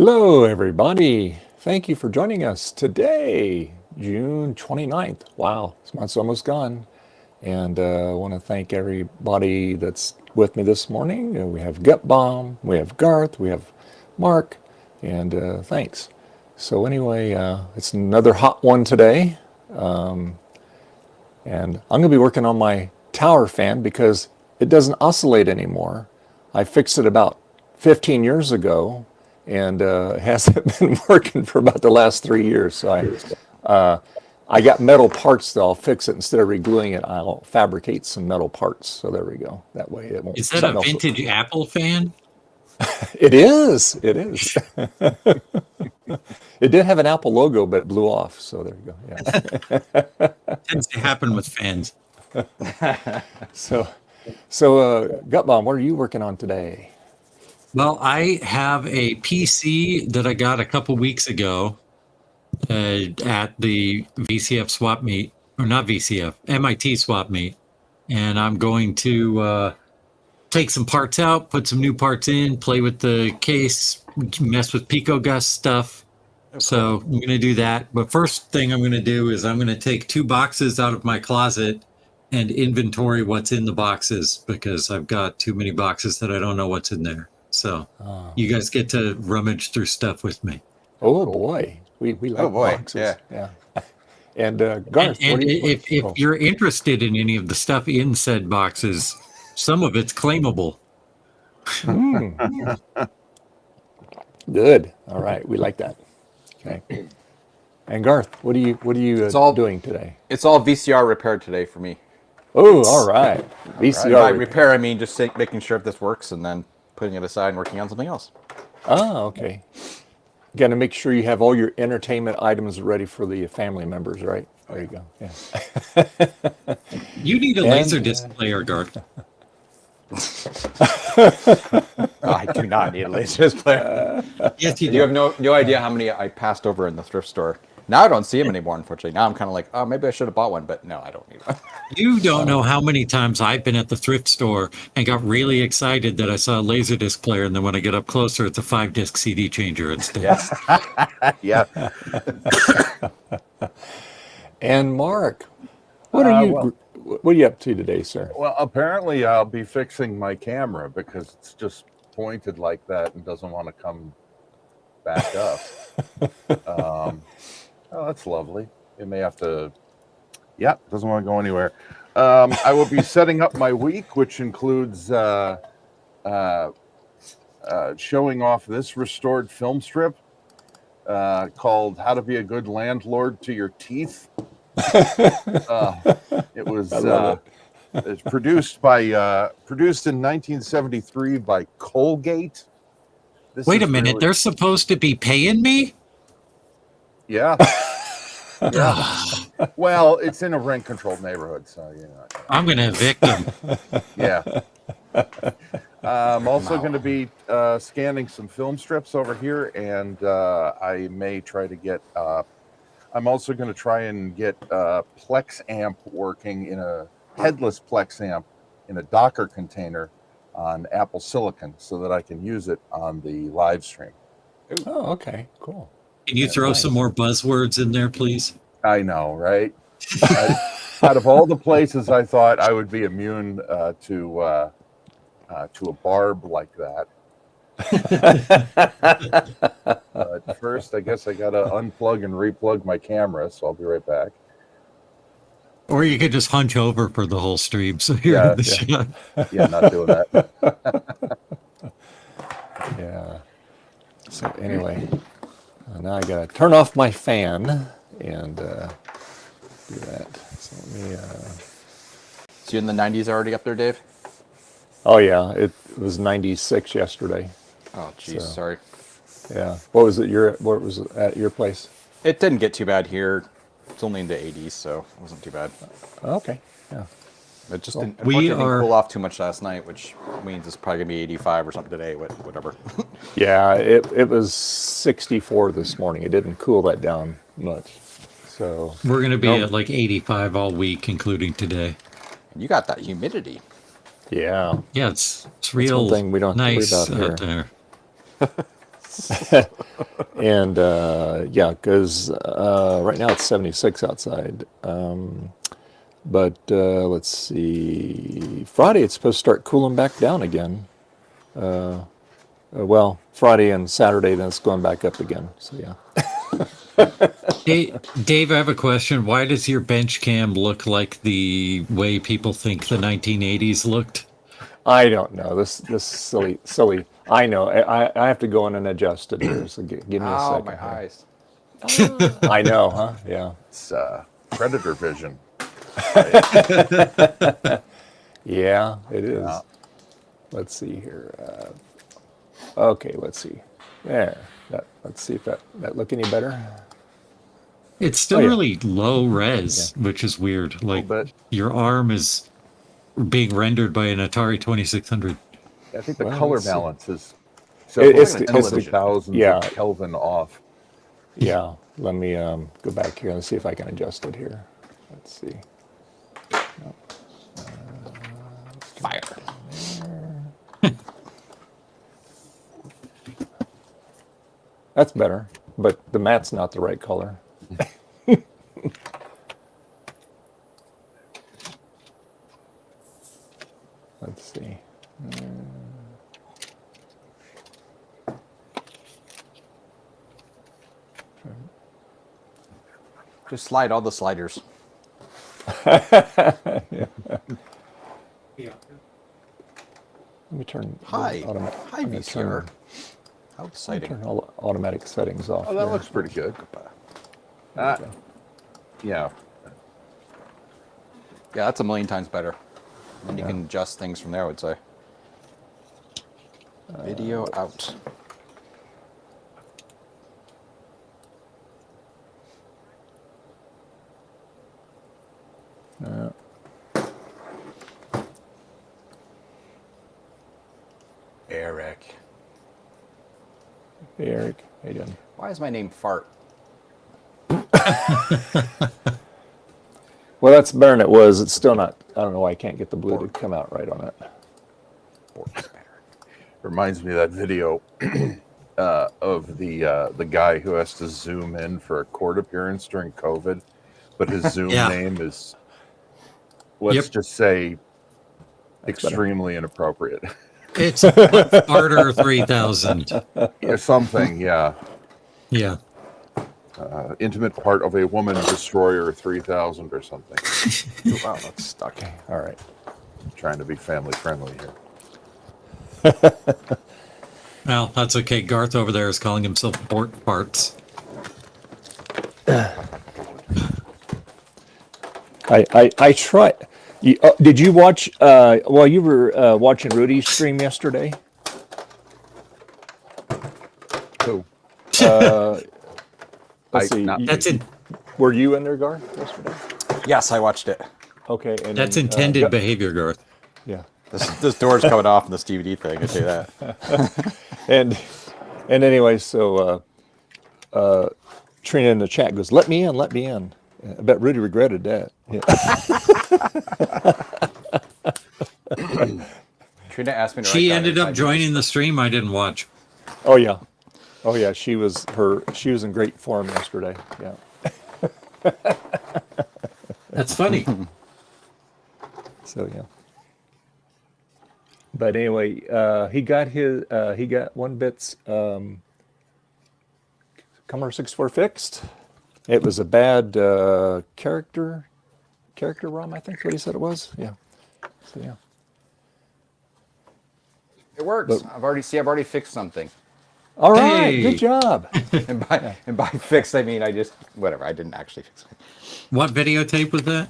Hello, everybody. Thank you for joining us today, June 29th. Wow, this month's almost gone. And I want to thank everybody that's with me this morning. We have Gut Bomb, we have Garth, we have Mark, and thanks. So anyway, it's another hot one today. And I'm going to be working on my tower fan because it doesn't oscillate anymore. I fixed it about 15 years ago, and it hasn't been working for about the last 3 years. So I got metal parts that I'll fix it. Instead of regluing it, I'll fabricate some metal parts. So there we go. That way it won't. Is that a vintage Apple fan? It is. It is. It did have an Apple logo, but it blew off. So there you go. Yeah. Tends to happen with fans. So Gut Bomb, what are you working on today? Well, I have a PC that I got a couple weeks ago at the VCF swap meet, or not VCF, MIT swap meet. And I'm going to take some parts out, put some new parts in, play with the case, mess with PicoGust stuff. Okay. So I'm going to do that. But first thing I'm going to do is I'm going to take 2 boxes out of my closet and inventory what's in the boxes, because I've got too many boxes that I don't know what's in there. So you guys get to rummage through stuff with me. Oh boy, we like boxes. Yeah. And Garth, if you're interested in any of the stuff in said boxes, some of it's claimable. Good. All right, we like that. Okay. And Garth, what are you doing today? It's all VCR repair today for me. Oh, all right. VCR. By repair, I mean just making sure if this works and then putting it aside and working on something else. Oh, okay. Got to make sure you have all your entertainment items ready for the family members, right? There you go. Yeah. You need a laser disc player, Garth. I do not need a laser disc player. Yes, you do. You have no idea how many I passed over in the thrift store. Now I don't see them anymore, unfortunately. Now I'm kind of like, oh, maybe I should have bought one, but no, I don't need one. You don't know how many times I've been at the thrift store and got really excited that I saw a Laserdisc player, and then when I get up closer, it's a 5-disc CD changer instead. Yes. Yeah. And Mark, what are you up to today, sir? Well, apparently I'll be fixing my camera because it's just pointed like that and doesn't want to come back up. Oh, that's lovely. It may have to. Yeah, doesn't want to go anywhere. I will be setting up my week, which includes showing off this restored film strip called "How to Be a Good Landlord to Your Teeth." It was it's produced in 1973 by Colgate. Wait a minute, they're supposed to be paying me? Yeah. Yeah. Well, it's in a rent-controlled neighborhood, so you know. I'm going to evict them. Yeah. I'm also going to be scanning some film strips over here, and I may try to get. I'm also going to try and get Plex amp working in a headless Plex amp in a Docker container on Apple Silicon, so that I can use it on the live stream. Oh, okay, cool. Can you throw some more buzzwords in there, please? I know, right? Out of all the places I thought I would be immune to a barb like that. First, I guess I got to unplug and replug my camera, so I'll be right back. Or you could just hunch over for the whole stream, so you're in the shot. Yeah, not doing that. Yeah. So anyway, now I got to turn off my fan and do that. So let me. So you in the 90s already up there, Dave? Oh yeah, it was 96 yesterday. Oh, geez, sorry. Yeah. What was it at your place? It didn't get too bad here. It's only in the 80s, so it wasn't too bad. Okay. Yeah. It just didn't cool off too much last night, which means it's probably gonna be 85 or something today. Whatever. Yeah, it was 64 this morning. It didn't cool that down much. So we're gonna be at like 85 all week, including today. And you got that humidity. Yeah. Yeah, it's real one thing we don't nice have to worry out about there. And yeah, because right now it's 76 outside. But let's see. Friday it's supposed to start cooling back down again. Well, Friday and Saturday, then it's going back up again. So yeah. Hey, Dave, I have a question. Why does your bench cam look like the way people think the 1980s looked? I don't know. This silly. I know. I have to go in and adjust it here. So give me a Ow, second. my here. eyes. I know, huh? Yeah. It's predator vision. Yeah, it is. Yeah. Let's see here. Okay, let's see. There. Let's see if that look any better. It's still Oh, yeah. really low res, which is weird. Like bit. your arm is being rendered by an Atari 2600. I think the Well, color let's see. balance is It's tens the- of thousands yeah. of Kelvin off. Yeah. Let me go back here and see if I can adjust it here. Let's see. Fire. That's better, but the mat's not the right color. Let's see. Just slide all the sliders. Let me turn. Hi. automatic. Hi, VCR. How exciting. Turn all automatic settings off. Oh, that there. looks pretty good. There we go. Yeah. Yeah, that's a million times better. And you can adjust things from there, I would say. Video out. Eric. Hey, Eric. How you doing? Why is my name Fart? Well, that's better than it was. It's still not. I don't know why I can't get the blue to come out right on it. Reminds me of that video of the guy who has to zoom in for a court appearance during COVID, but his Zoom Yeah. name is, let's Yep. just say, That's better. extremely inappropriate. It's Farter 3000. Or something, yeah. Yeah. Intimate part of a woman destroyer 3000 or something. Wow, that's stuck. Okay. All right. Trying to be family friendly here. Well, that's okay. Garth over there is calling himself Bort Parts. I tried. Did you watch? While you were watching Rudy's stream yesterday? So, Let's see. That's it. Were you in there, Garth, yesterday? Yes, I watched it. Okay. And That's then, intended behavior, Garth. Yeah. This door's coming off in this DVD thing, I tell you that. And anyway, so Trina in the chat goes, "Let me in, let me in." I bet Rudy regretted that. Yeah. Trina asked me to She write down ended up 5 joining the stream. I didn't watch. Oh yeah. She was in great form yesterday. Yeah. That's funny. So yeah. But anyway, he got 1 bit's Commodore 64 fixed. It was a bad character ROM, I think is what he said it was. Yeah. So yeah. It works. I've already fixed something. All right, Hey. good job. And by fixed, I mean I didn't actually fix it. What videotape was that?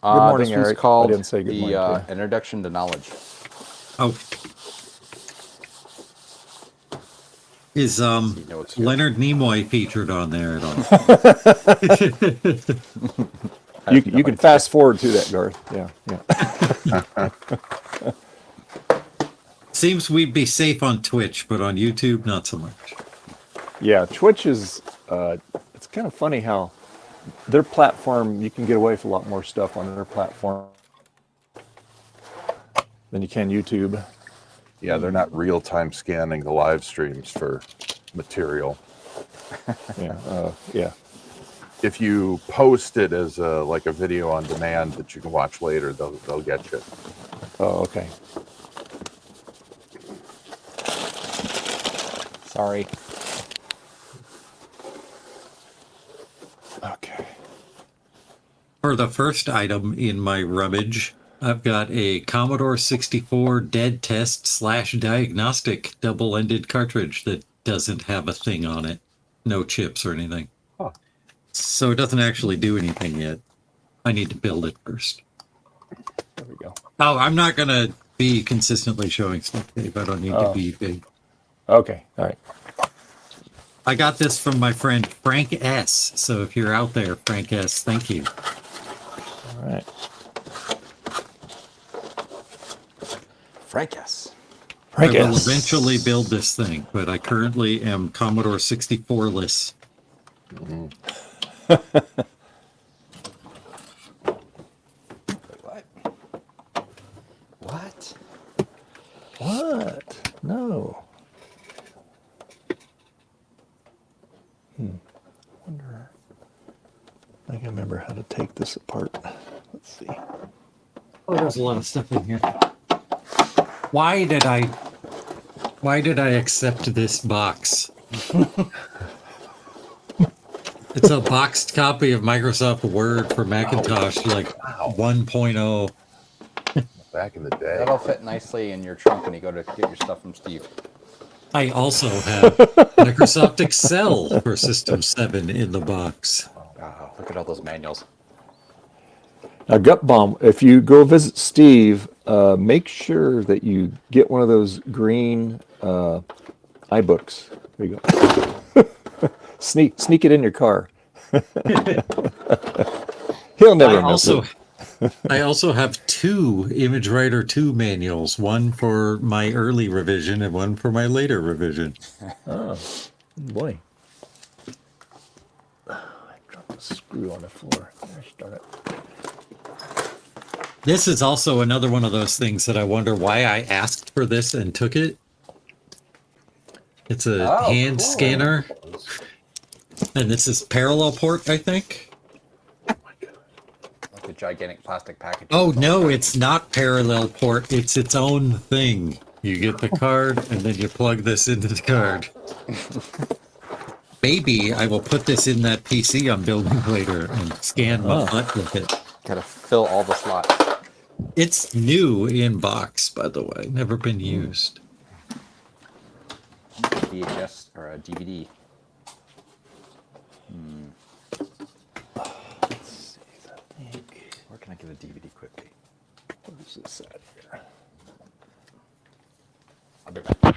Good morning, this one's Eric. I called didn't say good morning to you. Introduction to Knowledge. Oh. Is know it's good. Leonard Nimoy featured on there at all? You can fast forward to that, Garth. Yeah. Seems we'd be safe on Twitch, but on YouTube, not so much. Yeah, Twitch is, it's kind of funny how their platform, you can get away with a lot more stuff on their platform than you can YouTube. Yeah, they're not real time scanning the live streams for material. Yeah. Yeah. If you post it as like a video on demand that you can watch later, they'll get you. Oh, okay. Sorry. Okay. For the first item in my rummage, I've got a Commodore 64 dead test / diagnostic double-ended cartridge that doesn't have a thing on it. No chips or anything. Huh. So it doesn't actually do anything yet. I need to build it first. There we go. Oh, I'm not going to be consistently showing stuff, Dave. I don't need to be big. Okay. All right. I got this from my friend Frank S. So if you're out there, Frank S., thank you. All right. Fracas. I will eventually build this thing, but I currently am Commodore 64-less. What? What? What? No. Wonder. I can remember how to take this apart. Let's see. Oh, there's a lot of stuff in here. Why did I accept this box? It's a boxed copy of Microsoft Word for Macintosh, like 1.0. Back in the day. That'll fit nicely in your trunk when you go to get your stuff from Steve. I also have Microsoft Excel for System 7 in the box. Wow, look at all those manuals. Now, Gut Bomb, if you go visit Steve, make sure that you get one of those green iBooks. There you go. Sneak it in your car. He'll never miss it. I also have 2 ImageWriter 2 manuals, one for my early revision and one for my later revision. Oh, boy. I dropped a screw on the floor. There, start it. This is also another one of those things that I wonder why I asked for this and took it. It's a hand scanner. And this is parallel port, I think. Like a gigantic plastic package. Oh, no, it's not parallel port. It's its own thing. You get the card, and then you plug this into the card. Maybe I will put this in that PC I'm building later and scan my butt with it. Gotta fill all the slots. It's new in box, by the way. Never been used. VHS or a DVD. Let's see. I think. Where can I get a DVD quickly? Where's this at here? I'll be back.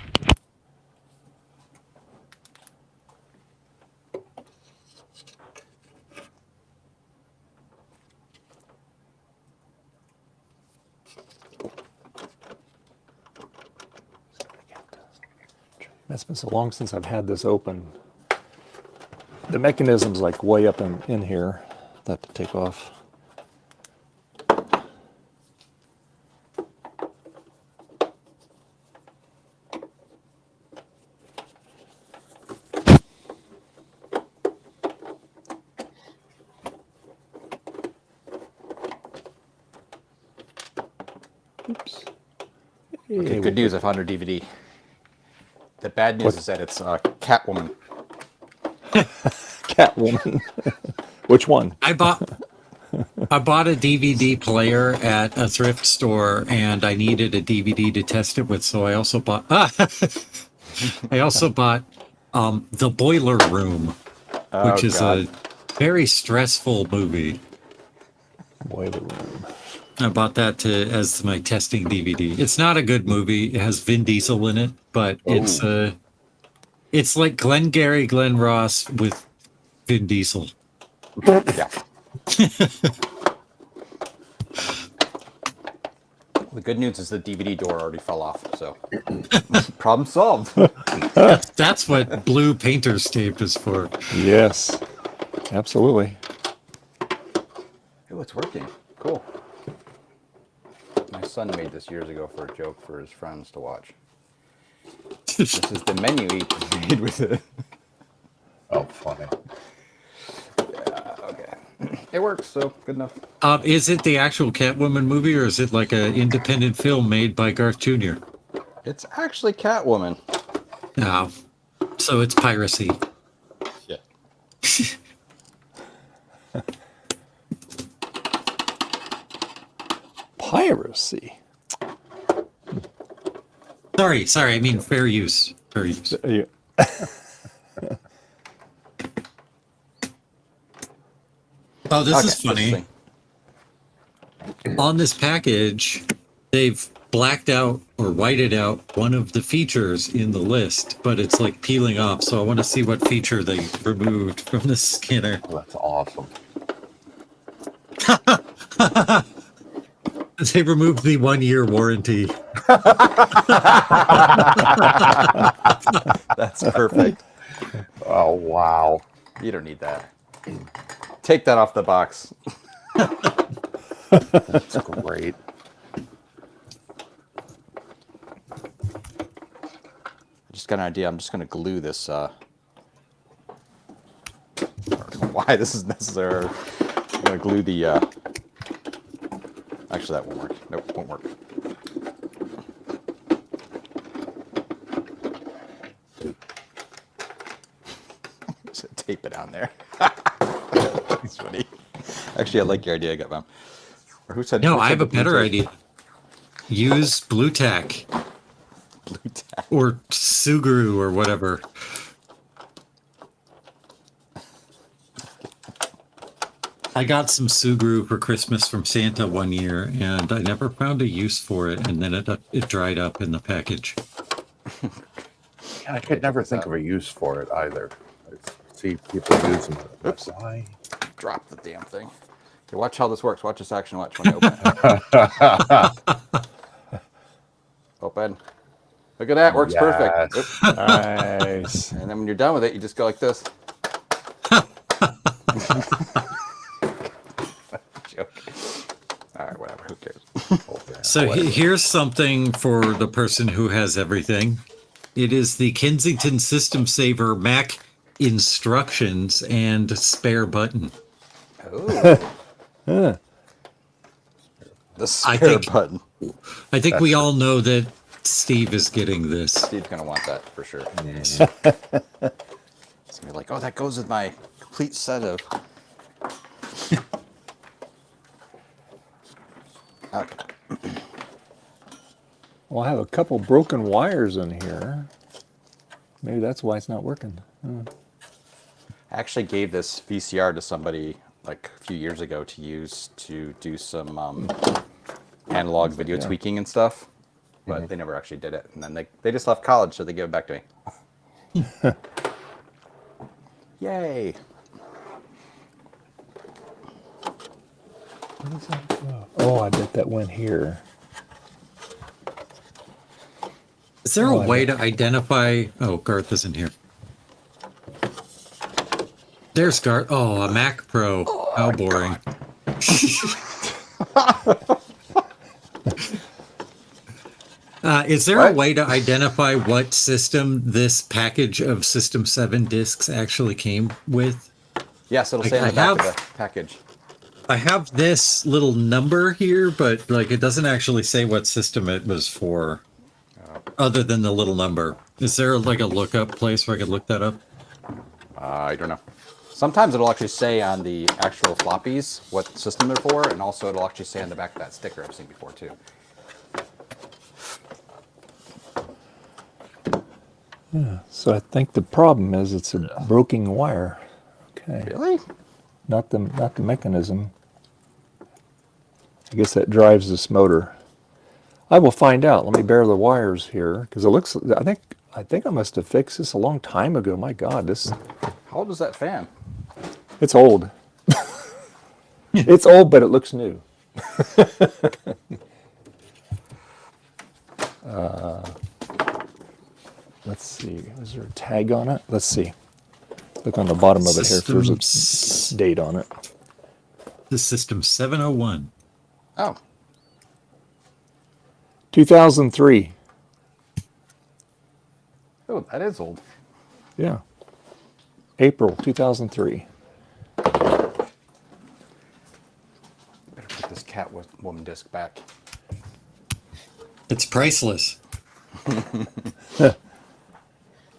It's been so long since I've had this open. The mechanism's like way up in here. That to take off. Oops. Okay, good news, I found her DVD. The bad news is that it's Catwoman. Catwoman. Which one? I bought a DVD player at a thrift store, and I needed a DVD to test it with, so I also bought The Boiler Room, which is a very stressful movie. Boiler Room. I bought that as my testing DVD. It's not a good movie. It has Vin Diesel in it, but it's like Glengarry Glen Ross with Vin Diesel. Yeah. The good news is the DVD door already fell off, so problem solved. That's what blue painter's tape is for. Yes, absolutely. Oh, it's working. Cool. My son made this years ago for a joke for his friends to watch. This is the menu he made with it. Oh, funny. Yeah, okay. It works, so good enough. Is it the actual Catwoman movie, or is it like an independent film made by Garth Jr.? It's actually Catwoman. No. So it's piracy. Yeah. Piracy. Sorry, I mean fair use. Fair use. Yeah. Oh, this Okay, is funny. thing. On this package, they've blacked out or whited out one of the features in the list, but it's like peeling off. So I want to see what feature they removed from the scanner. Oh, that's awesome. They removed the 1-year warranty. That's perfect. Oh, wow. You don't need that. Take that off the box. That's great. I just got an idea. I'm just going to glue this. I don't know why this is necessary. I'm going to glue the. Actually, that won't work. Nope, won't work. Just tape it on there. That's funny. Actually, I like your idea, Gutbaum. Or who said? No, who I said have a the blue better tape? idea. Use blue tack Blue tack. or Suguru or whatever. I got some Suguru for Christmas from Santa one year, and I never found a use for it, and then it dried up in the package. I could never think of a use for it either. I see people use them. Oops. Why? Drop the damn thing. Okay, watch how this works. Watch this action. Watch when I open it. Open. Look at that. Works perfect. Yes. Oop. Nice. And then when you're done with it, you just go like this. Joke. All right, whatever. Who cares? So here's something for the person who has everything. It is the Kensington System Saver Mac instructions and spare button. Oh. The I spare think- button. I think we all know that Steve is getting this. Steve's gonna want that for sure. He's gonna be like, "Oh, that goes with my complete set of." Okay. Well, I have a couple broken wires in here. Maybe that's why it's not working. I actually gave this VCR to somebody like a few years ago to use to do some analog video tweaking and stuff, but they never actually did it. And then they just left college, so they gave it back to me. Yay! Oh, I bet that went here. Is there a way to identify? Oh, Garth isn't here. There's Garth. Oh, a Mac Pro. How boring. Is there a What? way to identify what system this package of System 7 discs actually came with? Yes, it'll say on I the back of have- the package. I have this little number here, but like it doesn't actually say what system it was for, other than the little number. Is there like a lookup place where I could look that up? I don't know. Sometimes it'll actually say on the actual floppies what system they're for, and also it'll actually say on the back of that sticker I've seen before too. So I think the problem is it's a broken wire. Okay. Really? Not the mechanism. I guess that drives this motor. I will find out. Let me bare the wires here because it looks. I think I must have fixed this a long time ago. My God, this How old is that fan? it's old. It's old, but it looks new. Let's see. Is there a tag on it? Let's see. Look on the bottom of it here if there's a date on it. The System 701. Oh, 2003. Oh, that is old. Yeah. April 2003. Better put this Catwoman disc back. It's priceless.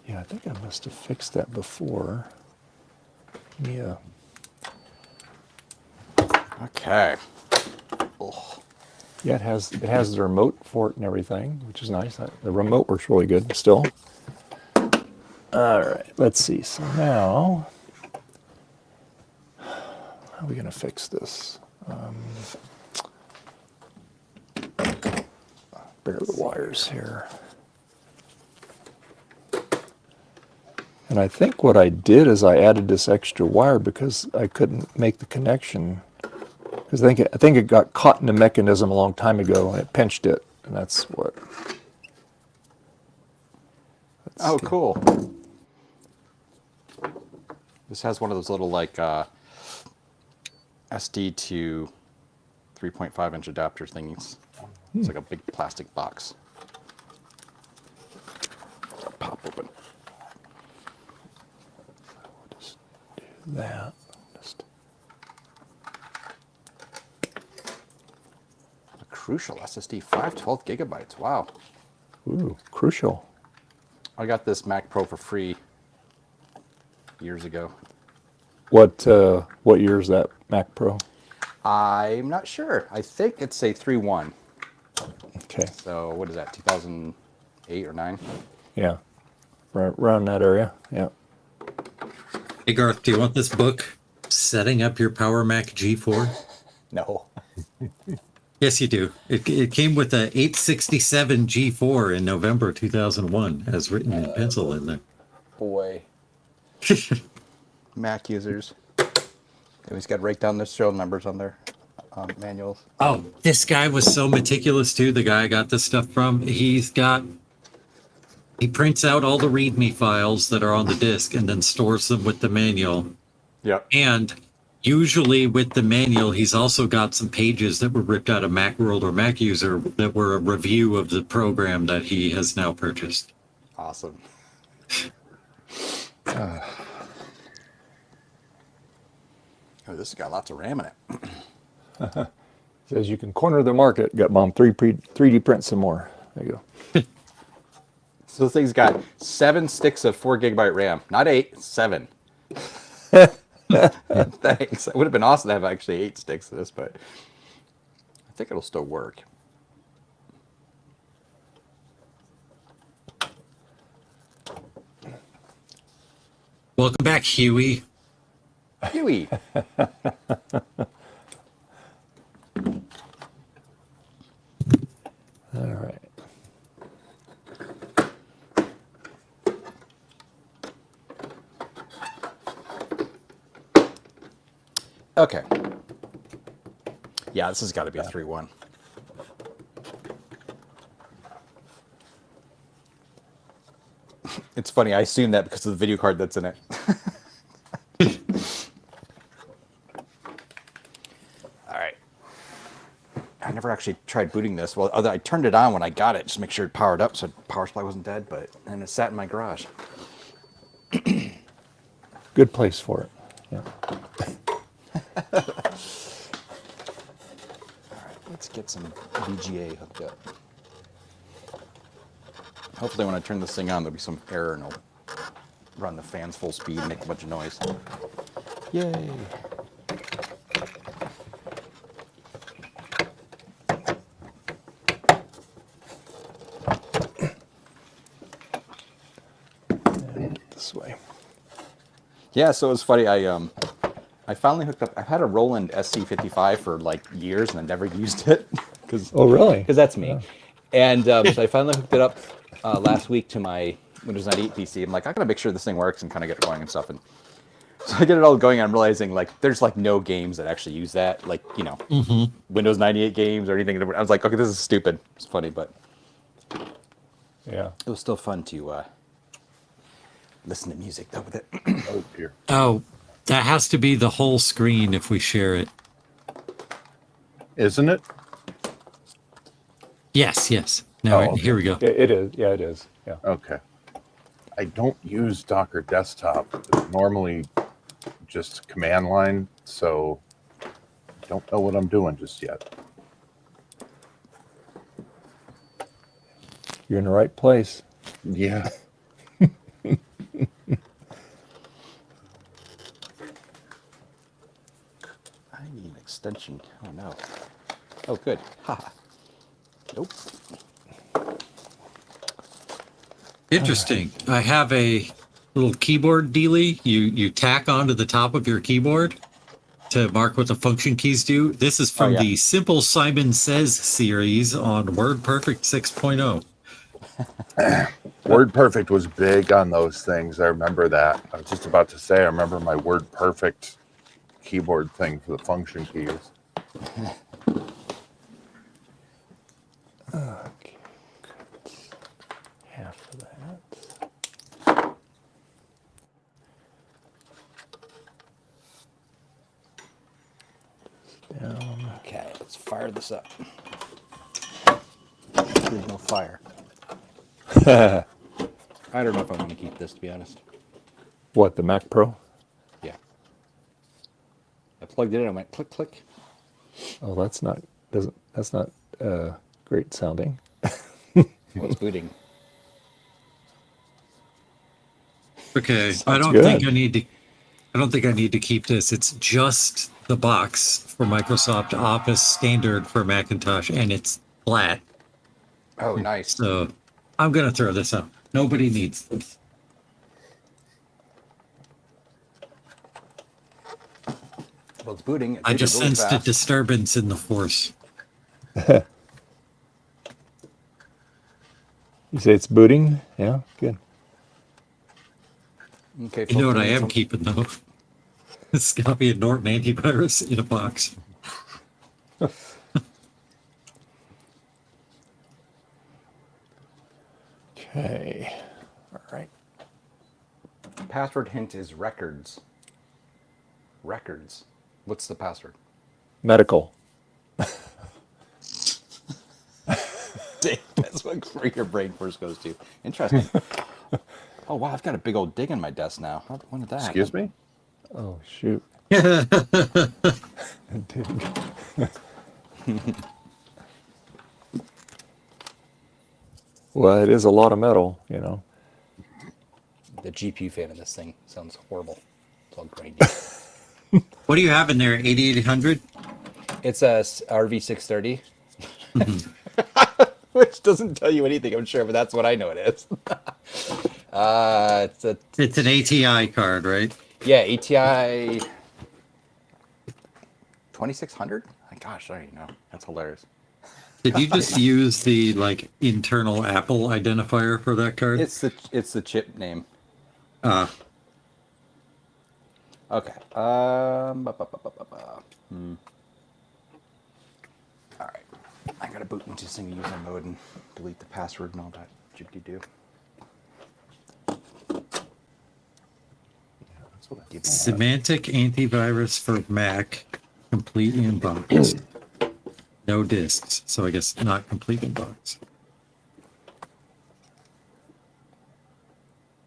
Yeah, I think I must have fixed that before. Yeah. Okay. Oh, Yeah, it has the remote for it and everything, which is nice. The remote works really good still. All right, let's see. So now, how are we going to fix this? Bare the wires here. And I think what I did is I added this extra wire because I couldn't make the connection. Because I think it got caught in the mechanism a long time ago and it pinched it, and that's what. oh, cool. This has one of those little like SD to 3.5-inch adapter thingies. It's like a big plastic box. Pop open. Just do that. Just A crucial SSD, 512 gigabytes. Wow. ooh, crucial. I got this Mac Pro for free years ago. What year is that Mac Pro? I'm not sure. I think it's a 3.1. Okay, So what is that, 2008 or 9? yeah, right around that area. Yeah. Hey Garth, do you want this book, Setting Up Your Power Mac G4? No. Yes, you do. It came with a 867 G4 in November 2001, as written in pencil in there. Boy. Mac users. They always got to write down their serial numbers on their manuals. Oh, this guy was so meticulous too. The guy I got this stuff from, he prints out all the README files that are on the disk and then stores them with the manual. Yep. And usually with the manual, he's also got some pages that were ripped out of Macworld or Mac User that were a review of the program that he has now purchased. Awesome. Oh, this has got lots of RAM in it. Says you can corner the market. Got mom 3D print some more. There you go. So this thing's got 7 sticks of 4 gigabyte RAM. Not 8, 7. Thanks. It would have been awesome to have actually 8 sticks of this, but I think it'll still work. Welcome back, Huey. Huey. All right. Okay. Yeah, this has got to be a 3.1. It's funny, I assume that because of the video card that's in it. All right. I never actually tried booting this. Well, I turned it on when I got it just to make sure it powered up so the power supply wasn't dead, but and it sat in my garage. Good place for it. Yeah. All right, let's get some VGA hooked up. Hopefully when I turn this thing on, there'll be some error and it'll run the fans full speed and make a bunch of noise. Yay. This way. Yeah, so it's funny. I finally hooked up. I've had a Roland SC55 for like years and I never used it because Oh, really? that's me. Yeah. And so I finally hooked it up last week to my Windows 98 PC. I'm like, I gotta make sure this thing works and kind of get it going and stuff. And so I get it all going. I'm realizing like there's like no games that actually use that, like Windows 98 games or anything. I was like, okay, this is stupid. It's funny, but Yeah. it was still fun to listen to music though with it. Oh dear. Oh, that has to be the whole screen if we share it. Isn't it? Yes, yes. Now, Oh, okay. here we go. It is. Yeah, it is. Yeah. Okay. I don't use Docker Desktop. It's normally just command line, so I don't know what I'm doing just yet. You're in the right place. Yeah. I need an extension. Oh no. Oh good. Ha. Nope. Interesting. I have a little keyboard dealie you tack onto the top of your keyboard to mark what the function keys do. This is from yeah. the Simple Simon Says series on WordPerfect 6.0. WordPerfect was big on those things. I remember that. I was just about to say, I remember my WordPerfect keyboard thing for the function keys. Okay. Half of that. Down. Okay, let's fire this up. There's no fire. I don't know if I want to keep this, to be honest. What, the Mac Pro? Yeah. I plugged it in. I went click click. Oh, that's not great sounding. Well, it's booting. Okay, I Sounds don't good. think I need to keep this. It's just the box for Microsoft Office standard for Macintosh, and it's flat. Oh, nice. So I'm gonna throw this out. Nobody needs this. Well, it's booting. I just really sensed a fast. disturbance in the force. You say it's booting? Yeah, good. Okay, You know what I folks, am keeping though? This copy of Norton antivirus in a box. Okay. All right. Password hint is records. Records. What's the password? Medical. That's what where your brain first goes to. Interesting. Oh wow, I've got a big old dig in my desk now. When did that happen? Excuse me? Oh, shoot. Well, it is a lot of metal, you know. The GPU fan of this thing sounds horrible. It's all grainy. What do you have in there? 8800? It's a RV630. Which doesn't tell you anything, I'm sure, but that's what I know it is. It's an ATI card, right? Yeah, ATI 2600. Gosh, I don't even know. That's hilarious. Did you just use the like internal Apple identifier for that card? It's the chip name. Uh, Okay. All right. I gotta boot into single user mode and delete the password and all that jibbity-doo. That's what I give me. Semantic antivirus for Mac, complete in box. No disks, so I guess not complete in box.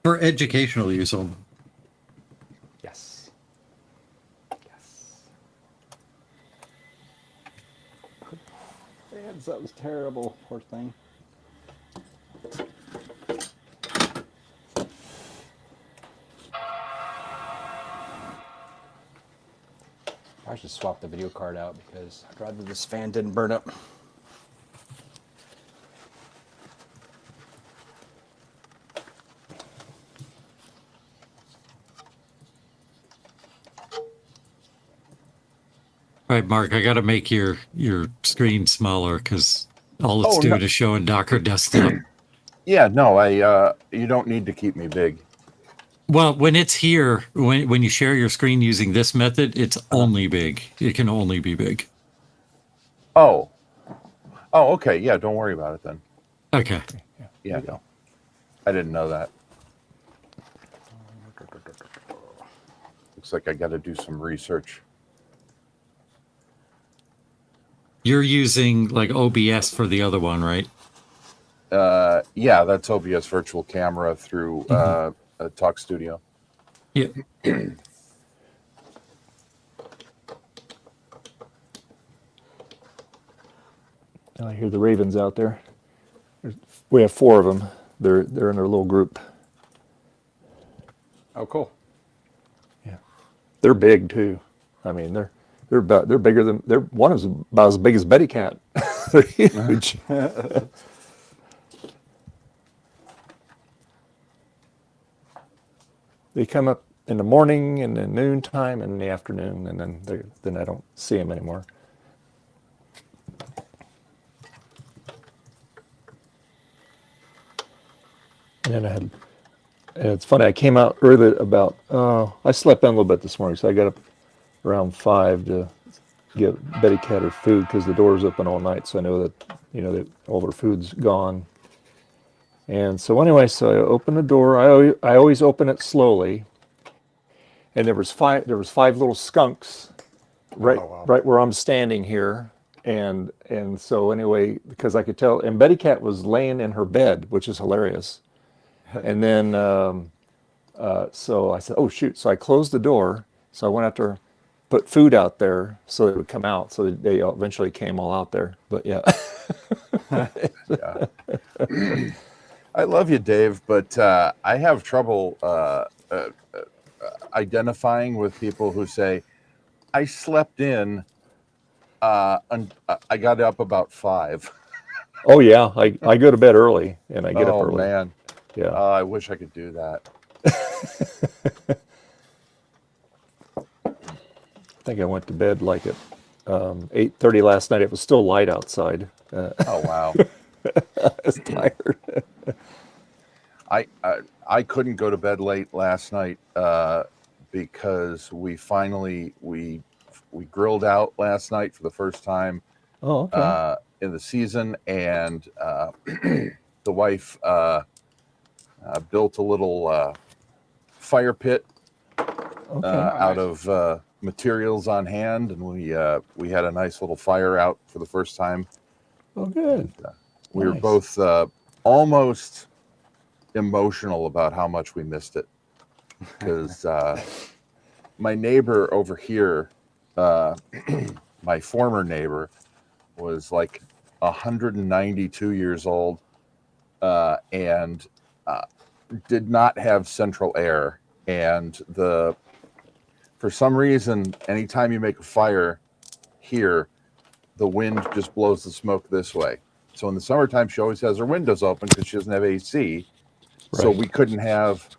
For educational use only. Yes. Yes. Man, that was terrible. Poor thing. I should swap the video card out because I'd rather this fan didn't burn up. All right, Mark, I got to make your screen smaller because all it's Oh, doing no. is showing Docker desktop. Yeah, no, you don't need to keep me big. Well, when it's here, when you share your screen using this method, it's only big. It can only be big. Oh. Oh, okay. Yeah, don't worry about it then. Okay. Yeah, no. I didn't know that. Looks like I got to do some research. You're using like OBS for the other one, right? Yeah, that's OBS Virtual Camera through Talk Studio. Yeah. I hear the ravens out there. We have 4 of them. They're in their little group. Oh, cool. Yeah, they're big too. I mean, they're bigger than one is about as big as Betty Cat. They're huge. They come up in the morning and then noontime and in the afternoon, and then I don't see them anymore. And then it's funny, I came out early I slept in a little bit this morning, so I got up around 5 to get Betty Cat her food because the door's open all night, so I know that, that all her food's gone. And so anyway, so I opened the door. I always open it slowly, and there was 5 little skunks right where I'm standing here. And so anyway, because I could tell, and Betty Cat was laying in her bed, which is hilarious. And then, so I said, oh, shoot. So I closed the door. So I went after, put food out there so it would come out. So they eventually came all out there. But yeah. Yeah. I love you, Dave, but I have trouble identifying with people who say, I slept in, and I got up about 5. Oh, yeah. I go to bed early, and I get up early. Oh, man. Yeah. I wish I could do that. I think I went to bed like at 8:30 last night. It was still light outside. Oh, wow. I was tired. I couldn't go to bed late last night because we grilled out last night for the first time in the season, and the wife built a little fire pit out of materials on hand, and we had a nice little fire out for the first time. Oh, good. We were both almost emotional about how much we missed it, because my neighbor over here, my former neighbor, was like 192 years old and did not have central air, and for some reason, anytime you make a fire here, the wind just blows the smoke this way. So in the summertime, she always has her windows open because she doesn't have AC. Right. So we couldn't have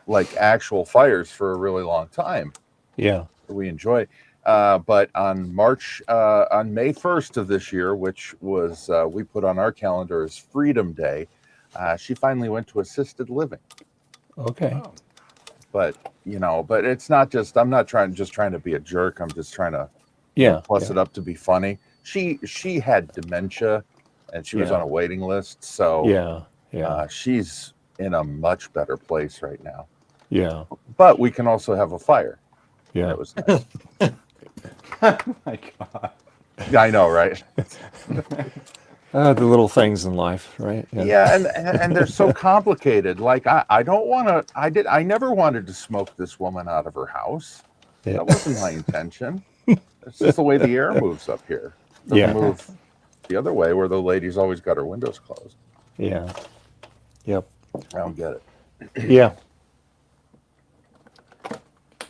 like actual fires for a really long time. Yeah, we enjoy. But on May 1st of this year, which was we put on our calendar as Freedom Day, she finally went to assisted living. Okay. Oh. But but it's not just. I'm not trying to be a jerk. I'm just trying to plus it up to be funny. She had dementia, and she was on a waiting list. So she's in a much better place right now. Yeah. But we can also have a fire. Yeah. That was nice. Oh my God. I know, right? The little things in life, right? Yeah, and they're so complicated. Like I don't want to. I never wanted to smoke this woman out of her house. Yeah. That wasn't my intention. It's just the way the air moves up here. It doesn't move the other way where the lady's always got her windows closed. Yeah. Yep. I don't get it. Yeah.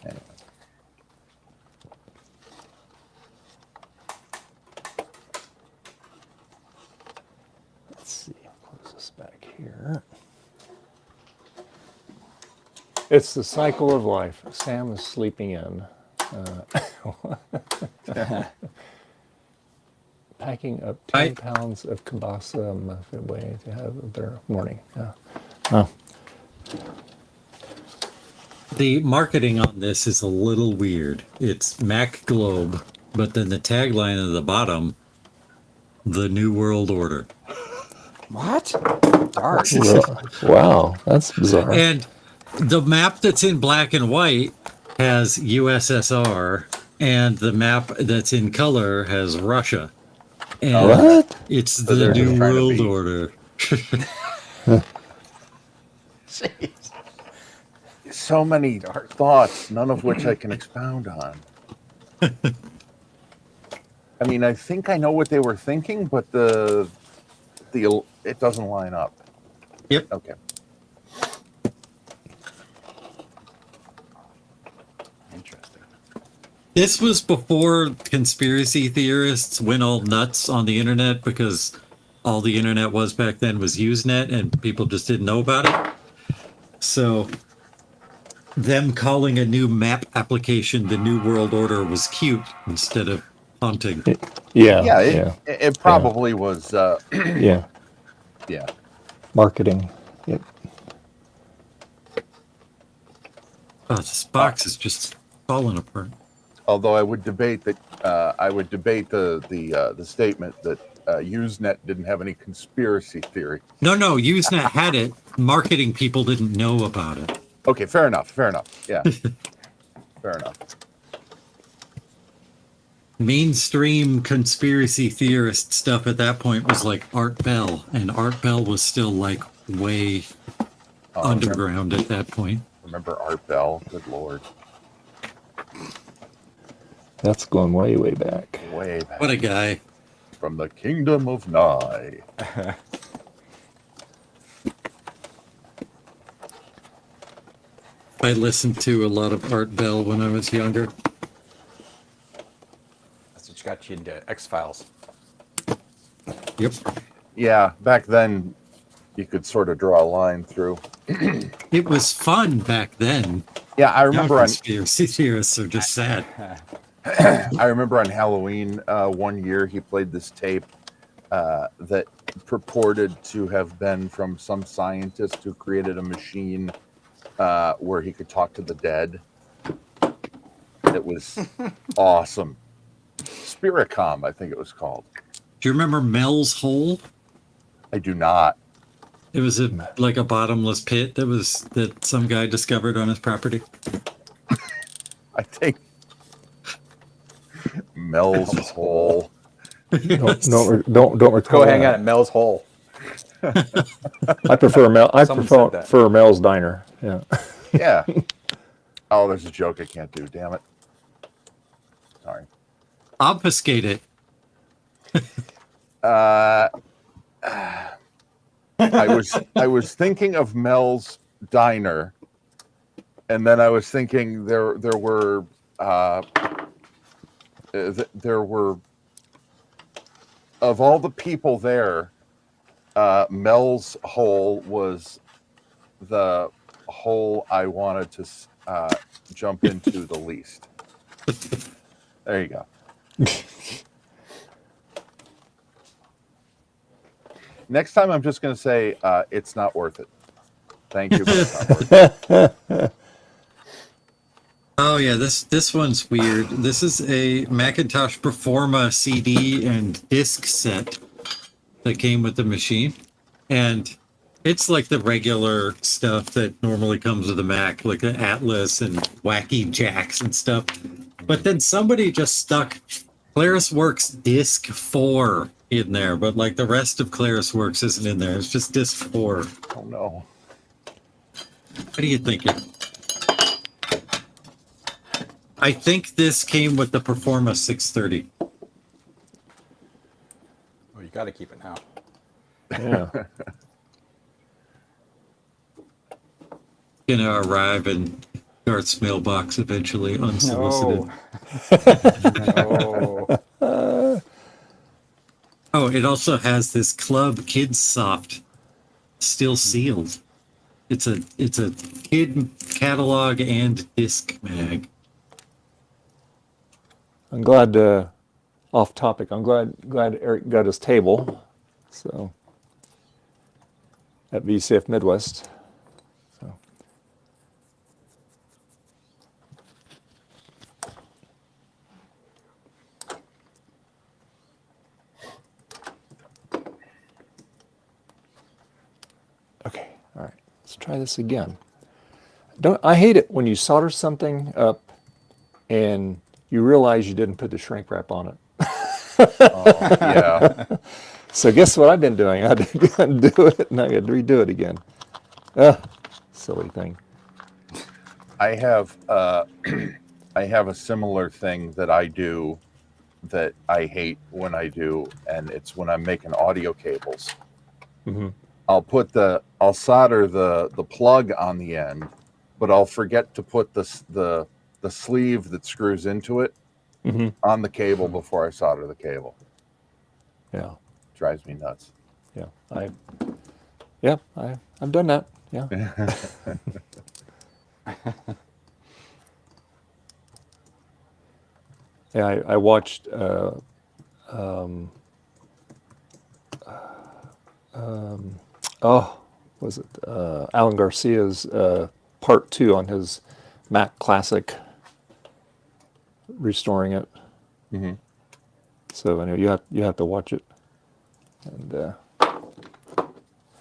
Anyway. Let's see. I'll close this back here. It's the cycle of life. Sam is sleeping in. Packing up 10 pounds of kielbasa muffin way to have a better morning. The marketing on this is a little weird. It's Mac Globe, but then the tagline at the bottom, the New World Order. What? Dark. Wow, that's bizarre. And the map that's in black and white has USSR, and the map that's in color has Russia. And What? it's So the they're just New trying to World be- Order. Jeez. So many thoughts, none of which I can expound on. I mean, I think I know what they were thinking, but the it doesn't line up. Yep. Okay. Interesting. This was before conspiracy theorists went all nuts on the internet, because all the internet was back then was Usenet and people just didn't know about it. So them calling a new map application the New World Order was cute instead of haunting. Yeah. Yeah, Yeah. it probably was. Yeah. Yeah. Marketing. Yep. Oh, this box is just falling apart. Although I would debate that. I would debate the statement that Usenet didn't have any conspiracy theory. No, Usenet had it. Marketing people didn't know about it. Okay, fair enough. Fair enough. Yeah. Fair enough. Mainstream conspiracy theorist stuff at that point was like Art Bell, and Art Bell was still like way underground at that point. Remember Art Bell? Good lord. That's going way, way back. Way back. What a guy. From the kingdom of Nye. I listened to a lot of Art Bell when I was younger. That's what got you into X-Files. Yep. Yeah, back then you could sort of draw a line through. It was fun back then. Yeah, I Now remember on conspiracy theorists are just sad. I remember on Halloween one year he played this tape that purported to have been from some scientist who created a machine where he could talk to the dead. It was awesome. Spiricom, I think it was called. Do you remember Mel's Hole? I do not. It was like a bottomless pit that some guy discovered on his property. I think Mel's Hole. Don't recall. Go hang that. out at Mel's Hole. I prefer Mel. I Someone said that. prefer Mel's Diner. Yeah. Yeah. Oh, there's a joke I can't do. Damn it. Sorry. Obfuscate it. I was thinking of Mel's Diner, and then I was thinking there were of all the people there, Mel's Hole was the hole I wanted to jump into the least. There you go. Next time, I'm just going to say it's not worth it. Thank you, but it's not worth it. Oh yeah, this one's weird. This is a Macintosh Performa CD and disc set that came with the machine, and it's like the regular stuff that normally comes with a Mac, like the Atlas and wacky jacks and stuff. But then somebody just stuck ClarisWorks Disc 4 in there, but like the rest of ClarisWorks isn't in there. It's just Disc 4. Oh no. What are you thinking? I think this came with the Performa 630. Oh, you got to keep it now. Yeah. Gonna arrive in Garth's mailbox eventually, unsolicited. No. Oh, it also has this Club Kids Soft, still sealed. It's a kid catalog and disc mag. I'm glad. Off topic. I'm glad Eric got his table. So at VCF Midwest. So. Okay. All right. Let's try this again. I hate it when you solder something up and you realize you didn't put the shrink wrap on it. Oh, yeah. So guess what I've been doing? I had to undo it, and I had to redo it again. Silly thing. I have I have a similar thing that I do that I hate when I do, and it's when I'm making audio cables. Mm-hmm. I'll solder the plug on the end, but I'll forget to put the sleeve that screws into it Mm-hmm. on the cable before I solder the cable. Yeah. Drives me nuts. Yeah. I've done that. Yeah. Yeah. I watched. Was it Alan Garcia's part 2 on his Mac Classic, restoring it. Mm-hmm. So I know you have to watch it. And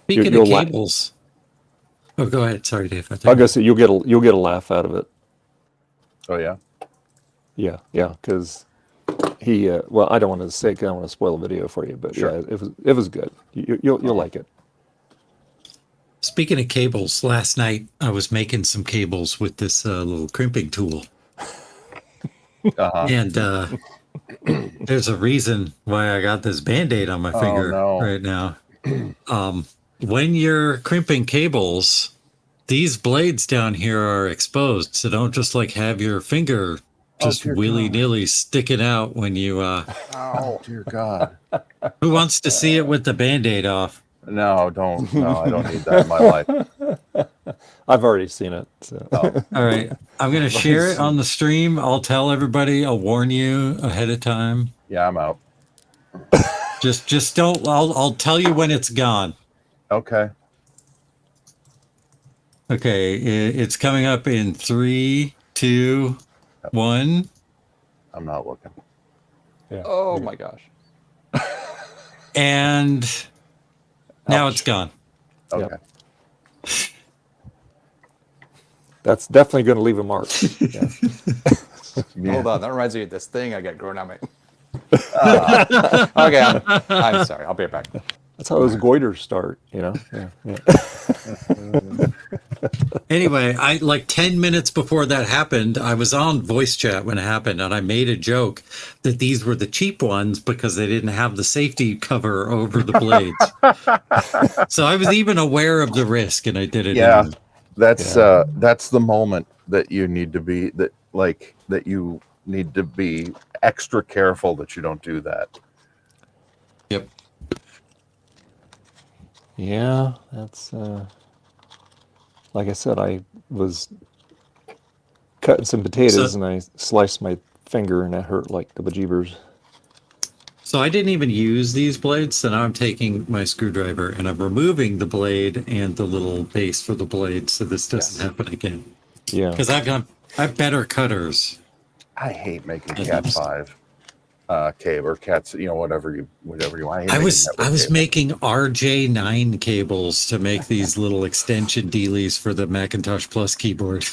Speaking you'll of la- cables. Oh, go ahead. Sorry, Dave. I guess you'll get a laugh out of it. Oh yeah. Yeah, because he. Well, I don't want to say, 'cause I don't want to spoil the video for you, but Sure. yeah, it was good. You'll like it. Speaking of cables, last night I was making some cables with this little crimping tool. Uh-huh. And there's a reason why I got this Band-Aid on my finger no. right now. When you're crimping cables, these blades down here are exposed, so don't just like have your finger just dear willy-nilly sticking out when you Oh dear God. who wants to see it with the Band-Aid off? No, don't. No, I don't need that in my life. I've already seen it. So. All right, I'm gonna share it on the stream. I'll tell everybody. I'll warn you ahead of time. Yeah, I'm out. Just don't. I'll tell you when it's gone. Okay. Okay, it's coming up in 3, 2, 1. I'm not looking. Yeah. Oh my gosh. And now it's gone. Okay. Yep. That's definitely going to leave a mark. Yeah. Hold on, that reminds me of this thing I got growing on my. Okay, I'm sorry. I'll be right back. That's how those goiters start, Yeah. Anyway, I like 10 minutes before that happened, I was on voice chat when it happened, and I made a joke that these were the cheap ones because they didn't have the safety cover over the blades. So I was even aware of the risk, and I did it. Yeah. Anyway. That's the moment that you need to be you need to be extra careful that you don't do that. Yep. Yeah, that's like I said, I was cutting some potatoes and I sliced my finger and it hurt like the bejeebers. So I didn't even use these blades, so now I'm taking my screwdriver and I'm removing the blade and the little base for the blade so this doesn't happen again. Yeah. Because I have better cutters. I hate making Cat 5 cable or cats, whatever you want. I was making RJ9 cables to make these little extension dealies for the Macintosh Plus keyboard.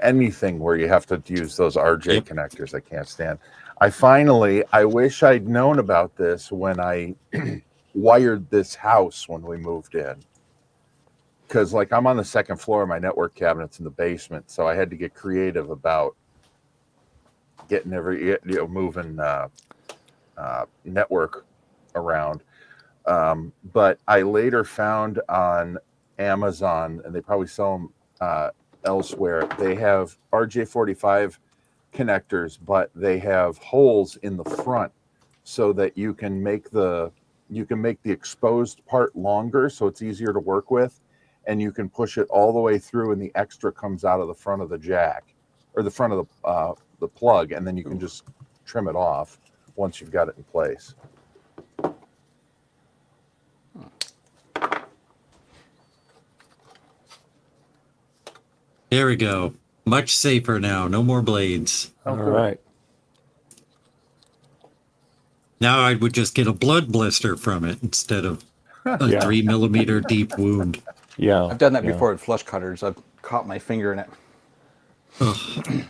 Anything where you have to use those RJ connectors, I can't stand. I wish I'd known about this when I wired this house when we moved in. Because I'm on the second floor, my network cabinet's in the basement, so I had to get creative about getting moving network around. But I later found on Amazon, and they probably sell them elsewhere, they have RJ45 connectors, but they have holes in the front so that you can make the exposed part longer so it's easier to work with, and you can push it all the way through and the extra comes out of the front of the jack or the front of the plug, and then you can just trim it off once you've got it in place. There we go. Much safer now. No more blades. All right. Now I would just get a blood blister from it instead of a 3mm deep wound. Yeah. I've done that before with flush cutters. I've caught my finger in it. Ugh.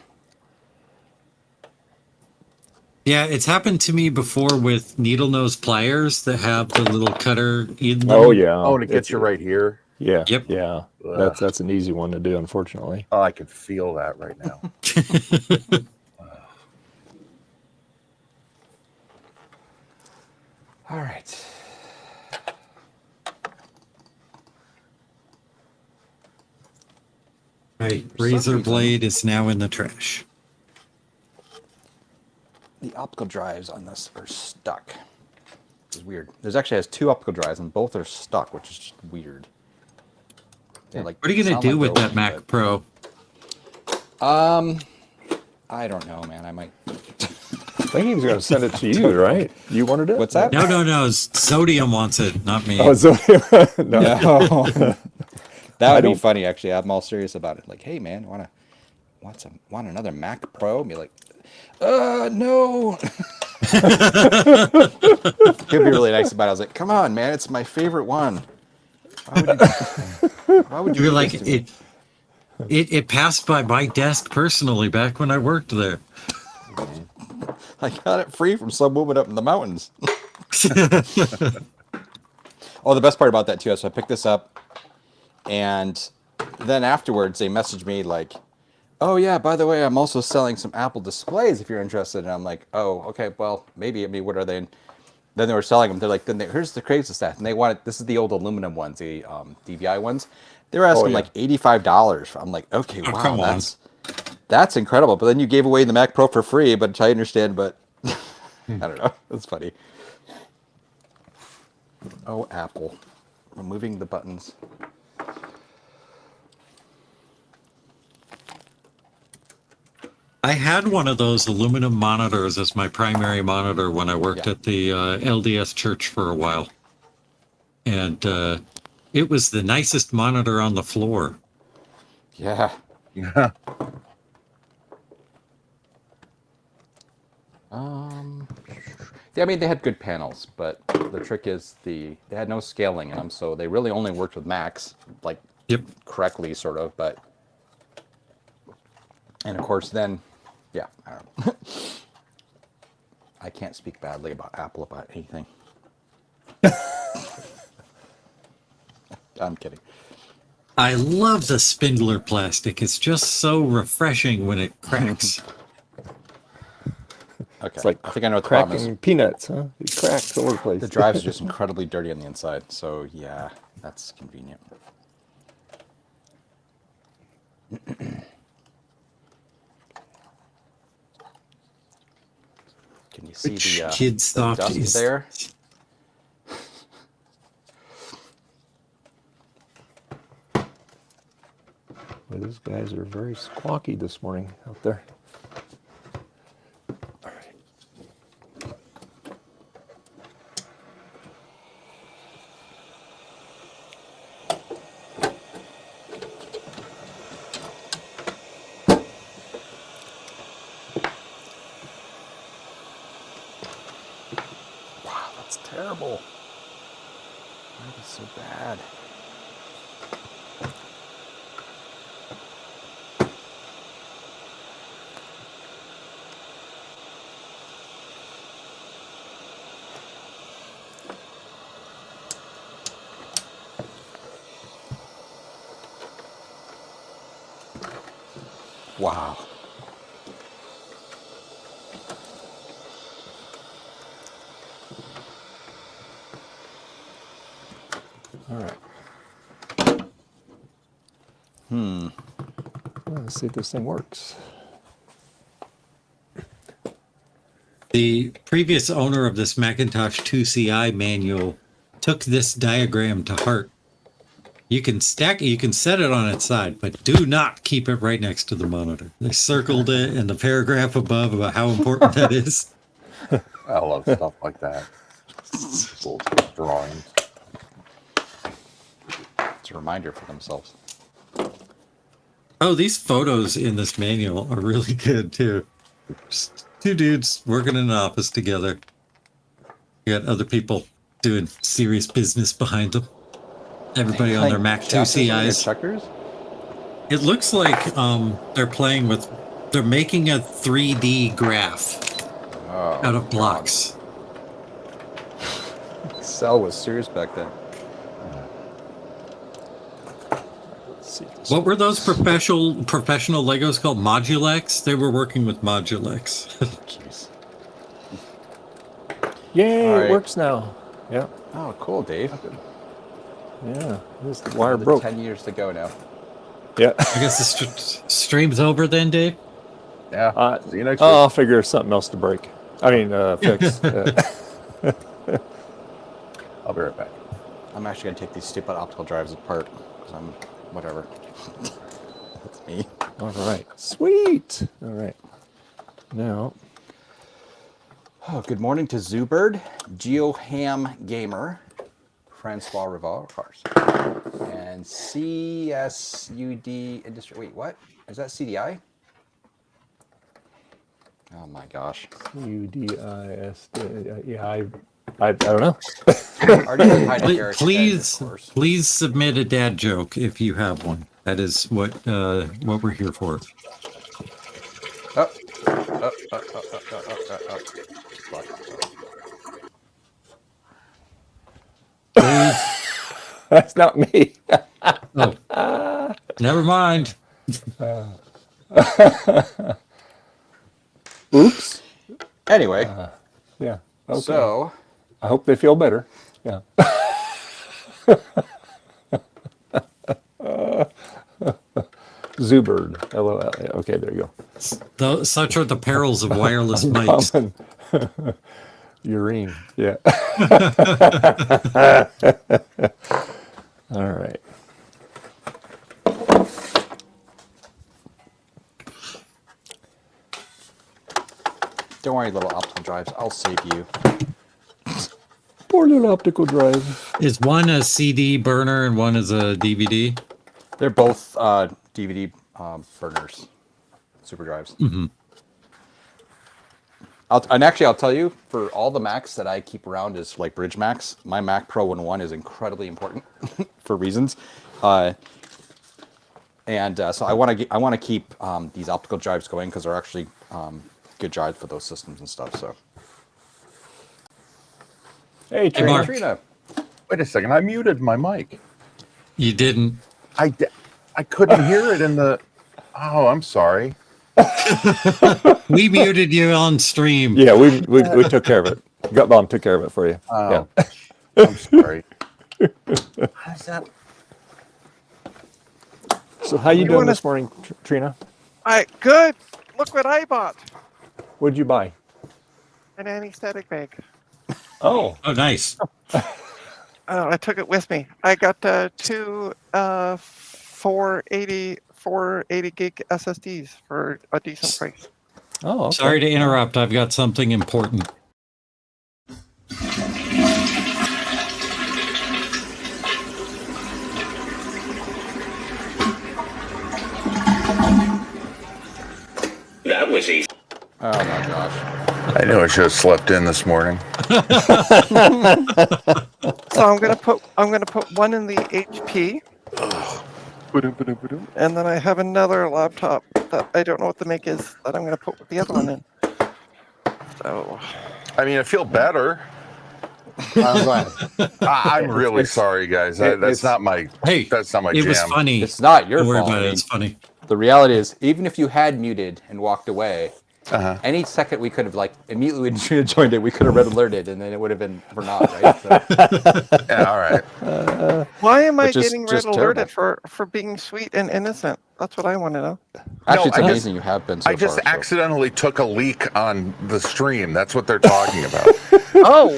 Yeah, it's happened to me before with needle nose pliers that have the little cutter in them. Oh yeah. Oh, and it gets It's- you right here. Yeah. Yep. Yeah. Ugh. That's an easy one to do, unfortunately. Oh, I could feel that right now. All right. Right, For some razor reason- blade is now in the trash. The optical drives on this are stuck. It's weird. There's actually has 2 optical drives and both are stuck, which is just weird. They, like, What are you going sound to do like with they're that Mac working, Pro? but- I don't know, man. I might. I think he was going to send it to you, right? You wanted it? What's that? No, Zodium wants it, not me. Oh, so, no. No. That would be don't- funny, actually. I'm all serious about it. Like, hey, man, want another Mac Pro? And be like, no. He'd be really nice about it. I was like, come on, man, it's my favorite one. Why would you? You were do like, this to me? it passed by my desk personally back when I worked there. I got it free from some woman up in the mountains. Oh, the best part about that too is so I picked this up, and then afterwards they messaged me like, "Oh yeah, by the way, I'm also selling some Apple displays if you're interested." And I'm like, "Oh, okay, well maybe. I mean, what are they?" And then they were selling them. They're like, "Here's the crazy stuff." And they wanted this is the old aluminum ones, the DVI ones. They were asking yeah. like $85. I'm like, okay, Oh, wow, come on. that's incredible. But then you gave away the Mac Pro for free, but I understand, but I don't know. That's funny. Oh, Apple. Removing the buttons. I had one of those aluminum monitors as my primary monitor when I worked Yeah. at the LDS church for a while. And it was the nicest monitor on the floor. Yeah. Yeah. Yeah, I mean, they had good panels, but the trick is they had no scaling in them, so they really only worked with Macs, like, Yep. correctly, sort of, but... And, of course, then, yeah, I don't know. I can't speak badly about Apple about anything. I'm kidding. I love the spindler plastic. It's just so refreshing when it cracks. Okay, It's like I think I know what the problem is. cracking peanuts, huh? It cracks all over the place. The drives are just incredibly dirty on the inside, so yeah, that's convenient. Can you see Which the kid's the thought dust is there? Boy, those guys are very squawky this morning out there. All right. Wow, that's terrible. Why is so bad? Wow. All right. Let's see if this thing works. The previous owner of this Macintosh 2CI manual took this diagram to heart. You can stack it, you can set it on its side, but do not keep it right next to the monitor. They circled it in the paragraph above about how important that is. I love stuff like that. Little drawings. It's a reminder for themselves. Oh, these photos in this manual are really good too. Just two dudes working in an office together. You got other people doing serious business behind them. Everybody on their Mac 2CIs. Checkers? It looks like they're making a 3D graph. out of blocks. Excel was serious back then. Let's see this. What were those professional Legos called? Modulex? They were working with Modulex. Jeez. Yay, All right. it works now. Yeah, Oh, cool, Dave. yeah. This wire Another broke. 10 years to go now. Yeah. I guess the stream's over then, Dave? Yeah. See you next I'll week. figure something else to break. I mean, fix. I'll be right back. I'm actually going to take these stupid optical drives apart because I'm whatever. That's me. All right. Sweet. All right. Now, Oh, good morning to Zoobird, GeoHam Gamer, Francois Rivard, and CSUD Industry. Wait, what? Is that CDI? Oh my gosh. UDIS. Yeah, I don't know. Already hi to Eric Please, Ted, of course. please submit a dad joke if you have one. That is what we're here for. Oh. That's not me. Oh, never mind. Oops. Anyway, Yeah. Okay. so I hope they feel better. Yeah. Zoobird. LOL. Okay, there you Such are the perils of wireless mics. go. Urine. Yeah. All right. don't worry, little optical drives. I'll save you. Poor little optical drive. Is one a CD burner and one is a DVD? They're both DVD burners, super drives. Mm-hmm. I'll tell you, for all the Macs that I keep around as like bridge Macs, my Mac Pro 1.1 is incredibly important for reasons. So I want to keep these optical drives going because they're actually good drives for those systems and stuff. So. Hey, Trina. Mark. Trina. Wait a second. I muted my mic. You didn't. I couldn't hear it in the. Oh, I'm sorry. We muted you on stream. Yeah, we took care of it. Gutbaum took care of it for you. Oh, Yeah. I'm sorry. How's that? So how you doing this morning, Trina? Good. Look what I bought. What'd you buy? An anesthetic bag. Oh, Oh, nice. I took it with me. I got two 480 gig SSDs for a decent price. oh. Okay. Sorry to interrupt. I've got something important. That was easy. Oh my gosh. I knew I should have slept in this morning. So I'm gonna put one in the HP. And then I have another laptop that I don't know what the make is that I'm gonna put the other one in. So I mean, I feel better. I'm glad. I'm really sorry, guys. That's it's- not my. Hey, That's not my it jam. was funny. It's not your Don't worry fault. about I it. mean, It's funny. the reality is, even if you had muted and walked away, Uh-huh. any second we could have like immediately when Trina joined it, we could have red alerted, and then it would have been for naught, right? So, Yeah, all right. why am I Which is getting red just alerted terrible. for being sweet and innocent? That's what I want to know. actually, it's I just- amazing you have been so I just far. so- accidentally took a leak on the stream. That's what they're talking about. Oh,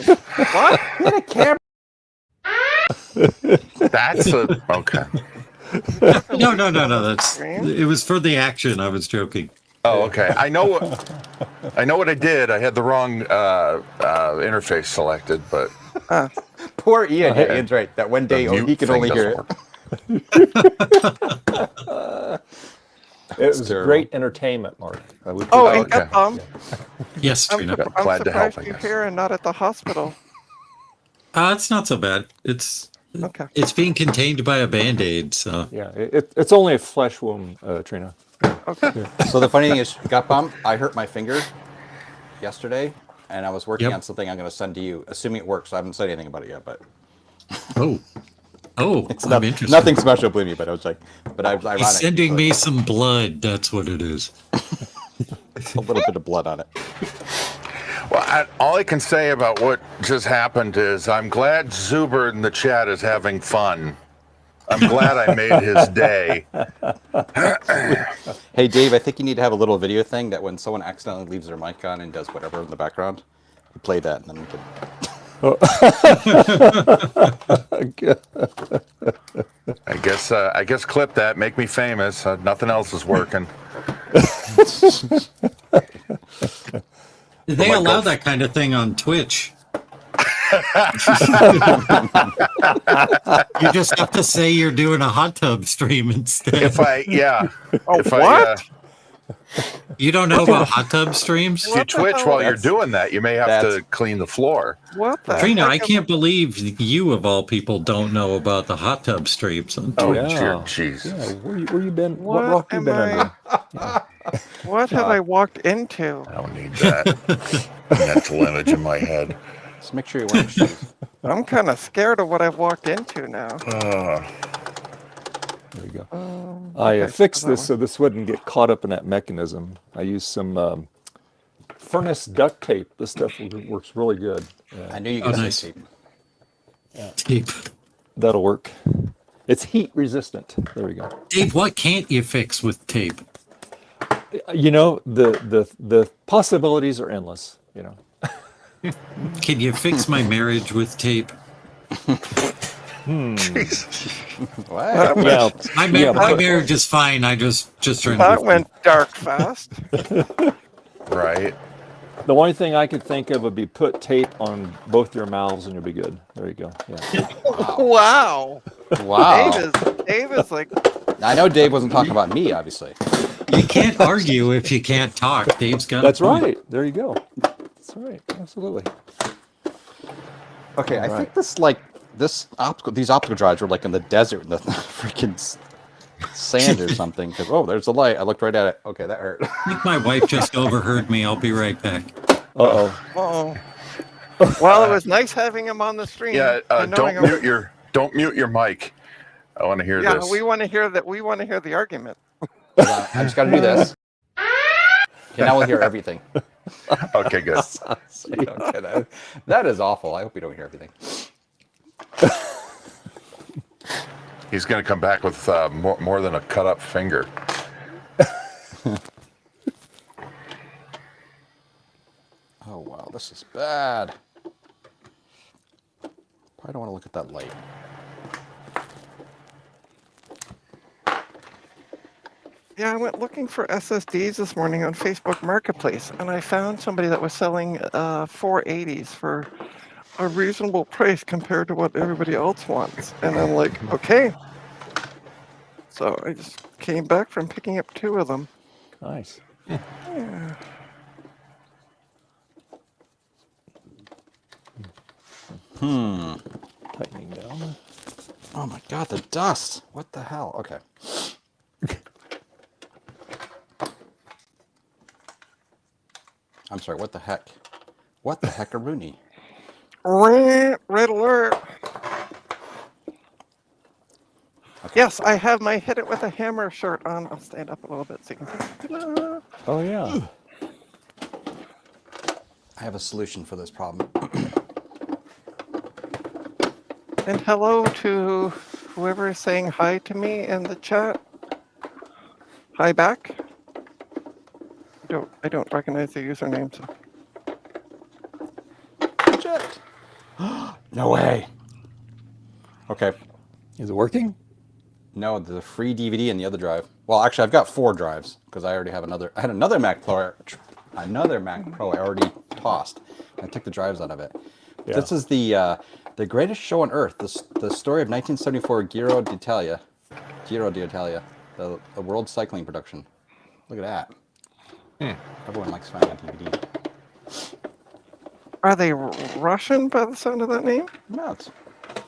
what? That's okay. No. That's it was for the action. I was joking. Oh, okay. I know what I did. I had the wrong interface selected, but Poor Ian. Okay. Yeah, Ian's right. That one day the mute he could thing only hear doesn't it. work. It was terrible. great entertainment, Mark. Oh, Okay. and Gutbaum, Yes, Trina. I'm Glad to help, surprised I you're guess. here and not at the hospital. It's not so bad. It's Okay. being contained by a band-aid. So Yeah, it's only a flesh wound, Trina. Okay. So the funny thing is, Gutbaum, I hurt my finger yesterday and I was working Yep. on something I'm going to send to you, assuming it works. I haven't said anything about it yet, but It's I'm interested. nothing special, believe me. But I was like, ironic. He's sending so me some blood. That's what it is. it's a little bit of blood on it. Well, all I can say about what just happened is I'm glad Zuber in the chat is having fun. I'm glad I made his day. Hey, Dave, I think you need to have a little video thing that when someone accidentally leaves their mic on and does whatever in the background, you play that, and then we can. I guess clip that, make me famous. Nothing else is working. They allow that kind of thing on Twitch. You just have to say you're doing a hot tub stream instead. You don't know about hot tub streams? If you Twitch while you're doing that, you may have to clean the floor. What the Trina, I heck can't believe you, of all people, don't know about the hot tub streams on Oh, Twitch. dear Jesus. Yeah, where you been? What What rock you am been I- under? What have I walked into? I don't need that mental image in my head. Just make sure you're wearing shoes. I'm kind of scared of what I've walked into now. There you go. I Okay, fixed that this one. so this wouldn't get caught up in that mechanism. I used some furnace duct tape. This stuff works really good. I knew you were going to nice. say tape. Tape. That'll work. It's heat resistant. There we go. Dave, what can't you fix with tape? You know, the possibilities are endless. You know. Can you fix my marriage with tape? Jesus. What? Yeah. My marriage is fine. I just turned. That 50. went dark fast. Right. The only thing I could think of would be put tape on both your mouths and you'll be good. There you go. Yeah. Wow. Wow. Dave is like, I know Dave wasn't talking about me, obviously. You can't argue if you can't talk. Dave's got. That's a point. right. There you go. That's right. Absolutely. Okay, I All think these optical drives were like in the desert in the freaking sand or something. Because there's a light. I looked right at it. Okay, that hurt. I think my wife just overheard me. I'll be right back. Uh-oh. oh. Well, it was nice having him on the stream. Yeah. and knowing him. Don't mute your mic. I want to hear Yeah, this. we want to hear that. We want to hear the argument. Hold on, I just got to do this. Okay, now we'll hear everything. Okay, good. Okay, that is awful. I hope we don't hear everything. He's going to come back with more than a cut up finger. Oh wow, this is bad. Probably don't want to look at that light. Yeah, I went looking for SSDs this morning on Facebook Marketplace, and I found somebody that was selling 480s for a reasonable price compared to what everybody else wants. And I'm like, okay. So I just came back from picking up 2 of them. Nice. Yeah. Tightening down. Oh my god, the dust. What the hell? Okay. I'm sorry, what the heck? What the heck, Rooney? Red alert. Okay. Yes, I have my hit it with a hammer shirt on. I'll stand up a little bit so you can see. Ta-da. Oh, yeah. I have a solution for this problem. And hello to whoever is saying hi to me in the chat. Hi back. I don't recognize the username. So. Project. No way. Okay. Is it working? No, the free DVD in the other drive. Well, actually, I've got 4 drives because I already have another. I had another Mac Pro. Another Mac Pro I already tossed. I took the drives out of it. Yeah. This is the greatest show on earth. The story of 1974 Giro d'Italia, the world cycling production. Look at that. Everyone likes finding on DVD. Are they Russian by the sound of that name? No, it's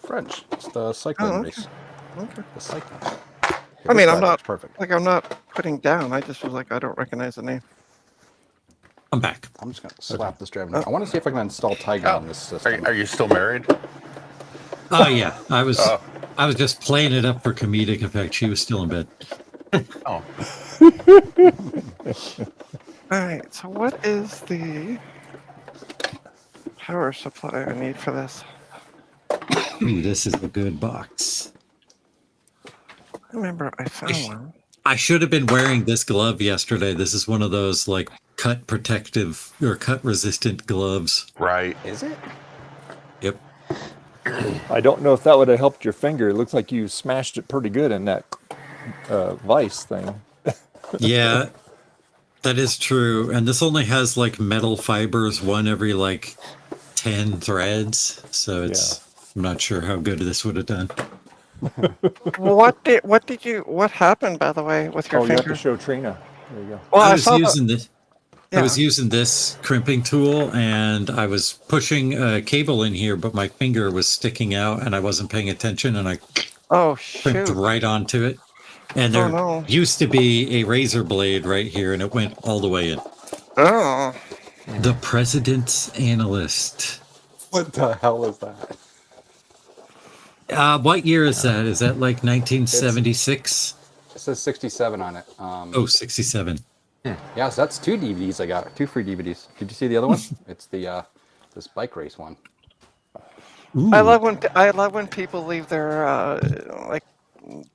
French. It's the cycling Oh, okay. race. Okay. The cycling. I mean, This I'm drive not is perfect. like I'm not putting down. I just was like I don't recognize the name. I'm back. I'm just gonna slap this drive. I want to see if I can install Tiger on this system. Are you still married? Oh yeah, I was just playing it up for comedic effect. She was still in bed. Oh, All right. So what is the power supply I need for this? Ooh, this is a good box. I remember I found one. I should have been wearing this glove yesterday. This is one of those like cut protective or cut resistant gloves. right. Is it? Yep. I don't know if that would have helped your finger. It looks like you smashed it pretty good in that vice thing. Yeah, that is true. And this only has like metal fibers, one every like 10 threads. So I'm not sure how good this would have done. What happened, by the way, with your Oh, you have finger? to show Trina. There you go. Well, I I was saw using this. Yeah. I was using this crimping tool and I was pushing a cable in here, but my finger was sticking out and I wasn't paying attention and I Oh crimped shoot! right onto it. And there no. used to be a razor blade right here and it went all the way in. Oh, The President's Analyst. What the hell is that? What year is that? Is that like 1976? It says 67 on it. Oh, 67. Yeah, so that's 2 DVDs I got. 2 free DVDs. Did you see the other one? It's the this bike race one. Ooh. I love when people leave their like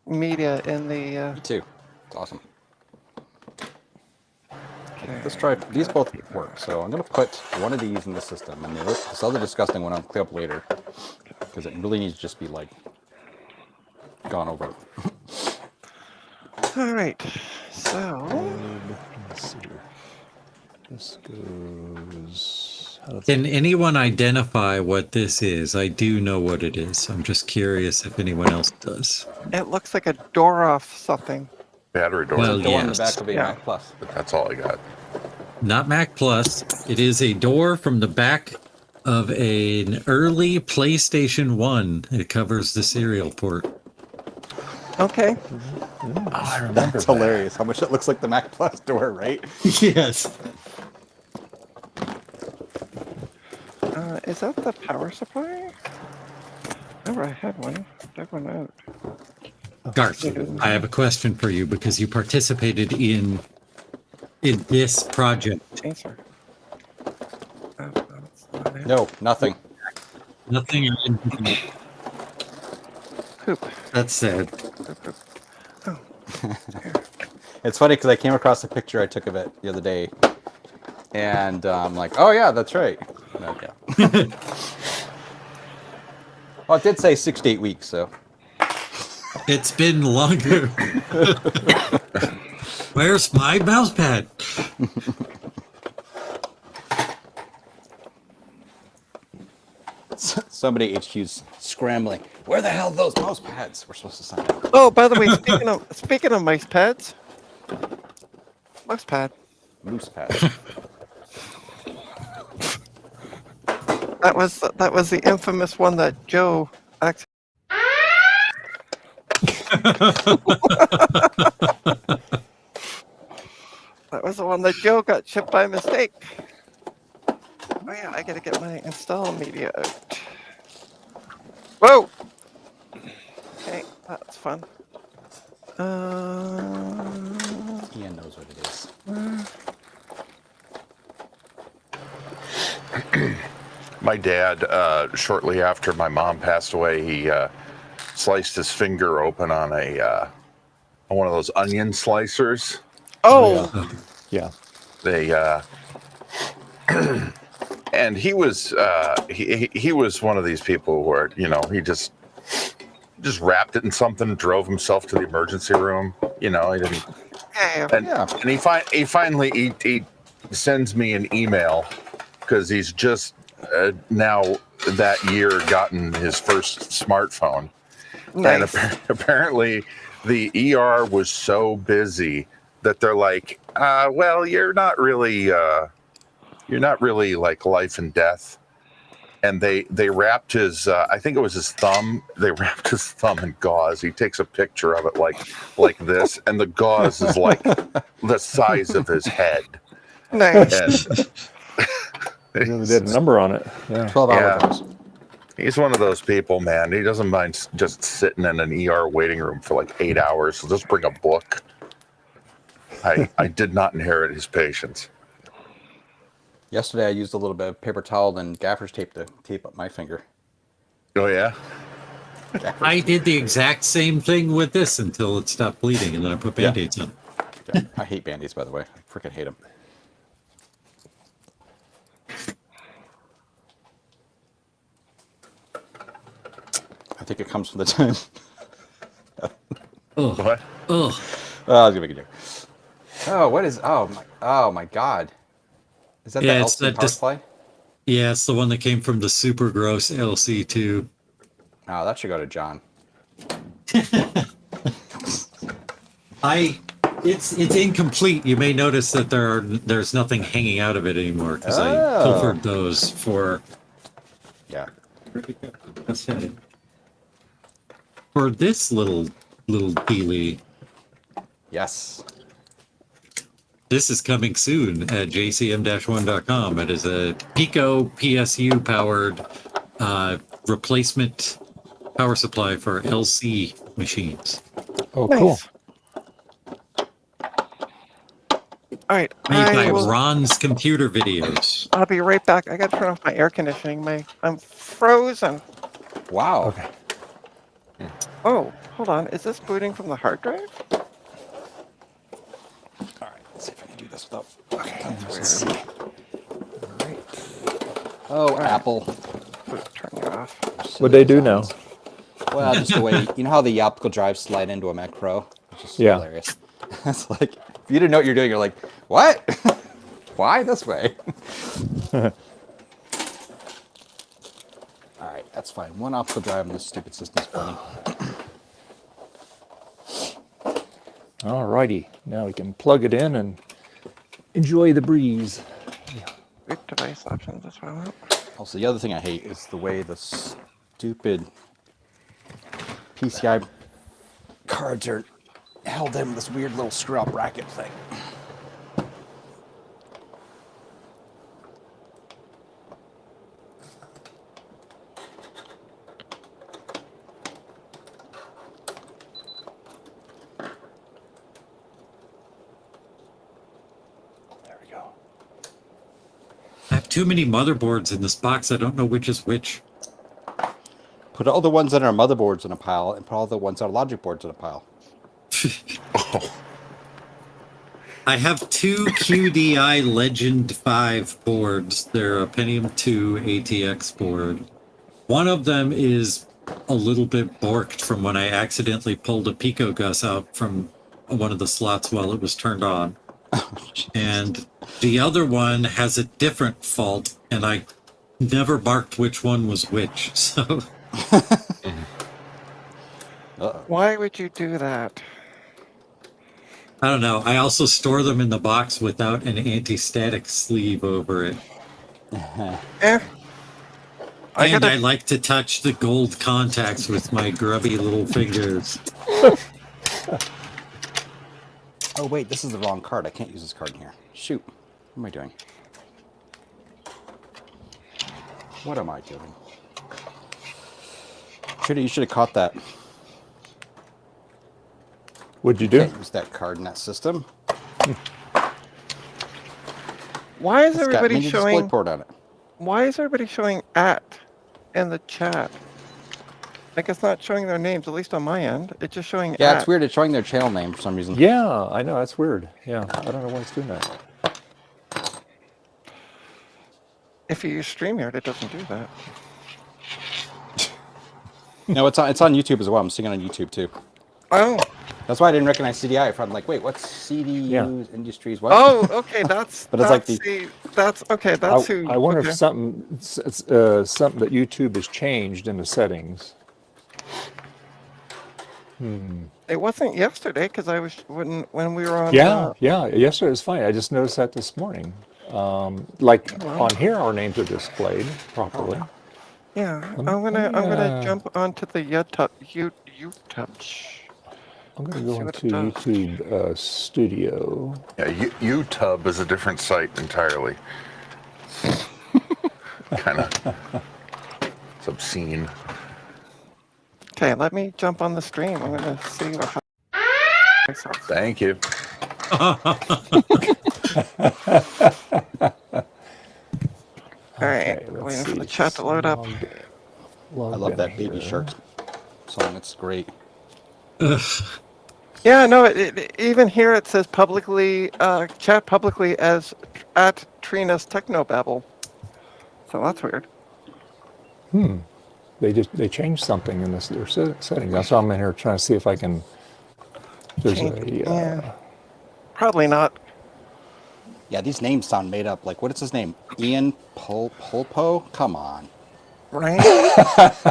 media in the. Me too. It's awesome. Let's try. These both work, so I'm gonna put one of these in the system, and this other disgusting one I'll clean up later, because it really needs to just be like gone over. All right, so Let's see. This goes. Can anyone identify what this is? I do know what it is. I'm just curious if anyone else does. it looks like a door off something. Battery door. Well, Go on the yes. back of a Yeah. Mac Plus. But that's all I got. Not Mac Plus. It is a door from the back of an early PlayStation 1. It covers the serial port. Okay. Oh, I remember. It's hilarious how much it looks like the Mac Plus door, right? Yes. Is that the power supply? Remember, I had one. That went out. Garth, I have a question for you because you participated in this project. Chainsaw. That's not it. No, nothing. Nothing. Poop. That's sad. Poop, poop. Oh, It's funny because I came across a picture I took of it the other day, and I'm like, oh yeah, that's right. No, yeah. Well, it did say 6 to 8 weeks, so. It's been longer. Where's my mouse pad? Somebody HQ's scrambling. Where the hell are those mouse pads? We're supposed to sign up. Oh, by the way, speaking of mice pads, mouse pad. Moose pads. That was the infamous one that Joe actually. That was the one that Joe got shipped by mistake. Oh yeah, I gotta get my install media out. Whoa! Okay, that's fun. Ian knows what it is. My dad, shortly after my mom passed away, he sliced his finger open on a on one of those onion slicers. Oh, Yeah. They and he was he was one of these people where he just wrapped it in something, drove himself to the emergency room. He didn't. yeah. And he finally he sends me an email because he's just now that year gotten his first smartphone. Nice. And apparently the ER was so busy that they're like, well, you're not really like life and death. And they wrapped his, I think it was his thumb. They wrapped his thumb in gauze. He takes a picture of it like this, and the gauze is like the size of his head. Nice. And Really did a number on it. Yeah. 12-hour Yeah. drives. he's one of those people, man. He doesn't mind just sitting in an ER waiting room for like 8 hours. So just bring a book. I did not inherit his patience. Yesterday, I used a little bit of paper towel and gaffer's tape to tape up my finger. Oh yeah. I did the exact same thing with this until it stopped bleeding, and then I put Band-Aids on. Yeah, I hate Band-Aids, by the way. I freaking hate them. I think it comes from the time. Ugh. What? Ugh. Oh, I was gonna make a joke. Oh, what is? Oh my God! Is that Yeah, the it's LC that power dis- supply? Yeah, it's the one that came from the super gross LC tube. Oh, that should go to John. It's incomplete. You may notice that there's nothing hanging out of it anymore because I Oh. pilfered those for Yeah. for this little dealie. Yes. This is coming soon at jcm-1.com. It is a Pico PSU powered replacement power supply for LC machines. Oh, cool. Nice. All right, Made by will, Ron's Computer Videos. I'll be right back. I got to turn off my air conditioning. I'm frozen. Wow. Okay. Oh, hold on. Is this booting from the hard drive? All right. Let's see if I can do this without. Okay. That's weird. Oh, Apple. Turn you off. What'd they do now? Well, just the way you know how the optical drives slide into a Mac Pro. It's just Yeah. hilarious. It's like if you didn't know what you're doing, you're like, what? Why this way? All right, that's fine. One optical drive in this stupid system's plenty. All righty. Now we can plug it in and enjoy the breeze. Boot device options. That's what I want. Also, the other thing I hate is the way the stupid PCI cards are held in this weird little screw-out bracket thing. There we go. I have too many motherboards in this box. I don't know which is which. Put all the ones that are motherboards in a pile and put all the ones that are logic boards in a pile. I have two QDI Legend 5 boards. They're a Pentium 2 ATX board. One of them is a little bit borked from when I accidentally pulled a Pico Gus out from one of the slots while it was turned on. And the other one has a different fault, and I never marked which one was which. So Why would you do that? I don't know. I also store them in the box without an anti-static sleeve over it. Eh. And I like to touch the gold contacts with my grubby little fingers. Oh, wait, this is the wrong card. I can't use this card in here. Shoot. What am I doing? What am I doing? You should have caught that. What'd you do? Can't use that card in that system. Why is It's got everybody mini showing? display port on it. Why is everybody showing at in the chat? Like it's not showing their names, at least on my end. It's just showing Yeah, at. it's weird. It's showing their channel name for some reason. Yeah, I know. That's weird. Yeah, I don't know why it's doing that. If you use StreamYard, it doesn't do that. No, it's on YouTube as well. I'm seeing it on YouTube too. Oh, That's why I didn't recognize CDI. I'm like, wait, what's CDU Yeah. Industries? What? oh, okay. That's But it's like that's okay. That's who. I wonder okay. if something that YouTube has changed in the settings. It wasn't yesterday because I was when we were on. Yeah, yeah. Yesterday was fine. I just noticed that this morning. Like on here, our names are displayed properly. Yeah, Let me- I'm gonna let me, jump onto the YouTube. I'm going to go See what it into does. YouTube Studio. Yeah, YouTube is a different site entirely. Kind of. It's obscene. Okay, let me jump on the stream. I'm gonna see what happens. Myself. Thank you. All right, Okay, let's waiting see. for the chat to load up. I love that Baby Shark song. It's great. Yeah, no, even here it says publicly, chat publicly as at Trina's Technobabble. So that's weird. They changed something in their settings. That's why I'm in here trying to see if I can. There's Yeah, probably not. Yeah, these names sound made up. Like, what is his name? Ian Pulpo? Come on. Right?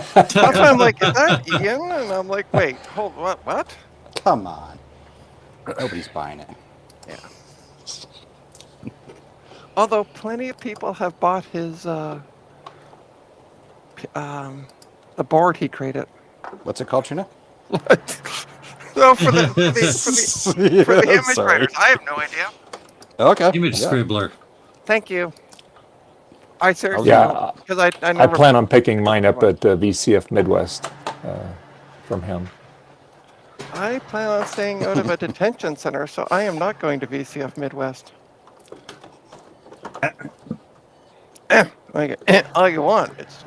That's why I'm like, is that Ian? And I'm like, wait, hold, what? Come on. Nobody's buying it. Yeah. Although plenty of people have bought his, the board he created. What's it called, Trina? So for the image Sorry. writers, I have no idea. Okay. Image yeah. scribbler. Thank you. I seriously Yeah, don't, because I I never. plan on picking mine up at VCF Midwest from him. I plan on staying out of a detention center, so I am not going to VCF Midwest. All you want. It's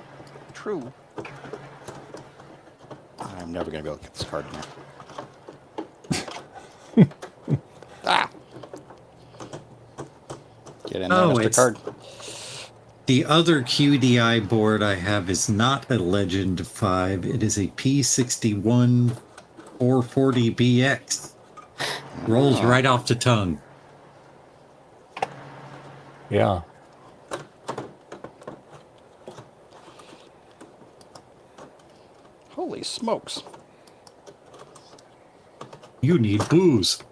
true. I'm never going to be able to get this card in there. Ah! Get in there, Oh, Mr. it's- Card. The other QDI board I have is not a Legend 5. It is a P61 440BX. Rolls right off the tongue. Yeah. Holy smokes. You need booze.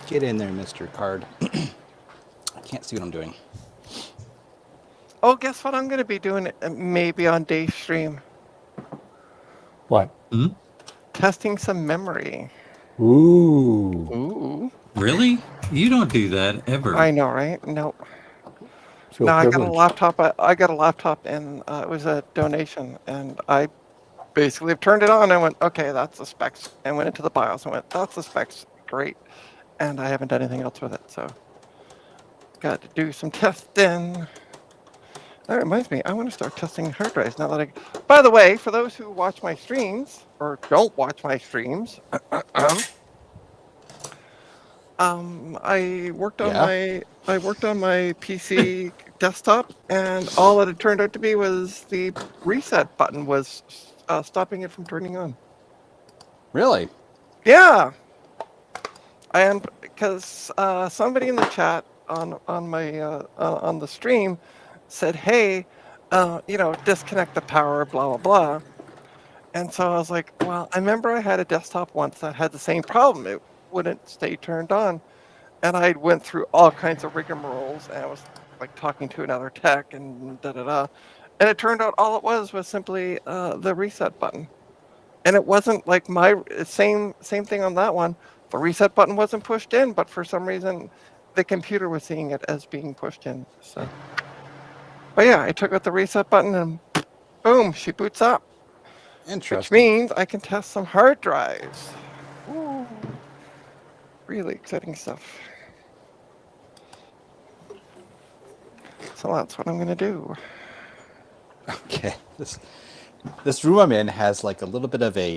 Get in there, Mr. Card. I can't see what I'm doing. Oh, guess what I'm going to be doing maybe on Dave's stream? What? Testing some memory. Ooh. Ooh. Really? You don't do that ever. I know, right? No. Feel No, I got a privileged. laptop. I got a laptop, and it was a donation, and I basically turned it on. I went, okay, that's the specs, and went into the BIOS. and went, that's the specs, great, and I haven't done anything else with it. So, got to do some testing. That reminds me, I want to start testing hard drives now that I. By the way, for those who watch my streams or don't watch my streams, I worked on my PC desktop, and all that it turned out to be was the reset button was stopping it from turning on. Really? Yeah, and because somebody in the chat on the stream said, "Hey, disconnect the power, blah blah blah," and so I was like, "Well, I remember I had a desktop once that had the same problem. It wouldn't stay turned on." And I went through all kinds of rigmaroles, and I was like talking to another tech and da-da-da. And it turned out all it was simply the reset button. And it wasn't like my same thing on that one. The reset button wasn't pushed in, but for some reason the computer was seeing it as being pushed in. So, but yeah, I took out the reset button and boom, she boots up. Interesting. Which means I can test some hard drives. Ooh, really exciting stuff. So that's what I'm gonna do. Okay. This room I'm in has like a little bit of a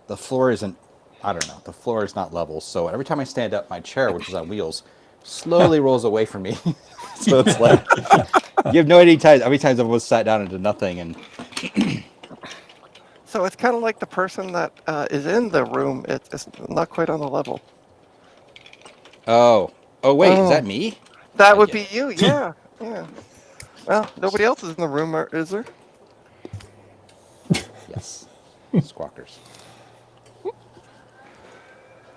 the floor isn't, I don't know, the floor is not level, so every time I stand up, my chair, which is on wheels, slowly rolls away from me. So it's like you have no idea how many times I've almost sat down and did nothing. And So it's kind of like the person that is in the room. It's not quite on the level. oh wait, is that Oh. me? That I would get be you, yeah, yeah. Well, nobody else is in the room, is there? Yes. Squawkers.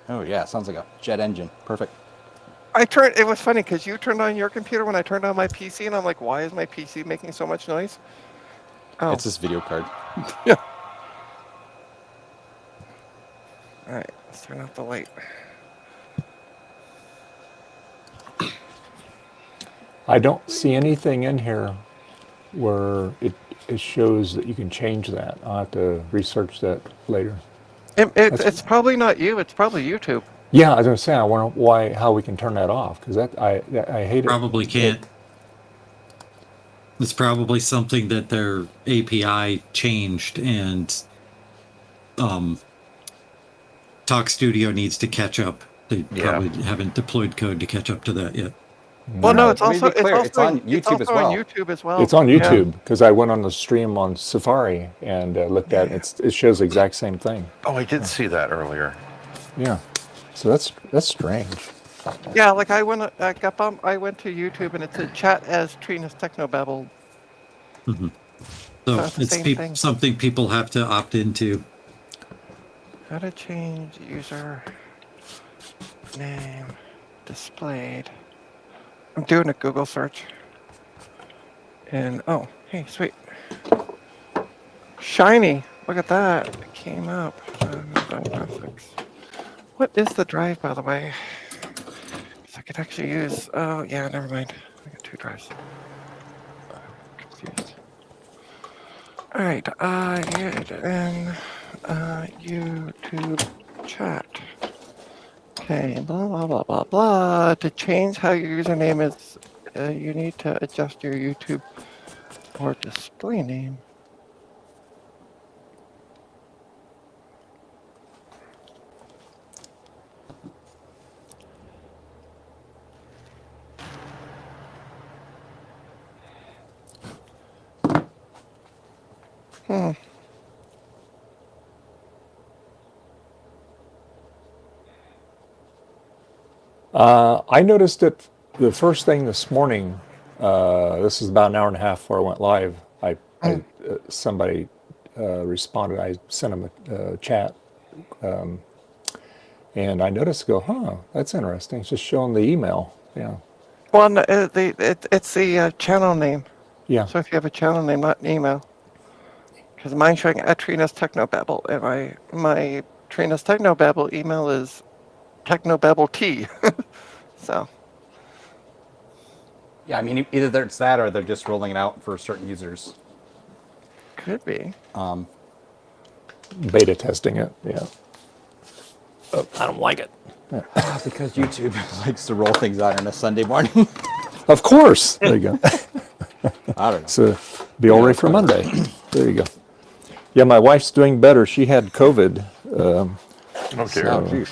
Oh yeah, sounds like a jet engine. Perfect. It was funny because you turned on your computer when I turned on my PC, and I'm like, why is my PC making so much noise? Oh, It's this video card. Yeah. all right. Let's turn off the light. I don't see anything in here where it shows that you can change that. I'll have to research that later. It's probably not you. It's probably YouTube. Yeah, I was gonna say I wonder how we can turn that off because I hate it. Probably can't. It's probably something that their API changed, and Talk Studio needs to catch up. They probably haven't deployed code to catch up to that yet. Well, no, it's Let me also be clear, it's on YouTube as on well. YouTube as well. It's on Yeah. YouTube because I went on the stream on Safari and looked at it. It shows the exact same thing. Oh, I did see that earlier. Yeah, so that's strange. Yeah, like I went to YouTube and it said chat as Trina's Technobabble. So That's the it's same thing. something people have to opt into. How to change user name displayed. I'm doing a Google search. And oh, hey, sweet. Shiny. Look at that. It came up. Graphics. What is the drive, by the way? 'Cause I could actually use. Oh, yeah, never mind. I got 2 drives. Confused. All right. And YouTube chat. Okay. Blah blah blah blah blah. To change how your username is, you need to adjust your YouTube or display name. I noticed it the first thing this morning. This is about an hour and a half before I went live. Somebody responded. I sent them a chat, and I noticed. That's interesting. It's just showing the email. Yeah, Well, no, it's the channel name. yeah. So if you have a channel name, not an email. Because mine's showing at Trina's Technobabble, and my Trina's Technobabble email is Technobabble T. So Yeah, I mean, either it's that or they're just rolling it out for certain users. could be. Beta testing it. Yeah. Oh, I don't like it. Because YouTube likes to roll things out on a Sunday morning. Of course. There you go. I don't know. So be all ready for Monday. There you go. Yeah, my wife's doing better. She had COVID. Okay.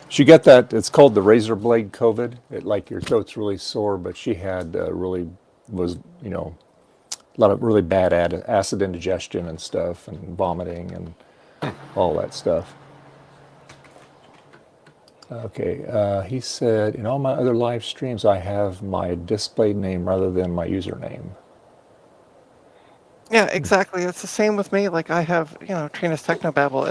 She got that. It's called the razor blade COVID. Like your throat's really sore, but she had a lot of really bad acid indigestion and stuff, and vomiting and all that stuff. Okay, he said, in all my other live streams, I have my display name rather than my username. Yeah, exactly. It's the same with me. Like I have, Trina's Technobabble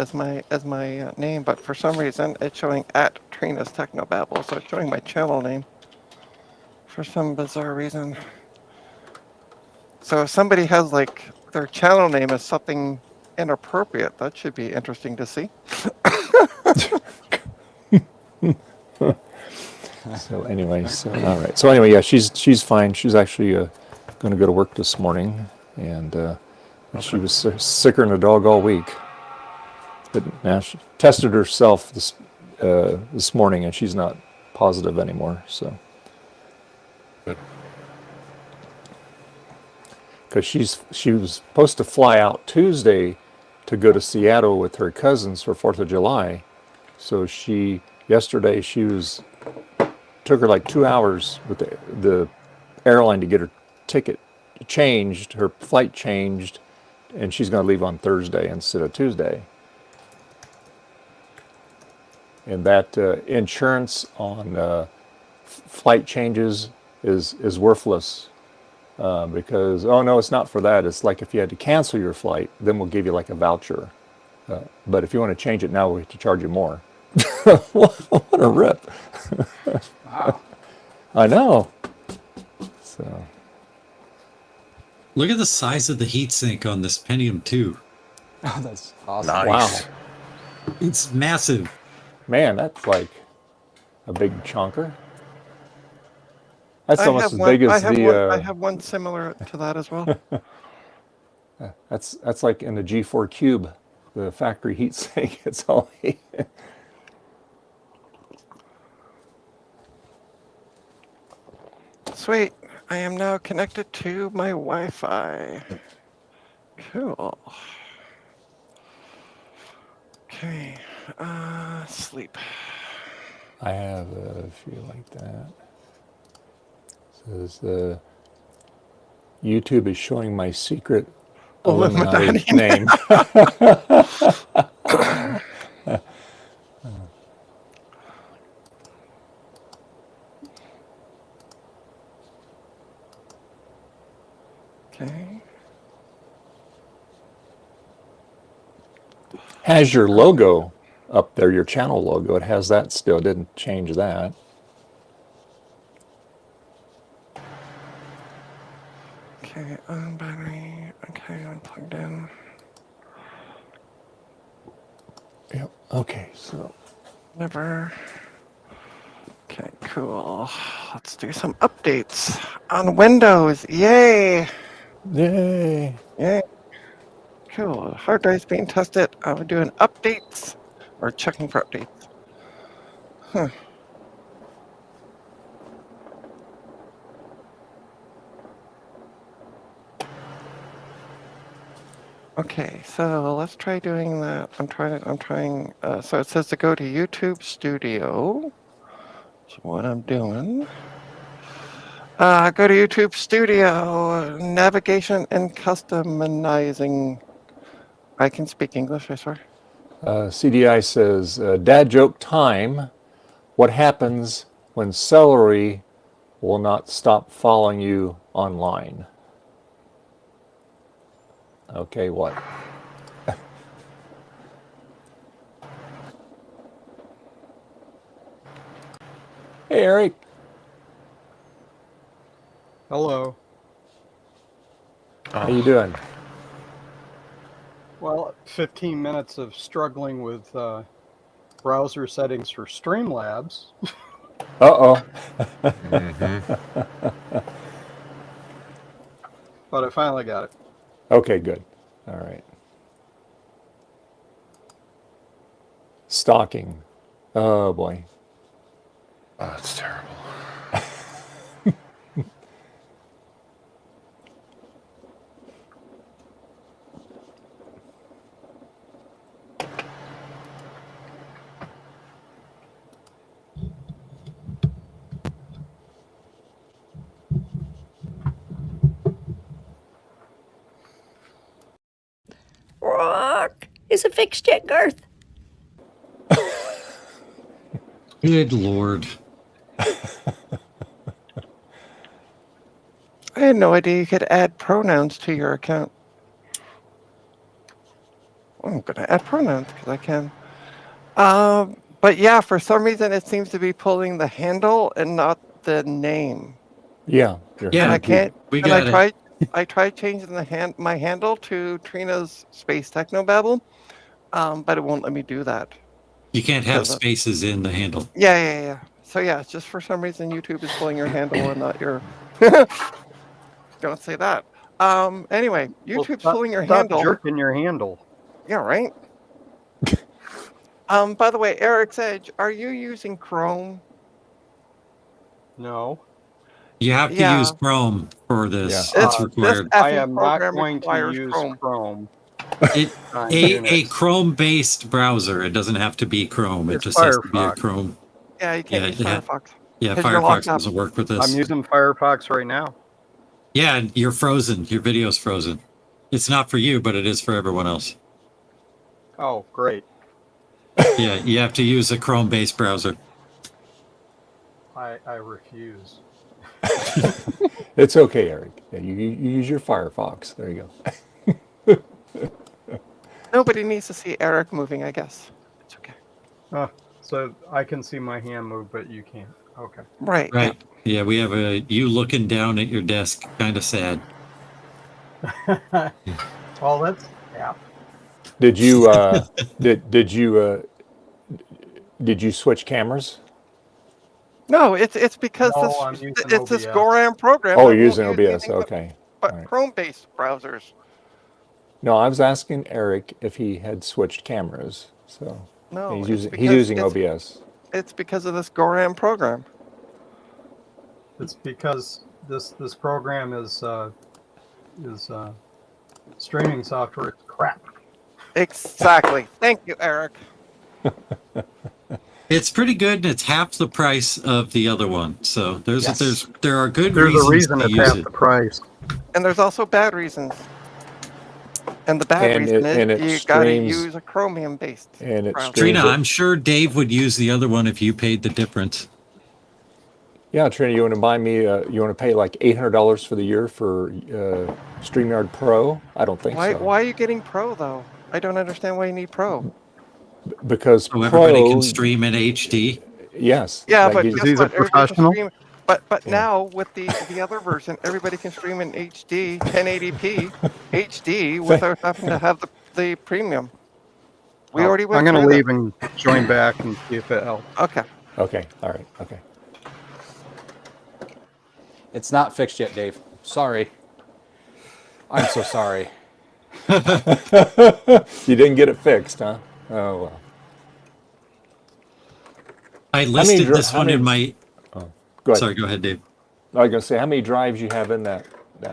as my name, but for some reason it's showing at Trina's Technobabble, so it's showing my channel name for some bizarre reason. So if somebody has like their channel name as something inappropriate, that should be interesting to see. So anyway, all right. So anyway, yeah, she's fine. She's actually going to go to work this morning, and she was sicker than a dog all week. But now she tested herself this morning, and she's not positive anymore. So, because she was supposed to fly out Tuesday to go to Seattle with her cousins for 4th of July. So yesterday took her like 2 hours with the airline to get her ticket changed, her flight changed, and she's going to leave on Thursday instead of Tuesday. And that insurance on flight changes is worthless because, oh no, it's not for that. It's like if you had to cancel your flight, then we'll give you like a voucher. But if you want to change it now, we have to charge you more. What a rip. Wow. I know. So, Look at the size of the heatsink on this Pentium 2. Oh, that's awesome. Nice. Wow. It's massive. Man, that's like a big chunker. That's I almost have as one. big I as have the. one. I have one similar to that as well. That's like in the G4 Cube, the factory heat sink. It's all heat. Sweet. I am now connected to my Wi-Fi. Cool. Okay. Sleep. I have a few like that. It says YouTube is showing my secret Illuminati Illuminati name. Okay. Has your logo up there, your channel logo. It has that still. Didn't change that. Okay. On battery. Okay. Unplugged in. Yep. Okay. So Never. Okay. Cool. Let's do some updates on Windows. Yay! yay. Yay. Cool. Hard drive's being tested. I'm doing updates or checking for updates. Huh. Okay, so let's try doing that. I'm trying. So it says to go to YouTube Studio. That's what I'm doing. Go to YouTube Studio, navigation and customizing. I can speak English, I swear. CDI says, dad joke time. What happens when celery will not stop following you online? Okay, what? Hey, Eric. Hello. How you doing? Well, 15 minutes of struggling with browser settings for Streamlabs. Uh-oh. But I finally got it. Okay, good. All right. Stalking. Oh, boy. Oh, that's terrible. Rock is a fixed yet, Garth. Good Lord. I had no idea you could add pronouns to your account. I'm gonna add pronouns because I can. But yeah, for some reason it seems to be pulling the handle and not the name. Yeah. Yeah, And I can't. we And got it. I tried changing my handle to Trina's Space Technobabble, but it won't let me do that. You can't have So spaces in the handle. Yeah. So yeah, it's just for some reason YouTube is pulling your handle and not your. Don't say that. Anyway, YouTube's pulling your handle. Stop jerking your handle. Yeah, right. By the way, Eric's Edge, are you using Chrome? No. You have to Yeah. use Chrome for this. Yeah. It's required. This I effing am not program going to requires use Chrome. Chrome. It, on a Unix. Chrome-based browser. It doesn't have to be Chrome. It It's just has to be a Firefox. Chrome. Yeah, you can't use Yeah. Firefox. Yeah, 'Cause you're locked Firefox up. doesn't work with this. I'm using Firefox right now. Yeah, and you're frozen. Your video's frozen. It's not for you, but it is for everyone else. Oh, great. Yeah, you have to use a Chrome-based browser. I refuse. It's okay, Eric. Yeah, you use your Firefox. There you go. Nobody needs to see Eric moving, I guess. It's okay. So I can see my hand move, but you can't. Okay. Right. Right. Yeah, we have you looking down at your desk, kind of sad. Well, that's yeah. Did you did you switch cameras? No, it's because No, I'm using it's this OBS. GoRAM program. Oh, that you're won't using use OBS. anything Okay. but All right. Chrome-based browsers. No, I was asking Eric if he had switched cameras. So No, he's it's using because OBS. it's because of this GoRAM program. It's because this program is streaming software is crap. Exactly. Thank you, Eric. It's pretty good, and it's half the price of the other one. So there are good There's reasons a reason to it's use half it. the price. And there's also bad reasons. And the bad And reason it is you got to streams- use a Chromium-based And it browser. streams Trina, it. I'm sure Dave would use the other one if you paid the difference. Yeah, Trina, you want to buy me? You want to pay like $800 for the year for StreamYard Pro? I don't think Why so. are you getting Pro though? I don't understand why you need Pro. Because So everybody Pro, can stream in HD. yes. Yeah, that but gives- guess He's a what? Everybody can professional? stream. But now with the other version, everybody can stream in HD, 1080p, HD without having to have the premium. We already went. I'm going to through leave and join back and see if it helps. that. Okay. Okay, all right, okay. It's not fixed yet, Dave. Sorry. I'm so sorry. You didn't get it fixed, huh? Oh, well. I listed dri- this how one in many- my. Go ahead. Sorry, go ahead, Dave. I was going to say, how many drives you have in that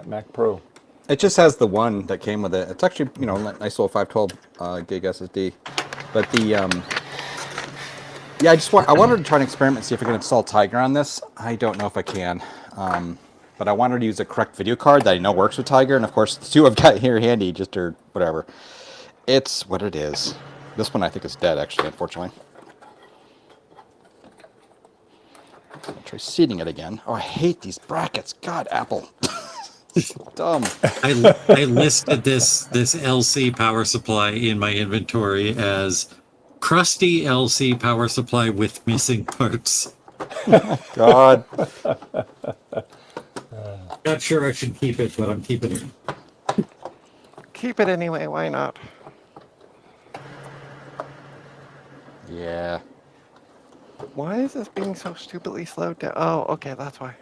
Mac Pro? It just has the one that came with it. It's actually, nice little 512 gig SSD. But the yeah, I wanted to try and experiment and see if I can install Tiger on this. I don't know if I can. But I wanted to use a correct video card that I know works with Tiger, and of course the two I've got here handy, or whatever. It's what it is. This one I think is dead, actually, unfortunately. I'll try seating it again. Oh, I hate these brackets. God, Apple. Dumb. I listed this LC power supply in my inventory as crusty LC power supply with missing parts. God. Not sure I should keep it, but I'm keeping it. Keep it anyway. Why not? Yeah. Why is this being so stupidly slowed down? Oh, okay, that's why.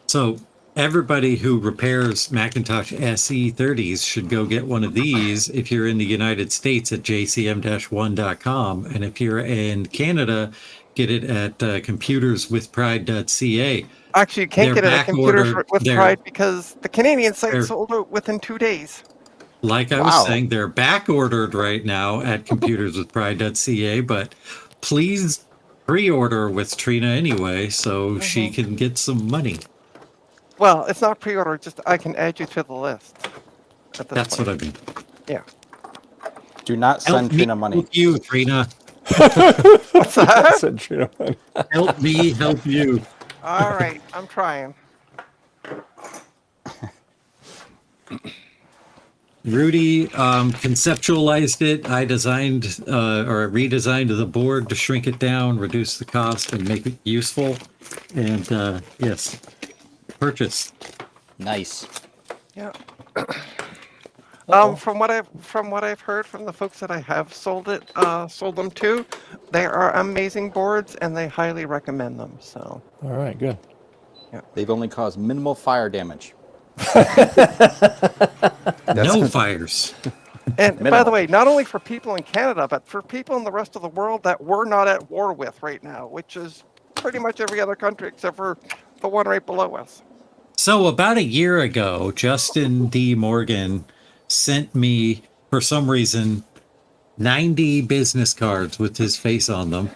So everybody who repairs Macintosh SE 30s should go get one of these if you're in the United States at jcm-1.com. And if you're in Canada, get it at computerswithpride.ca. Actually, you can't They're get it at Computers back-ordered. with They're- Pride because the Canadian site they're- sold out within 2 days. Like I Wow. was saying, they're back ordered right now at computerswithpride.ca, but please pre-order with Trina anyway so she can get some money. Well, it's not pre-order. Just I can add you to the list. At this That's point. what I mean. Yeah. Do not Help send me Trina money. help you, Trina. What's that? Said Trina. Help me help you. All right, I'm trying. Rudy conceptualized it. I designed or redesigned the board to shrink it down, reduce the cost, and make it useful. And yes, purchase. Nice. Yeah. From what I've heard from the folks that I have sold them to, they are amazing boards and they highly recommend them. So All right, good. They've only caused minimal fire damage. No fires. and by Minimal. the way, not only for people in Canada, but for people in the rest of the world that we're not at war with right now, which is pretty much every other country except for the one right below us. So about a year ago, Justin D. Morgan sent me, for some reason, 90 business cards with his face on them.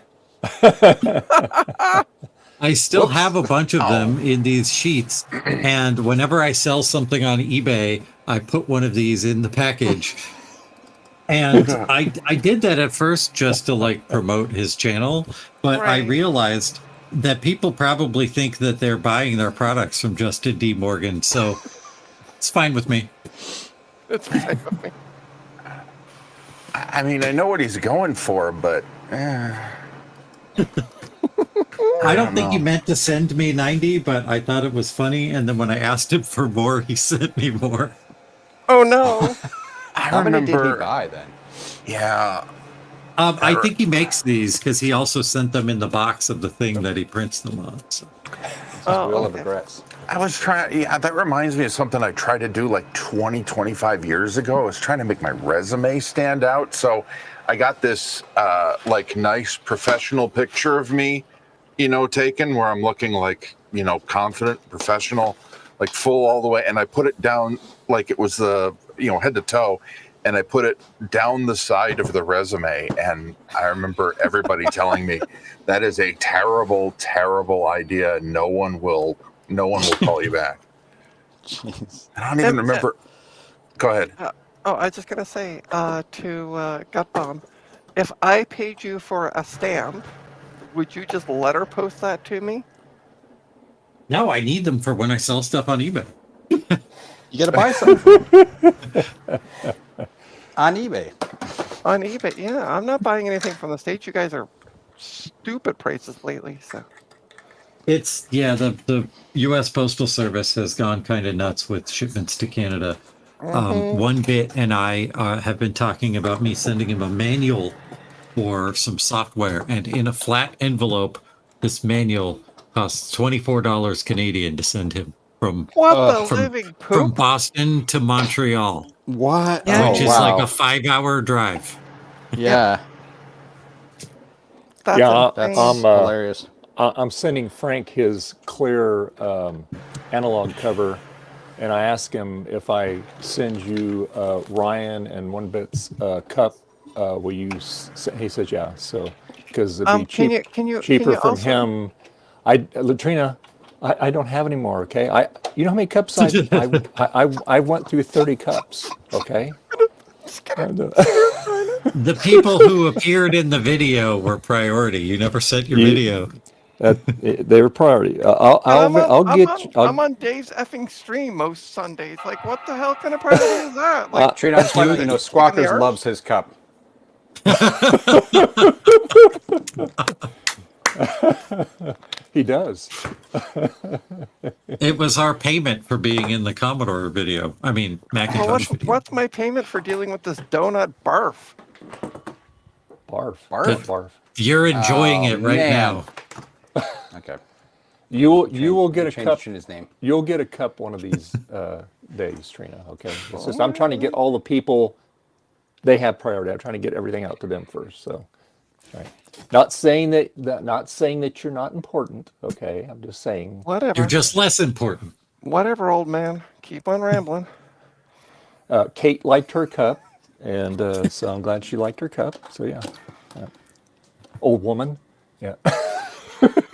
I still have a bunch of them in these sheets, and whenever I sell something on eBay, I put one of these in the package. And I did that at first just to like promote his channel, but I Right. realized that people probably think that they're buying their products from Justin D. Morgan, so it's fine with me. It's fine with me. I mean, I know what he's going for, but I don't think he meant to send me 90, but I thought it was funny, and then when I asked him for more, he sent me more. Oh no! How many did he remember. buy then? Yeah. I think he makes these because he also sent them in the box of the thing that he prints them on. So. Oh, Wheel of okay. Regrets. I was trying, yeah, that reminds me of something I tried to do like 25 years ago. I was trying to make my resume stand out. So I got this like nice professional picture of me, taken where I'm looking like, confident, professional, like full all the way. And I put it down like it was head to toe. And I put it down the side of the resume. And I remember everybody telling me that is a terrible, terrible idea. No one will call you back. Jeez. I don't even remember. Go ahead. I was just gonna say to Gut Bomb, if I paid you for a stamp, would you just letter post that to me? No, I need them for when I sell stuff on eBay. You got to buy something from him. On eBay. On eBay, yeah. I'm not buying anything from the States. You guys are stupid prices lately. So It's the U.S. Postal Service has gone kind of nuts with shipments to Canada. One bit and I have been talking about me sending him a manual for some software, and in a flat envelope, this manual costs $24 Canadian to send him from living from poop? Boston to Montreal, What? Yeah. which Oh, is wow. like a 5-hour drive. Yeah. That's Yeah, That's insane. hilarious. I'm sending Frank his clear analog cover, and I asked him if I send you Ryan and One Bit's cup, will you? He says yeah. So because it'd be Can you cheaper from also, him. Latrina, I don't have any more. Okay, you know how many cups I went through 30 cups. Okay. The people who appeared in the video were priority. You never sent your video. They were priority. I'm on Dave's effing stream most Sundays. Like, what the hell kind of priority is that? Like, Trina, I just want to let you know, Squawkers arse? loves his cup. He does. It was our payment for being in the Commodore video. I mean, Macintosh video. what's my payment for dealing with this donut barf? Barf. Barf? Barf. You're enjoying it right man. now. Okay. You will get a cup. His name. You'll get a cup one of these days, Trina. Okay. It's just I'm trying to get all the people. They have priority. I'm trying to get everything out to them first. So, right. Not saying that you're not important. Okay. I'm just saying. Whatever. You're just less important. Whatever, old man. Keep on rambling. Kate liked her cup, and so I'm glad she liked her cup. So yeah. Old woman. Yeah.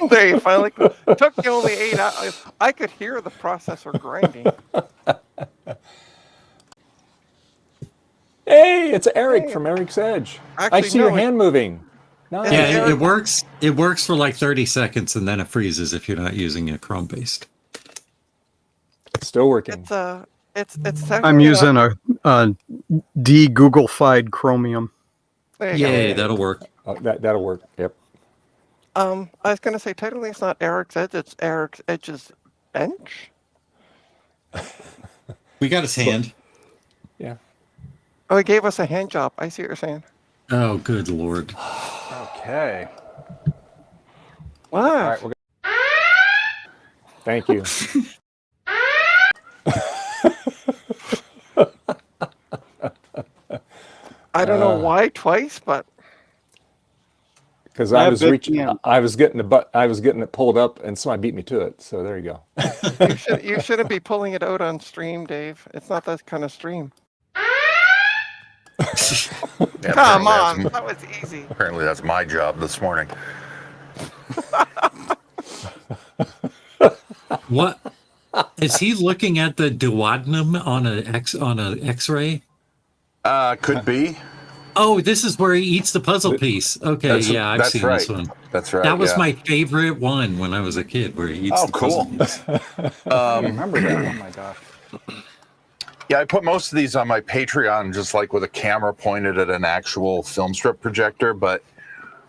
There you finally it took you only 8 hours. I could hear the processor grinding. Hey, it's Eric from Eric's Edge. I Actually, see no, your hand moving. Nice. Yeah, Eric- it works. It works for like 30 seconds, and then it freezes if you're not using it Chrome-based. It's still working. It's I'm using a de-Google-fied Chromium. There you go. Yay, that'll work. That'll work. Yep. I was gonna say technically it's not Eric's Edge, it's Eric's Edge's bench. We got his hand. Yeah. Oh, he gave us a hand job. I see what you're saying. Oh, good Lord. Okay. What? All right. We're Thank you. I don't know why twice, but Because I Yeah, was big reaching, hand. I was getting it pulled up, and somebody beat me to it. So there you go. you shouldn't be pulling it out on stream, Dave. It's not that kind of stream. Yeah, Come apparently on, that's- that was easy. Apparently that's my job this morning. What is he looking at the duodenum on a X-ray? Could be. Oh, this is where he eats the puzzle piece. Okay, yeah, I've seen right. this one. That's right. That was yeah. my favorite one when I was a kid, where he eats Oh, the puzzle cool. piece. I remember that. Oh my gosh. Yeah, I put most of these on my Patreon, just like with a camera pointed at an actual film strip projector. But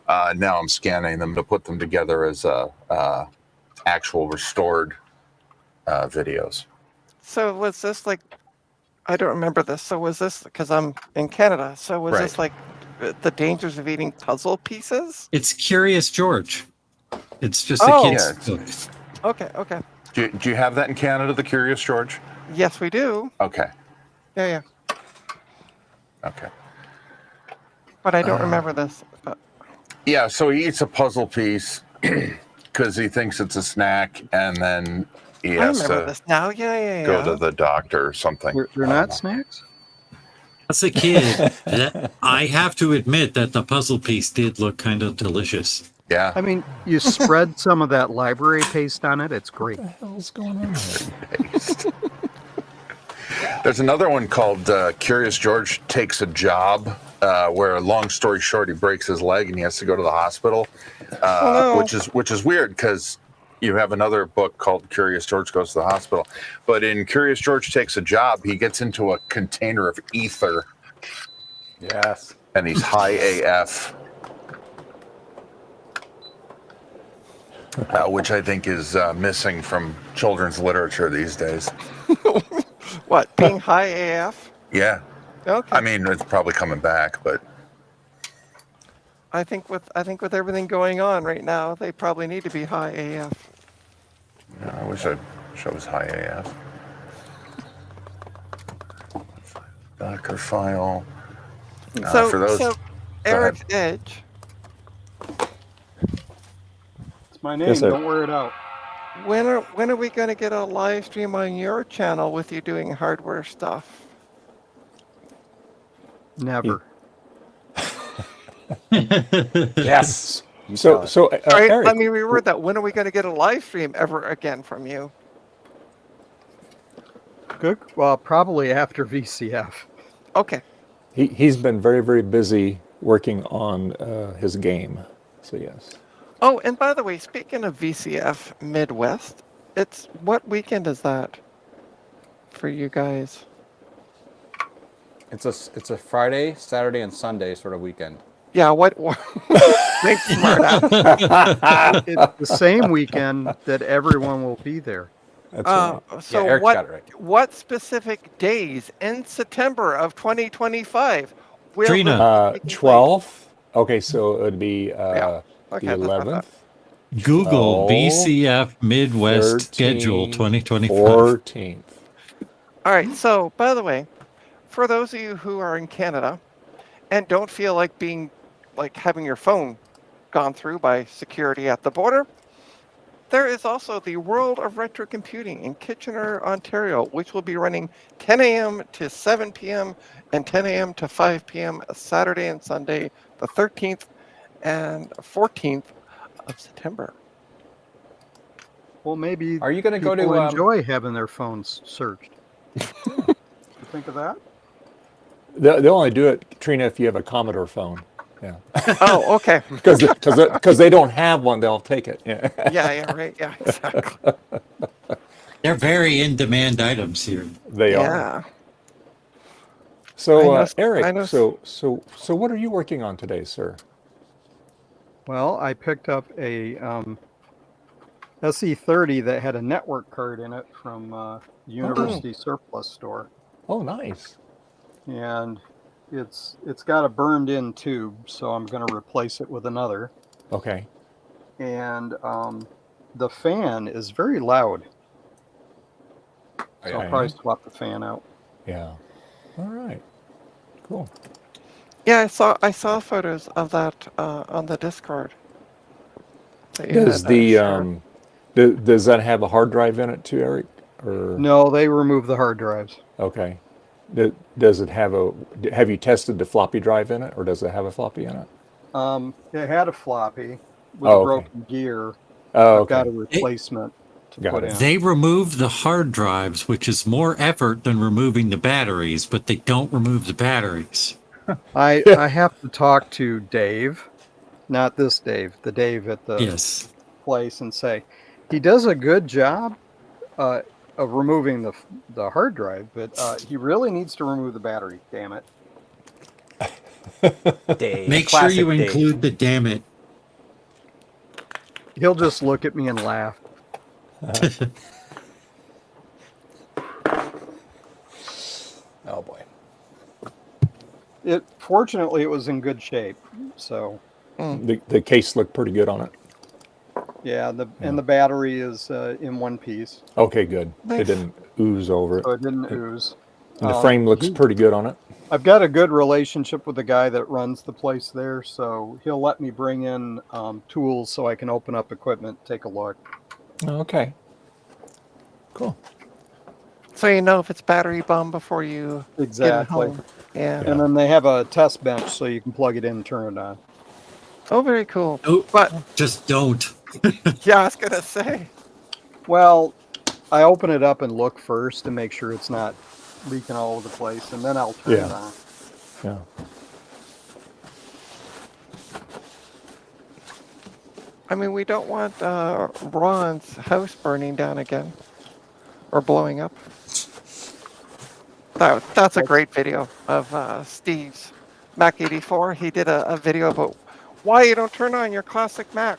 now I'm scanning them to put them together as actual restored videos. So was this like I don't remember this. So was this because I'm in Canada? So was this Right. like the dangers of eating puzzle pieces? It's Curious George. It's just a Oh. kid's Yeah. book. Okay. Okay. Do you have that in Canada, the Curious George? Yes, we do. Okay. Yeah. Okay. But I don't remember this. But Yeah, so he eats a puzzle piece because he thinks it's a snack, and then he I has remember to this now. Yeah. go to the doctor or something. They're not snacks? As a kid, I have to admit that the puzzle piece did look kind of delicious. Yeah. I mean, you spread some of that library paste on it. It's great. What the hell's going on here? There's another one called Curious George Takes a Job, where, long story short, he breaks his leg and he has to go to the hospital, no. which is weird because you have another book called Curious George Goes to the Hospital. But in Curious George Takes a Job, he gets into a container of ether Yes. and he's high AF. Which I think is missing from children's literature these days. What, being high AF? Yeah. Okay. I mean, it's probably coming back, but I think with everything going on right now, they probably need to be high AF. I wish I was high AF. Docker file. For those, So go Eric's ahead. Edge. It's my name. Yes, sir. Don't wear it out. When are we going to get a live stream on your channel with you doing hardware stuff? Never. Yes. You So, tell it. so All right, Eric, let me reword that. When are we going to get a live stream ever again from you? Good. Well, probably after VCF. Okay. he's been very, very busy working on his game. So yes. Oh, and by the way, speaking of VCF Midwest, it's what weekend is that for you guys? It's a Friday, Saturday, and Sunday sort of weekend. Yeah, what? Thanks, smartass. It's the same weekend that everyone will be there. That's right. So Eric's what? got it right. What specific days in September of 2025 will Trina. this be taking place? 12th. Okay, so it would be Okay, the that's what I 11th. Google 12, VCF Midwest 13, schedule 2025. 14th. All right. So, by the way, for those of you who are in Canada and don't feel like having your phone gone through by security at the border, there is also the World of Retro Computing in Kitchener, Ontario, which will be running 10 a.m. to 7 p.m. and 10 a.m. to 5 p.m. Saturday and Sunday, the 13th and 14th of September. Well, maybe Are you going to go people to? enjoy having their phones searched. You think of that? They'll only do it, Trina, if you have a Commodore phone. Yeah. Oh, okay. Because they don't have one, they'll take it. Yeah. Yeah, right. Yeah, exactly. They're very in-demand items here. They are. Yeah. So, I know- Eric, I know- so what are you working on today, sir? Well, I picked up a SE30 that had a network card in it from University Surplus Store, Oh, nice. and it's got a burned-in tube, so I'm going to replace it with another. Okay. And the fan is very loud, so I'll Okay. probably swap the fan out. Yeah. All right. Cool. Yeah, I saw photos of that on the Discord. that you Does had, the shared. does that have a hard drive in it too, Eric? Or No, they removed the hard drives. okay. Does it have have you tested the floppy drive in it, or does it have a floppy in it? It had a floppy with Oh, a okay. broken gear. Oh, I've got a okay. replacement to Got put it. in. They remove the hard drives, which is more effort than removing the batteries, but they don't remove the batteries. I have to talk to Dave, not this Dave, the Dave at the Yes. place, and say he does a good job of removing the hard drive, but he really needs to remove the battery. Damn it! Dave. Make sure Classic you Dave. include the damn it. He'll just look at me and laugh. Fortunately, it was in good shape. So The case looked pretty good on it. yeah, and the battery is in one piece, Okay, good. Nice. It didn't ooze over it. so it didn't ooze. And the frame looks pretty good on it. I've got a good relationship with the guy that runs the place there, so he'll let me bring in tools so I can open up equipment, take a look. Okay. Cool. So you know if it's battery bomb before you get it Exactly. home. Yeah. And then they have a test bench so you can plug it in and turn it on. Oh, very cool. Oh, But just don't. yeah, I was gonna say. Well, I open it up and look first to make sure it's not leaking all over the place, and then I'll turn it Yeah. on. Yeah. I mean, we don't want Ron's house burning down again or blowing up. That's a great video of Steve's Mac 84. He did a video about why you don't turn on your classic Mac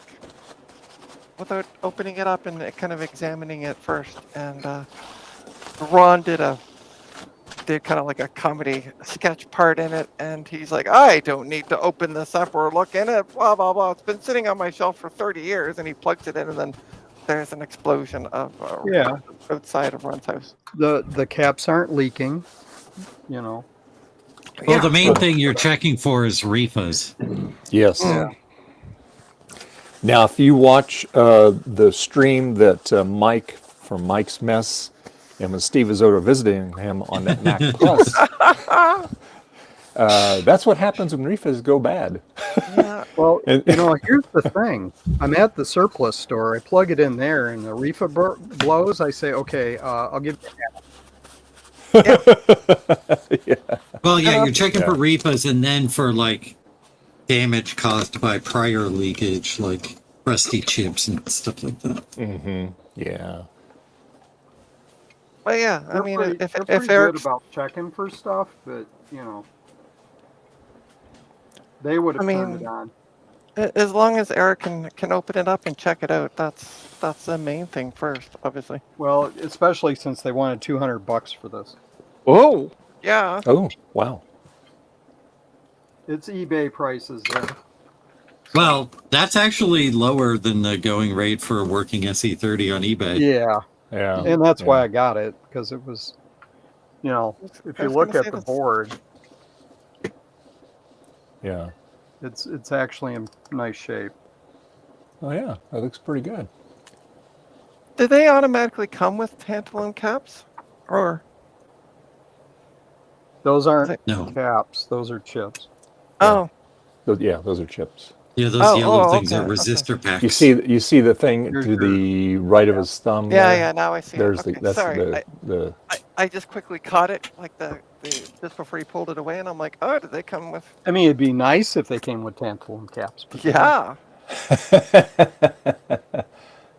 without opening it up and kind of examining it first. And Ron did kind of like a comedy sketch part in it, and he's like, I don't need to open this up or look in it, blah blah blah. It's been sitting on my shelf for 30 years, and he plugs it in, and then there's an explosion of Yeah. outside of Ron's house. The caps aren't leaking, you know. Well, the main thing you're checking for is reefas. Yes. Now, if you watch the stream that Mike from Mike's Mess, and when Steve was over visiting him on that Mac Plus, that's what happens when reefas go bad. Yeah. Well, you know, here's the thing. I'm at the surplus store. I plug it in there, and the reefa blows. I say, okay, I'll give Yeah. Well, yeah, you're checking for reefas and then for like damage caused by prior leakage, like rusty chips and stuff like that. Mm-hmm. Yeah. Well, yeah. I They're mean, pretty, if they're pretty good Eric's, about checking for stuff, but you know, they would have I turned mean, it on. as long as Eric can open it up and check it out, that's the main thing first, obviously. Well, especially since they wanted $200 for this. Oh, yeah. Oh, wow. It's eBay prices there. Well, that's actually lower than the going rate for a working SE30 on eBay. Yeah, Yeah. and that's why I got it, because it was, you know, if I you was look gonna at say the that's- board, Yeah. it's actually in nice shape. Oh, yeah. That looks pretty good. Do they automatically come with tantalum caps, or Those aren't No. caps; those are chips. oh, Those are chips. Yeah, those Oh, yellow oh, things okay, are okay. resistor packs. You see the thing Here's to your- the right of his thumb. yeah, there? yeah. Now I see. There's it. Okay. that's Sorry, the I just quickly caught it, like the just before he pulled it away, and I'm like, oh, did they come with? I mean, it'd be nice if they came with tantalum caps. But Yeah.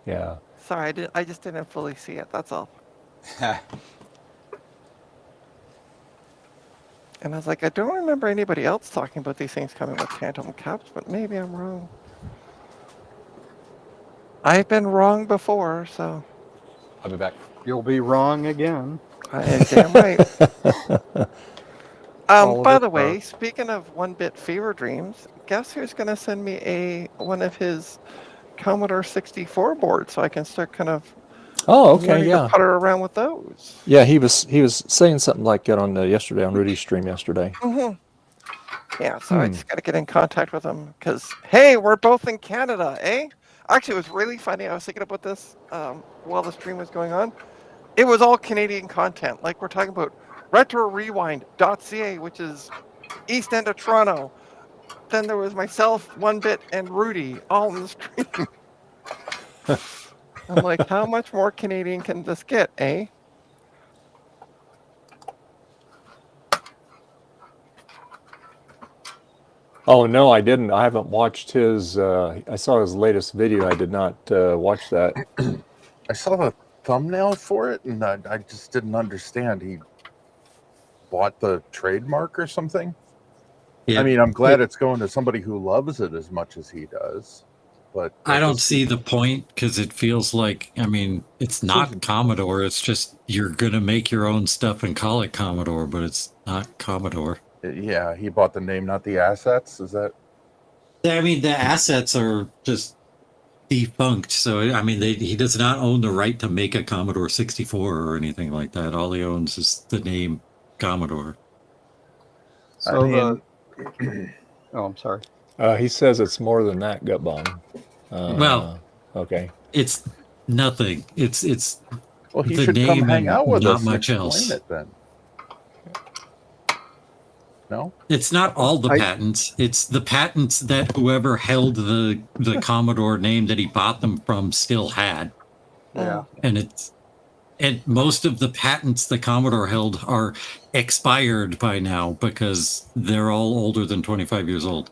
yeah. Sorry, I just didn't fully see it. That's all. And I was like, I don't remember anybody else talking about these things coming with tantalum caps, but maybe I'm wrong. I've been wrong before, so I'll be back. you'll be wrong again. I am damn right. All of By it, the way, speaking of 1-bit fever dreams, guess who's going to send me one of his Commodore 64 boards so I can start kind of Oh, okay, learning to yeah. putter around with those. Yeah, he was saying something like that on yesterday on Rudy's stream yesterday. Mm-hmm. Yeah, so I just got to get in contact with him because, hey, we're both in Canada, eh? Actually, it was really funny. I was thinking about this while the stream was going on. It was all Canadian content. Like, we're talking about RetroRewind.ca, which is east end of Toronto. Then there was myself, 1-bit, and Rudy, all in the stream. I'm like, how much more Canadian can this get, eh? Oh no, I didn't. I haven't watched his. I saw his latest video. I did not watch that. I saw the thumbnail for it, and I just didn't understand. He bought the trademark or something. Yeah. I mean, I'm glad it's going to somebody who loves it as much as he does. But I don't see the point because it feels like, I mean, it's not Commodore. It's just you're going to make your own stuff and call it Commodore, but it's not Commodore. Yeah, he bought the name, not the assets. Is that? I mean, the assets are just defunct. So, I mean, he does not own the right to make a Commodore 64 or anything like that. All he owns is the name Commodore. So mean, oh, I'm sorry. He says it's more than that, Gutbomb. Well, okay. it's nothing. It's well, he the should come name hang and out with not us and much explain else. it then. No? It's not all the patents. It's the patents that whoever held the Commodore name that he bought them from still had. Yeah. And most of the patents the Commodore held are expired by now because they're all older than 25 years old.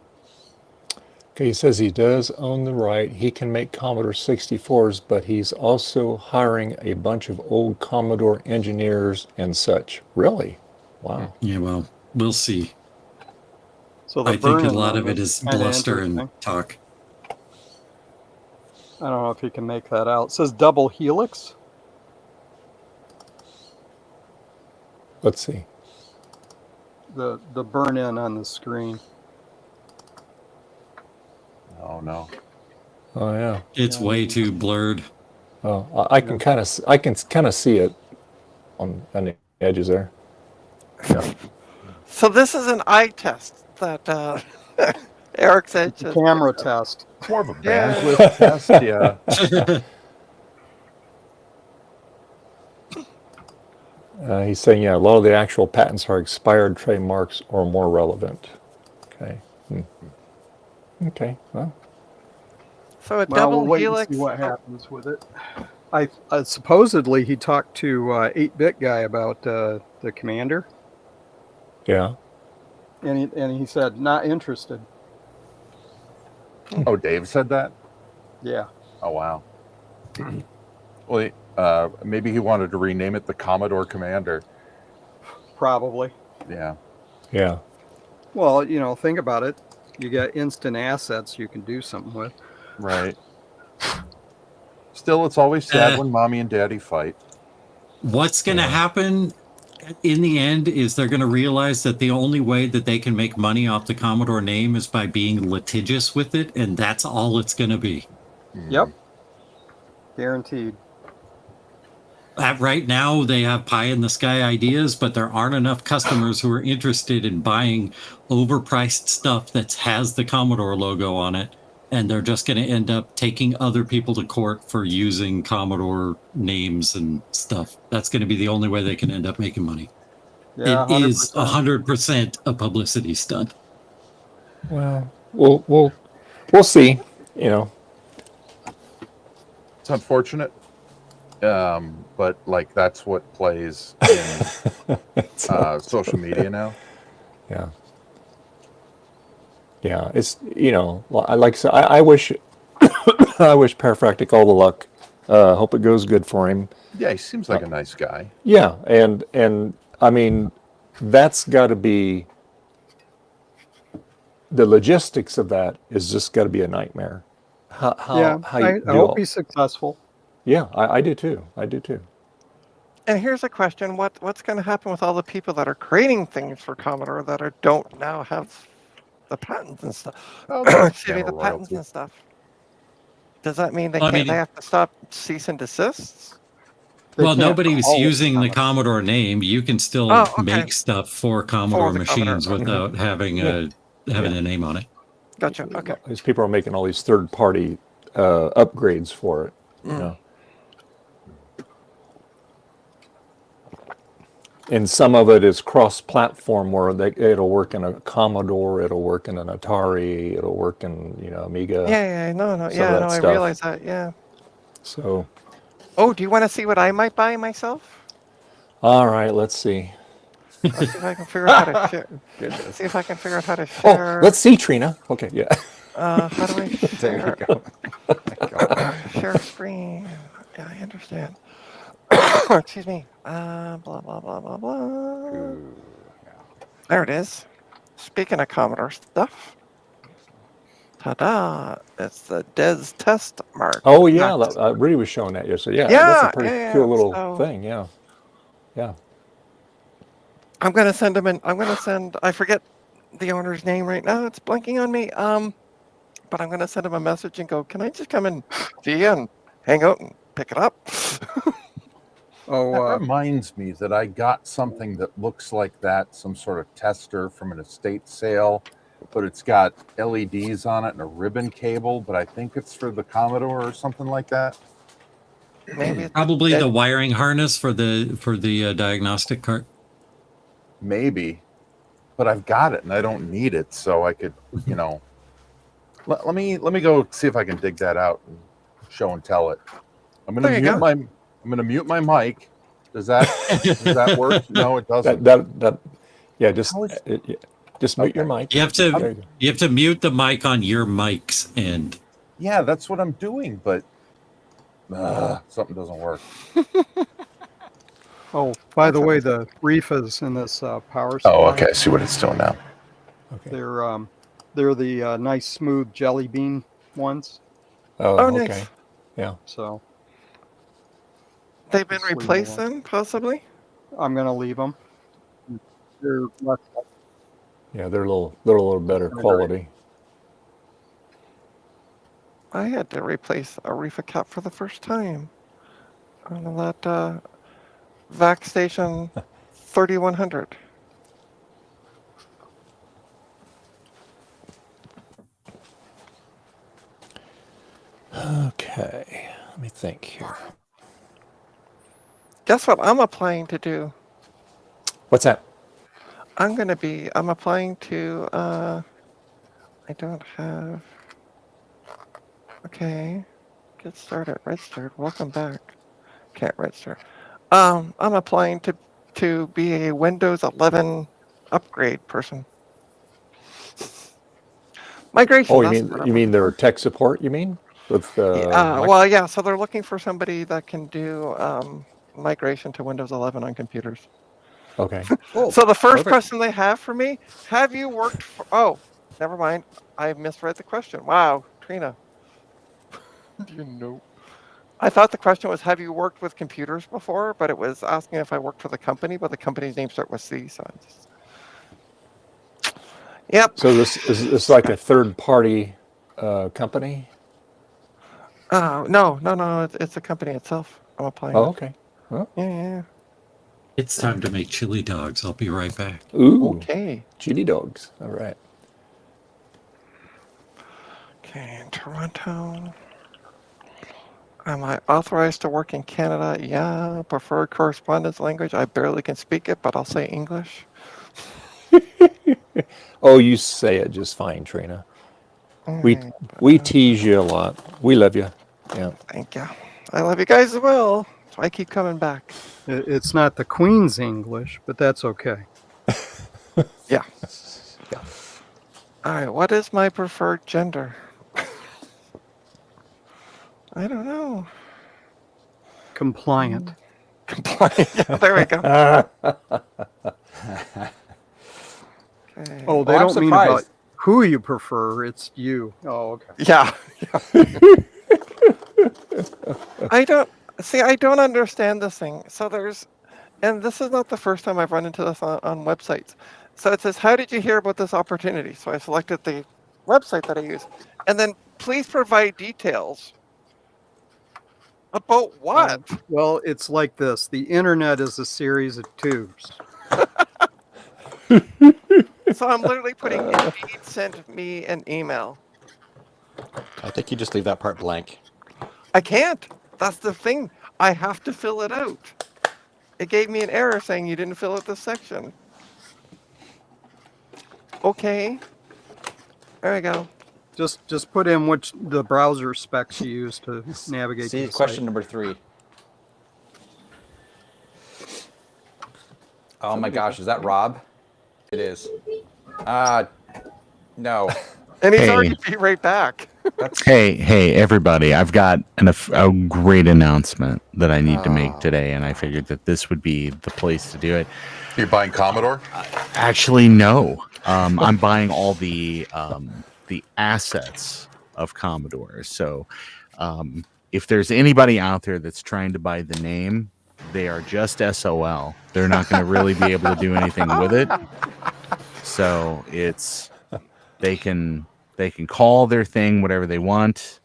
Okay, he says he does own the right. He can make Commodore 64s, but he's also hiring a bunch of old Commodore engineers and such. Really? Wow. Yeah, well, we'll see. So the I think a burn-in lot one of it is is kinda bluster and interesting. talk. I don't know if you can make that out. It says double helix. Let's see. The burn-in on the screen. Oh no. Oh yeah. It's way too blurred. Oh, I can kind of see it on the edges there. Yeah. So this is an eye test that Eric said. It's a camera test. It's more of a Yeah. bandwidth test. Yeah. He's saying, yeah, a lot of the actual patents are expired trademarks or more relevant. Okay. Okay. Well, So a Well, double we'll wait helix. and see what happens with it. I supposedly he talked to 8-Bit Guy about the Commander, yeah. and he said not interested. Oh, Dave said that? Yeah. Oh wow. Well, maybe he wanted to rename it the Commodore Commander. Probably. Yeah. Yeah. Well, think about it. You got instant assets you can do something with. Right. Still, it's always sad when mommy and daddy fight. What's going to happen in the end is they're going to realize that the only way that they can make money off the Commodore name is by being litigious with it, and that's all it's going to be. Yep. Guaranteed. Right now, they have pie-in-the-sky ideas, but there aren't enough customers who are interested in buying overpriced stuff that has the Commodore logo on it, and they're just going to end up taking other people to court for using Commodore names and stuff. That's going to be the only way they can end up making money. Yeah, It is 100%. 100% a publicity stunt. Well, we'll see. It's unfortunate, but like that's what plays in social media now. Yeah. Yeah. It's like I said, I wish I wish Parafractic all the luck. Hope it goes good for him. Yeah, he seems like a nice guy. Yeah, and I mean, that's got to be the logistics of that is just got to be a nightmare. How I you do hope all- he's successful. Yeah, I do too. I do too. And here's a question: what's going to happen with all the people that are creating things for Commodore that don't now have the patents and stuff? Oh, that's Excuse me, the camera patents royalty. and stuff. Does that mean they Well, I can't? mean- They have to stop cease and desists? They Well, can't nobody's call it using the Commodore. Commodore name. You can still Oh, okay. make stuff for Commodore the Commodore, machines okay. without having a name on it. Gotcha. Okay. These people are making all these third-party upgrades for it. And some of it is cross-platform where it'll work in a Commodore, it'll work in an Atari, it'll work in Amiga. Yeah. No. some of Yeah. that No. I stuff. realize that. Yeah. So, Oh, do you want to see what I might buy myself? all right, let's see. Let's see if I can figure out how to share. See if I can figure out how to Oh, share. let's see, Trina. Okay, yeah. How do I There share? you go. Share screen. Yeah, I understand. Excuse me. Blah blah blah blah blah. There it is. Speaking of Commodore stuff. Ta-da! It's the Des Test Mark. Oh, yeah, Rudy was showing that yesterday. Yeah, that's a pretty yeah, cool little so- thing, yeah. Yeah. I'm gonna send him an. I'm gonna send. I forget the owner's name right now. It's blanking on me. But I'm gonna send him a message and go, can I just come and see you and hang out and pick it up? Oh, That reminds me that I got something that looks like that, some sort of tester from an estate sale, but it's got LEDs on it and a ribbon cable, but I think it's for the Commodore or something like that. Maybe it's Probably the wiring harness for the diagnostic cart. Maybe, but I've got it and I don't need it, so I could, let me go see if I can dig that out and show and tell it. I'm gonna mute my mic. Does that work? No, it doesn't. Yeah, just mute your mic. You have to mute the mic on your mic's end. Yeah, that's what I'm doing, but something doesn't work. Oh, by the way, the reefas in this power supply. Oh, okay. I see what it's doing now. Okay. They're the nice smooth jelly bean ones. Oh, nice. okay. Yeah. So they've been Just leave replaced them then, possibly. I'm gonna leave them. They're less. Yeah, they're a little better quality. I had to replace a reefer cap for the first time on that vac station 3100. Okay, let me think here. Guess what I'm applying to do? What's that? I'm applying to, I don't have, okay, get started, registered, welcome back. Can't register. I'm applying to be a Windows 11 upgrade person. Migration. Oh, that's what you I'm mean looking their for. tech support? You mean with? Well, yeah. So they're looking for somebody that can do migration to Windows 11 on computers. Okay. So the first perfect. question they have for me: have you worked for? Oh, never mind. I misread the question. Wow, Trina. Do you know? I thought the question was, have you worked with computers before? But it was asking if I worked for the company, but the company's name starts with C. So I just... Yep. So this is like a third-party company? No. It's the company itself. I'm applying. Oh, with. okay. Well, Yeah. It's time to make chili dogs. I'll be right back. ooh, Okay. chili dogs. All right. Okay, in Toronto. Am I authorized to work in Canada? Yeah. Preferred correspondence language? I barely can speak it, but I'll say English. Oh, you say it just fine, Trina. We tease you a lot. We love you. Yeah. Thank you. I love you guys as well. So I keep coming back. It's not the Queen's English, but that's okay. Yeah. All right. What is my preferred gender? I don't know. Compliant. Compliant. Yeah, there we go. Okay. Oh, they I'm don't mean about surprised. who you prefer. It's you. Oh, okay. Yeah. I don't understand this thing. So and this is not the first time I've run into this on websites. So it says, how did you hear about this opportunity? So I selected the website that I use. And then please provide details. About what? Well, it's like this. The internet is a series of tubes. So I'm literally putting Indeed sent me an email. I think you just leave that part blank. I can't. That's the thing. I have to fill it out. It gave me an error saying you didn't fill out this section. Okay. There we go. Just put in which the browser specs you use to navigate. See, to the question site. number 3. Oh my gosh, is that Rob? It is. No. And he's Hey. already beat right back. Hey, everybody. I've got a great announcement that I need to make today, and I figured that this would be the place to do it. You're buying Commodore? Actually, no. I'm buying all the assets of Commodore. So if there's anybody out there that's trying to buy the name, they are just SOL. They're not going to really be able to do anything with it. So they can call their thing whatever they want.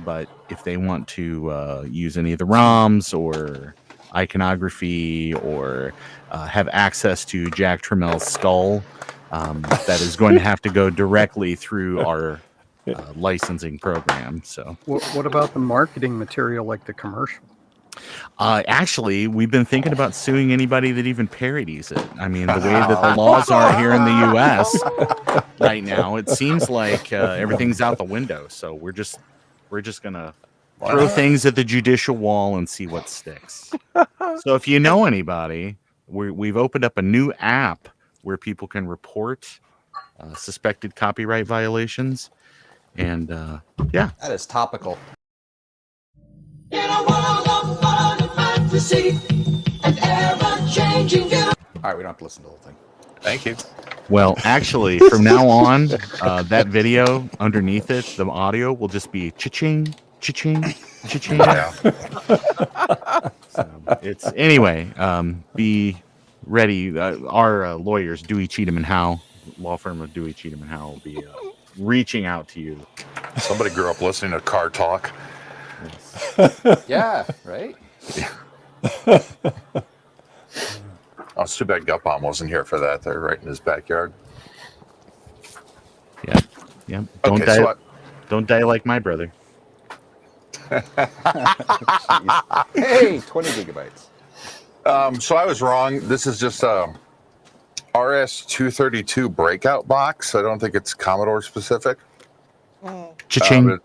But if they want to use any of the ROMs or iconography or have access to Jack Trammell's skull, that is going to have to go directly through our licensing program. So, What about the marketing material, like the commercial? actually, we've been thinking about suing anybody that even parodies it. I mean, the way that the laws are here in the U.S. right now, it seems like everything's out the window. So we're just gonna throw things at the judicial wall and see what sticks. So if you know anybody, we've opened up a new app where people can report suspected copyright violations. And yeah, That is topical. In a world of fun and fantasy and ever-changing you. All right, we don't have to listen to the whole thing. Thank you. well, actually, from now on, that video underneath it, the audio will just be cha-ching, cha-ching, cha-ching. Yeah. So it's anyway. Be ready. Our lawyers, Dewey, Cheatham and Howe, law firm of Dewey, Cheatham and Howe, will be reaching out to you. Somebody grew up listening to Car Talk. Yeah, right? Oh, it's too bad Gupon wasn't here for that. They're right in his backyard. Yeah, yeah. Don't Okay, die. so Don't die like my brother. Hey, 20 gigabytes. So I was wrong. This is just a RS-232 breakout box. I don't think it's Commodore specific. Cha-ching.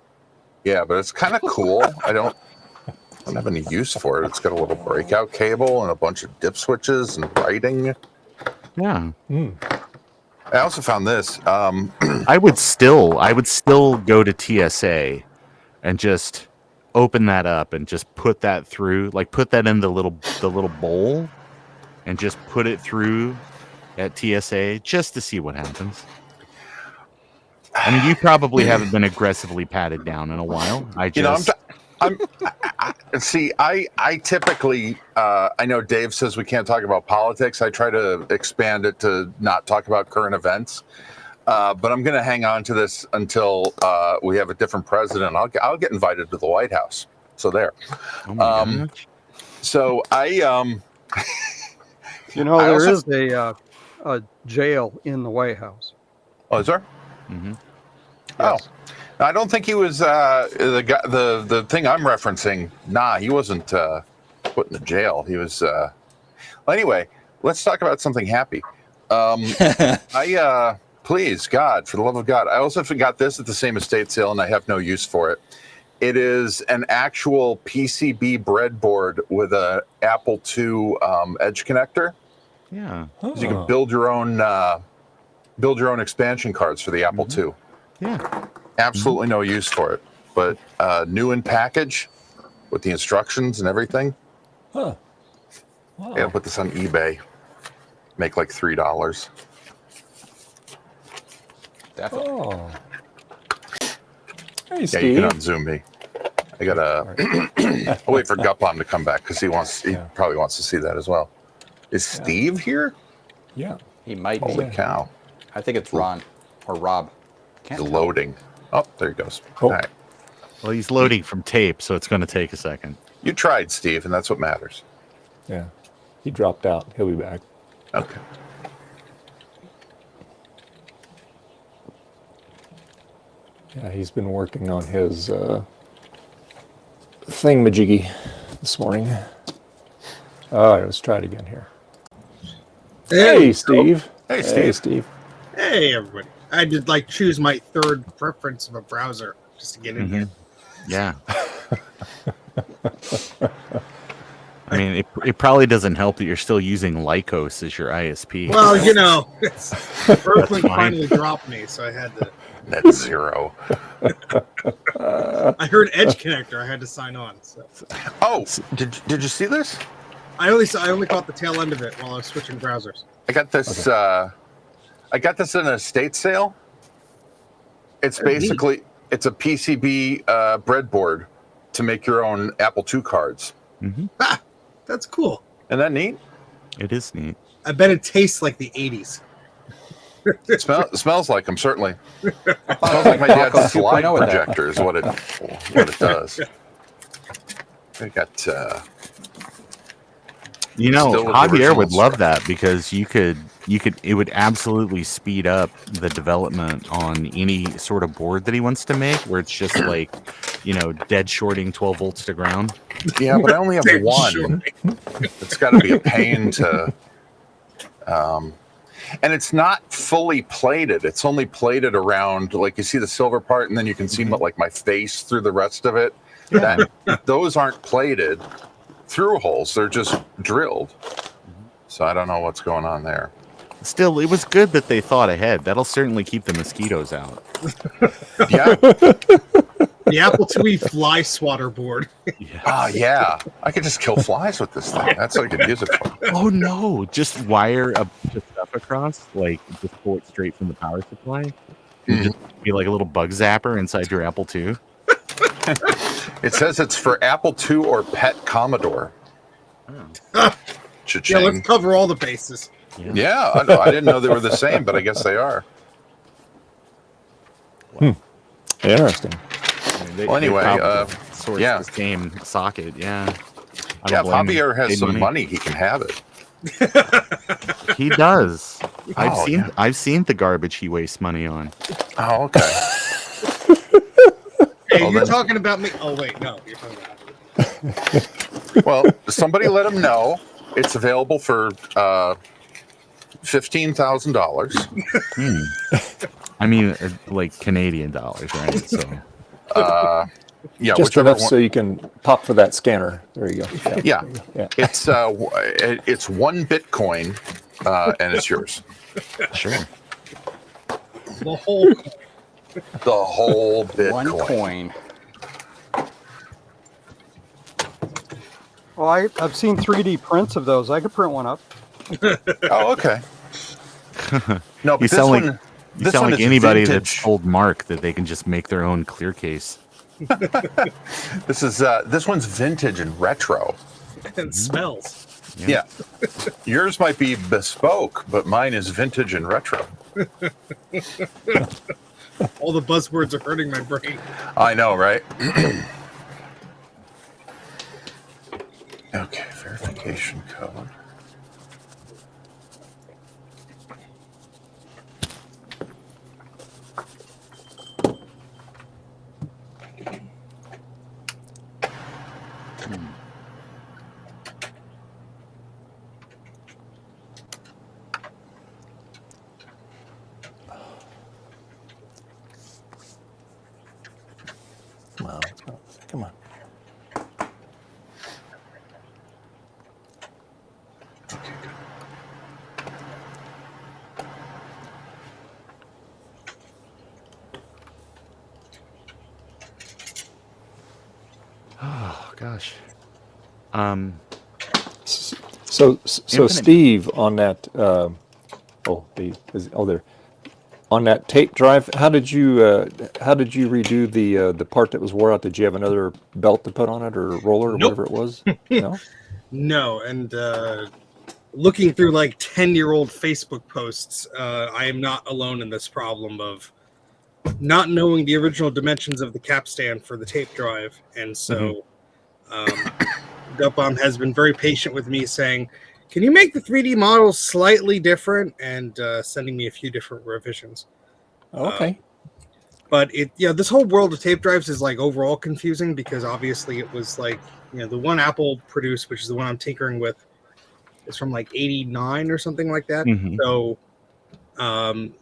But it's kind of cool. I don't have any use for it. It's got a little breakout cable and a bunch of dip switches and writing. Yeah. I also found this. I would still go to TSA and just open that up and just put that through, like put that in the little bowl and just put it through at TSA just to see what happens. I mean, you probably haven't been aggressively patted down in a while. I typically, I know Dave says we can't talk about politics. I try to expand it to not talk about current events. But I'm going to hang on to this until we have a different president. I'll get invited to the White House. So there. Oh my gosh. So You know, I there also- is a jail in the White House. Oh, is there? Mm-hmm. Yes. Oh, I don't think he was the guy. The thing I'm referencing. Nah, he wasn't put in the jail. He was. Well, anyway, let's talk about something happy. Please, God, for the love of God. I also got this at the same estate sale, and I have no use for it. It is an actual PCB breadboard with a Apple II edge connector. Yeah. So you can build your own expansion cards for the Apple II. Yeah. Absolutely no use for it, but new in package with the instructions and everything. Huh. Wow. Yeah, put this on eBay. Make like $3. Definitely. Oh. Hey, Yeah, Steve. you can unzoom me. I gotta. I'll wait for Gupon to come back because he probably wants to see that as well. Is Steve here? Yeah. He might be. Holy cow! I think it's Ron or Rob. He's loading. Oh, there he goes. Oh. All right. Well, he's loading from tape, so it's going to take a second. You tried, Steve, and that's what matters. Yeah. He dropped out. He'll be back. Okay. Yeah, he's been working on his thingamajiggy this morning. All right, let's try it again here. Hey, Steve. Hey, Hey, Steve. Steve. Hey, everybody. I did choose my third preference of a browser just to get in here. Yeah. I mean, it probably doesn't help that you're still using Lycos as your ISP. Well, Earthling finally dropped me, so I had to. Net zero. I heard Edge Connector. I had to sign on. So. Oh, did you see this? I only caught the tail end of it while I was switching browsers. I got this. I got this in an estate sale. It's basically it's a PCB breadboard to make your own Apple II cards. Mm-hmm. That's cool. Isn't that neat? It is neat. I bet it tastes like the 80s. Smells like them, certainly. Smells like my dad's slide 2.0 with that. projector is what it does. We got You know, Still with Javier original would love stuff. that because it would absolutely speed up the development on any sort of board that he wants to make, where it's just like, dead shorting 12 volts to ground. Yeah, but I only have Dead one. It's got to be a pain to. And it's not fully plated. It's only plated around, like you see the silver part, and then you can see like my face through the rest of it. Those aren't plated through holes. They're just drilled. So I don't know what's going on there. Still, it was good that they thought ahead. That'll certainly keep the mosquitoes out. Yeah. The Apple IIe fly swatter board. Yeah. I could just kill flies with this thing. That's what I could use it for. Oh no! Just wire a bunch of stuff across, like just pull it straight from the power supply. And just be like a little bug zapper inside your Apple II. It says it's for Apple II or Pet Commodore. Yeah, Cha-ching. let's cover all the bases. Yeah, I know. I didn't know they were the same, but I guess they are. Interesting. Well, anyway, source yeah. the same socket. Yeah. I Yeah, don't if blame him. Javier has Paid some money, he can have it. He does. Oh, I've seen the garbage he wastes money on. Oh, okay. Hey, Well, you're then- talking about me. Oh, wait, no. You're talking about Well, somebody let him know it's available for $15,000. I mean, like Canadian dollars, right? So, Yeah, Just whichever enough one. so you can pop for that scanner. There you go. Yeah, Yeah. it's one Bitcoin, and it's yours. sure. the whole. The whole Bitcoin. One coin. Well, I've seen 3D prints of those. I could print one up. Oh, okay. No, but You this sound one, like you this sound one like is anybody vintage. that's told Mark that they can just make their own clear case. This one's vintage and retro. And smells. Yeah. Yours might be bespoke, but mine is vintage and retro. All the buzzwords are hurting my brain. I know, right? Okay, verification code. Wow. Come on. Oh gosh. So Infinite. Steve, on that, there, on that tape drive, how did you redo the part that was wore out? Did you have another belt to put on it, or roller, or Nope. whatever it was? No. No, and looking through like 10-year-old Facebook posts, I am not alone in this problem of not knowing the original dimensions of the capstan for the tape drive. And so Gutbomb has been very patient with me, saying, can you make the 3D models slightly different, and sending me a few different revisions. Oh, okay. But this whole world of tape drives is like overall confusing, because obviously it was like, the one Apple produced, which is the one I'm tinkering with, is from like 89 or something like that. Mhm. So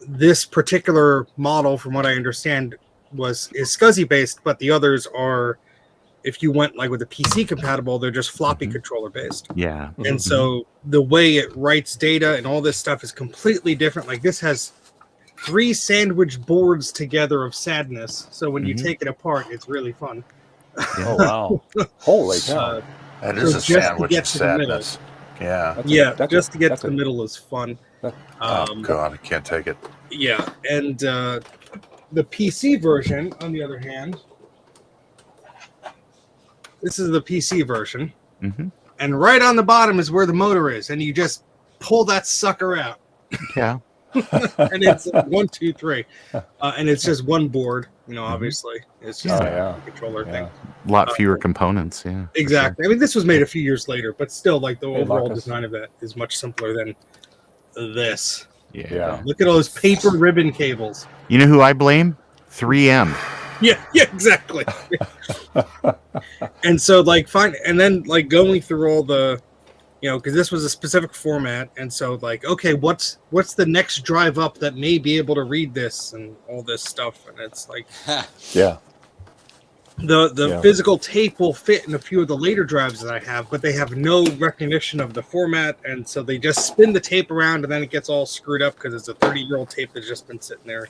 this particular model, from what I understand, is SCSI based, but the others are, if you went like with a PC compatible, they're just floppy controller based. Yeah. And so the way it writes data and all this stuff is completely different. Like this has 3 sandwich boards together of sadness. So when you take it apart, it's really fun. Oh wow! Holy cow! That So is a just to sandwich get of to the middle. sadness. Yeah. Just to get to the middle is fun. Oh God, I can't take it. Yeah, and the PC version, on the other hand, this is the PC version. and right on the bottom is where the motor is, and you just pull that sucker out. Yeah. And it's 1, 2, 3, and it's just one board. Obviously, it's just a controller thing. A lot fewer components. Yeah. Exactly. I mean, this was made a few years later, but still, like the Hey, overall Marcus. design of that is much simpler than this. Yeah. Look at all those paper ribbon cables. You know who I blame? 3M. Yeah, exactly. And so, like, fine, and then like going through all the, because this was a specific format, and so like, okay, what's the next drive up that may be able to read this and all this stuff, and it's like, Yeah. the physical tape will fit in a few of the later drives that I have, but they have no recognition of the format, and so they just spin the tape around, and then it gets all screwed up because it's a 30-year-old tape that's just been sitting there.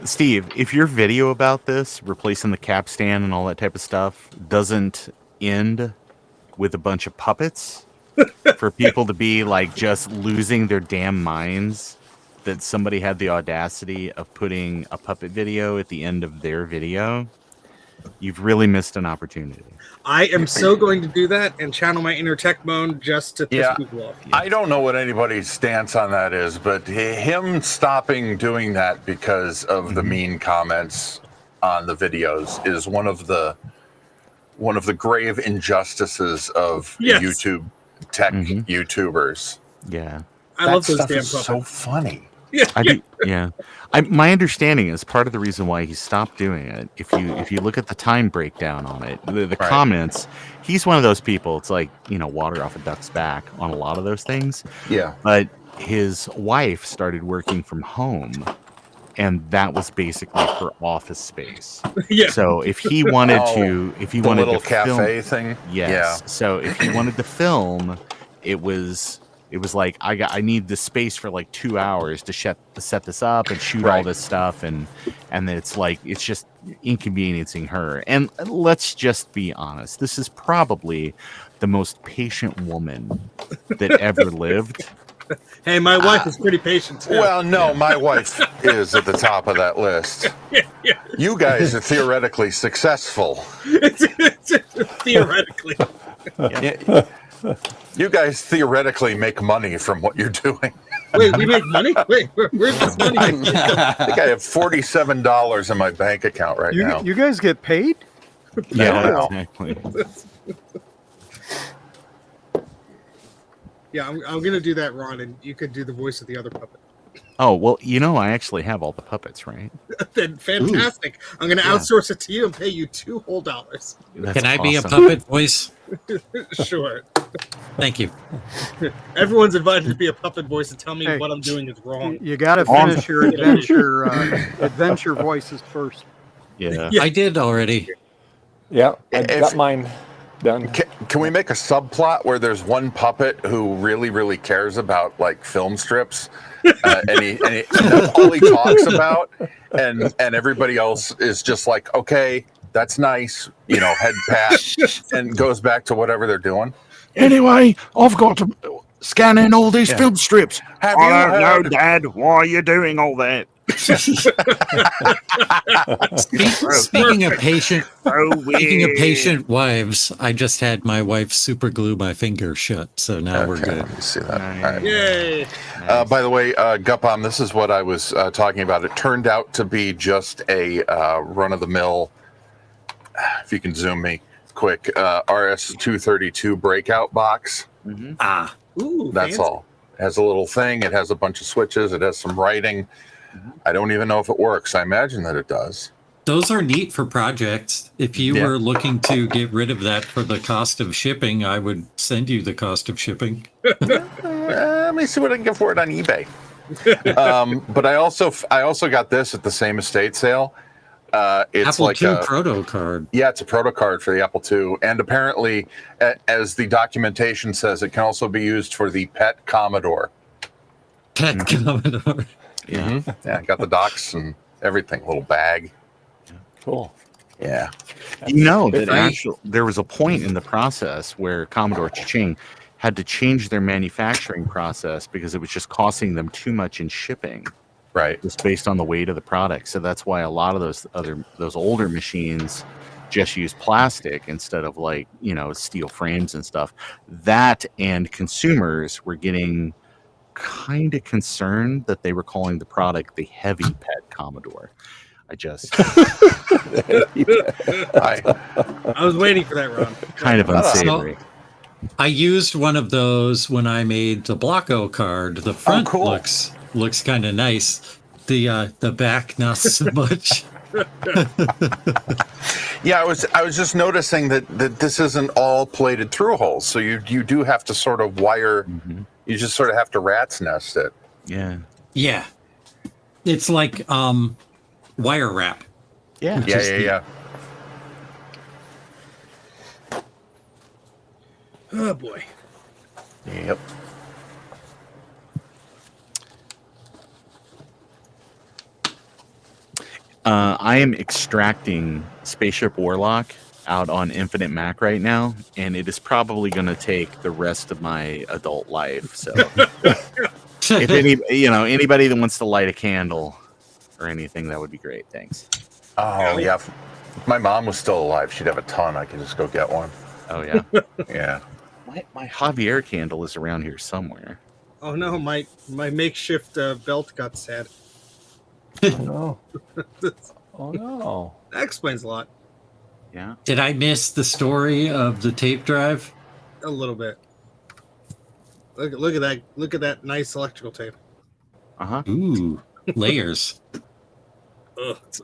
Steve, if your video about this, replacing the capstan and all that type of stuff, doesn't end with a bunch of puppets for people to be like just losing their damn minds that somebody had the audacity of putting a puppet video at the end of their video, you've really missed an opportunity. I am so going to do that and channel my inner tech moan just to piss people off. I don't know what anybody's stance on that is, but him stopping doing that because of the mean comments on the videos is one of the grave injustices of YouTube tech YouTubers. Yeah. I love those stuff damn is puppets. so funny. I do, yeah. My understanding is part of the reason why he stopped doing it. If you look at the time breakdown on it, the comments, he's one of those people. It's like water off a duck's back on a lot of those things. Yeah. But his wife started working from home, and that was basically her office space. Yeah. So if he wanted to, the little cafe thing. yes. Yeah. So if he wanted to film, it was like I need the space for like 2 hours to set this up and shoot all this stuff, and it's like it's just inconveniencing her. And let's just be honest, this is probably the most patient woman that ever lived. Hey, my wife is pretty patient too. Well, no, my wife is at the top of that list. You guys are theoretically successful. Theoretically. Yeah. You guys theoretically make money from what you're doing. Wait, we make money? Wait, where's this money? I think I have $47 in my bank account right now. You guys get paid? Yeah, exactly. Yeah, I'm going to do that, Ron, and you could do the voice of the other puppet. Oh, well, I actually have all the puppets, right? Then fantastic. Ooh. I'm going to outsource it to you and pay you $2 whole. Can I be a puppet voice? Sure. Thank you. Everyone's invited to be a puppet voice and tell me what I'm doing is wrong. You got to finish your adventure voices first. Yeah. I did already. Yeah, I got mine done. Can we make a subplot where there's one puppet who really, really cares about like film strips, and that's all he talks about, and everybody else is just like, okay, that's nice, head pat, and goes back to whatever they're doing. Anyway, I've got to scan in all these film strips. I don't know, Dad. Why are you doing all that? Speaking of patient wives, I just had my wife super glue my finger shut, so now we're good. You see that? Nice. All right. Yay! By the way, Gupom, this is what I was talking about. It turned out to be just a run-of-the-mill, if you can zoom me quick, RS-232 breakout box. Ooh, that's fancy. all. It has a little thing. It has a bunch of switches. It has some writing. I don't even know if it works. I imagine that it does. Those are neat for projects. If you were looking to get rid of that for the cost of shipping, I would send you the cost of shipping. Let me see what I can get for it on eBay. But I also got this at the same estate sale. It's Apple like II a proto card. Yeah, it's a proto card for the Apple II, and apparently, as the documentation says, it can also be used for the Pet Commodore. Pet Commodore. Yeah, I got the docks and everything. Little bag. Cool. Yeah. There was a point in the process where Commodore Cha-Ching had to change their manufacturing process because it was just costing them too much in shipping. Right. Just based on the weight of the product. So that's why a lot of those older machines just use plastic instead of like, steel frames and stuff. That and consumers were getting kind of concerned that they were calling the product the Heavy Pet Commodore. I was waiting for that, Ron. Kind of unsavory. So, I used one of those when I made the Blocko card. The front looks kind of nice. The back not so much. Yeah, I was just noticing that this isn't all plated through holes, so you do have to sort of wire. Mm-hmm. You just sort of have to rat's nest it. Yeah. Yeah. It's like wire wrap. Yeah. Yeah. Oh boy. Yep. I am extracting Spaceship Warlock out on Infinite Mac right now, and it is probably going to take the rest of my adult life. So, if anybody that wants to light a candle or anything, that would be great. Thanks. Oh yeah, if my mom was still alive, she'd have a ton. I could just go get one. Oh yeah. Yeah. My Javier candle is around here somewhere. Oh no, my makeshift belt got sad. Oh no. That explains a lot. Yeah. Did I miss the story of the tape drive? A little bit. Look at that! Look at that nice electrical tape. Ooh, layers.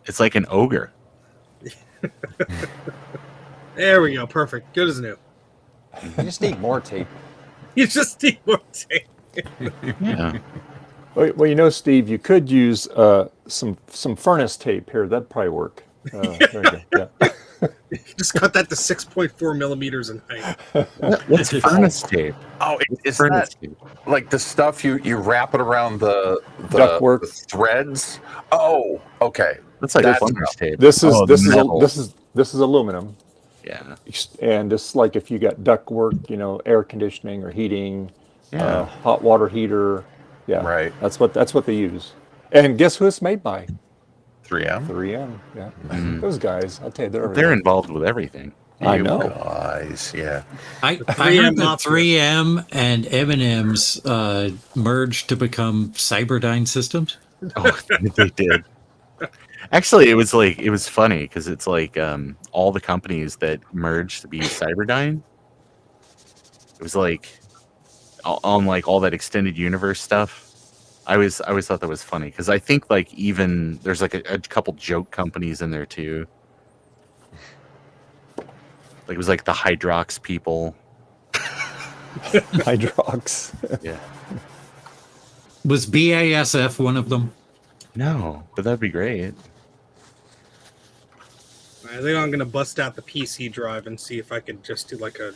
It's like an ogre. There we go. Perfect. Good as new. You just need more tape. You just need more tape. Yeah. Well, Steve, you could use some furnace tape here. That'd probably work. There you go. Yeah. Just cut that to 6.4 millimeters in height. What's furnace tape? Oh, is furnace that tape? like the stuff you wrap it around the ductwork threads? Oh, okay. That's like furnace tape. This is aluminum. Yeah. And it's like if you got ductwork, air conditioning or heating, hot water heater. Yeah. Right. That's what they use. And guess who it's made by? 3M. 3M. Yeah. Those guys, I tell you, they're involved with everything. I know. Guys, yeah. I heard that 3M and M&M's merged to become Cyberdyne Systems. Oh, they did. Actually, it was funny because it's like all the companies that merged to be Cyberdyne. It was like on like all that extended universe stuff. I always thought that was funny because I think like even there's like a couple joke companies in there too. Like it was like the Hydrox people. Hydrox. Yeah. Was BASF one of them? No, but that'd be great. I think I'm gonna bust out the PC drive and see if I can just do like a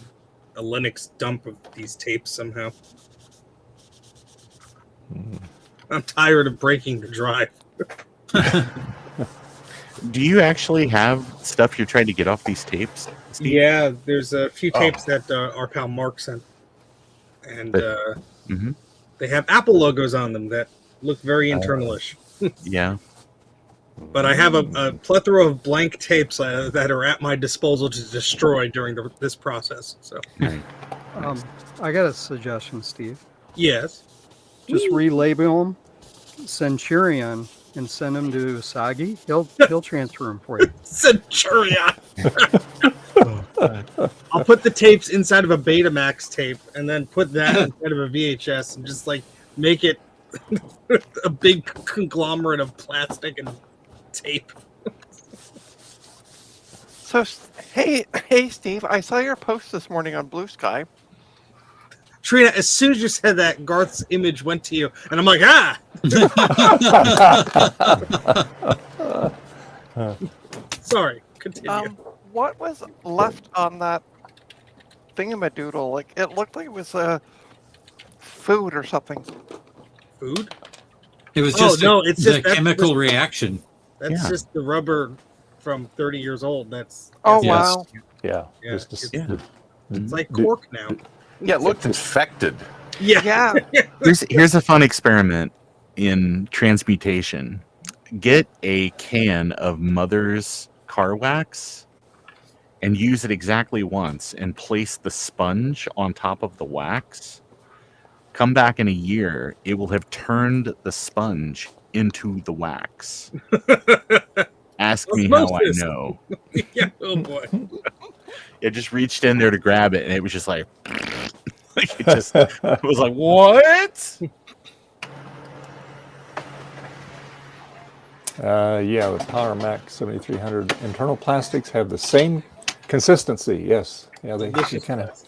Linux dump of these tapes somehow. I'm tired of breaking the drive. Do you actually have stuff you're trying to get off these tapes, Steve? Yeah, there's a few tapes that our pal Mark sent, and they have Apple logos on them that look very internalish. Yeah. But I have a plethora of blank tapes that are at my disposal to destroy during this process. So, I got a suggestion, Steve. yes. Just relabel them Centurion and send them to Usagi. He'll transfer them for you. Centurion. I'll put the tapes inside of a Betamax tape and then put that inside of a VHS and just like make it a big conglomerate of plastic and tape. So, hey, Steve, I saw your post this morning on Blue Sky. Trina, as soon as you said that, Garth's image went to you, and I'm like, Sorry, continue. What was left on that thingamadoodle? Like, it looked like it was food or something. Food? It was it's the chemical reaction. That's just the rubber from 30 years old. That's wow. Yeah. It's like cork now. Yeah, it looked infected. Yeah. Here's a fun experiment in transmutation. Get a can of Mother's car wax and use it exactly once and place the sponge on top of the wax, come back in a year, it will have turned the sponge into the wax. Ask me how I know. Yeah, oh boy. It just reached in there to grab it, and it was just like, it was like, what? Yeah, the Power Mac 7300 internal plastics have the same consistency. Yes. Yeah, they kind of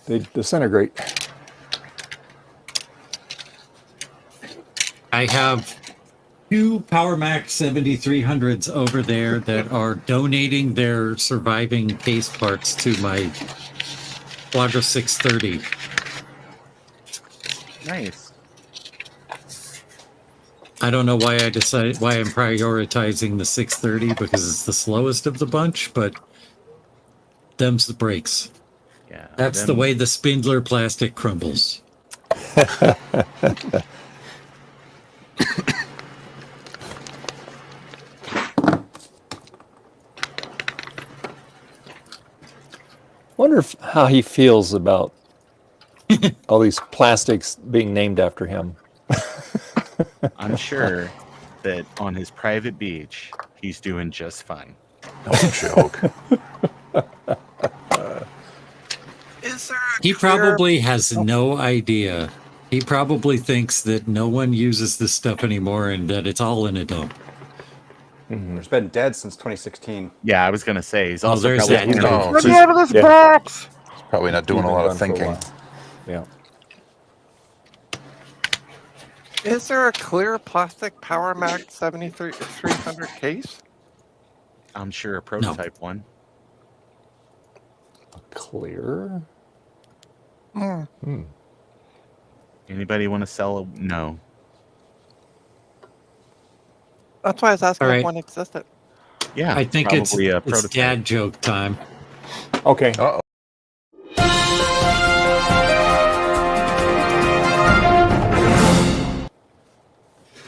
they disintegrate. I have 2 Power Mac 7300s over there that are donating their surviving case parts to my Quadra 630. Nice. I don't know why I'm prioritizing the 630 because it's the slowest of the bunch, but them's the brakes. Yeah. That's the way the spindler plastic crumbles. Wonder how he feels about all these plastics being named after him. I'm sure that on his private beach, he's doing just fine. No joke. Is there He probably has no idea. He probably thinks that no one uses this stuff anymore and that it's all in a dump. It's been dead since 2016. Yeah, I was gonna say he's also there's probably that. No, Let so me out of this Yeah. box! probably not doing a Been lot gone of for a thinking. while. Yeah. Is there a clear plastic Power Mac 7300 case? I'm sure a prototype one. Clear. Anybody want to sell no? That's why I was asking All if right. one existed. Yeah, I think it's probably a prototype. dad joke time. Okay. Uh-oh.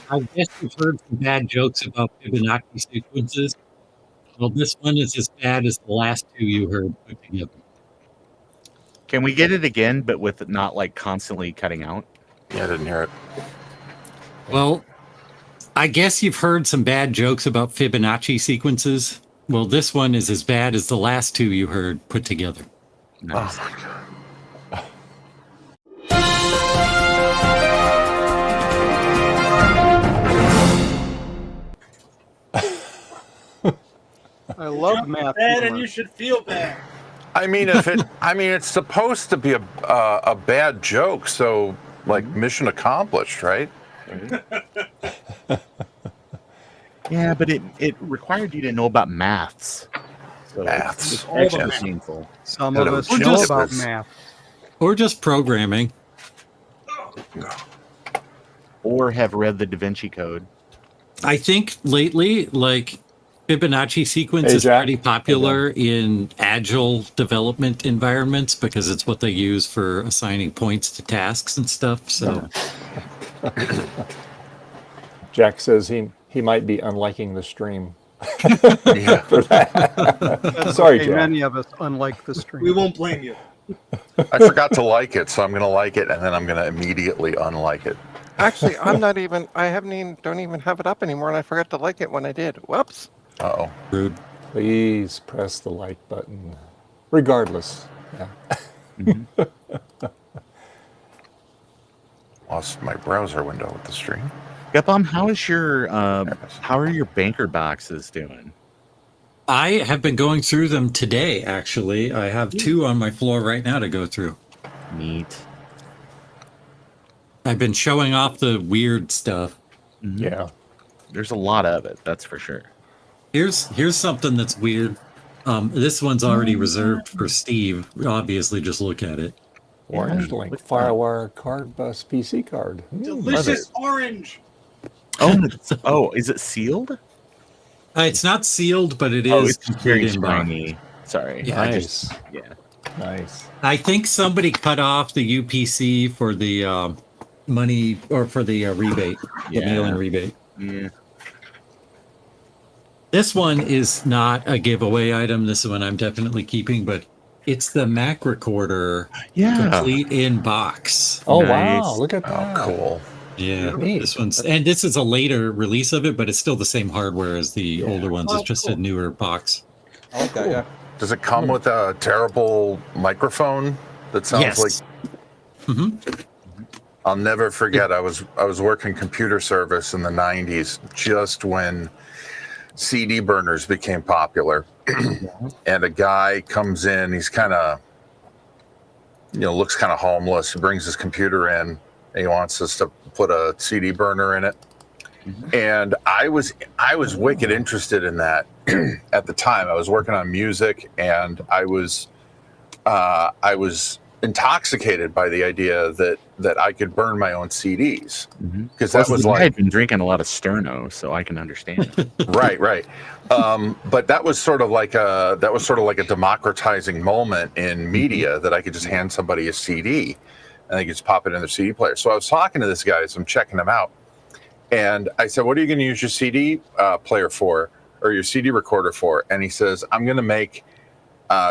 I guess you've heard some bad jokes about Fibonacci sequences. Well, this one is as bad as the last 2 you heard put together. Can we get it again, but with not like constantly cutting out? Yeah, I didn't hear it. Well, I guess you've heard some bad jokes about Fibonacci sequences. Well, this one is as bad as the last 2 you heard put together. Nice. Oh my god. I love math. Bad, and humor. you should feel bad. I mean, it's supposed to be a bad joke, so like mission accomplished, right? Yeah, but it required you to know about maths. So Maths. It's All the extra math. painful. Some But of it us was know just- about math. Or just programming. Or have read the Da Vinci Code. I think lately, like, Fibonacci sequence Hey, is Jack. pretty popular in agile development environments because it's what they use for assigning points to tasks and stuff. So Jack says he might be unliking the stream. Yeah. Sorry, Okay, Jack. many of us, unlike the stream. We won't blame you. I forgot to like it, so I'm gonna like it, and then I'm gonna immediately unlike it. Actually, I don't even have it up anymore, and I forgot to like it when I did. Whoops. Uh-oh. rude. Please press the like button, regardless. Yeah. Lost my browser window with the stream. Gupom, how are your banker boxes doing? I have been going through them today, actually. I have 2 on my floor right now to go through. Neat. I've been showing off the weird stuff. Yeah. There's a lot of it, that's for sure. Here's something that's weird. This one's already reserved for Steve. Obviously, just look at it. Orange Yeah, Link look at Firewire card bus PC card. Delicious orange. Oh, is it sealed? It's not sealed, but it Oh, is it's very complete in box. shiny. Sorry. Yeah, Nice. Yeah. Nice. I think somebody cut off the UPC for the money or for the rebate, the Yeah. mail-in rebate. Yeah. This one is not a giveaway item. This is one I'm definitely keeping, but it's the Mac recorder complete in box. Oh, wow. Look at that. Oh, cool. Yeah, Neat. this is a later release of it, but it's still the same hardware as the older ones. It's just a newer box. I like that, yeah. Does it come with a terrible microphone that sounds like? I'll never forget. I was working computer service in the '90s, just when CD burners became popular, and a guy comes in. He's kind of, looks kind of homeless. He brings his computer in, and he wants us to put a CD burner in it. And I was wicked interested in that at the time. I was working on music, and I was intoxicated by the idea that I could burn my own CDs, because that was I had been drinking a lot of Sterno, so I can understand. right. But that was sort of like a democratizing moment in media, that I could just hand somebody a CD and they could just pop it in their CD player. So I was talking to this guy, so I'm checking him out, and I said, "What are you going to use your CD player for, or your CD recorder for?" And he says, "I'm going to make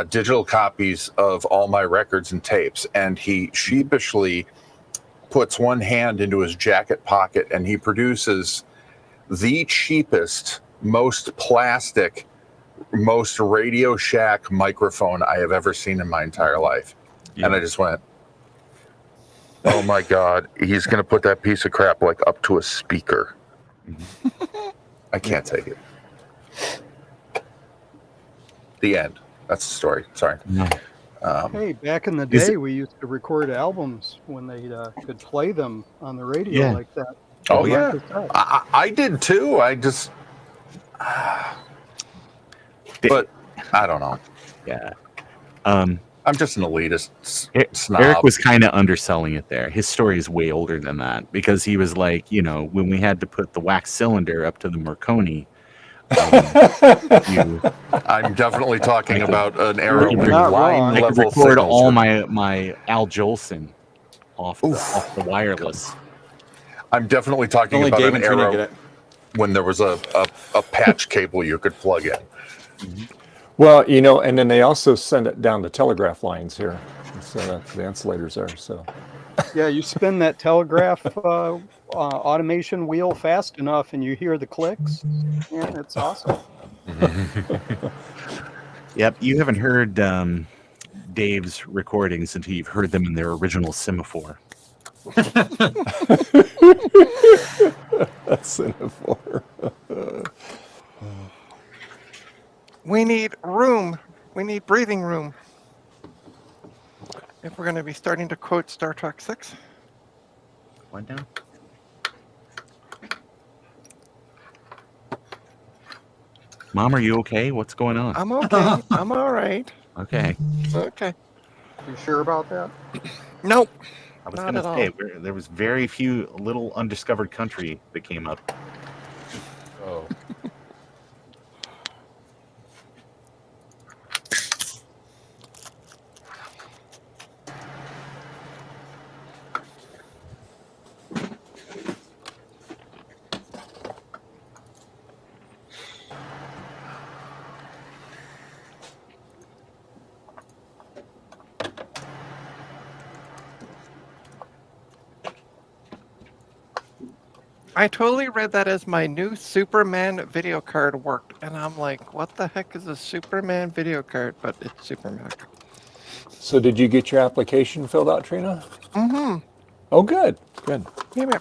digital copies of all my records and tapes." And he sheepishly puts one hand into his jacket pocket, and he produces the cheapest, most plastic, most Radio Shack microphone I have ever seen in my entire life. And I just went, oh my God, he's going to put that piece of crap like up to a speaker. I can't take it. The end. That's the story. Sorry. Hey, back in the day, we used to record albums when they could play them on the radio like that. Oh, yeah. I did too. I just... but I don't know. Yeah. I'm just an elitist snob. Eric was kind of underselling it there. His story is way older than that, because he was like, when we had to put the wax cylinder up to the Marconi. I'm definitely talking about an era where I could record all my Al Jolson off the wireless. I'm definitely talking about an era when there was a patch cable you could plug in. Well, and then they also send it down the telegraph lines here. So that's the insulators there. So yeah, you spin that telegraph automation wheel fast enough, and you hear the clicks. Yeah, it's awesome. Yep, you haven't heard Dave's recordings until you've heard them in their original semaphore. Semaphore. We need room. We need breathing room. If we're going to be starting to quote Star Trek 6. One down. Mom, are you okay? What's going on? I'm okay. I'm all right. Okay. Okay. You sure about that? Nope. I was going to say, there was very few little undiscovered country that came up. Oh. I totally read that as my new Superman video card worked, and I'm like, what the heck is a Superman video card? But it's Superman. So did you get your application filled out, Trina? Mm-hmm. Oh, good. Good. Yeah.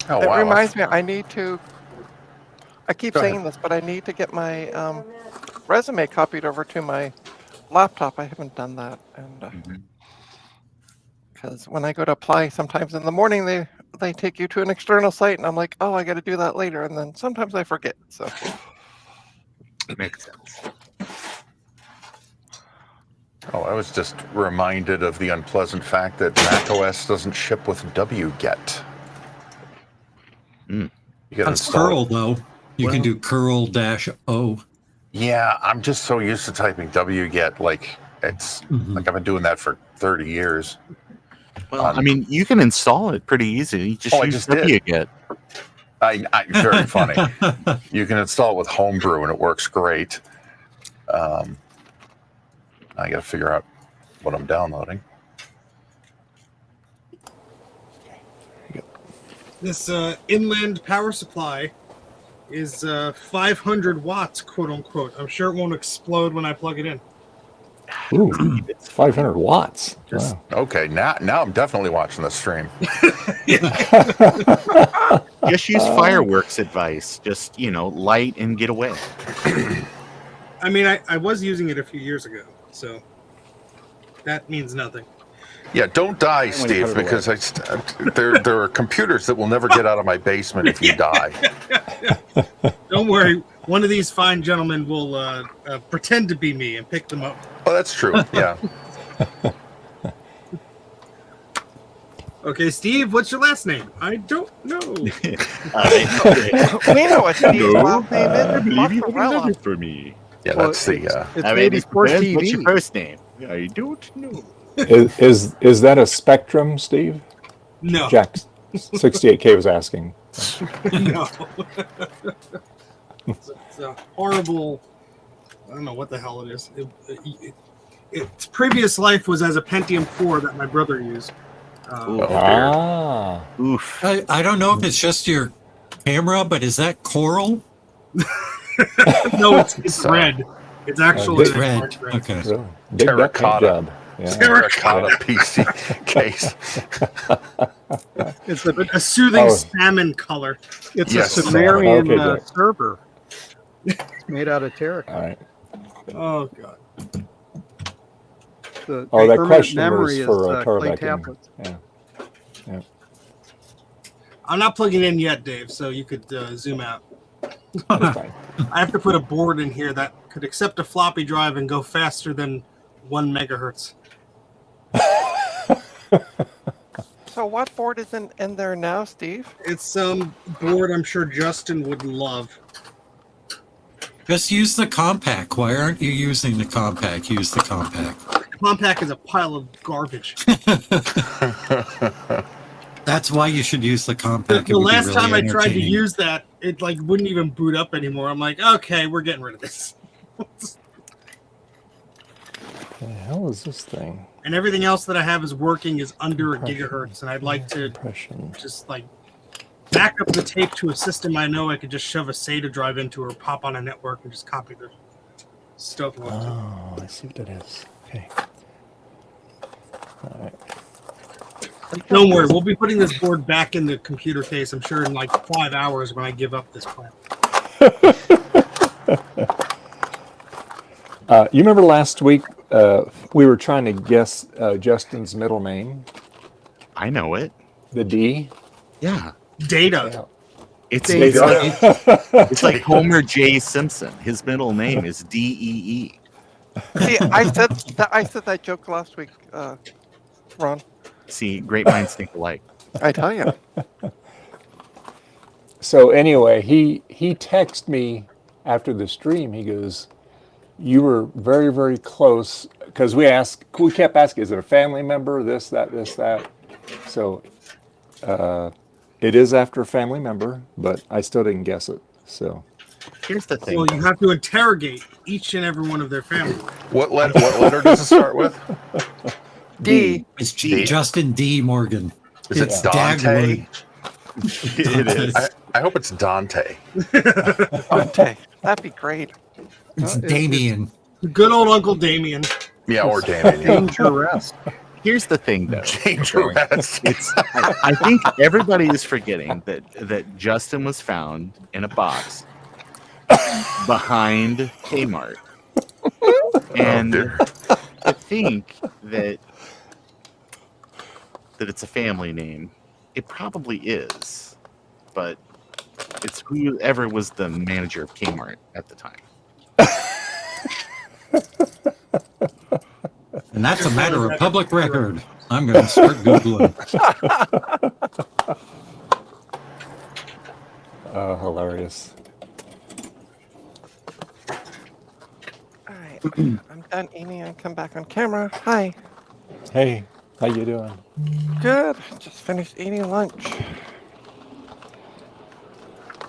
Oh, it wow. reminds me, I need to, I keep saying this, but I need to get my resume copied over to my laptop. I haven't done that. And because when I go to apply, sometimes in the morning, they take you to an external site, and I'm like, oh, I got to do that later. And then sometimes I forget. So It makes sense. Oh, I was just reminded of the unpleasant fact that macOS doesn't ship with wget. Mm. You That's curl, though. You can do curl-o. Yeah, I'm just so used to typing wget. Like, it's like I've been doing that for 30 years. Well, I mean, you can install it pretty easy. You just use wget. Very funny. You can install it with Homebrew, and it works great. I got to figure out what I'm downloading. This inland power supply is 500 watts, quote unquote. I'm sure it won't explode when I plug it in. Ooh, it's 500 watts. Wow. Okay, now I'm definitely watching the stream. Just use fireworks advice. Just, light and get away. I mean, I was using it a few years ago, so that means nothing. Yeah, don't die, Steve, because there are computers that will never get out of my basement if you die. Don't worry. One of these fine gentlemen will pretend to be me and pick them up. Oh, that's true. Yeah. Okay, Steve, what's your last name? I don't know. We know what Steve's last name is. I believe you have another for me. Yeah, that's the. It's maybe for TV. What's your first name? I don't know. Is that a Spectrum, Steve? No. Jack 68K was asking. No. It's a horrible. I don't know what the hell it is. Its previous life was as a Pentium 4 that my brother used. Oof. I don't know if it's just your camera, but is that coral? No, it's red. It's actually red. Okay. Really? Big Terracotta. job. Yeah. Terracotta PC case. It's a soothing salmon color. It's Yes. a Sumerian Okay, good. server. It's made out of terracotta. All right. Oh god. The Oh, that permanent question memory was for is clay Tarvek. tablets. Yeah. I'm not plugging in yet, Dave, so you could zoom out. That's fine. I have to put a board in here that could accept a floppy drive and go faster than 1 megahertz. So what board is in there now, Steve? It's some board I'm sure Justin would love. Just use the compact. Why aren't you using the compact? Use the compact. The compact is a pile of garbage. That's why you should use the compact. The last time I tried to use that, it wouldn't even boot up anymore. I'm like, okay, we're getting rid of this. The hell is this thing? And everything else that I have is working is under a gigahertz, and I'd like to just back up the tape to a system I know I could just shove a SATA drive into or pop on a network and just copy the stuff. Oh, I see what it is. Okay. All right. Don't worry, we'll be putting this board back in the computer case, I'm sure, in 5 hours when I give up this plan. You remember last week we were trying to guess Justin's middle name? I know it. The D? Yeah. Data. Yeah. It's like Homer J. Simpson. His middle name is D-E-E. See, I said that joke last week, Ron. See, great minds think alike. I tell you. So anyway, he texted me after the stream. He goes, "You were very, very close," because we kept asking, "Is it a family member? This, that, this, that." So it is after a family member, but I still didn't guess it. So here's the thing. Well, you have to interrogate each and every one of their families. What letter does it start with? D. It's Justin D. Morgan. Is it It's Dante? It is. I hope it's Dante. Dante. That'd be great. It's Damien. Good old Uncle Damien. Yeah, or Damien. Dangerous. Here's the thing, though. Dangerous. I think everybody is forgetting that Justin was found in a box behind Kmart. And I think that it's a family name. It probably is, but it's whoever was the manager of Kmart at the time. And that's a matter of public record. I'm going to start Googling. Oh, hilarious. All right. I'm done eating and come back on camera. Hi. Hey, how you doing? Good. Just finished eating lunch.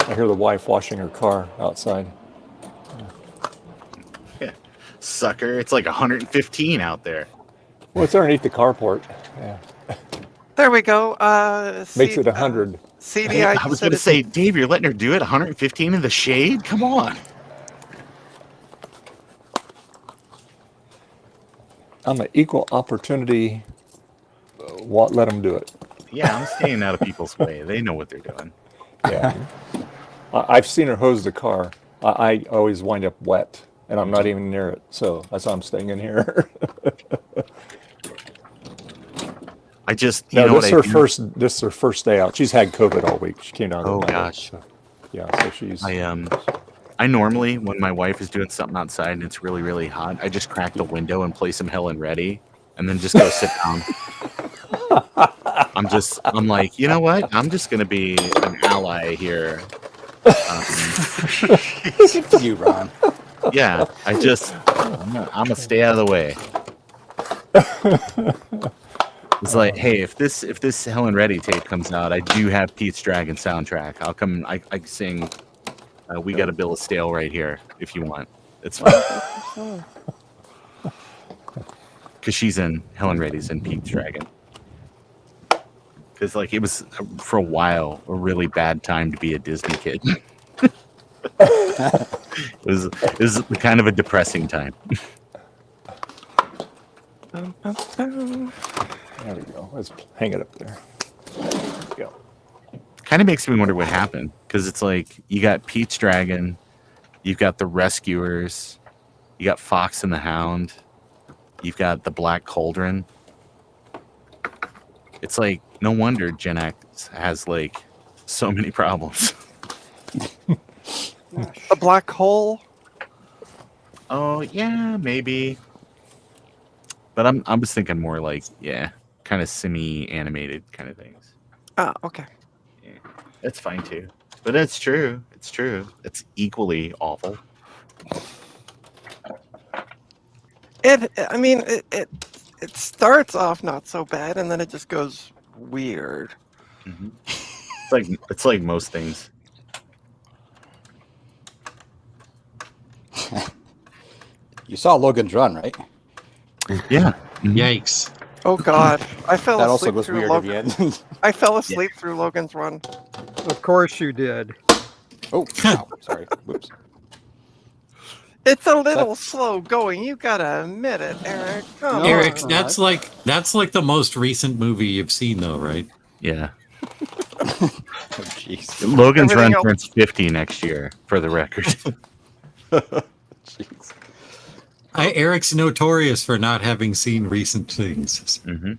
I hear the wife washing her car outside. Yeah. Sucker. It's like 115 out there. Well, it's underneath the carport. Yeah. There we go. Makes it 100. CDI. I was going to say, Dave, you're letting her do it 115 in the shade? Come on. I'm an equal opportunity. Let them do it. Yeah, I'm staying out of people's way. They know what they're doing. Yeah. I've seen her hose the car. I always wind up wet, and I'm not even near it. So that's why I'm staying in here. I just, this is her first day out. She's had COVID all week. She came down. Oh gosh. So, yeah. So she's. I normally, when my wife is doing something outside and it's really, really hot, I just crack the window and play some Helen Ready, and then just go sit down. I'm like, you know what? I'm just gonna be an ally here. You, Ron. Yeah, I'm gonna stay out of the way. It's like, hey, if this Helen Reddy tape comes out, I do have Pete's Dragon soundtrack. I'll come. I sing. We got a bill of stale right here if you want. It's fine. Because she's in Helen Reddy's in Pete's Dragon. Because like it was for a while a really bad time to be a Disney kid. It was kind of a depressing time. There we go. Let's hang it up there. There we go. Kind of makes me wonder what happened, because it's like you got Pete's Dragon, you've got the Rescuers, you got Fox and the Hound, you've got the Black Cauldron. It's like no wonder Gen X has like so many problems. The black hole. Oh yeah, maybe. But I was thinking more like, yeah, kind of semi-animated kind of things. Oh, okay. Yeah, that's fine too. But it's true. It's true. It's equally awful. It starts off not so bad, and then it just goes weird. Mm-hmm. It's like most things. You saw Logan's Run, right? Yeah. Yikes. Oh God, I fell That also asleep goes through weird Logan. at the end. I fell asleep through Logan's Run. Of course you did. Oh, ow, sorry. Whoops. It's a little slow going. You gotta admit it, Eric. Come on. Eric, that's like the most recent movie you've seen, though, right? Yeah. Oh, jeez. Logan's Everything Run else- turns 50 next year, for the record. Jeez. Eric's notorious for not having seen recent things. Mm-hmm.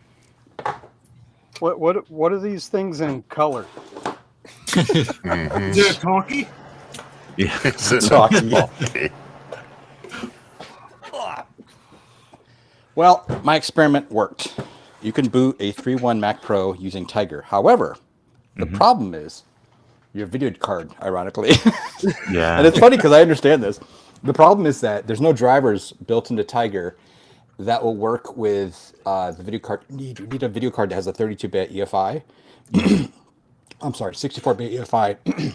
What are these things in color? Is it a talkie? Yeah. It's a Talkie. Well, my experiment worked. You can boot a 3.1 Mac Pro using Tiger. However, the problem is your video card, ironically. Yeah. And it's funny because I understand this. The problem is that there's no drivers built into Tiger that will work with the video card. You need a video card that has a 32-bit EFI. I'm sorry, 64-bit EFI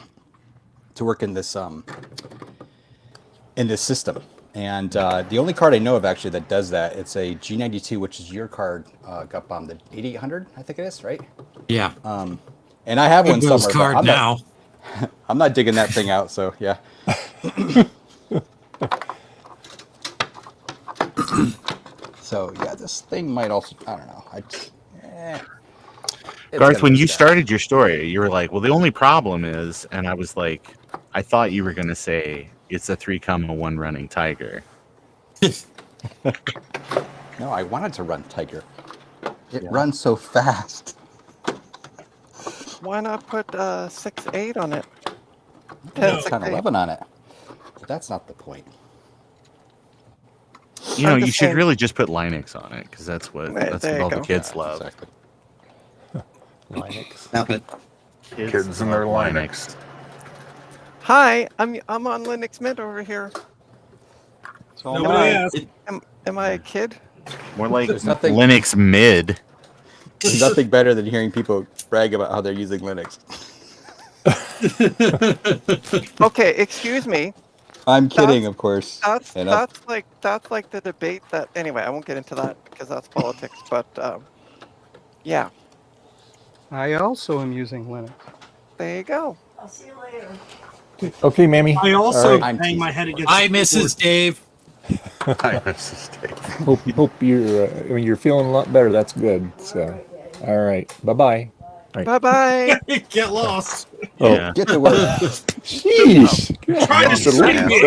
to work in this system. And the only card I know of actually that does that, it's a G92, which is your card, Gutbomb, the 8800, I think it is, right? Yeah. And I have one somewhere. Card but now. I'm not digging that thing out, so yeah. So yeah, this thing might also, I don't know. Garth, when you started your story, you were like, well, the only problem is, and I was like, I thought you were going to say it's a 3.1 running Tiger. No, I wanted to run Tiger. It runs so fast. Why not put 6.8 on it? It's 10.11 on it. But that's not the point. You know, I'm you just should saying- really just put Linux on it, because that's what There you all the go. kids Yeah, love. Exactly. Linux. Kids and their Linux. Hi, I'm on Linux Mint over here. So Nobody asked. Am I a kid? More like There's nothing- Linux mid. There's nothing better than hearing people brag about how they're using Linux. Okay, excuse me. I'm kidding, That's- of course. That's And that's like the debate that. Anyway, I won't get into that because that's politics. But yeah, I also am using Linux. there you go. I'll see you later. Okay, Mammy. I All also right. I'm bang my teasing, head of against. Hi, the Mrs. Dave. Hi, Mrs. Dave. Hope you're you're feeling a lot better. That's good. So, all right. Bye-bye. Bye bye. keyboard. Get lost. Oh, Yeah. Get to work. sheesh. Try to The, sting me.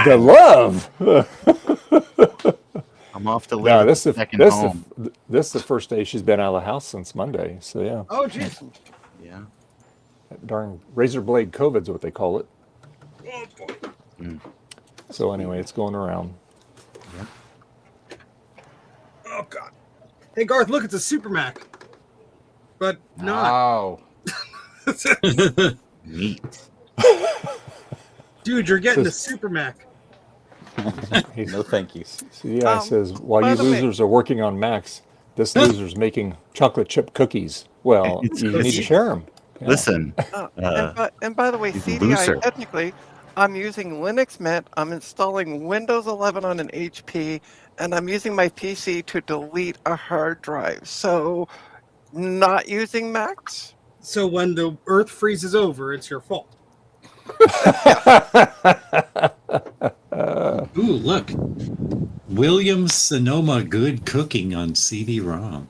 the love. I'm off to live No, at this the is second this home. this is the first day she's been out of the house since Monday. So yeah, Oh, jeez. Yeah. that darn razor blade COVID's what they call it. Oh, boy. So anyway, it's going around. Oh, God. Hey, Garth, look, it's a Super Mac. But not. Wow. Neat. Dude, you're getting a Says- Super Mac. No thank yous. CDI says, while by you the way- losers are working on Macs, this loser's making chocolate chip cookies. Well, you need to share them. Listen, And by the way, he's a CDI, loser. technically, I'm using Linux Mint. I'm installing Windows 11 on an HP, and I'm using my PC to delete a hard drive. So, not using Macs. So when the Earth freezes over, it's your fault. Ooh, look. Williams Sonoma Good Cooking on CD-ROM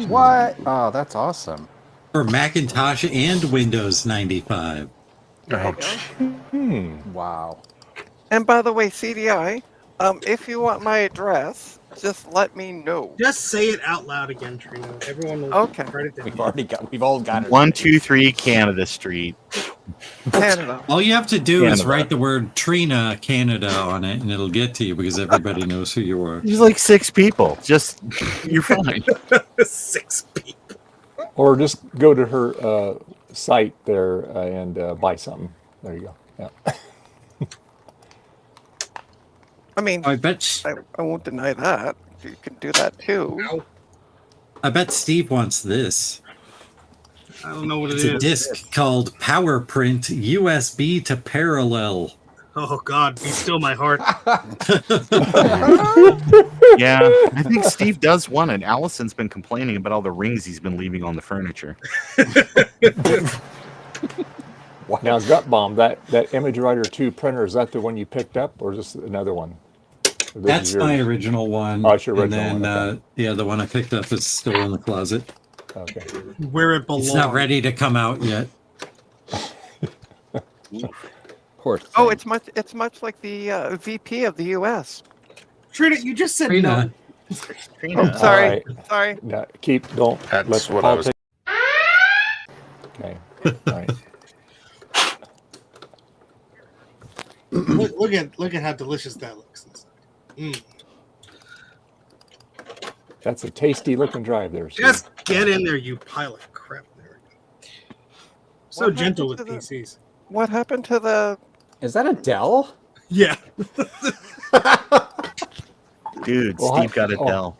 What? Oh, that's awesome. for Macintosh and Windows 95. Ouch. Wow. And by the way, CDI, if you want my address, just let me know. Just say it out loud again, Trina. Everyone will Okay. write it down. We've all got it. 123 Canada Street. Canada. All you have to do is Canada. write the word Trina Canada on it, and it'll get to you because everybody knows who you are. There's like 6 people. Just you're fine. 6 people. Or just go to her site there and buy something. There you go. Yeah. I mean, I bet I won't deny that. You can do that too. Ow. I bet Steve wants this. I don't know what It's it a is. disc called PowerPrint USB to Parallel. Oh, God, be still my heart. Yeah, I think Steve does want it. Allison's been complaining about all the rings he's been leaving on the furniture. Now, Gutbomb, that Image Writer 2 printer, is that the one you picked up or just another one? Or this That's is my yours? original one. Oh, it's your and original then, one, okay. yeah, the one I picked up is still in the closet. Okay. Where it belongs. It's not ready to come out yet. Poor thing. Oh, it's much like the VP of the U.S. Trina, you just said Trina. no. Trina. Sorry, All right. sorry. Now, don't That's let what I was- politics. Okay. All right. Look at how delicious that looks. That's a tasty looking drive there. Steve. Just get in there, you pile of crap. There we go. So What gentle with happened to PCs. What happened to the? Is that a Dell? Yeah. Dude, Well, Steve got a oh. Dell.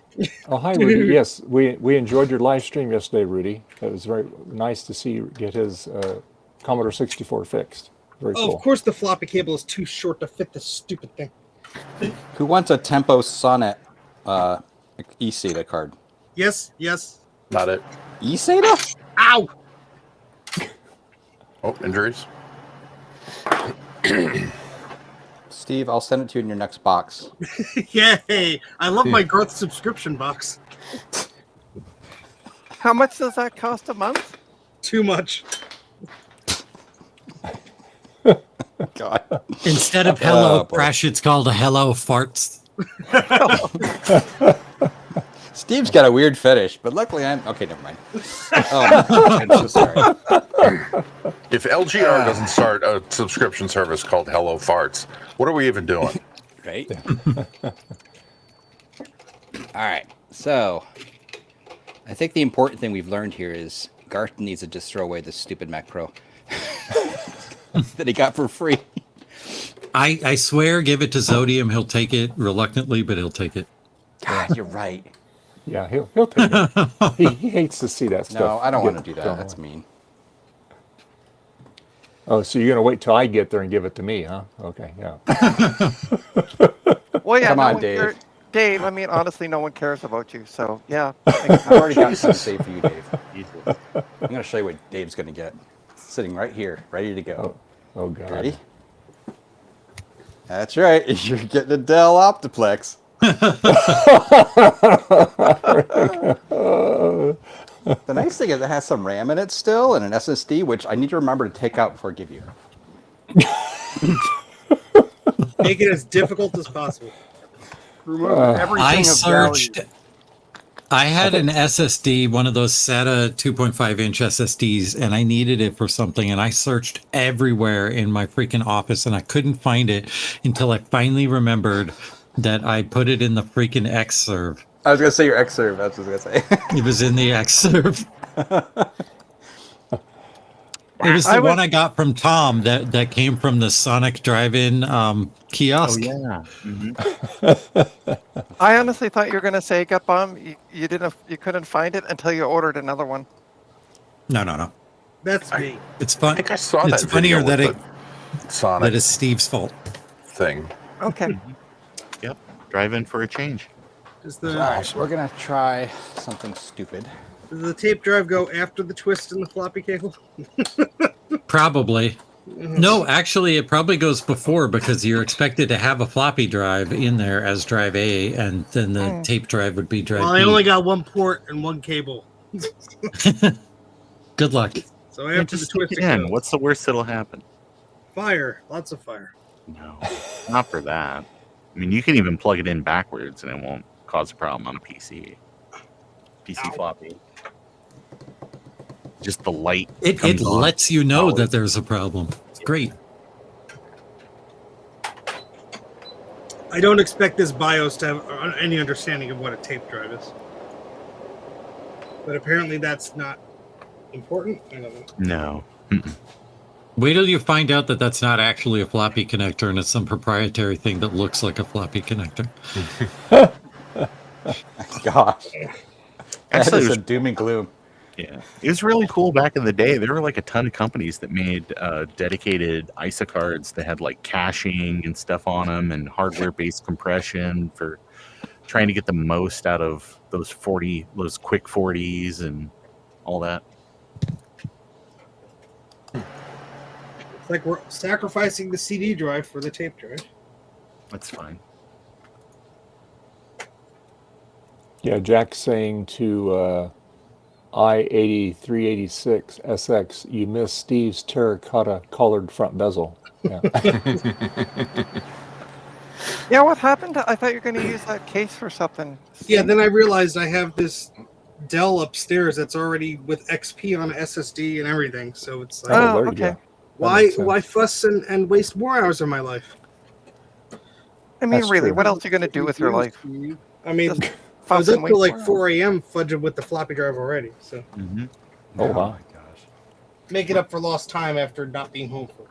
Oh, hi, Rudy. Yes, we enjoyed your live stream yesterday, Rudy. It was very nice to see you get his Commodore 64 fixed. Very Oh, cool. of course the floppy cable is too short to fit this stupid thing. Who wants a Tempo Sonnet eSATA card? Yes, yes. Not it. eSATA? Ow! Oh, injuries. Steve, I'll send it to you in your next box. Yay! I love my Garth subscription box. How much does that cost a month? Too much. God. Instead of Hello Oh, boy. Crash, it's called a Hello Farts. Steve's got a weird fetish, but luckily I'm okay. Never mind. Oh, I'm so sorry. If LGR doesn't start a subscription service called Hello Farts, what are we even doing? Right. All right. So, I think the important thing we've learned here is Garth needs to just throw away this stupid Mac Pro that he got for free. I swear, give it to Zodium. He'll take it reluctantly, but he'll take it. God, you're right. Yeah, he'll take it. He hates to see that stuff. No, I don't want to get do that. thrown That's away. mean. Oh, so you're gonna wait till I get there and give it to me, huh? Okay, yeah. Well, yeah. Come no on, one Dave. Dave, I mean, honestly, no one cares about you. So, yeah. I've already got something to say for you, Dave. I'm going to show you what Dave's going to get. Sitting right here, ready to go. Oh God. Ready? That's right. You're getting a Dell Optiplex. The nice thing is it has some RAM in it still and an SSD, which I need to remember to take out before I give you. Make it as difficult as possible. Remove everything I of searched. value. I had an SSD, one of those SATA 2.5-inch SSDs, and I needed it for something. And I searched everywhere in my freaking office, and I couldn't find it until I finally remembered that I put it in the freaking xServe. I was going to say your xServe. That's what I was going to say. It was in the xServe. It was the one I got from Tom that came from the Sonic Drive-In kiosk. Oh yeah. Mm-hmm. I honestly thought you were going to say, Gut Bomb, you couldn't find it until you ordered another one. No. That's me. It's fun. I think I saw It's that funnier video that with it the Sonic that is Steve's fault. thing. Okay. Yep. Drive in for a change. Does All right, we're going to try something stupid. does the tape drive go after the twist in the floppy cable? Probably. No, actually, it probably goes before because you're expected to have a floppy drive in there as drive A, and then the tape drive would be drive Well, B. I only got one port and one cable. Good luck. So after the Just twist, stick it it in. goes. What's the worst that'll happen? Fire. Lots of fire. No, not for that. I mean, you can even plug it in backwards, and it won't cause a problem on a PC. PC floppy. Just the light. It comes on. lets you know Oh, that there's a problem. It's great. I don't expect this BIOS to have any understanding of what a tape drive is. But apparently that's not important. I don't know. No. Wait till you find out that that's not actually a floppy connector and it's some proprietary thing that looks like a floppy connector. Gosh. That Actually, is it was- a doom and gloom. Yeah, it was really cool back in the day. There were like a ton of companies that made dedicated ISA cards that had like caching and stuff on them and hardware-based compression for trying to get the most out of those those quick 40s and all that. It's like we're sacrificing the CD drive for the tape drive. That's fine. Yeah, Jack's saying to I-8386 SX, you missed Steve's terracotta colored front bezel. Yeah. Yeah, what happened? I thought you were going to use that case for something. Yeah, then I realized I have this Dell upstairs that's already with XP on SSD and everything. So it's like, there you okay. go. That why makes sense. why fuss and waste more hours of my life? I mean, That's really, true. what else are you going to do with your life? I mean, Just I was fuss up and wait till like for 4 a.m. fudging with the floppy drive already. So Mm-hmm. Oh, wow. my gosh. make it up for lost time after not being home for.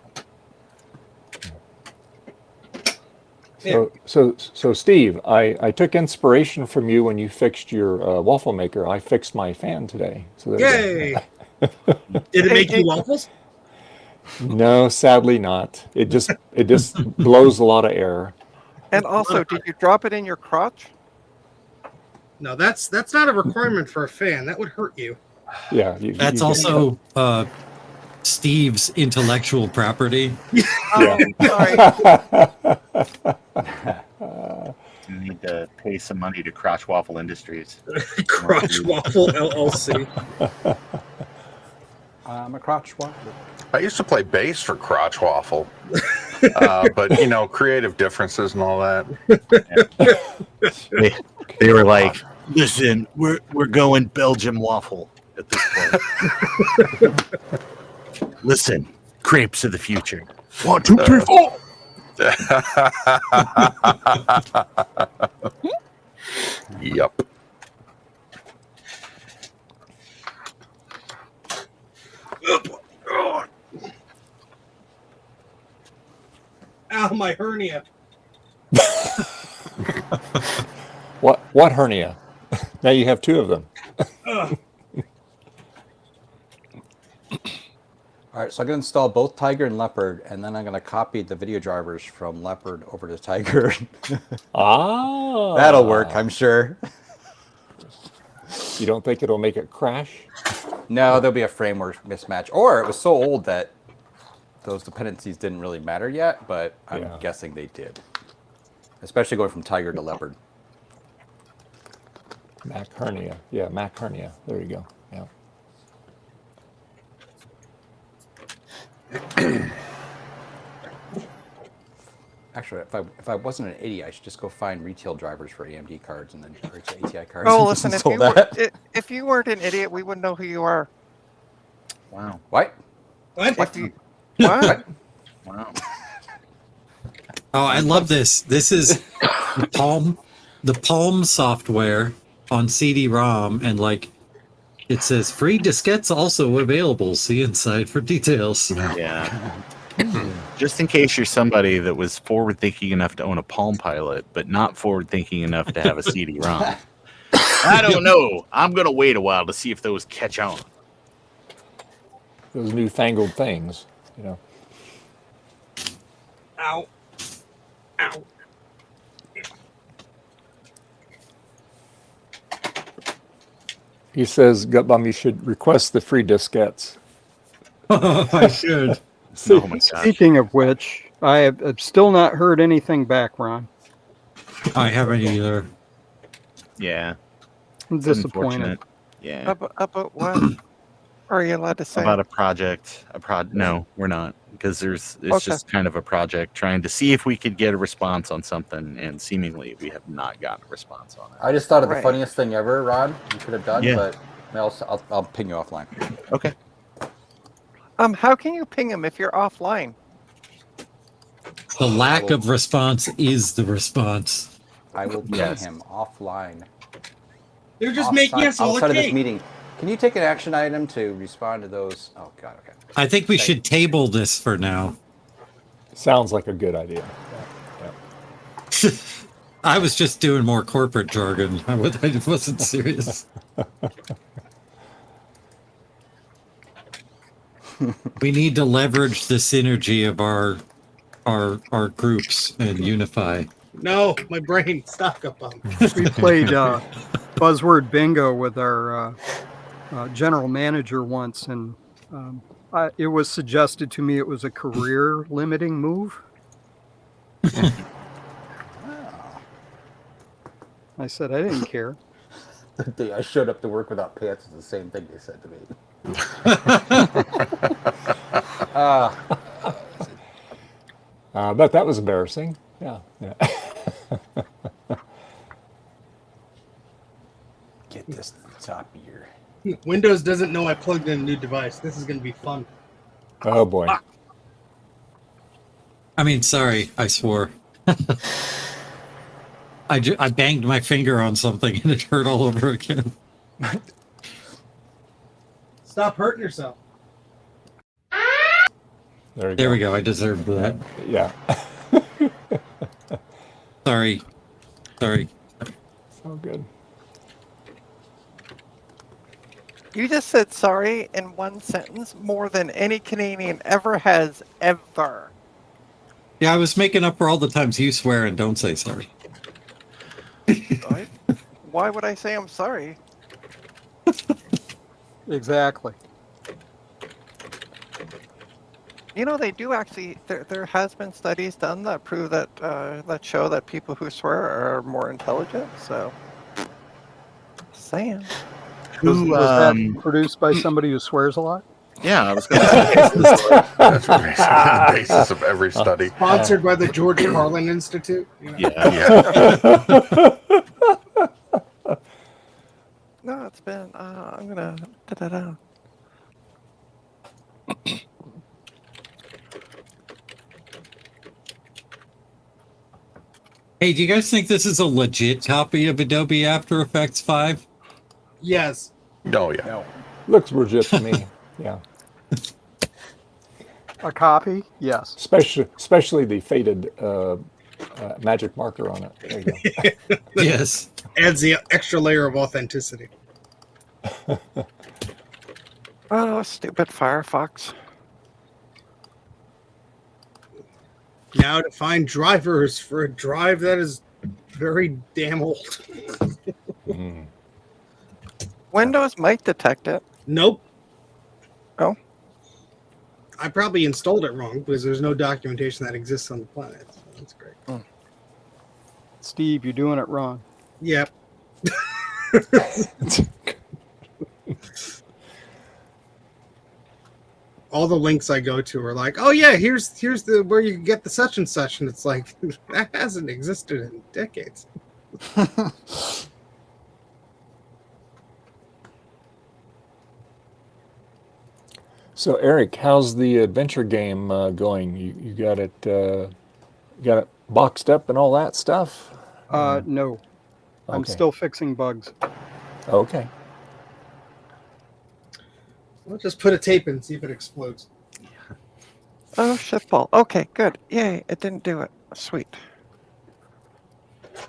So Steve, I took inspiration from you when you fixed your waffle maker. I fixed my fan today. So there you go. Yay! Did it make you waffles? No, sadly not. It just blows a lot of air. And also, did you drop it in your crotch? No, that's not a requirement for a fan. That would hurt you. Yeah. That's also Steve's intellectual property. Oh, sorry. You need to pay some money to Crotch Waffle Industries. Crotch Waffle LLC. I'm a crotch waffle. I used to play bass for Crotch Waffle, but creative differences and all that. They were like, listen, we're going Belgium waffle at this point. Listen, crepes of the future. 1, 2, 3, 4. Yep. Ow, my hernia. What hernia? Now you have two of them. Ugh. All right, so I'm going to install both Tiger and Leopard, and then I'm going to copy the video drivers from Leopard over to Tiger. Ah. That'll work, I'm sure. You don't think it'll make it crash? No, there'll be a framework mismatch. Or it was so old that those dependencies didn't really matter yet, but I'm guessing they did. Especially going from Tiger to Leopard. Mac hernia. Yeah, Mac hernia. There you go. Yeah. Actually, if I wasn't an idiot, I should just go find retail drivers for AMD cards and then or ATI cards. Oh, and listen, install that. if you weren't an idiot, we wouldn't know who you are. Wow. What? What? If you, what? Wow. Oh, I love this. This is the Palm software on CD-ROM, and like it says free diskettes also available. See inside for details. Yeah. Just in case you're somebody that was forward thinking enough to own a Palm Pilot, but not forward thinking enough to have a CD-ROM. I don't know. I'm gonna wait a while to see if those catch on. Those newfangled things, you know. Ow. Ow. He says, Gutbum, you should request the free diskettes. I should. Oh my gosh. Speaking of which, I have still not heard anything back, Ron. I haven't either. Yeah. I'm It's disappointed. unfortunate. Yeah. About what? Are you allowed to say? About a project. No, we're not. Because it's Okay. just kind of a project trying to see if we could get a response on something, and seemingly we have not gotten a response on it. I just thought of the Right. funniest thing ever, Ron, you could have done, Yeah. but I'll ping you offline. Okay. How can you ping him if you're offline? The lack of response is the response. I will ping Yes. him offline. They're just making us all outside a of this cake. meeting. Can you take an action item to respond to those? Oh, God, okay. I think we should table this for now. Sounds like a good idea. I was just doing more corporate jargon. I wasn't serious. We need to leverage the synergy of our groups and unify. No, my brain. Stop, Gutbum. We played buzzword bingo with our general manager once, and it was suggested to me it was a career limiting move. I said I didn't care. The day I showed up to work without pants is the same thing they said to me. But that was embarrassing. Yeah. Get this to the top of your... Windows doesn't know I plugged in a new device. This is going to be fun. Oh, boy. I mean, sorry, I swore. I banged my finger on something and it hurt all over again. Stop hurting yourself. There we go. I deserved that. Yeah. Sorry. So good. You just said sorry in one sentence more than any Canadian ever has, ever. Yeah, I was making up for all the times you swear and don't say sorry. Why would I say I'm sorry? Exactly. You know, they do actually. There has been studies done that prove that that show that people who swear are more intelligent. So, saying. Was that produced by somebody who swears a lot? Yeah, I was going to say. That's the basis of every study. Sponsored by the George Carlin Institute. You know? Yeah. No, it's been. I'm gonna. Da-da-da. Hey, do you guys think this is a legit copy of Adobe After Effects 5? Yes. Oh, yeah. No. Looks legit to me. Yeah. A copy? Yes. Especially the faded magic marker on it. There you go. Yes. Adds the extra layer of authenticity. Oh, stupid Firefox. Now to find drivers for a drive that is very damn old. Mm. Windows might detect it. Nope. Oh. I probably installed it wrong because there's no documentation that exists on the planet. So that's great. Steve, you're doing it wrong. Yep. All the links I go to are like, oh yeah, here's the where you can get the such and such, and it's like that hasn't existed in decades. So Eric, how's the adventure game going? You got it boxed up and all that stuff? No, I'm Okay. still fixing bugs. Okay. We'll just put a tape in and see if it explodes. Oh, shitball. Okay, good. Yay, it didn't do it. Sweet.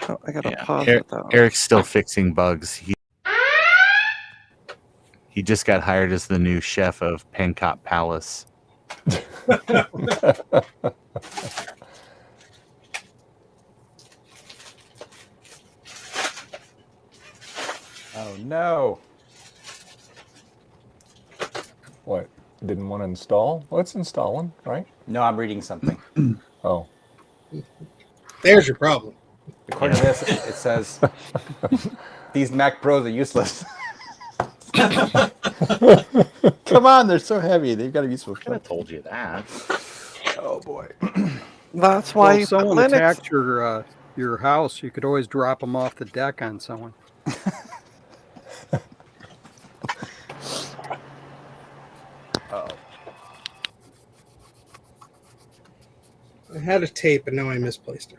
Oh, I gotta pause it though. Eric's still fixing bugs. He just got hired as the new chef of Pancop Palace. Oh no! What? Didn't want to install? Well, it's installing, right? No, I'm reading something. Oh. There's your problem. According to this, it says these Mac Pros are useless. Come on, they're so heavy. They've got a useful. I could have told you that. Oh boy. That's Well, why you if put someone Linux. attacked your house, you could always drop them off the deck on someone. Oh. I had a tape and now I misplaced it.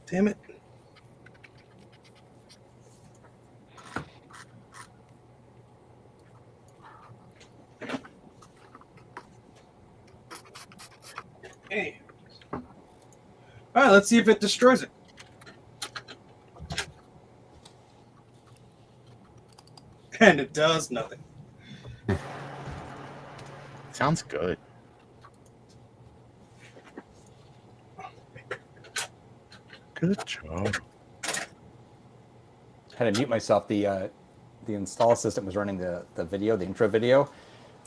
Damn it. Hey. All right, let's see if it destroys it. And it does nothing. Sounds good. Good job. Had to mute myself. The install system was running the video, the intro video.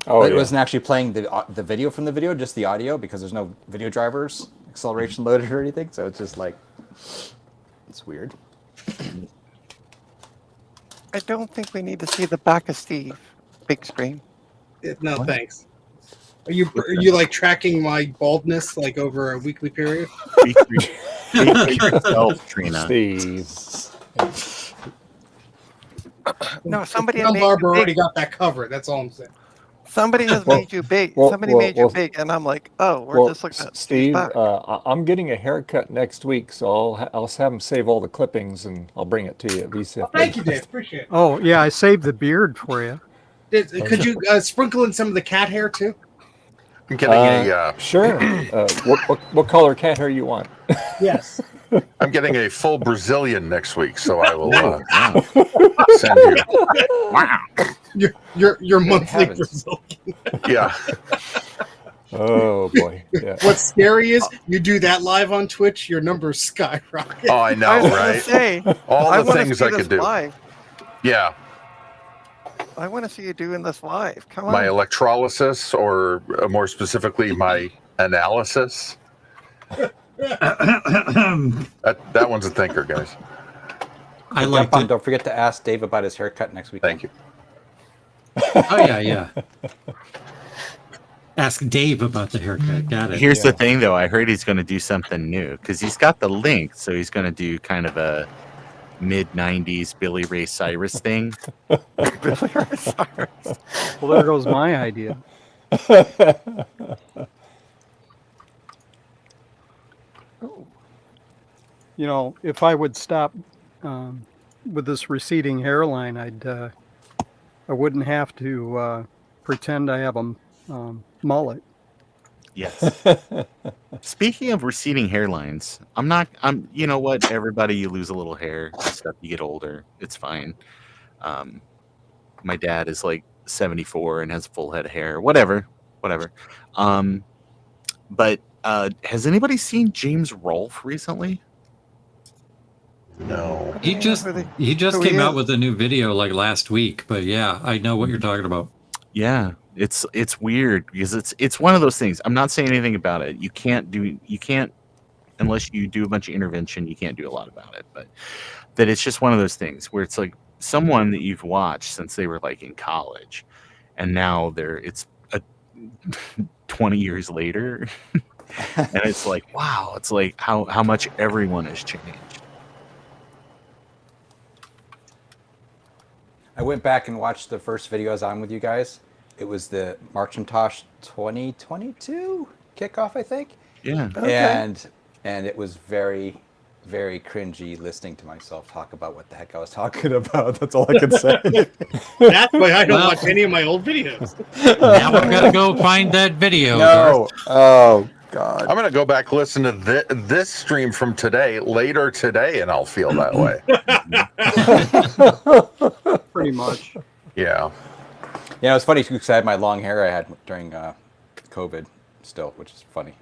Oh, But it yeah. wasn't actually playing the video from the video, just the audio, because there's no video drivers, acceleration loaded or anything. So it's just like, it's weird. I don't think we need to see the back of Steve. Big screen. No, thanks. Are you like tracking my baldness like over a weekly period? Yourself, Trina. Steve. No, somebody John made Barber you already big. got that covered. That's all I'm saying. Somebody has made you big. Somebody made you big, and I'm like, oh, we're just looking at Steve, back. I'm getting a haircut next week, so I'll have him save all the clippings and I'll bring it to you at VCF. Thank you, Dave. Appreciate it. Oh, yeah, I saved the beard for you. Could you sprinkle in some of the cat hair too? I'm getting a Sure. What color cat hair you want? Yes. I'm getting a full Brazilian next week, so I will send you. Wow. Your monthly heavens. result. Yeah. Oh boy. Yeah. What's scary is you do that live on Twitch, your numbers skyrocket. Oh, I know, I was gonna right? say, All I the wanna things see I this could do. live. Yeah. I want to see you doing this live. Come on. My electrolysis, or more specifically, my analysis. That one's a thinker, guys. I like Jump on, it. don't forget to ask Dave about his haircut next week. Thank you. Oh yeah. Ask Dave about the haircut. Got it. Here's the thing, though. I heard he's going to do something new because he's got the link, so he's going to do kind of a mid-90s Billy Ray Cyrus thing. Billy Ray Cyrus. Well, there goes my idea. You know, if I would stop with this receding hairline, I wouldn't have to pretend I have a mullet. Yes. Speaking of receding hairlines, you know what? Everybody, you lose a little hair and stuff. You get older. It's fine. My dad is like 74 and has a full head of hair. Whatever. But has anybody seen James Rolfe recently? No. He just who came he out is. with a new video like last week. But yeah, I know what you're talking about. Yeah, it's weird because it's one of those things. I'm not saying anything about it. You can't unless you do a bunch of intervention. You can't do a lot about it. But that it's just one of those things where it's like someone that you've watched since they were like in college, and now it's 20 years later, and it's like wow, it's like how much everyone has changed. I went back and watched the first video I was on with you guys. It was the Marchintosh 2022 kickoff, I think. Yeah. Okay. And it was very, very cringy listening to myself talk about what the heck I was talking about. That's all I can say. That's why I don't watch any of my old videos. Now I've got to go find that video. No. Oh, God. I'm going to go back listen to this stream from later today, and I'll feel that way. Pretty much. Yeah. Yeah, it was funny because I had my long hair I had during COVID still, which is funny.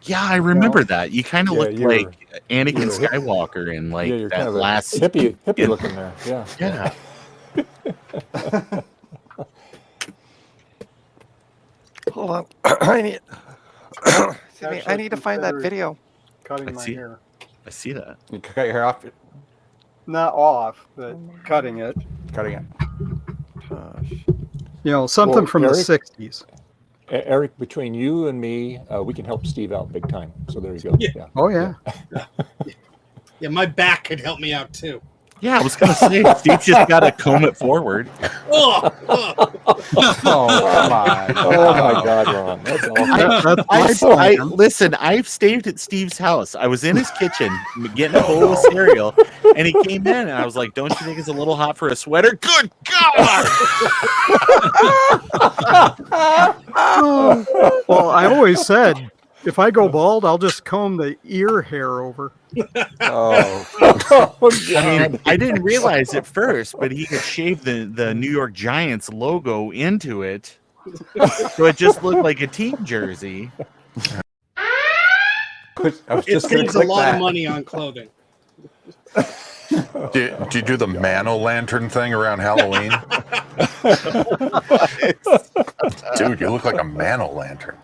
Yeah, I remember that. You kind of yeah, looked like Anakin Skywalker in like you're that kind of last hippie looking there. Yeah. Yeah. Hold on. I need. Excuse me. I need to find that video. Cutting my hair. I see that. You cut your hair off? Not off, but cutting it. Cutting it. You know, something from Eric, the 60s. Eric, between you and me, we can help Steve out big time. So there you go. Yeah. Oh, yeah. Yeah, my back could help me out too. Yeah, I was gonna say Steve just got to comb it forward. Oh, come on. Oh my God, Ron. That's awful. Listen, I've stayed at Steve's house. I was in his kitchen getting a bowl of cereal, and he came in, and I was like, "Don't you think it's a little hot for a sweater?" Good God! Well, I always said, if I go bald, I'll just comb the ear hair over. Oh. I mean, I didn't realize at first, but he had shaved the New York Giants logo into it, so it just looked like a team jersey. it saves a lot of money on clothing. Do you do the Mano Lantern thing around Halloween? Dude, you look like a Mano Lantern.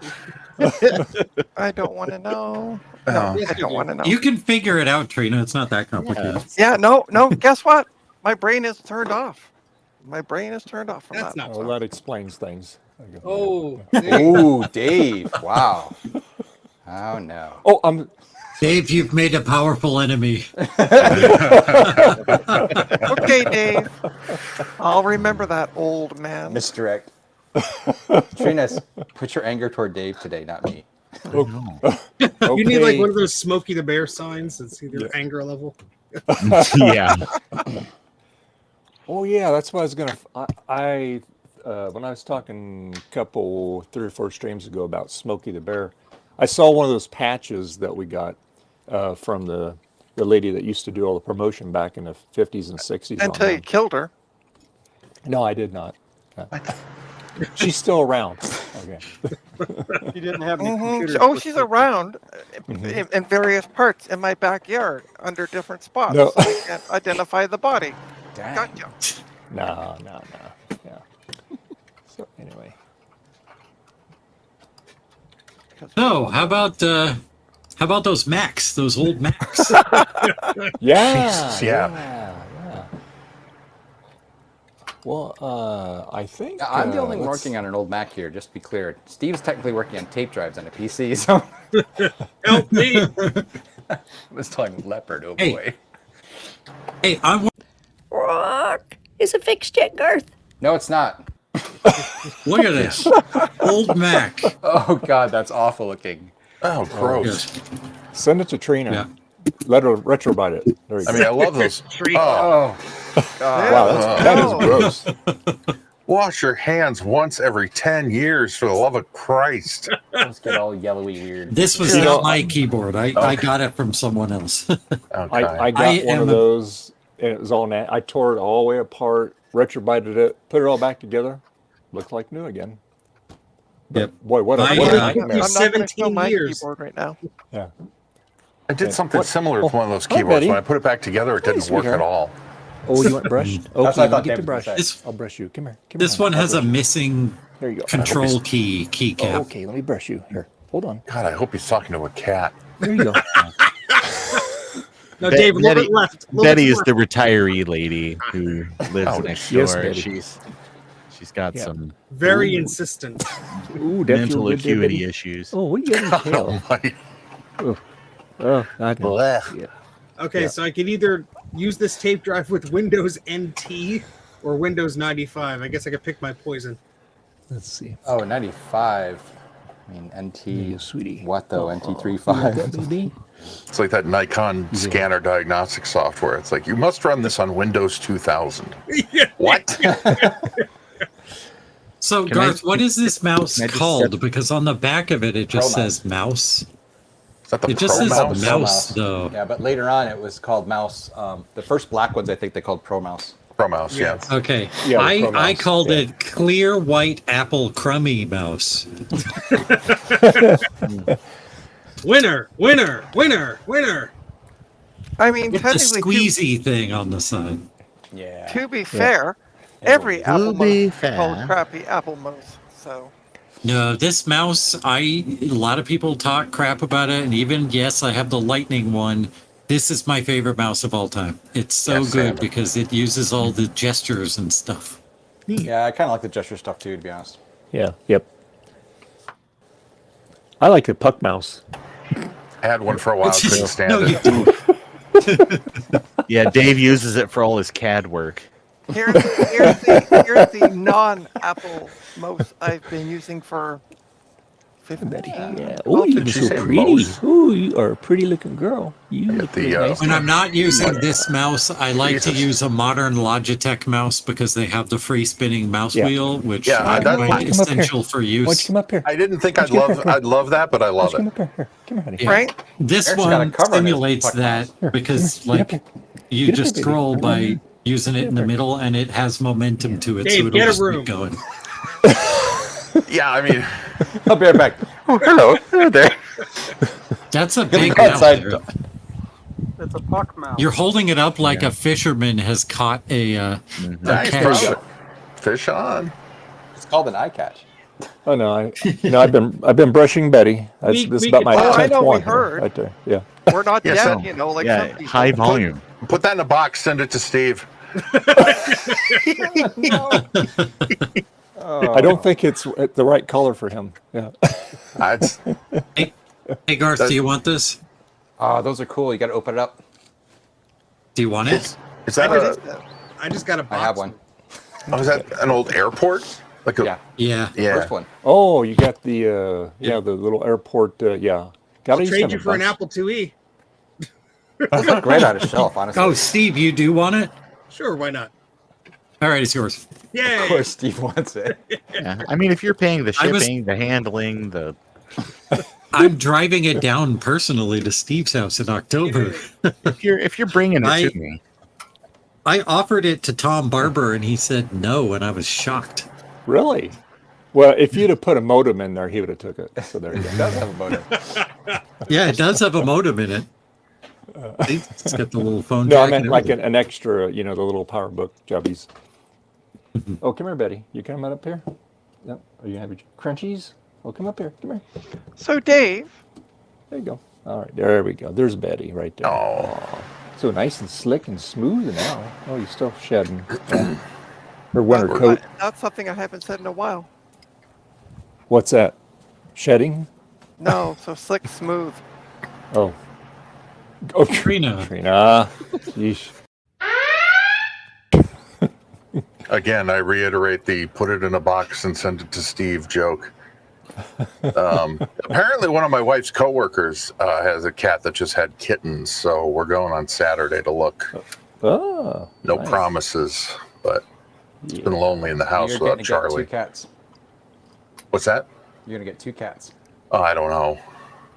I don't want to know. No, I don't want to know. You can figure it out, Trina. It's not that complicated. Yeah, no. Guess what? My brain is turned off. My brain is turned off from That's that. not Well, that explains things. Oh, Ooh, Dave. Wow. Oh, no. Oh, Dave, you've made a powerful enemy. Okay, Dave. I'll remember that, old man. Misdirect. Trina, put your anger toward Dave today, not me. You need like one of those Smokey the Bear signs and see their anger level. Yeah. Oh yeah, that's what I was gonna. I when I was talking a couple 3 or 4 streams ago about Smokey the Bear, I saw one of those patches that we got from the lady that used to do all the promotion back in the 50s and 60s. Until you killed her. No, I did not. She's still around. Okay. He didn't have any computers. Oh, she's around in various parts in my backyard under different spots. No. So I can identify the body. Dang. Gotcha. No. Yeah. So anyway. No, how about those Macs? Those old Macs. Yeah. Well, I think I'm the only one working on an old Mac here, just to be clear. Steve's technically working on tape drives on a PC, so... Help me! I was telling Leopard, oh Hey. boy. Hey, I'm. Rock is a fixed yet, Garth. No, it's not. Look at this old Mac. Oh, God, that's awful looking. Oh, gross. Yes. Send it to Trina. Yeah. Let her retrobite it. There you I go. mean, I love those. Oh, Wow, that is gross. Wash your hands once every 10 years, for the love of Christ. let's get all yellowy weird. This was not my keyboard. I got it from someone else. Okay. I got I one am of a- those, and it was all I tore it all the way apart, retrobited it, put it all back together. Looks like new again. But Yep. boy, what a I, nightmare. I'm not going to 17 show my years. keyboard right now. Yeah. I did something similar with one of those hi, keyboards. Betty. When I put it back together, it didn't work sweetheart. at all. Oh, you want brushed? That's what I Okay, thought get David the was brush. gonna say. I'll brush you. Come here. Come this here. one I'll has a brush you. missing There you go. control Oh, keycap. okay, let me brush you. Here, hold on. God, I hope he's talking to a cat. There you go. No, Dave, a little bit left. Betty is the retiree lady who lives next door. yes, Betty. She's got Yeah. some very insistent. Ooh, that mental feels good there, acuity Betty. issues. Oh, what do you got in the tail? Oh, God. No. Blech. Yeah. Okay, Yeah. so I could either use this tape drive with Windows NT or Windows 95. I guess I could pick my poison. Let's see. Oh, 95. I mean, NT. Yeah, sweetie. What though? That NT35. baby? It's like that Nikon scanner diagnostic software. It's like, you must run this on Windows 2000. What? So, Can Garth, what is this mouse can I just called? set- Because on the back of it, it just Pro says mouse. Is that the It just Pro says Mouse? mouse, though. Yeah, but later on it was called mouse. The first black ones I think they called Pro Mouse. Pro Mouse, yeah. Okay. Yeah, the Pro I mouse, called yeah. it clear white apple crummy mouse. Winner, winner, winner, winner. I mean, With the technically, squeezy thing on the side. Yeah. to be fair, every Apple be mouse is called fair. crappy Apple mouse. So No, this mouse, a lot of people talk crap about it, and even, yes, I have the Lightning one. This is my favorite mouse of all time. It's so Yeah, good same. because it uses all the gestures and stuff. Yeah, I kind of like the gesture stuff too, to be honest. Yeah, yep. I like the puck mouse. I had one for a while, couldn't stand No, you it. don't. Yeah, Dave uses it for all his CAD work. here's the non-Apple mouse I've been using for 15. Yeah. Oh, you're Did she so say pretty. mouse? Oh, you are a pretty looking girl. You Get look the, really nice. When I'm not using this mouse, I like to Jesus. use a modern Logitech mouse because they have the free spinning mouse Yeah. wheel, which Yeah, I that- find Come up here. essential for Why don't use. you come up here? I didn't think I'd love that, but I Why love don't you come it. up here? Here, come here, honey. Yeah. Right? This Eric's got a one cover on his simulates puck that mouse. because, Get up like, here. you Get up just here, baby. scroll Come by on. using it in the middle, and it has momentum to it, Dave, so it'll get a just room. keep going. Yeah, I mean, I'll be right back. Oh, hello. Hello there. That's a Get big the mouse. outside. Eric. It's a puck mouse. You're holding it up like a fisherman has caught a nice, catch. bro. Fish on. It's called an eye catch. Oh no, I've been brushing Betty. This is we about could- my Oh, I 10th know, we one heard. right there. Yeah. We're not Yeah, dead, so- you know, like Yeah, some people. high volume. Put that in a box, send it to Steve. I don't think it's the right color for him. Yeah. That's, Hey, Garth, do you want this? Oh, those are cool. You got to open it up. Do you want it? is that I just got a box. I have one. is that an old airport? Like a, Yeah. Yeah. yeah. First one. Oh, you got the the little airport. Yeah. I'll trade you for an Apple IIe. Those look great on a shelf, honestly. Oh, Steve, you do want it? Sure, why not? All right, it's yours. Yay! Of course, Steve wants it. Yeah, I mean, if you're paying the I was- shipping, the handling, the I'm driving it down personally to Steve's house in October. if you're bringing it I- to me, I offered it to Tom Barber, and he said no, and I was shocked. Really? Well, if you'd have put a modem in there, he would have took it. So there you It go. does have a motor. Yeah, it does have a modem in it. It's got the little phone. No, I jack meant and like everything. an extra, the little power book jubbies. Oh, come here, Betty. You coming up here? Yep. Are you having crunchies? Oh, come up here. Come here. So, Dave, There you go. All right, there we go. There's Betty right there. Oh, So nice and slick and smooth now. Oh, you're still shedding. Yeah. Her winter coat. that's something I haven't said in a while. What's that? Shedding? No, so slick, smooth. Oh. Oh, Trina. Trina. Yeesh. again, I reiterate the put it in a box and send it to Steve joke. Apparently, one of my wife's coworkers has a cat that just had kittens, so we're going on Saturday to look. Oh. No nice. promises, but it's been lonely in the house You're without gonna get Charlie. 2 cats. What's that? You're gonna get 2 cats. Oh, I don't know.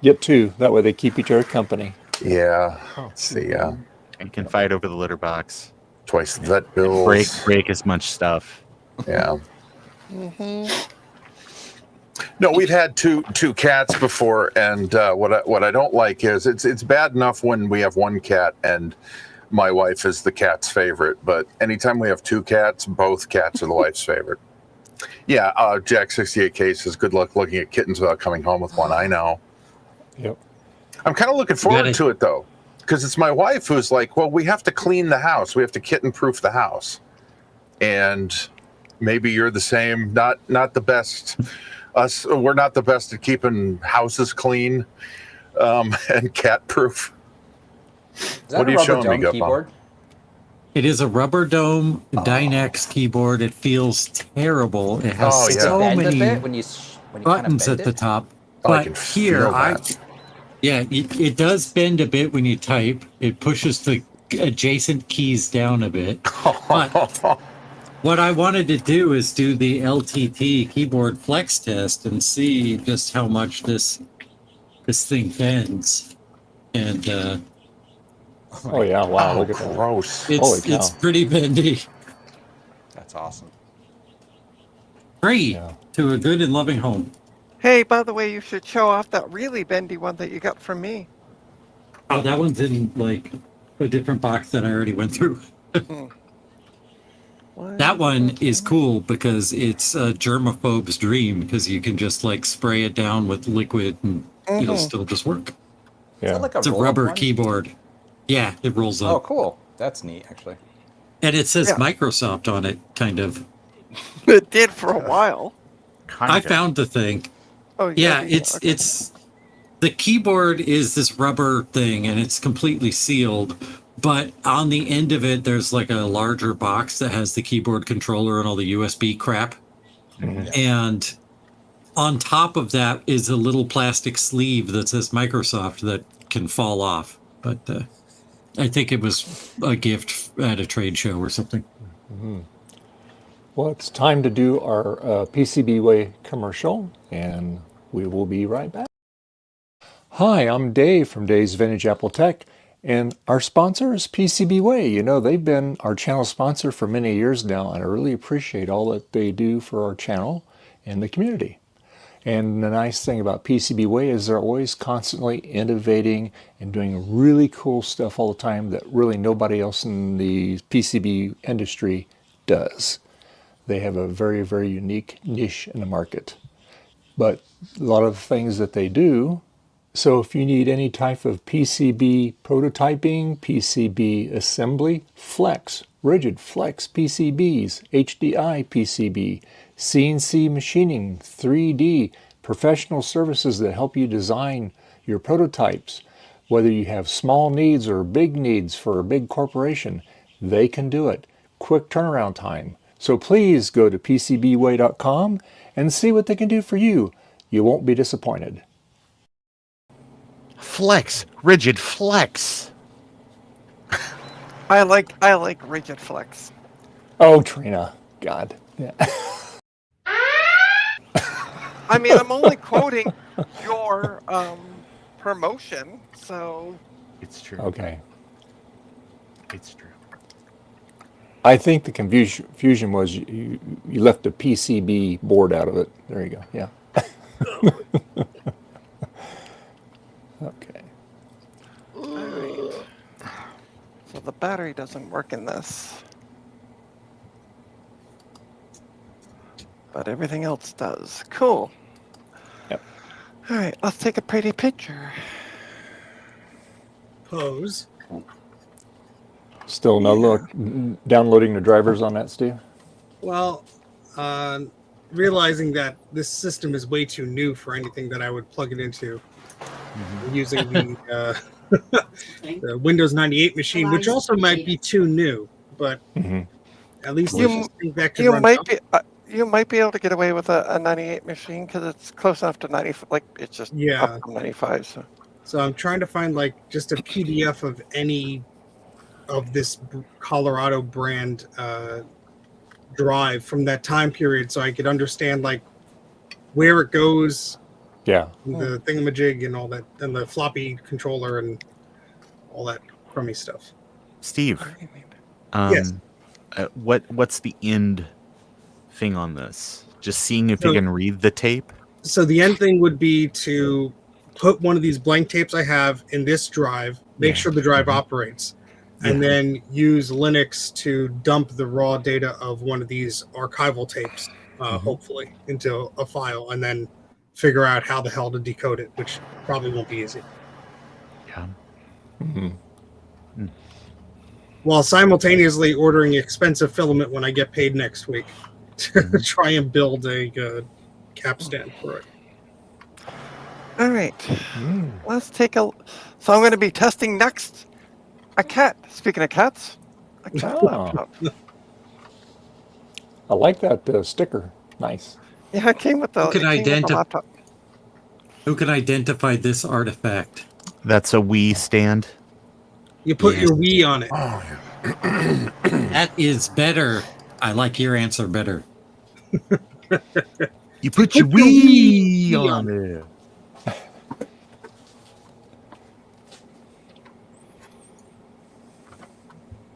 Get two. That way they keep each other company. Yeah, let's see. you can fight over the litter box. twice the vet bills. break as much stuff. Yeah. No, we've had two cats before, and what I don't like is it's bad enough when we have one cat and my wife is the cat's favorite, but anytime we have two cats, both cats are the wife's favorite. Yeah, Jack 68K says, good luck looking at kittens without coming home with one. I know. Yep. I'm kind of looking forward to it, though, because it's my wife who's like, well, we have to clean the house. We have to kitten-proof the house. And maybe you're the same. Not the best. We're not the best at keeping houses clean and cat-proof. What are you showing me, Guppa? It is a rubber dome Dynex keyboard. It feels terrible. It has so many buttons at the top. But here, it does bend a bit when you type. It pushes the adjacent keys down a bit. But what I wanted to do is do the LTT keyboard flex test and see just how much this thing bends. And oh yeah, wow, look at that. Gross. It's pretty bendy. That's awesome. Free to a good and loving home. Hey, by the way, you should show off that really bendy one that you got from me. Oh, that one's in like a different box that I already went through. That one is cool because it's a germaphobe's dream because you can just like spray it down with liquid and it'll still just work. Yeah, like it's a rubber keyboard. Yeah, it rolls up. Oh, cool. That's neat, actually. And it says Microsoft on it, kind of. It did for a while. I found the thing. Oh, yeah, it's the keyboard is this rubber thing and it's completely sealed, but on the end of it there's like a larger box that has the keyboard controller and all the USB crap. And on top of that is a little plastic sleeve that says Microsoft that can fall off. But I think it was a gift at a trade show or something. Well, it's time to do our PCB Way commercial, and we will be right back. Hi, I'm Dave from Dave's Vintage Apple Tech, and our sponsor is PCB Way. You know, they've been our channel sponsor for many years now, and I really appreciate all that they do for our channel and the community. And the nice thing about PCB Way is they're always constantly innovating and doing really cool stuff all the time that really nobody else in the PCB industry does. They have a very, very unique niche in the market. But a lot of the things that they do, so if you need any type of PCB prototyping, PCB assembly, flex, rigid flex PCBs, HDI PCB, CNC machining, 3D, professional services that help you design your prototypes. Whether you have small needs or big needs for a big corporation, they can do it. Quick turnaround time. So please go to PCBWay.com and see what they can do for you. You won't be disappointed. Flex, rigid flex. I like rigid flex. Oh, Trina, God. Yeah. I mean, I'm only quoting your promotion, so. It's true. Okay. It's true. I think the confusion was you left the PCB board out of it. There you go. Yeah. Okay. All right. So the battery doesn't work in this. But everything else does. Cool. Yep. All right, let's take a pretty picture. Pose. Still no downloading the drivers on that, Steve? Well, realizing that this system is way too new for anything that I would plug it into, using the Windows 98 machine, which also might be too new, but at least you might be able to get away with a 98 machine because it's close enough to 95. Like it's just up from 95. So I'm trying to find like just a PDF of any of this Colorado brand drive from that time period, so I could understand like where it goes. Yeah. The thingamajig and all that, and the floppy controller and all that crummy stuff. Steve, Yes. What's the end thing on this? Just seeing if you So- can read the tape? So the end thing would be to put one of these blank tapes I have in this drive, make Yeah. sure the drive operates, and then use Linux to dump the raw data of one of these archival tapes, hopefully, into a file, and then figure out how the hell to decode it, which probably won't be easy. Yeah. While simultaneously ordering expensive filament when I get paid next week to try and build a capstan for it. All right. Let's take a. So I'm going to be testing next a cat. Speaking of cats, a cat Oh. laptop. I like that sticker. Nice. Yeah, it came with the, Who can it came with the identify- laptop. Who can identify this artifact? That's a Wii stand. You put Yeah. your Wii on it. That is better. I like your answer better. You put your put your Wii Wii on it.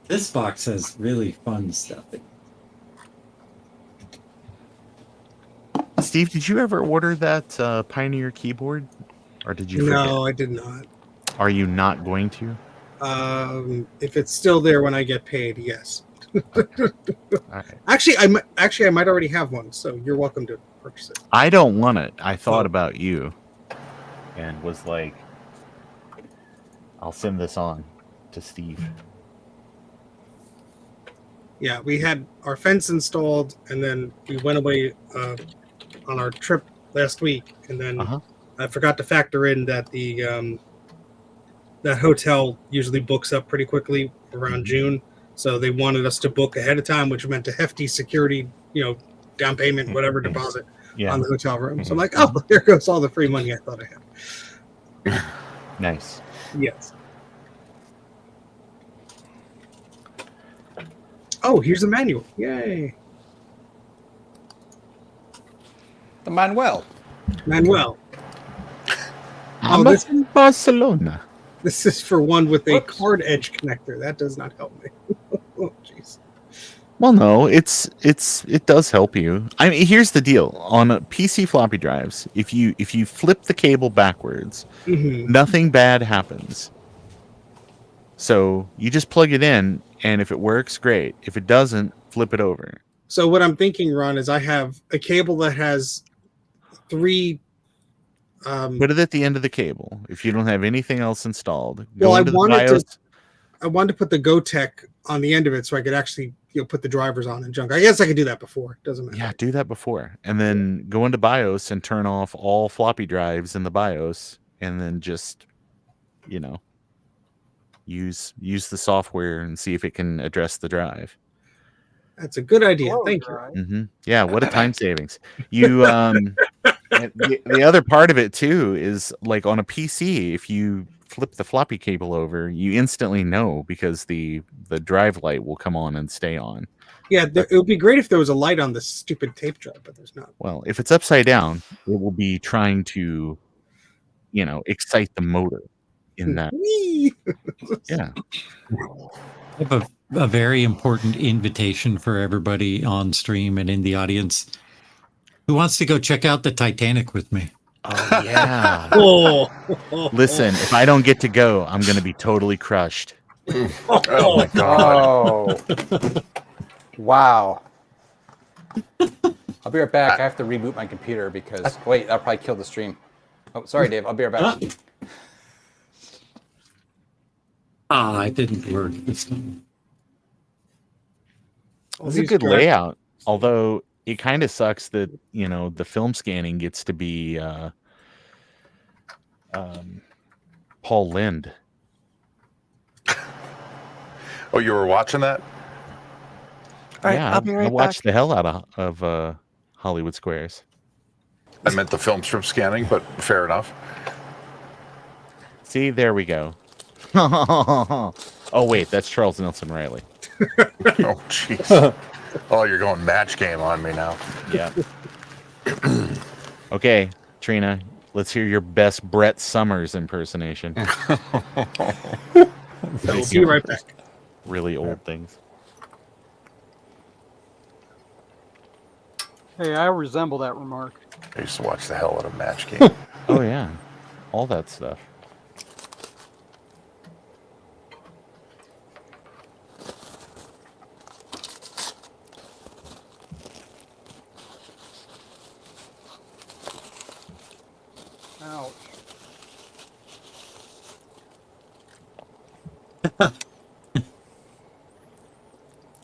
This box has really fun stuff. Steve, did you ever order that Pioneer keyboard? Or did you forget? No, I did not. Are you not going to? If it's still there when I get paid, yes. All right. Actually, I might already have one, so you're welcome to purchase it. I don't want it. I thought about you and was like, I'll send this on to Steve. Yeah, we had our fence installed, and then we went away on our trip last week, and then I forgot to factor in that the that hotel usually books up pretty quickly around June, so they wanted us to book ahead of time, which meant a hefty security, down payment, whatever deposit on the hotel room. So I'm like, oh, there goes all the free money I thought I had. Nice. Yes. Oh, here's the manual. Yay. The Manuel. Manuel. I'm this- in Barcelona. This is for one with a card edge connector. That does not help me. Oh, jeez. Well, no, it does help you. I mean, here's the deal: on PC floppy drives, if you flip the cable backwards, nothing bad happens. So you just plug it in, and if it works, great. If it doesn't, flip it over. So what I'm thinking, Ron, is I have a cable that has 3. Put it at the end of the cable. If you don't have anything else installed, Well, I into the wanted BIOS. I wanted to put the GoTech on the end of it so I could actually put the drivers on and junk. I guess I could do that before. Doesn't matter. Yeah, do that before, and then go into BIOS and turn off all floppy drives in the BIOS, and then just, use the software and see if it can address the drive. That's a good idea. Thank you. Yeah, what a time savings. You and the other part of it too is like on a PC, if you flip the floppy cable over, you instantly know because the drive light will come on and stay on. Yeah, it would be great if there was a light on this stupid tape drive, but there's not. Well, if it's upside down, it will be trying to, excite the motor in that. Yeah. I have a very important invitation for everybody on stream and in the audience. Who wants to go check out the Titanic with me? Oh, yeah. Oh. Listen, if I don't get to go, I'm going to be totally crushed. Oh my god. Oh. Wow. I'll be right back. I have to reboot my computer because wait, I'll probably kill the stream. Oh, sorry, Dave. I'll be right back. It didn't work this time. It's a good layout, although it kind of sucks that the film scanning gets to be Paul Lind. Oh, you were watching that? All right, Yeah, I'll be I right watched back. the hell out of Hollywood Squares. I meant the film strip scanning, but fair enough. See, there we go. Oh wait, that's Charles Nelson Riley. Oh jeez. Oh, you're going match game on me now. Yeah. Okay, Trina, let's hear your best Brett Summers impersonation. I'll be right back. Really old things. Hey, I resemble that remark. I used to watch the hell out of Match Game. Oh yeah, all that stuff. Ouch.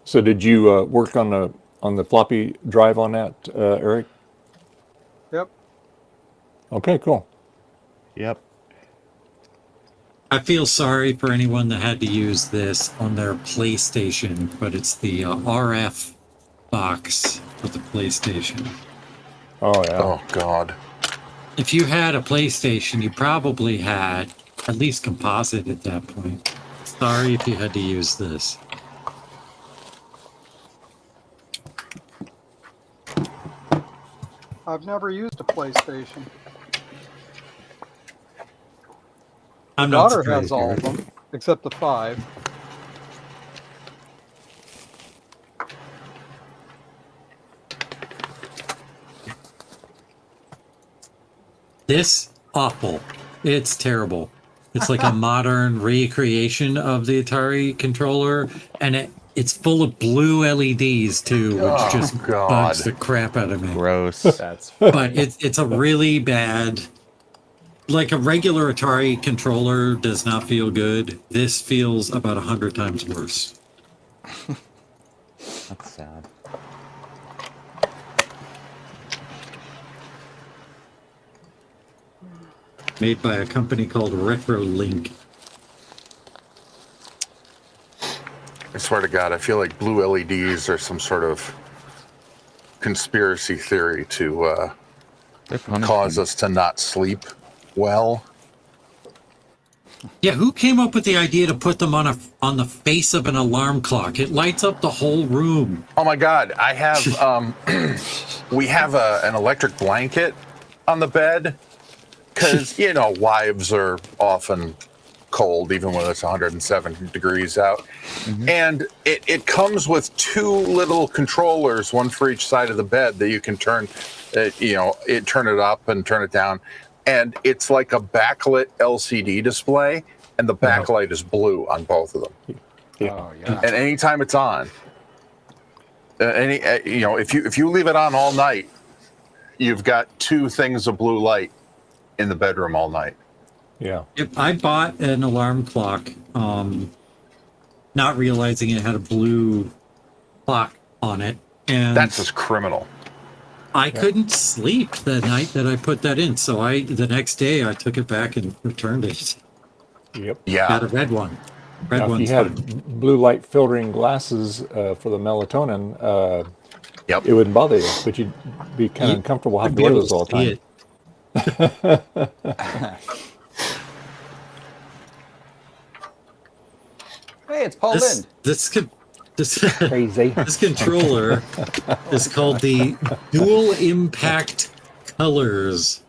So did you work on the floppy drive on that, Eric? Yep. Okay, cool. Yep. I feel sorry for anyone that had to use this on their PlayStation, but it's the RF box for the PlayStation. Oh yeah. Oh God. If you had a PlayStation, you probably had at least composite at that point. Sorry if you had to use this. I've never used a PlayStation. My I'm not daughter surprised, has all of Eric. them, except the 5. This awful. It's terrible. It's like a modern recreation of the Atari controller, and it's full of blue LEDs too, which Oh, just God. bugs the crap out of me. Gross. That's But it's a really bad. Like a regular Atari controller does not feel good. This feels about 100 times worse. That's sad. Made by a company called RetroLink. I swear to God, I feel like blue LEDs are some sort of conspiracy theory to They're cause punishing. us to not sleep well. Yeah, who came up with the idea to put them on the face of an alarm clock? It lights up the whole room. Oh my God, I have we have an electric blanket on the bed because wives are often cold even when it's 107 degrees out. And it comes with 2 little controllers, one for each side of the bed, that you can turn turn it up and turn it down, and it's like a backlit LCD display, and the backlight is blue on both of them. oh yeah. And anytime it's on, if you leave it on all night, you've got 2 things of blue light in the bedroom all night. Yeah. If I bought an alarm clock, not realizing it had a blue clock on it, and That's just criminal. I couldn't sleep the night that I put that in. So the next day I took it back and returned it. Yep. Got Yeah. a red one. Red Now, if one's you had fine. blue light filtering glasses for the melatonin, Yep. it wouldn't bother you, but you'd be kind of You uncomfortable would having to be wear able those to all the see time. Hey, it's Paul This Lind. this Crazy. this controller is called the Dual Impact Colors.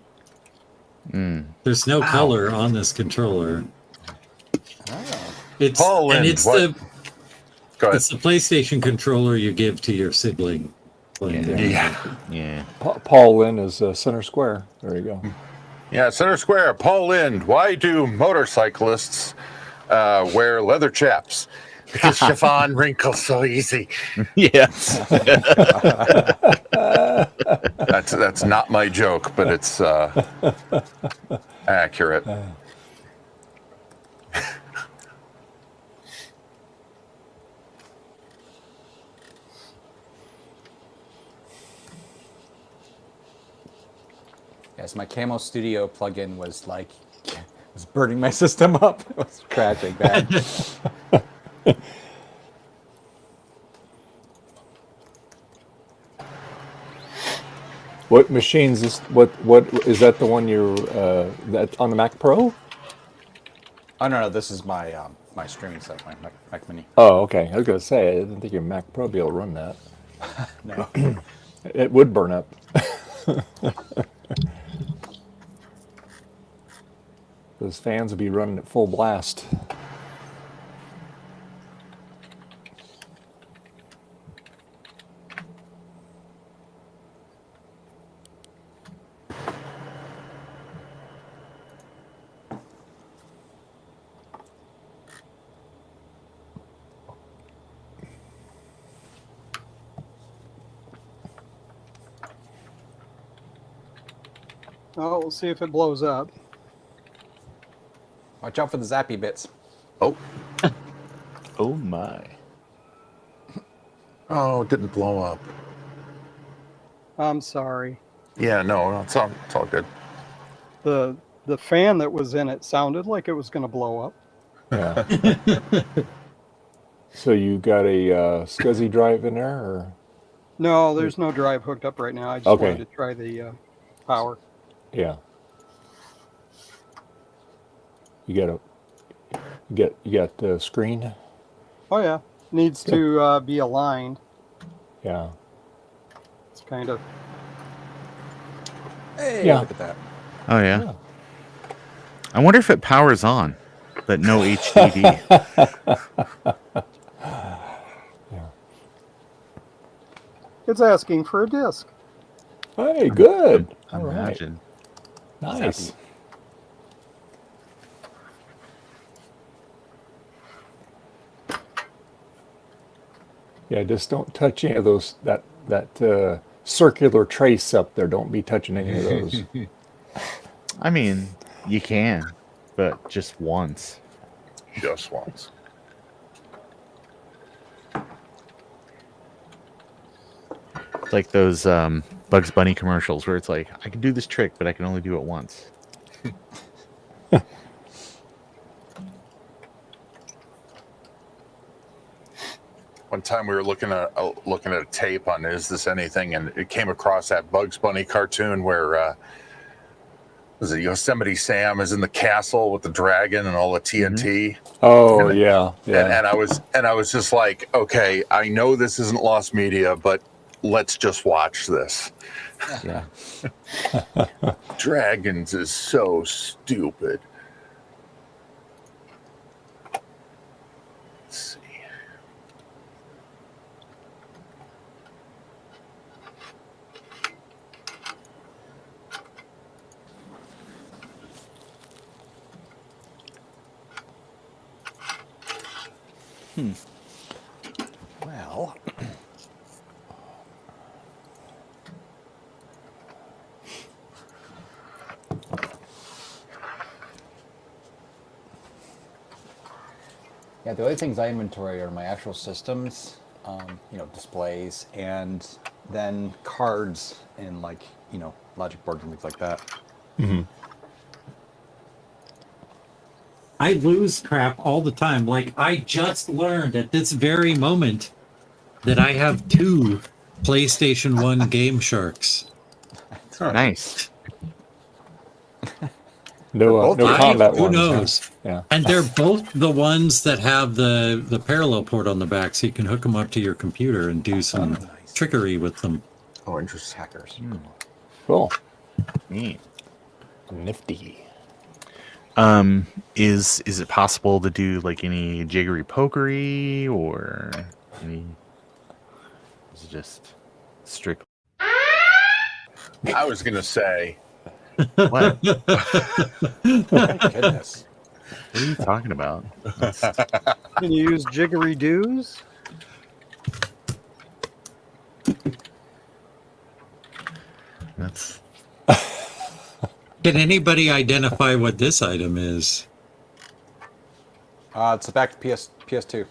There's no color on this controller. It's Paul and Lind, it's what- Go ahead. it's the PlayStation controller you give to your sibling. playing games. Yeah. Paul Lynn is center square. There you go. Yeah, center square. Paul Lind. Why do motorcyclists wear leather chaps? Because chiffon wrinkles so easy. Yes. That's not my joke, but it's accurate. Yes, my Camo Studio plugin was burning my system up. It was crashing bad. What machine's this? What is that? The one you're that on the Mac Pro? Oh no, this is my my streaming set, my Mac Mini. Oh, okay. I was gonna say I didn't think your Mac Pro would be able to run that. No. It would burn up. Those fans would be running at full blast. Oh, we'll see if it blows up. Watch out for the zappy bits. Oh, Oh my. oh, it didn't blow up. I'm sorry. Yeah, no, it's all good. The fan that was in it sounded like it was going to blow up. Yeah. So you got a SCSI drive in there, or? No, there's no drive hooked up right now. I just Okay. wanted to try the power. Yeah. You got the screen? Oh yeah, needs to be aligned. Yeah. It's kind of. Hey, Yeah. look at that. Oh yeah. Yeah. I wonder if it powers on, but no HDD. It's asking for a disc. Hey, good. All right. Imagine. Nice. Yeah, just don't touch any of those, that circular trace up there. Don't be touching any of those. I mean, you can, but just once. Just once. It's like those Bugs Bunny commercials where it's like, I can do this trick, but I can only do it once. One time we were looking at a tape on Is This Anything, and it came across that Bugs Bunny cartoon where was it Yosemite Sam is in the castle with the dragon and all the TNT. Oh, yeah. Yeah. And I was just like, okay, I know this isn't lost media, but let's just watch this. Yeah. Dragons is so stupid. Let's see. Well, yeah, the other things I inventory are my actual systems, displays, and then cards and logic boards and things like that. Mm-hmm. I lose crap all the time. Like, I just learned at this very moment that I have 2 PlayStation 1 Game Sharks. Nice. No combat Who ones. knows? Huh? Yeah. And they're both the ones that have the parallel port on the back, so you can hook them up to your computer and do some trickery with them. Oh, interesting. Hackers. Cool. Neat. Nifty. Is it possible to do like any jiggery pokery or any? Is it just strict? I was gonna say, What? My goodness. What are you talking about? Can you use jiggery doos? That's Can anybody identify what this item is? It's back to PS2.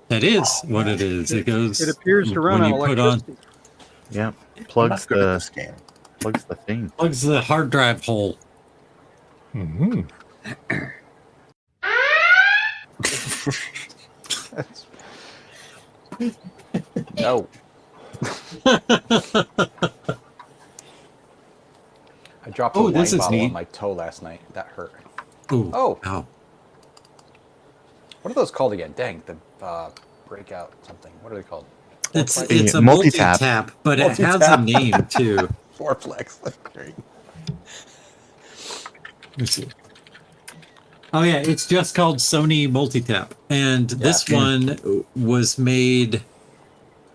That is what it is. It goes. It appears to run when on you put on electricity. yeah. I'm Plugs not good at the this game. thing. plugs the hard drive hole. Mm-hmm. No. I dropped a wine this is bottle neat. on my toe last night. That hurt. Ooh. Oh. Ow. What are those called again? Dang, the breakout something. What are they called? It's Yeah, a multi-tap. multi-tap, but it has a name too. Fourplex. That's great. Let's see. Oh yeah, it's just called Sony Multitap, and this one was made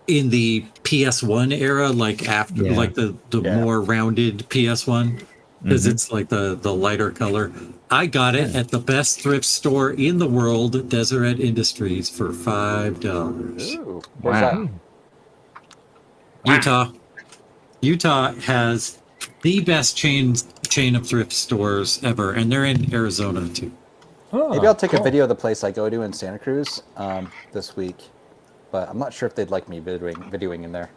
in the PS1 era, like after, like the more rounded PS1, because it's like the lighter color. I got it at the best thrift store in the world, Deseret Industries, for $5. Ooh, where's that? Utah has the best chain of thrift stores ever, and they're in Arizona too. Maybe I'll take a video of the place I go to in Santa Cruz this week, but I'm not sure if they'd like me videoing in there.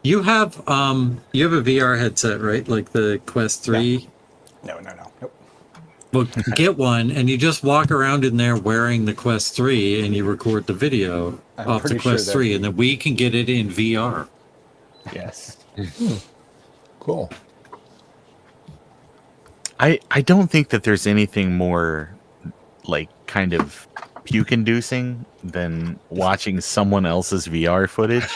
You have a VR headset, right? Like the Quest 3? No. Nope. Well, get one, and you just walk around in there wearing the Quest 3, and you record the video off the Quest 3, and then we can get it in VR. Yes. Cool. I don't think that there's anything more like kind of puke inducing than watching someone else's VR footage.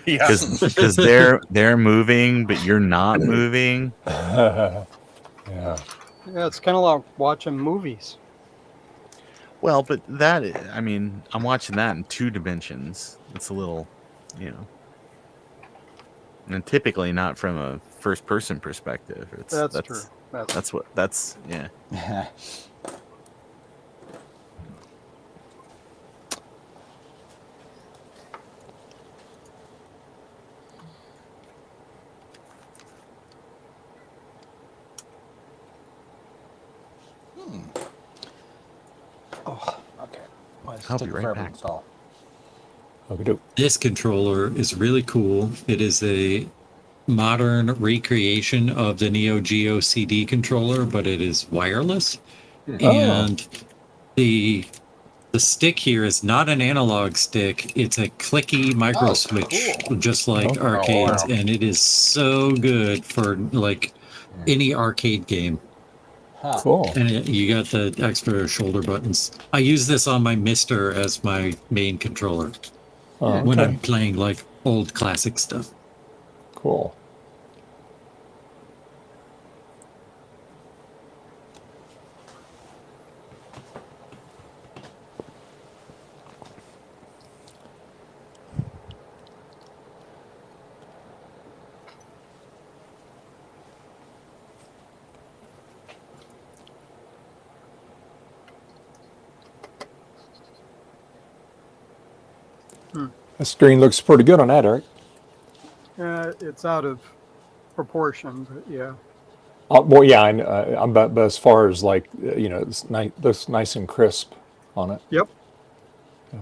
Yeah. Because they're moving, but you're not moving. Yeah. Yeah, it's kind of like watching movies. Well, but I mean, I'm watching that in 2 dimensions. It's a little, and typically not from a first person perspective. That's true. Yeah. Oh, okay. I'll be right back. Okay. This controller is really cool. It is a modern recreation of the Neo Geo CD controller, but it is wireless. And the stick here is not an analog stick. It's a clicky micro switch, just like arcades. And it is so good for like any arcade game. Cool. And you got the extra shoulder buttons. I use this on my Mister as my main controller when I'm playing like old classic stuff. Cool. The screen looks pretty good on that, Eric. It's out of proportion, but yeah. Well, yeah, but as far as like, it's nice, looks nice and crisp on it. Yep. Yeah.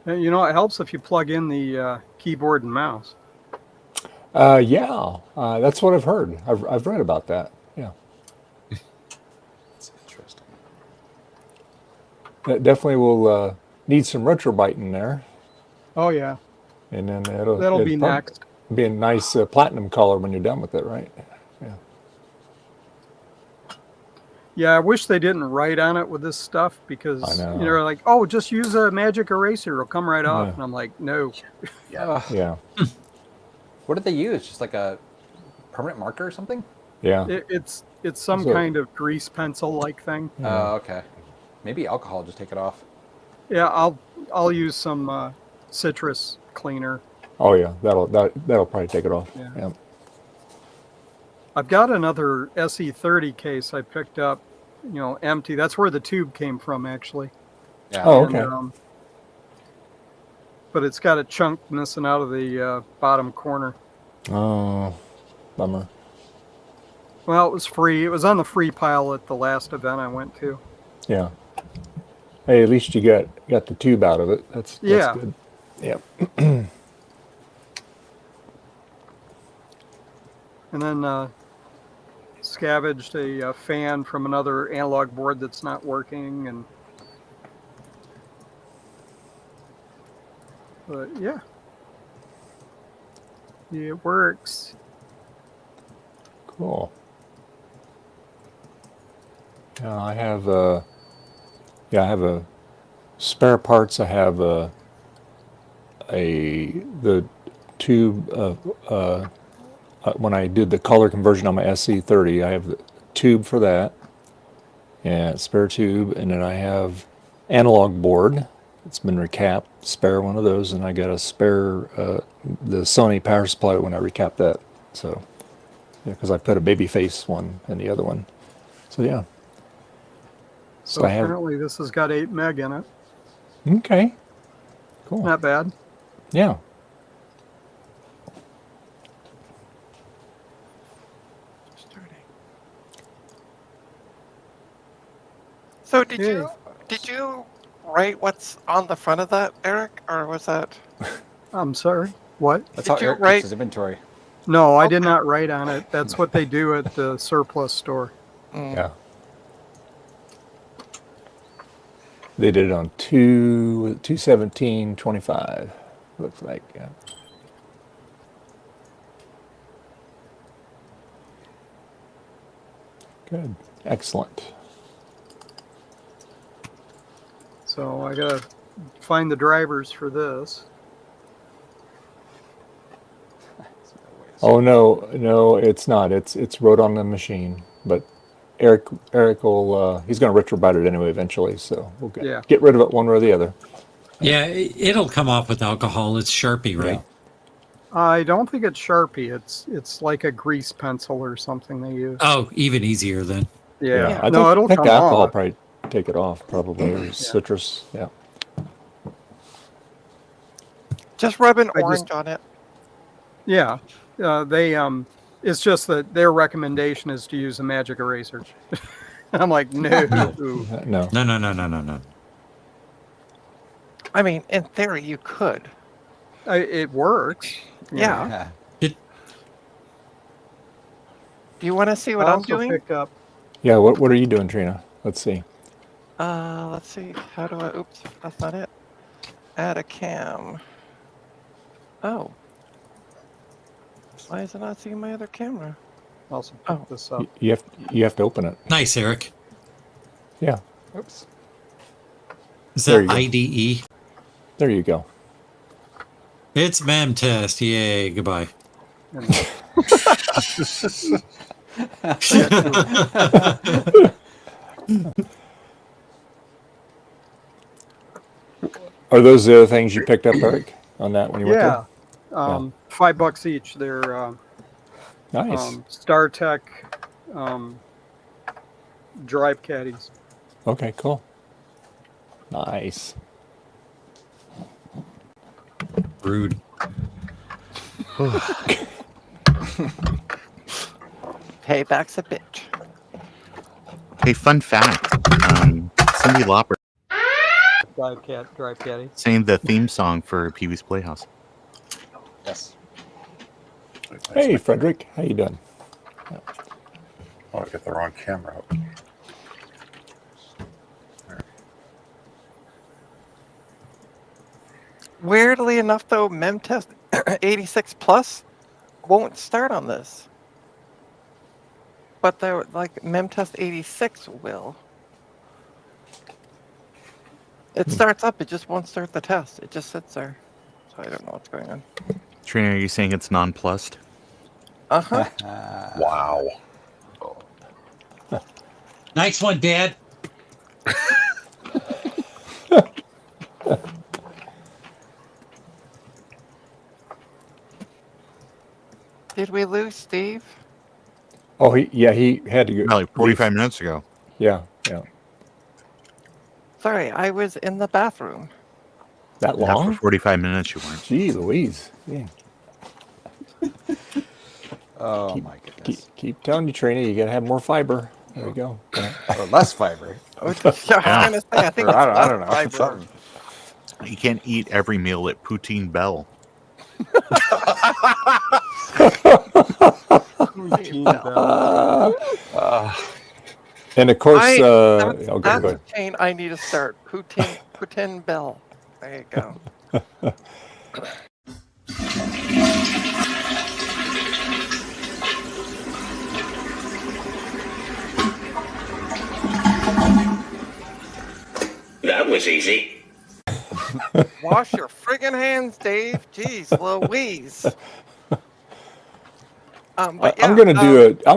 And, it helps if you plug in the keyboard and mouse. Yeah, that's what I've heard. I've read about that. Yeah. That's interesting. That definitely will need some retrobyte in there, Oh yeah, and then that'll be next. Be a nice platinum color when you're done with it, right? Yeah. Yeah, I wish they didn't write on it with this stuff because I know. they're like, oh, just use a magic eraser; it'll come right off. Yeah. And I'm like, no. Yeah. What did they use? Just like a permanent marker or something? Yeah. It's some So- kind of grease pencil like thing. Oh, okay. Maybe alcohol, just take it off. Yeah, I'll use some citrus cleaner. Oh yeah, that'll probably take it off. Yeah. I've got another SE30 case I picked up, empty. That's where the tube came from, actually. Yeah. Oh, And, okay. but it's got a chunk missing out of the bottom corner. Oh, bummer. Well, it was free. It was on the free pile at the last event I went to. Yeah. Hey, at least you got the tube out of it. That's Yeah. good. Yep. And then scavenged a fan from another analog board that's not working. But yeah, it works. Cool. I have I have a spare parts. I have the tube when I did the color conversion on my SC30, I have the tube for that, and spare tube, and then I have analog board. It's been recapped, spare one of those, and I got a spare the Sony power supply when I recapped that. So, yeah, because I put a baby face one in the other one. So yeah. So I have, apparently this has got 8 meg in it. Okay. Cool. Not bad. Yeah. So did you write what's on the front of that, Eric, or was that? I'm sorry. What? That's Did how you Eric write- keeps his inventory. No, I did not write on it. That's what they do at the surplus store. Yeah. They did it on 2/17/25. Looks like. Yeah. Good. Excellent. So I gotta find the drivers for this. Oh no, it's not. It's wrote on the machine, but Eric will he's going to retrobite it anyway eventually, so we'll get rid of it one way or the other. Yeah, it'll come off with alcohol. It's Sharpie, right? Yeah. I don't think it's Sharpie. It's like a grease pencil or something they use. Oh, even easier then. Yeah. I No, it'll think come the alcohol off. probably take it off, probably, or citrus. Yeah. Just rub an orange on it. Yeah. They it's just that their recommendation is to use a magic eraser. I'm like, no. No. No. I mean, in theory, you could. It works. Yeah. Do you want to see what I I'm also doing? picked up. Yeah. What are you doing, Trina? Let's see. Let's see. How do I? Oops, that's not it. Add a cam. Oh. Why is it not seeing my other camera? Also picked this up. You have to open it. Nice, Eric. Yeah. Oops. Is There that you go. IDE? There you go. It's mem test. Yay. Goodbye. Are those the other things you picked up, Eric, on that when you went Yeah. there? $5 each. They're Nice. StarTech drive caddies. Okay, cool. Nice. Rude. Payback's a bitch. Hey, fun fact. Cindy Lauper Drive caddy. sang the theme song for Pee-wee's Playhouse. Yes. Hey, Frederick, how you doing? Oh, I got the wrong camera up. Weirdly enough, though, MemTest 86 Plus won't start on this. But they're like MemTest 86 will. It starts up, it just won't start the test. It just sits there. So I don't know what's going on. Trina, are you saying it's nonplussed? Uh-huh. Wow. Nice one, Dad. Did we lose Steve? Oh, he had to go. Probably 45 minutes ago. Yeah. Sorry, I was in the bathroom. That Not long? for 45 minutes you weren't. Gee, Louise. Yeah. Oh my goodness. Keep telling you, Trina, you gotta have more fiber. There you go. Or less fiber. I was gonna say, I think Or it's I don't know. fiber. Something. You can't eat every meal at Poutine Bell. And of course, That's okay, go the ahead. chain I need to start. Putin Bell. There you go. That was easy. Wash your friggin' hands, Dave. Jeez, Louise. But yeah, I'm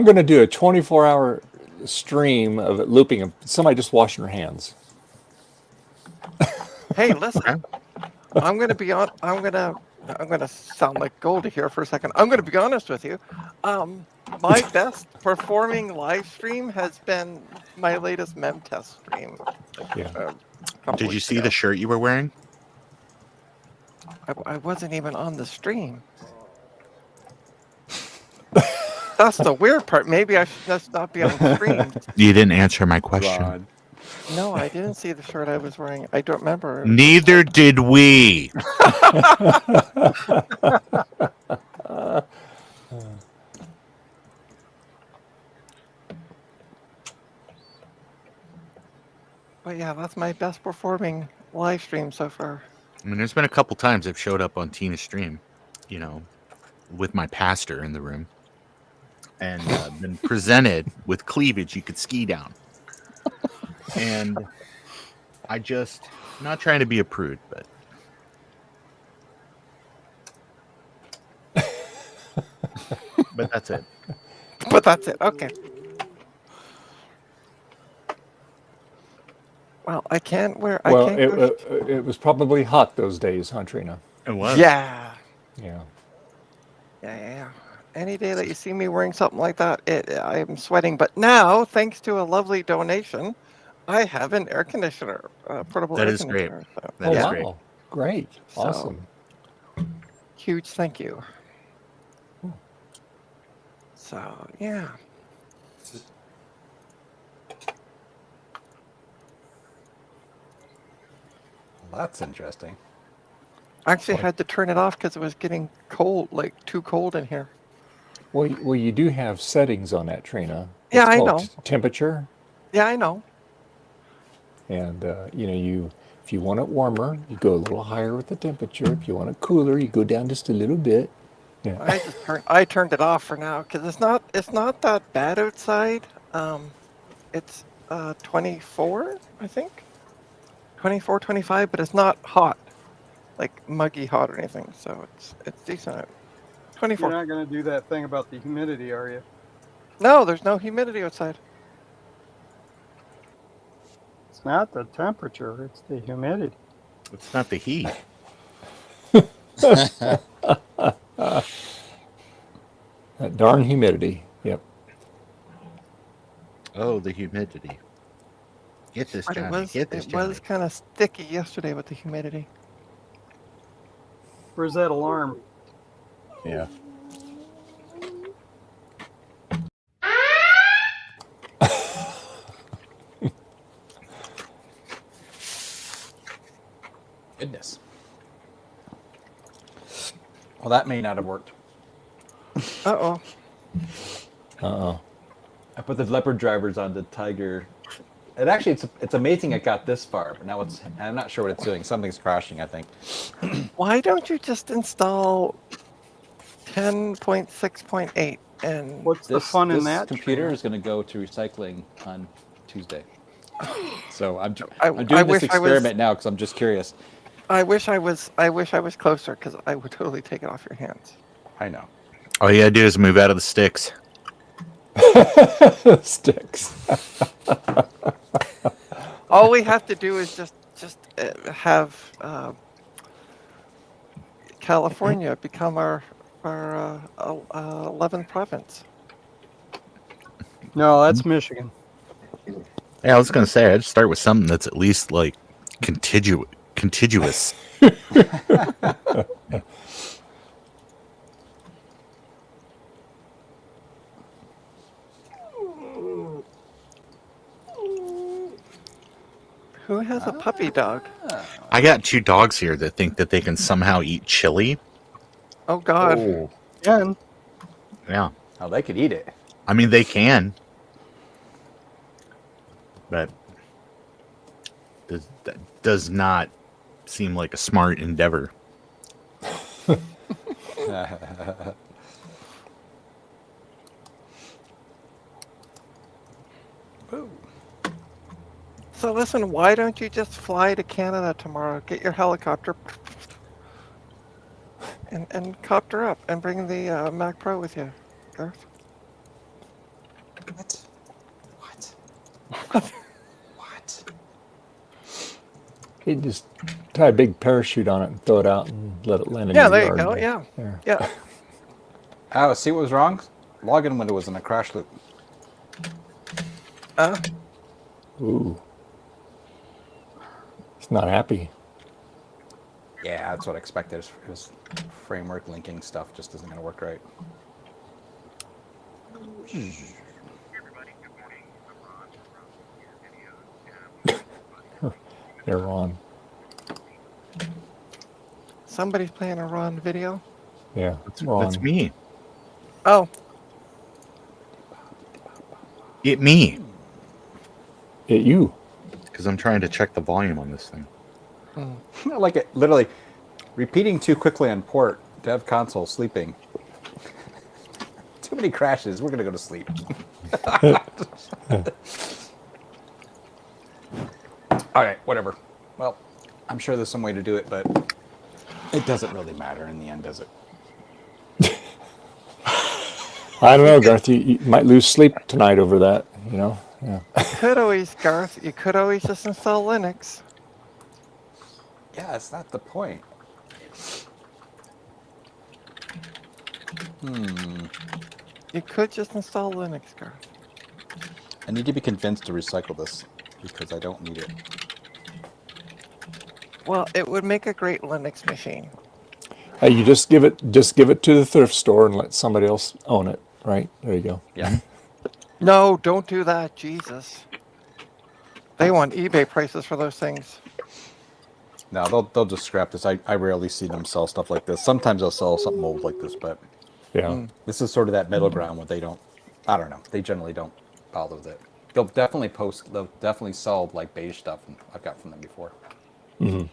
gonna do a 24-hour stream of it looping of somebody just washing their hands. Hey, listen. I'm gonna sound like Goldie here for a second. I'm gonna be honest with you. My best performing live stream has been my latest MemTest stream. Yeah. couple Did you weeks see ago. the shirt you were wearing? I wasn't even on the stream. That's the weird part. Maybe I should just not be on stream. You didn't answer my question. Rod. No, I didn't see the shirt I was wearing. I don't remember. It was just Neither did we. But yeah, that's my best performing live stream so far. I mean, there's been a couple times I've showed up on Tina's stream, you know, with my pastor in the room, and been presented with cleavage you could ski down. And I just, not trying to be a prude, but but that's it. But that's it. Okay. Well, I can't wear. Well, I can't. Go, it was probably hot those days, huh, Trina? It was. yeah. Yeah. Yeah. Any day that you see me wearing something like that, I'm sweating. But now, thanks to a lovely donation, I have an air conditioner, portable That air is great. conditioner. So, That is great. Great. So- Awesome. huge thank you. So yeah. Well, that's interesting. I actually had to turn it off because it was getting cold, like too cold in here. Well, you do have settings on that, Trina. Yeah, I called know. Temperature, Yeah, I know. and if you want it warmer, you go a little higher with the temperature. If you want it cooler, you go down just a little bit. Yeah. I turned it off for now because it's not that bad outside. It's 24, I think. 24, 25, but it's not hot, like muggy hot or anything. So it's decent. 24. You're not going to do that thing about the humidity, are you? No, there's no humidity outside. It's not the temperature, it's the humidity. It's not the heat. That darn humidity. Yep. Oh, the humidity. Get this, But Johnny. Get this, it Johnny. was kind of sticky yesterday with the humidity. Where's that alarm? Yeah. Goodness. Well, that may not have worked. Uh-oh. Uh-oh. I put the leopard drivers on the Tiger. It actually, it's amazing it got this far, but now I'm not sure what it's doing. Something's crashing, I think. Why don't you just install 10.6.8 and What's the fun in that? computer is going to go to recycling on Tuesday. So I'm I doing this wish I was- experiment now because I'm just curious. I wish I was closer because I would totally take it off your hands. I know. All you gotta do is move out of the sticks. Sticks. All we have to do is just have California become our 11th province. No, that's Michigan. Yeah, I was gonna say I'd start with something that's at least like contiguous. Who has a puppy dog? I got two dogs here that think that they can somehow eat chili. Oh God! Oh. Again, Yeah, Oh, they could eat it. I mean they can, but that does not seem like a smart endeavor. So listen, why don't you just fly to Canada tomorrow? Get your helicopter and copter up and bring the Mac Pro with you, Garth. What? What? What? You just tie a big parachute on it and throw it out and let it land in Yeah, your there you yard. go. Yeah, There. yeah. Oh, see what was wrong? Login window was in a crash loop. Ooh. He's not happy. Yeah, that's what I expected. His framework linking stuff just isn't going to work right. They're Ron. Somebody's playing a Ron video. Yeah, Ron. That's me. Oh, It me. It you. Because I'm trying to check the volume on this thing. I like it. Literally, repeating too quickly on port. Dev console sleeping. Too many crashes. We're going to go to sleep. All right, whatever. Well, I'm sure there's some way to do it, but it doesn't really matter in the end, does it? I don't know, Garth. You might lose sleep tonight over that. You know. Yeah. could always, Garth. You could always just install Linux. Yeah, that's not the point. You could just install Linux, Garth. I need to be convinced to recycle this because I don't need it. Well, it would make a great Linux machine. Hey, you just give it to the thrift store and let somebody else own it. Right there, you go. Yeah. No, don't do that, Jesus. They want eBay prices for those things. No, they'll just scrap this. I rarely see them sell stuff like this. Sometimes they'll sell something old like this, but Yeah. this is sort of that middle ground where they don't. I don't know. They generally don't bother with it. They'll definitely sell like beige stuff, and I've got from them before. Mm-hmm.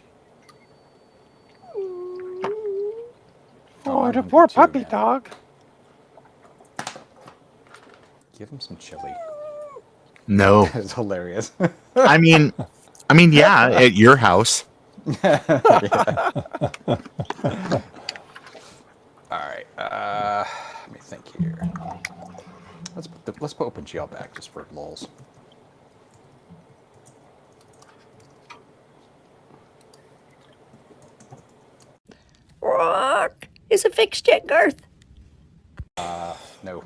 Oh, I'm the hungry poor too, puppy man. dog. Give him some chili. No. It's hilarious. I mean, yeah, at your house. All right. Let me think here. Let's put OpenGL back just for lulz. Rock. Is it fixed yet, Garth? No.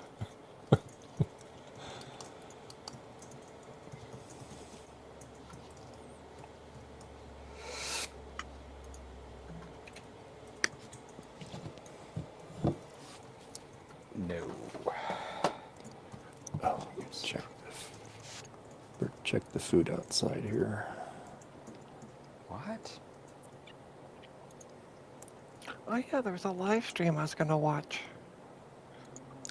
No. Oh, check the food outside here. What? Oh yeah, there was a live stream I was gonna watch.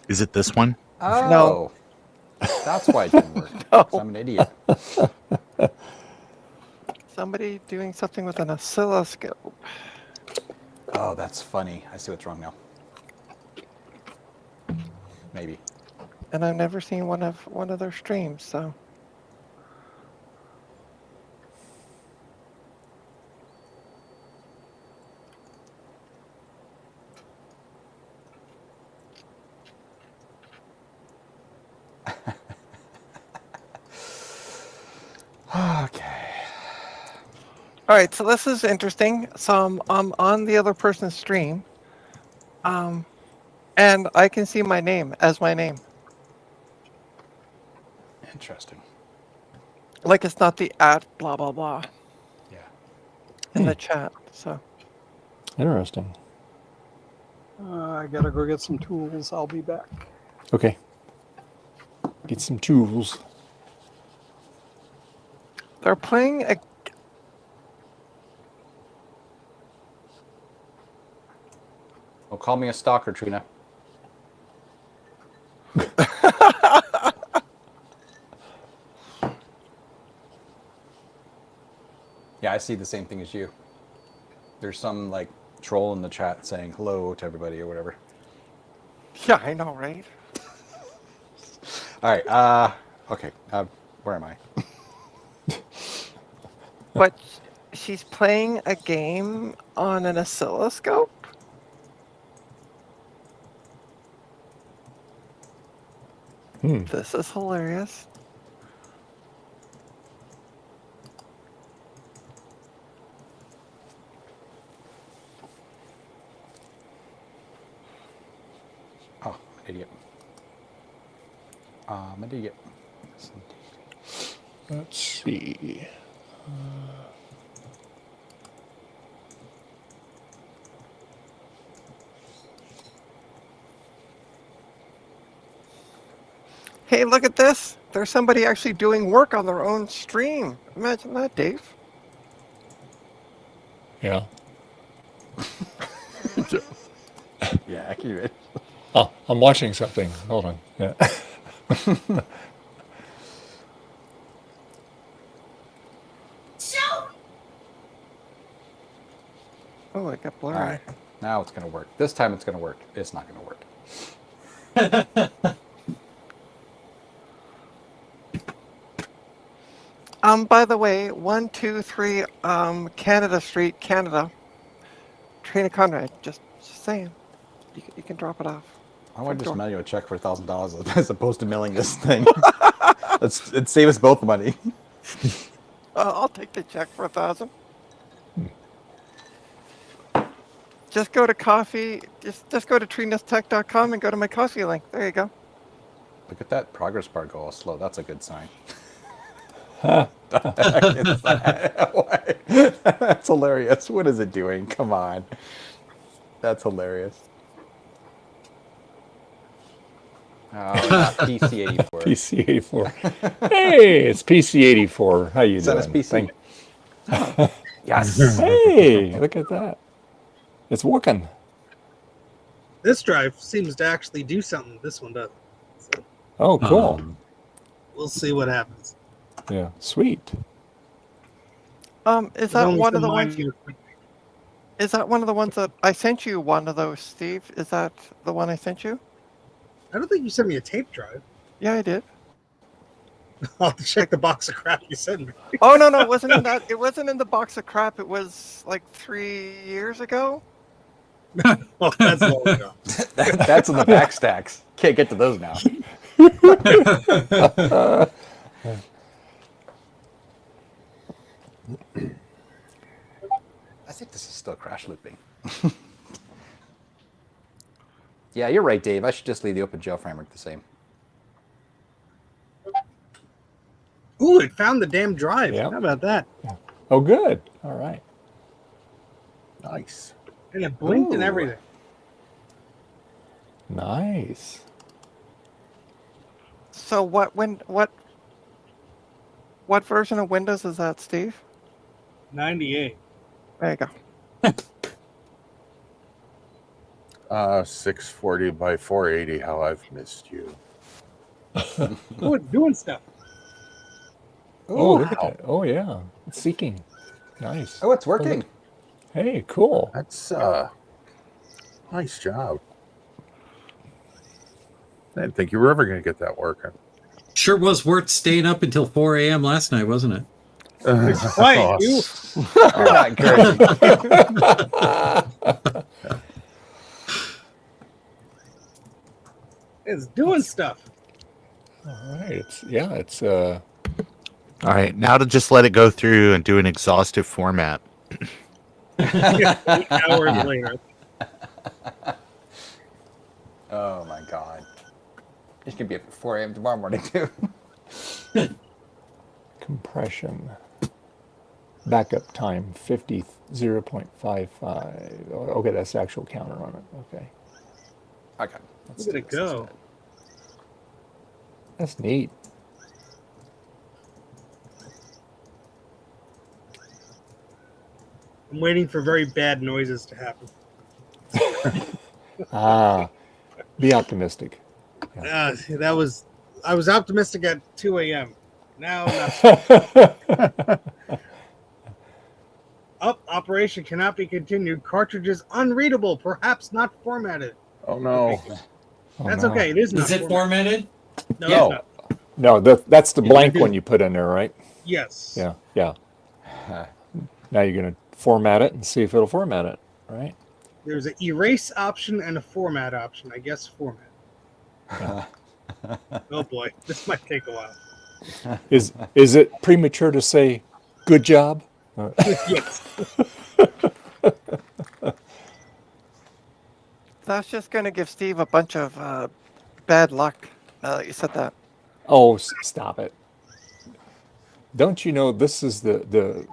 Is it this one? Oh. No. That's why it didn't work. No. 'Cause I'm an idiot. Somebody doing something with an oscilloscope. Oh, that's funny. I see what's wrong now. Maybe. And I've never seen one of their streams, so Okay. all right, so this is interesting. So I'm on the other person's stream, and I can see my name as my name. Interesting. Like it's not the at blah blah blah Yeah. in the chat. So Interesting. I gotta go get some tools. I'll be back. Okay. Get some tools. they're playing a Well, call me a stalker, Trina. Yeah, I see the same thing as you. There's some like troll in the chat saying hello to everybody or whatever. yeah, I know, right? All right. Okay. Where am I? But she's playing a game on an oscilloscope. This is hilarious. Oh, I'm an idiot. I'm an idiot. Yes, indeed. Let's see. Hey, look at this. There's somebody actually doing work on their own stream. Imagine that, Dave. Yeah. Yeah, accurate. Oh, I'm watching something. Hold on. Yeah. Oh, it got All blurry. right, now it's gonna work. This time it's gonna work. It's not gonna work. By the way, 123 Canada Street, Canada. Trina Conrad, just saying. You can drop it off. I want to just Front door. mail you a check for $1,000 as opposed to mailing this thing. It'd save us both money. I'll take the check for 1,000. Just go to coffee. Just go to trinastech.com and go to my coffee link. There you go. Look at that progress bar go all slow. That's a good sign. The heck is that? That's hilarious. What is it doing? Come on. That's hilarious. Oh, not PC84. PC84. Hey, it's PC84. How you Send us doing? PC. Yes. Hey, look at that. It's working. This drive seems to actually do something. This one doesn't. So Oh, cool. we'll see what happens. Yeah, sweet. Is There's that only one of some the ones? minor- Is that one of the ones that I sent you? One of those, Steve. Is that the one I sent you? I don't think you sent me a tape drive. Yeah, I did. I'll have to check the box of crap you sent me. Oh no, it wasn't in that. It wasn't in the box of crap. It was like 3 years ago. Oh, that's long ago. That's in the back stacks. Can't get to those now. I think this is still crash looping. Yeah, you're right, Dave. I should just leave the OpenGL framework the same. Ooh, it found the damn drive. Yeah. How about that? Oh, good. All right. Nice. And it blinked and Ooh. everything. Nice. So what version of Windows is that, Steve? 98. There you go. 640 by 480. How I've missed you. Ooh, it's doing stuff. Oh, look at that. Oh, yeah. It's seeking. Nice. Oh, it's working. Hey, cool. That's nice job. I didn't think you were ever going to get that working. Sure was worth staying up until 4 a.m. last night, wasn't it? Right, you. You're not good. It's doing stuff. All right. It's All right, now to just let it go through and do an exhaustive format. 8 hours later. Oh my god. This could be up at 4 a.m. tomorrow morning too. compression. Backup time 0.55. Okay, that's the actual counter on it. Okay. Okay. Look at it go. That's neat. I'm waiting for very bad noises to happen. Be optimistic. I was optimistic at 2 a.m. Now, operation cannot be continued. Cartridges unreadable, perhaps not formatted. Oh no. That's no. okay. It is not Is it formatted? No, Yeah. it's not. No, that's the blank one you put in there, right? Yes. Yeah, yeah. Now you're going to format it and see if it'll format it, right? There's an erase option and a format option. I guess format. Oh boy, this might take a while. Is it premature to say good job? Yes. That's just going to give Steve a bunch of bad luck. Now that you said that. Oh, stop it. Don't you know this is the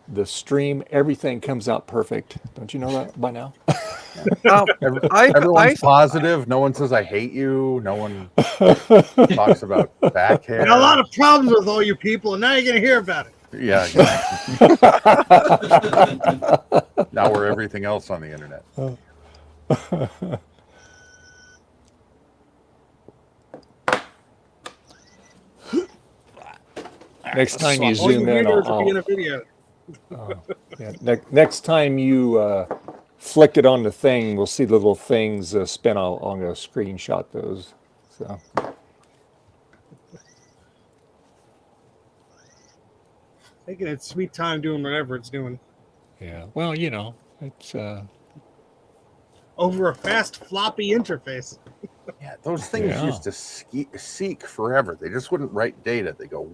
the stream, everything comes out perfect. Don't you know that by now? Everyone's positive. No one says I hate you. No one talks about back hair. Got a lot of problems with all you people, and now you're gonna hear about it. Yeah. Exactly. Now we're everything else on the internet. Next time you All zoom in, viewers will be in a video. next time you flick it on the thing, we'll see the little things spin. I'm going to screenshot those. So. Taking its sweet time doing whatever it's doing. Yeah. Well, you know, it's over a fast floppy interface. Yeah, those things used to seek forever. They just wouldn't write data. They go.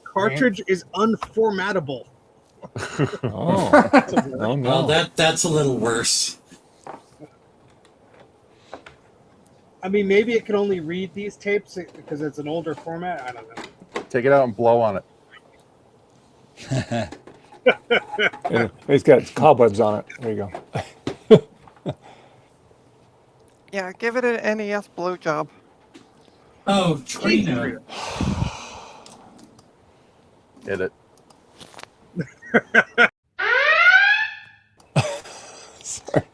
Cartridge is unformattable. Oh no! Well, that's a little worse. I mean, maybe it can only read these tapes because it's an older format. I don't know. Take it out and blow on it. And it's got cobwebs on it. There you go. Yeah, give it an NES blowjob. Oh, Trina. Hit it. Sorry.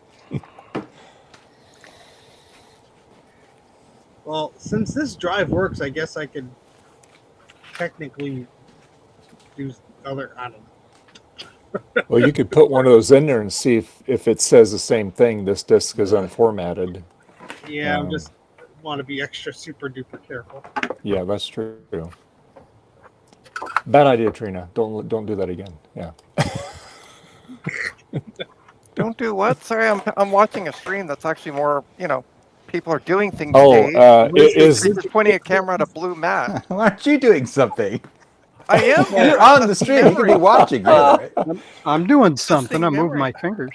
Well, since this drive works, I guess I could technically do other. I don't know. Well, you could put one of those in there and see if it says the same thing. This disc is unformatted. Yeah, I just want to be extra super duper careful. Yeah, that's true. Bad idea, Trina. Don't do that again. Yeah. Don't do what? Sorry, I'm watching a stream that's actually more, people are doing things. Is just pointing a camera at a blue mat. Why aren't you doing something? I am. You're on the stream. You can be watching. Right? I'm doing something. I moved my fingers.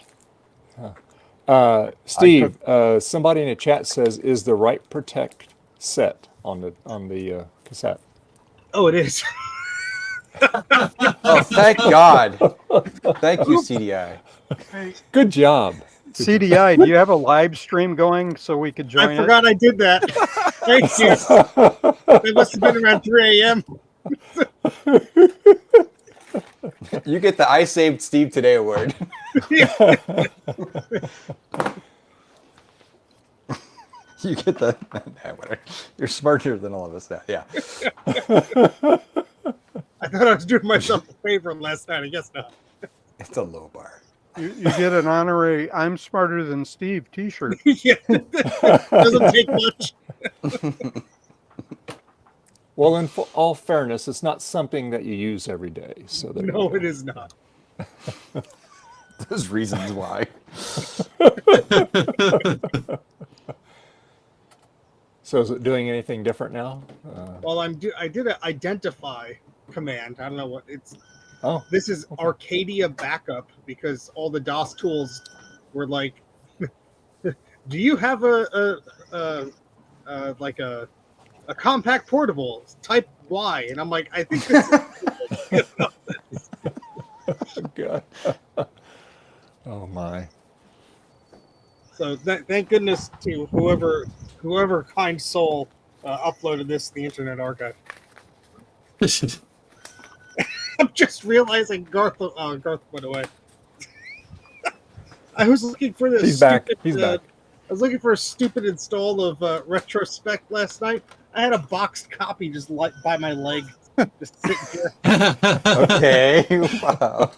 Steve, somebody in the chat says, "Is the Right Protect set on the cassette?" Oh, it is. Oh, thank God! Thank you, CDI. Good job. CDI, do you have a live stream going so we could join I forgot I did that. Thank you. It must have been around 3 a.m. You get the I Saved Steve Today award. You get the. You're smarter than all of us now. Yeah. I thought I was doing myself a favor last night. I guess not. It's a low bar. You get an honorary "I'm Smarter Than Steve" T-shirt. Yeah, doesn't take much. Well, in all fairness, it's not something that you use every day. So there No, it is not. There's reasons why. So is it doing anything different now? Well, I did an identify command. I don't know what it's. Oh, this is Arcadia backup because all the DOS tools were like, "Do you have a compact portable? Type Y." And I'm like, I think this is God. Oh my. So thank goodness to whoever kind soul uploaded this to the Internet Archive. I'm just realizing Garth went away. I was looking for this. He's back. He's back. I was looking for a stupid install of Retrospect last night. I had a boxed copy just by my leg, just sitting here. Okay. Wow.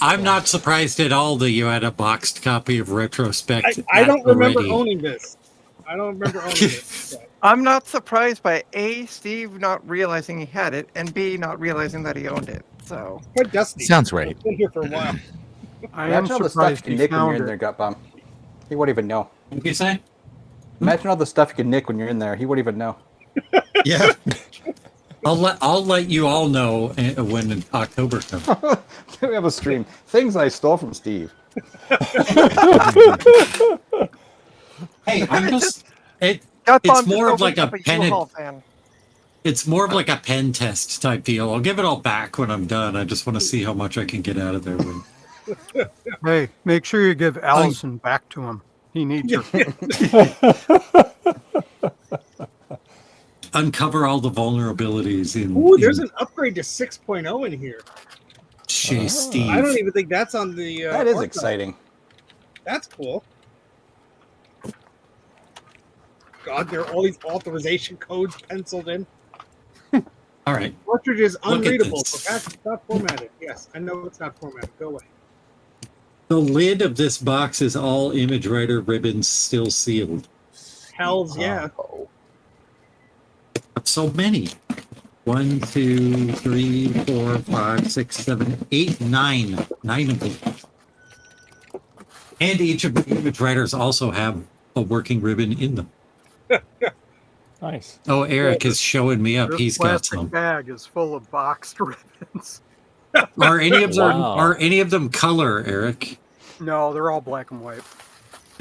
I'm not surprised at all that you had a boxed copy of Retrospect. I don't remember already. owning this. I don't remember owning it. So. I'm not surprised by A, Steve not realizing he had it, and B, not realizing that he owned it. So Quite dusty. Sounds right. I've been here for a while. I am Imagine all the stuff you surprised can he nick when you're found in there, it. Gut Bomb. He won't even know. What do you say? Imagine all the stuff you can nick when you're in there. He won't even know. Yeah. I'll let you all know when October comes. We have a stream. Things I stole from Steve. Hey, I'm just it's Gut Bomb more just of like a opened up pen U-Haul and fan. It's more of like a pen test type deal. I'll give it all back when I'm done. I just want to see how much I can get out of there. Hey, make sure you give Allison back to him. He needs her. Uncover all the vulnerabilities in. Ooh, there's an upgrade to 6.0 in here. Jeez, Steve. I don't even think that's on the. That is archive. exciting. That's cool. God, there are all these authorization codes penciled in. All right. Cartridge is Look at unreadable. this. Perhaps it's not formatted. Yes, I know it's not formatted. Go away. The lid of this box is all image writer ribbons still sealed. Hells yeah. So many. 1, 2, 3, 4, 5, 6, 7, 8, 9. 9 of them. And each of the image writers also have a working ribbon in them. Nice. Oh, Eric is showing me up. This He's got plastic some. bag is full of boxed ribbons. Are any of them Wow. are any of them color, Eric? No, they're all black and white.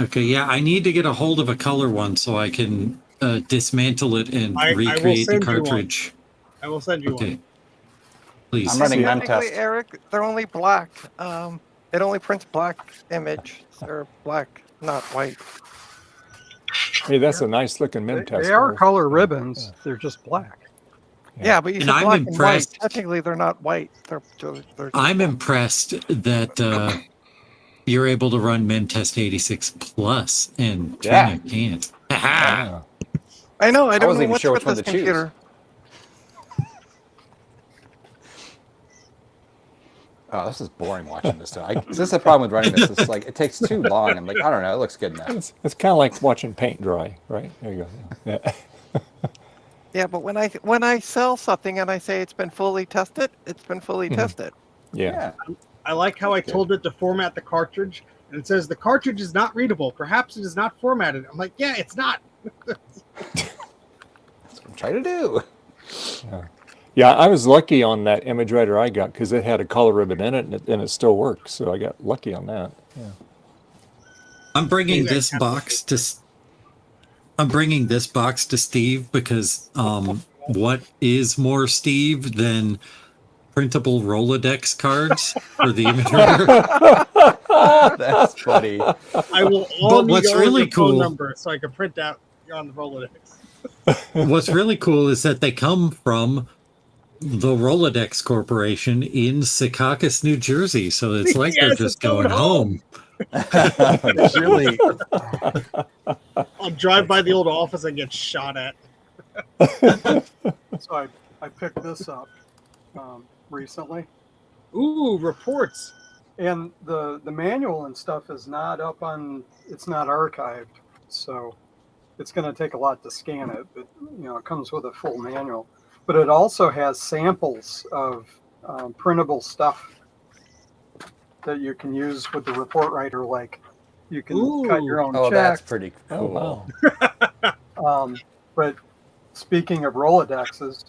Okay, yeah, I need to get a hold of a color one so I can dismantle it and I will recreate the send you one. cartridge. I will send you Okay, one. please. I'm running Technically, Memtest. Eric, they're only black. It only prints black image. They're black, not white. Hey, that's a nice looking They, mem test. they are there. color ribbons. They're just black. Yeah, but you And said I'm black and white. impressed. Technically, they're not white. They're just I'm black. impressed that you're able to run Memtest 86 Plus and Yeah. Trina can't. Yeah. I know. I don't wasn't know even what's sure with which one this to choose. computer. Oh, this is boring watching this. This is the problem with running this. It's like it takes too long. I'm like, I don't know. It looks good enough. It's kind of like watching paint dry, right? There you go. Yeah. Yeah, but when I sell something and I say it's been fully tested, it's been fully tested. Yeah. I like how I told it to format the cartridge, and it says the cartridge is not readable. Perhaps it is not formatted. I'm like, yeah, it's not. That's what I'm trying to do. Yeah, I was lucky on that image writer I got because it had a color ribbon in it and it still works. So I got lucky on that. Yeah. I'm bringing this box to Steve because what is more Steve than printable Rolodex cards for the image writer? That's funny. I will all need what's all really your phone cool- number so I can print out on the Rolodex. What's really cool is that they come from the Rolodex Corporation in Secaucus, New Jersey. So it's like they're Yes, just it's going going home. Really? I'll drive by the old office and get shot at. So I picked this up recently. Ooh, reports. And the manual and stuff is not up on, it's not archived. So it's going to take a lot to scan it, but it comes with a full manual. But it also has samples of printable stuff that you can use with the report writer. Like you can cut your own Oh, check. that's pretty Oh, cool. wow. But speaking of Rolodexes,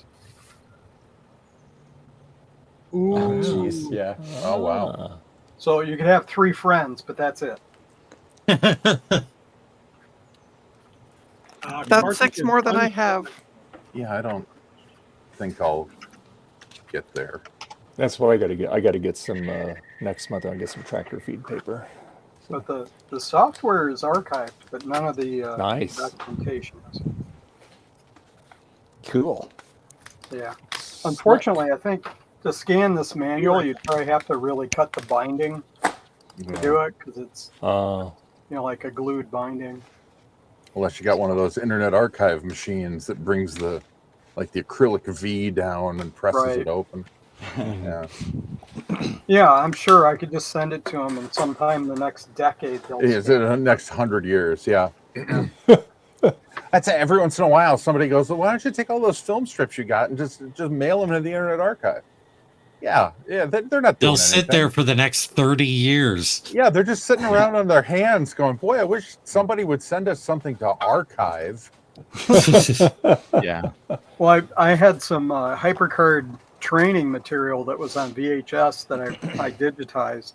Ooh. Oh, jeez. Yeah. Oh wow. Ah. so you could have 3 friends, but that's it. That's 6 more than I have. Yeah, I don't think I'll get there. That's what I got to get. I got to get some next month. I'll get some tractor feed paper. But the software is archived, but none of the Nice. documentation is. Cool. Yeah. Unfortunately, I think to scan this manual, you'd probably have to really cut the binding to do it because it's like a glued binding. Unless you got one of those Internet Archive machines that brings the acrylic V down and presses Right. it open. Yeah. Yeah, I'm sure I could just send it to them, and sometime in the next decade they'll. Is it the next 100 years? Yeah. That's it. Every once in a while, somebody goes, well, "Why don't you take all those film strips you got and just mail them to the Internet Archive?" Yeah, they're not doing They'll sit anything. there for the next 30 years. Yeah, they're just sitting around on their hands going, boy, I wish somebody would send us something to archive. Yeah. Well, I had some HyperCard training material that was on VHS that I digitized,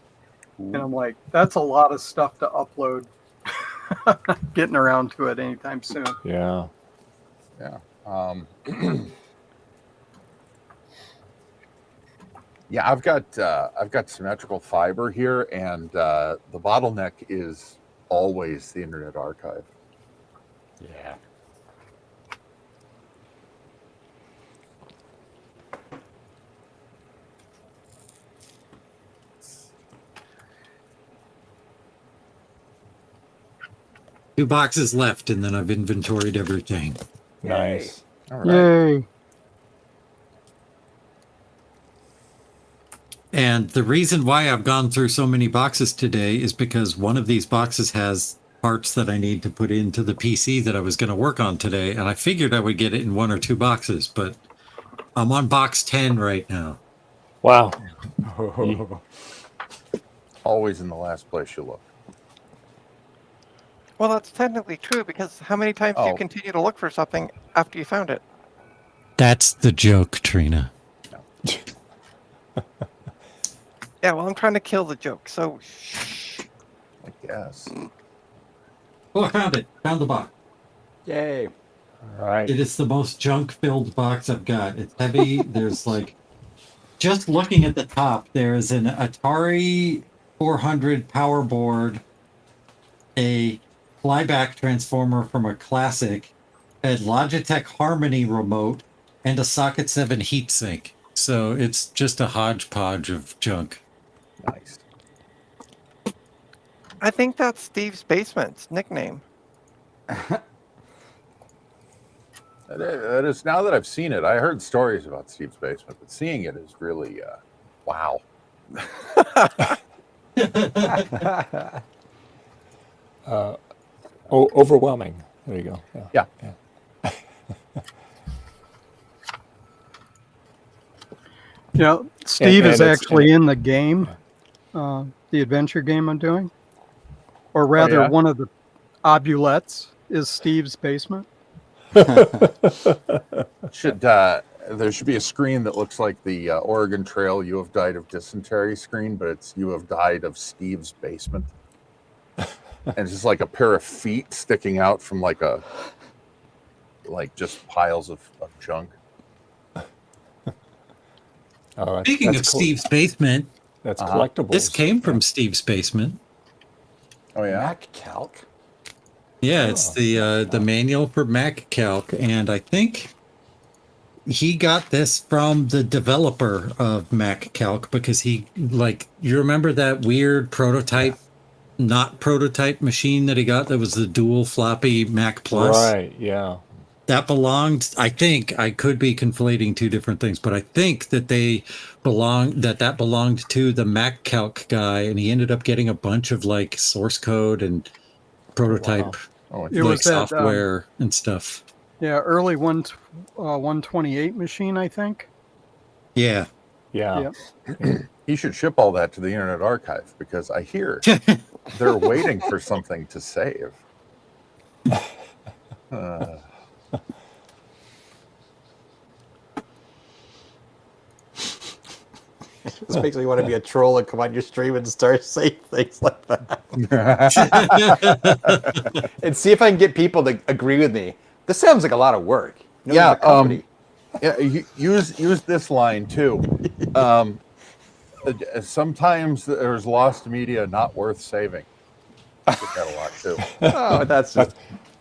and I'm like, that's a lot of stuff to upload. Getting around to it anytime soon. Yeah. Yeah. Yeah, I've got symmetrical fiber here, and the bottleneck is always the Internet Archive. Yeah. Two boxes left, and then I've inventoried everything. Nice. All right. Yay. And the reason why I've gone through so many boxes today is because one of these boxes has parts that I need to put into the PC that I was going to work on today. And I figured I would get it in 1 or 2 boxes, but I'm on box 10 right now. Wow. Always in the last place you look. Well, that's technically true, because how many times do you continue to look for something after you found it? That's the joke, Trina. Yeah, well, I'm trying to kill the joke, so I guess. Oh, I found it. Found the box. Yay. All right. It is the most junk-filled box I've got. It's heavy. There's like, just looking at the top, there's an Atari 400 power board, a flyback transformer from a classic, a Logitech Harmony remote, and a Socket 7 heatsink. So it's just a hodgepodge of junk. Nice. I think that's Steve's basement's nickname. That is, now that I've seen it, I heard stories about Steve's basement, but seeing it is really, wow. Overwhelming. There you go. Yeah. Yeah, Steve is and it's- actually in the game, the adventure game I'm doing. Or rather, yeah? one of the obulettes is Steve's basement. Should there should be a screen that looks like the Oregon Trail "You have died of dysentery" screen, but it's "You have died of Steve's basement," and it's just like a pair of feet sticking out from like just piles of junk. Speaking of Steve's basement, that's collectibles. This came from Steve's basement. Oh yeah, Mac Calc. Yeah, it's the manual for Mac Calc, and I think he got this from the developer of Mac Calc because he you remember that weird prototype, not prototype machine that he got that was the dual floppy Mac Plus? Right. Yeah. That belonged, I think, I could be conflating two different things, but I think that that belonged to the Mac Calc guy, and he ended up getting a bunch of like source code and prototype It was that, software and stuff. Yeah, early 128 machine, I think. Yeah. Yeah. He should ship all that to the Internet Archive because I hear they're waiting for something to save. This makes me want to be a troll and come on your stream and start saying things like that. And see if I can get people to agree with me. This sounds like a lot of work. Yeah, use this line too. Sometimes there's lost media not worth saving. I get that a lot too. Oh,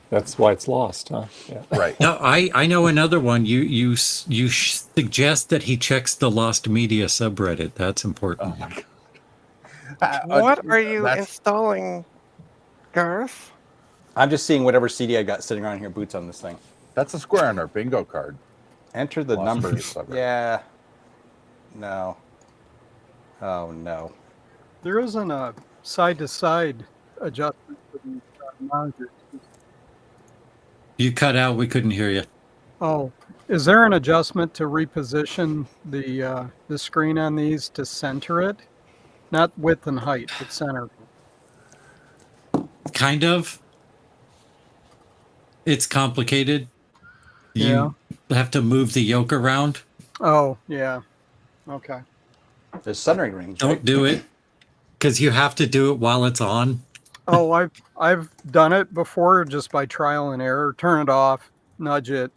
that's why it's lost, huh? Yeah. Right. No, I know another one. You suggest that he checks the lost media subreddit. That's important. Oh my God. What are you installing, Garth? I'm just seeing whatever CD I got sitting around here boots on this thing. That's a square on our bingo card. Enter the Lost numbers. media subreddit. Yeah. No. Oh no. There isn't a side-to-side adjustment for the monitor. You cut out. We couldn't hear you. Oh, is there an adjustment to reposition the screen on these to center it? Not width and height, but center. Kind of. It's complicated. You have to move the yoke around. Oh, yeah. Okay. There's centering rings. Don't do it because you have to do it while it's on. Oh, I've done it before just by trial and error. Turn it off, nudge it.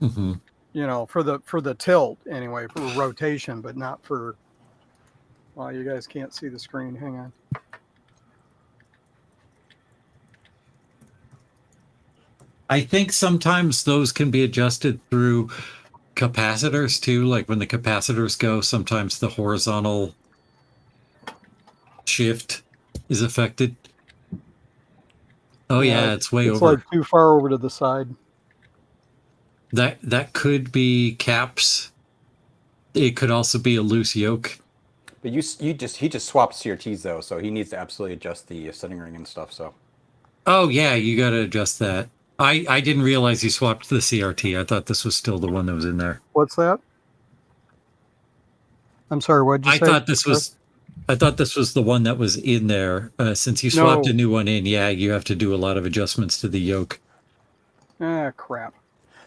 Mm-hmm. you know, for the tilt anyway, for rotation, but not for. Well, you guys can't see the screen. Hang on. I think sometimes those can be adjusted through capacitors too. Like when the capacitors go, sometimes the horizontal shift is affected. Oh yeah, it's way over. It's like too far over to the side. That could be caps. It could also be a loose yoke. But he just swapped CRTs though, so he needs to absolutely adjust the setting ring and stuff. So. Oh yeah, you got to adjust that. I didn't realize you swapped the CRT. I thought this was still the one that was in there. What's that? I'm sorry. What'd you say? I thought this was the one that was in there. Since you swapped a new one in, yeah, you have to do a lot of adjustments to the yoke. Ah, crap.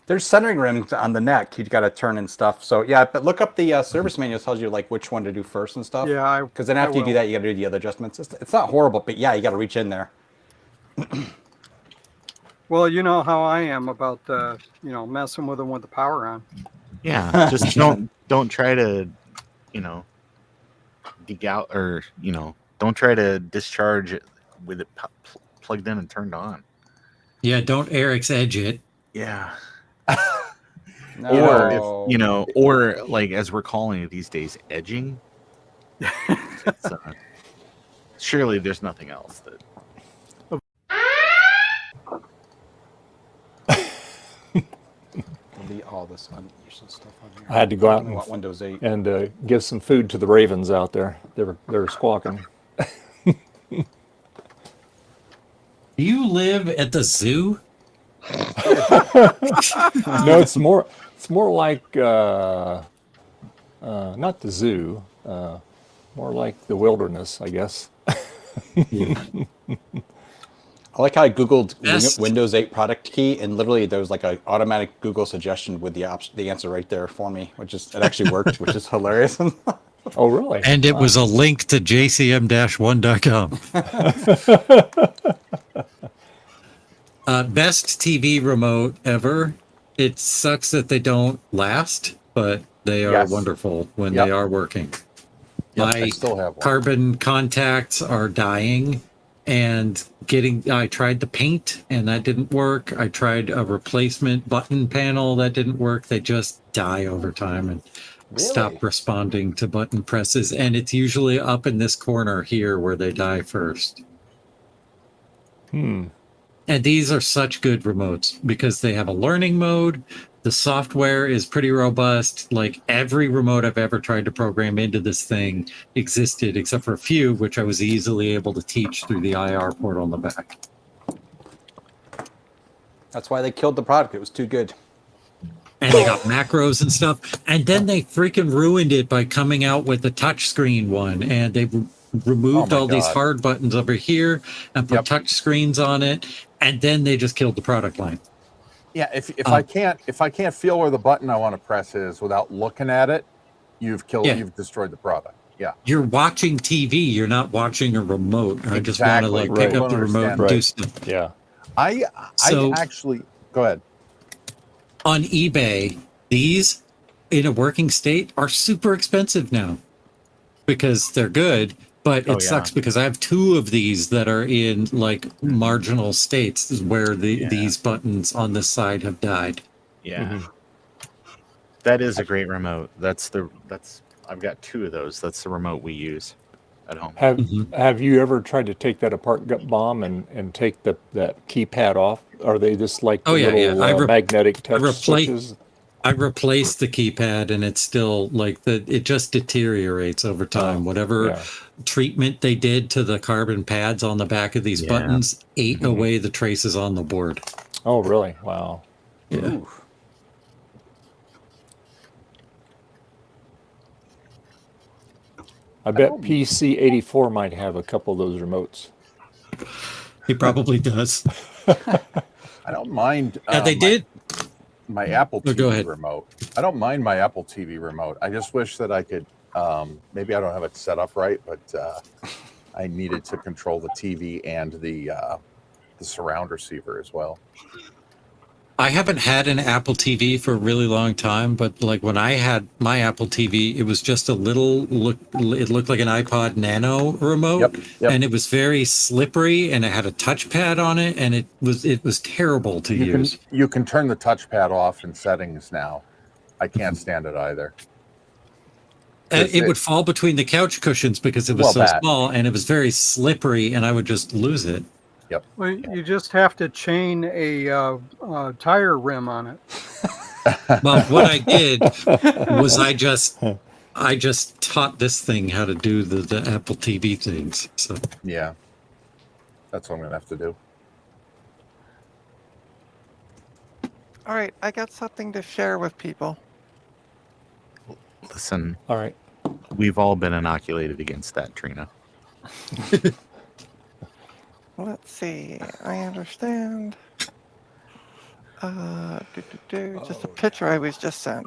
There's centering rims on the neck. You got to turn and stuff. So yeah, but look up the service manual. Tells you like which one to do first and stuff. Yeah, because then after you do that, you got to do the other adjustments. It's not horrible, but yeah, you got to reach in there. Well, you know how I am about you know, messing with them with the power on. Yeah, just don't try to, you know, dig out or you know, don't try to discharge it with it plugged in and turned on. Yeah, don't Eric's edge it. Yeah. No. Or if, you know, or like as we're calling it these days, edging. Surely there's nothing else that. Delete all this useless stuff on here. I had to go out and Windows 8 and give some food to the ravens out there. They were squawking. Do you live at the zoo? No, it's more like not the zoo, more like the wilderness, I guess. I like how I googled Windows 8 product key, and literally there was like an automatic Google suggestion with the answer right there for me, it actually worked, which is hilarious. Oh, really? And it was a link to jcm-1.com. Best TV remote ever. It sucks that they don't last, but they are wonderful when they are working. I still have one. Carbon contacts are dying, and I tried the paint and that didn't work. I tried a replacement button panel that didn't work. They just die over time and stop responding to button presses. And it's usually up in this corner here where they die first. And these are such good remotes because they have a learning mode. The software is pretty robust. Like every remote I've ever tried to program into this thing existed, except for a few, which I was easily able to teach through the IR port on the back. That's why they killed the product. It was too good. And they got macros and stuff. And then they freaking ruined it by coming out with the touchscreen one. And they removed all these hard buttons over here and put touch screens on it. And then they just killed the product line. Yeah, if I can't feel where the button I want to press is without looking at it, you've destroyed the product. Yeah. You're watching TV, you're not watching a remote. I just want to like pick up the remote and do stuff. Yeah. I actually go ahead. On eBay, these in a working state are super expensive now because they're good. But it sucks because I have two of these that are in like marginal states where these buttons on this side have died. Yeah. That is a great remote. I've got two of those. That's the remote we use at home. Have you ever tried to take that apart, Bomb, and take that keypad off? Are they just like magnetic touch switches? I replaced the keypad and it's still like it just deteriorates over time. Whatever treatment they did to the carbon pads on the back of these buttons ate away the traces on the board. Oh, really? Wow. Yeah. Ooh. I bet PC84 might have a couple of those remotes. He probably does. I don't mind. They did. My Apple TV go ahead. remote. I don't mind my Apple TV remote. I just wish that I could. Maybe I don't have it set up right, but I needed to control the TV and the surround receiver as well. I haven't had an Apple TV for a really long time, but like when I had my Apple TV, it was just a little it looked like an iPod Nano remote, Yep. and it was very slippery, and it had a touchpad on it, and it was terrible to use. You can turn the touchpad off in settings now. I can't stand it either. It would fall between the couch cushions because it was so small, and it was very slippery, and I would just lose it. Yep. Well, you just have to chain a tire rim on it. Well, what I did was I just taught this thing how to do the Apple TV things. So yeah, that's what I'm gonna have to do. All right, I got something to share with people. Listen. All right. We've all been inoculated against that, Trina. Let's see. I understand. Just a picture I was just sent.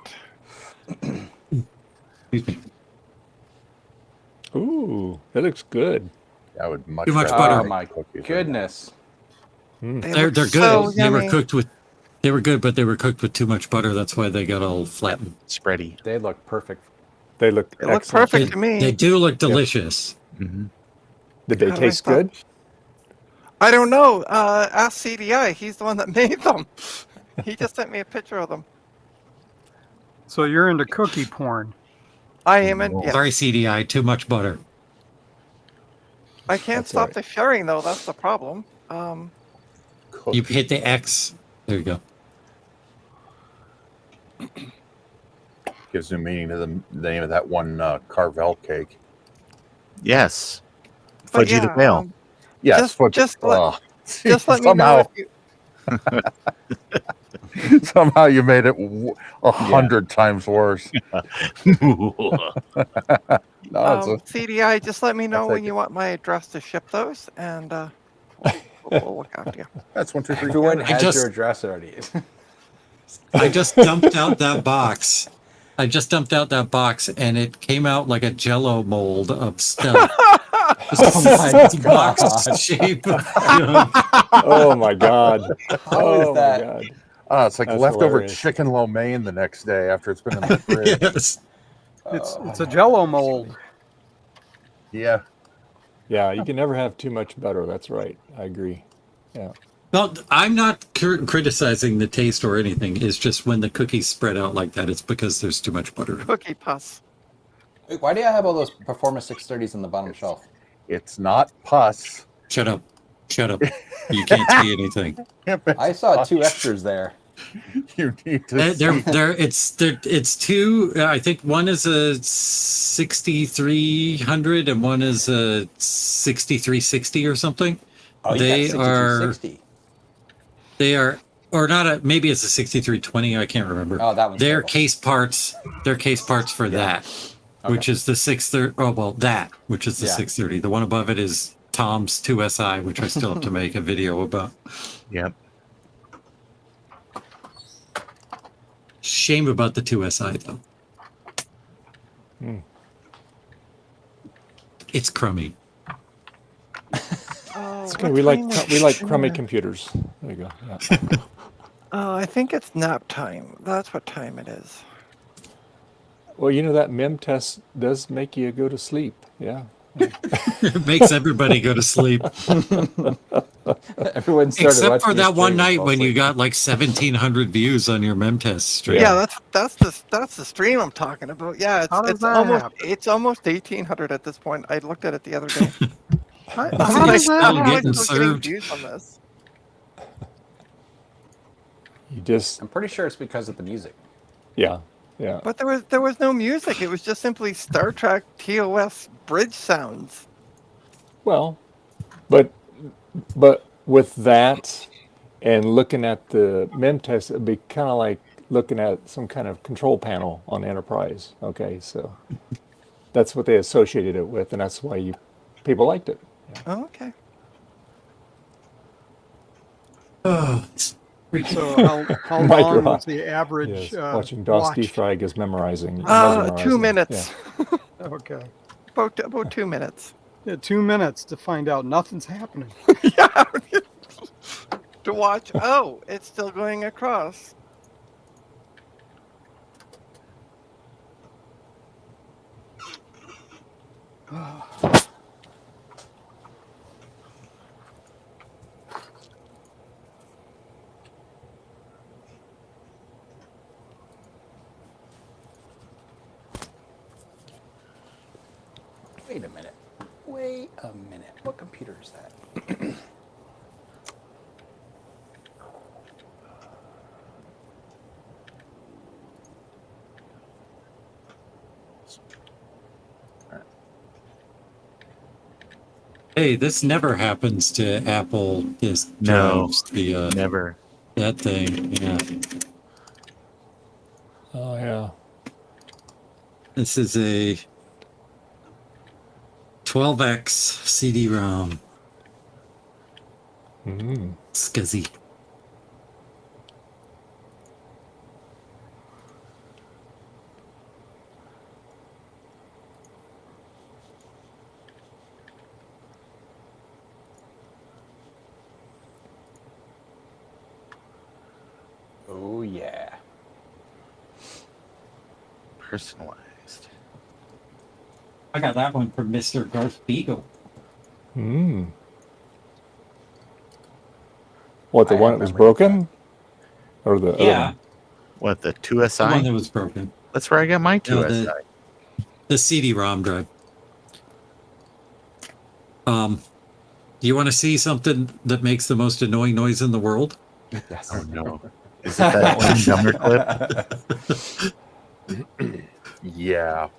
Ooh, that looks good. I would much too much rather butter. Oh my goodness. They're good. so They were yummy. cooked with. They were good, but they were cooked with too much butter. That's why they got all flattened. Spready. They look perfect. They look It looked excellent. perfect to me. They do look delicious. Mm-hmm. Did they God, I taste thought- good? I don't know. Ask CDI. He's the one that made them. He just sent me a picture of them. So you're into cookie porn. I am in. Yeah. Sorry, CDI. Too much butter. I can't That's all stop right. the sharing though. That's the problem. You hit the X. There you go. Gives new meaning to the name of that one Carvel cake. Yes. But Fudgy the yeah, Pale. Yes, just let me somehow, know if you. somehow you made it 100 times worse. No, it's CDI, just let me know I'll when take you want my address to ship those, and we'll look after you. that's 1, 2, 3. Everyone I has just- your address already. I just dumped out that box. And it came out like a Jello mold of stuff. Box shape. Oh my God! How is Oh that? my God! It's like That's leftover hilarious. chicken lo mein the next day after it's been in the fridge. Yes. It's a Jello mold. Yeah. Yeah, you can never have too much butter. That's right. I agree. Yeah. No, I'm not criticizing the taste or anything. It's just when the cookies spread out like that, it's because there's too much butter. Cookie puss. Wait, why do you have all those Performance 630s on the bottom shelf? It's not pus. Shut up. Shut up. You can't see anything. I saw 2 extras there. You need to It's two. I think one is a 6300 and one is a 6360 or something. Oh, you They got are. 6260. They are, or not a. Maybe it's a 6320. I can't remember. Oh, that one's They're terrible. case parts. They're case parts for that, which is the 630. Oh well, that which is the Yeah. 630. The one above it is Tom's 2SI, which I still have to make a video about. Yep. Shame about the 2SI though. It's crummy. Oh, Okay, what we like time is we like it? crummy computers. There you go. Yeah. I think it's nap time. That's what time it is. Well, you know that MIM test does make you go to sleep. Yeah. It makes everybody go to sleep. Everyone started Except watching for your that one stream and night fell when you asleep. got like 1,700 views on your Memtest stream. Yeah, that's the stream I'm talking about. Yeah, How does it's that almost happen? it's almost 1,800 at this point. I looked at it the other day. How How does does that still I'm happen? getting still getting served? views on this. You just I'm pretty sure it's because of the music. yeah. Yeah. But there was no music. It was just simply Star Trek TOS bridge sounds. Well, but with that and looking at the MIM test, it'd be kind of like looking at some kind of control panel on Enterprise. Okay, so that's what they associated it with, and that's why people liked it. Oh, okay. So how My long God. was the average Yes, watching DOS watch? defrag is memorizing. 2 mesmerizing. minutes. Okay. About 2 minutes. Yeah, 2 minutes to find out nothing's happening. Yeah. to watch. Oh, it's still going across. Wait a minute. Wait a minute. What computer is that? Hey, this never happens to Apple disk No, drives. The never. that thing. Yeah. Oh yeah. This is a 12x CD-ROM. Scuzzy. Oh yeah. Personalized. I got that one from Mr. Garth Beagle. What, the I one that was remember broken? Or the other Yeah, one? What, the the one 2SI? that was broken. That's where I got my No, 2SI. the CD-ROM drive. Do you want to see something that makes the most annoying noise in the world? Yes. Oh no. Is it that one dumber clip? Yeah.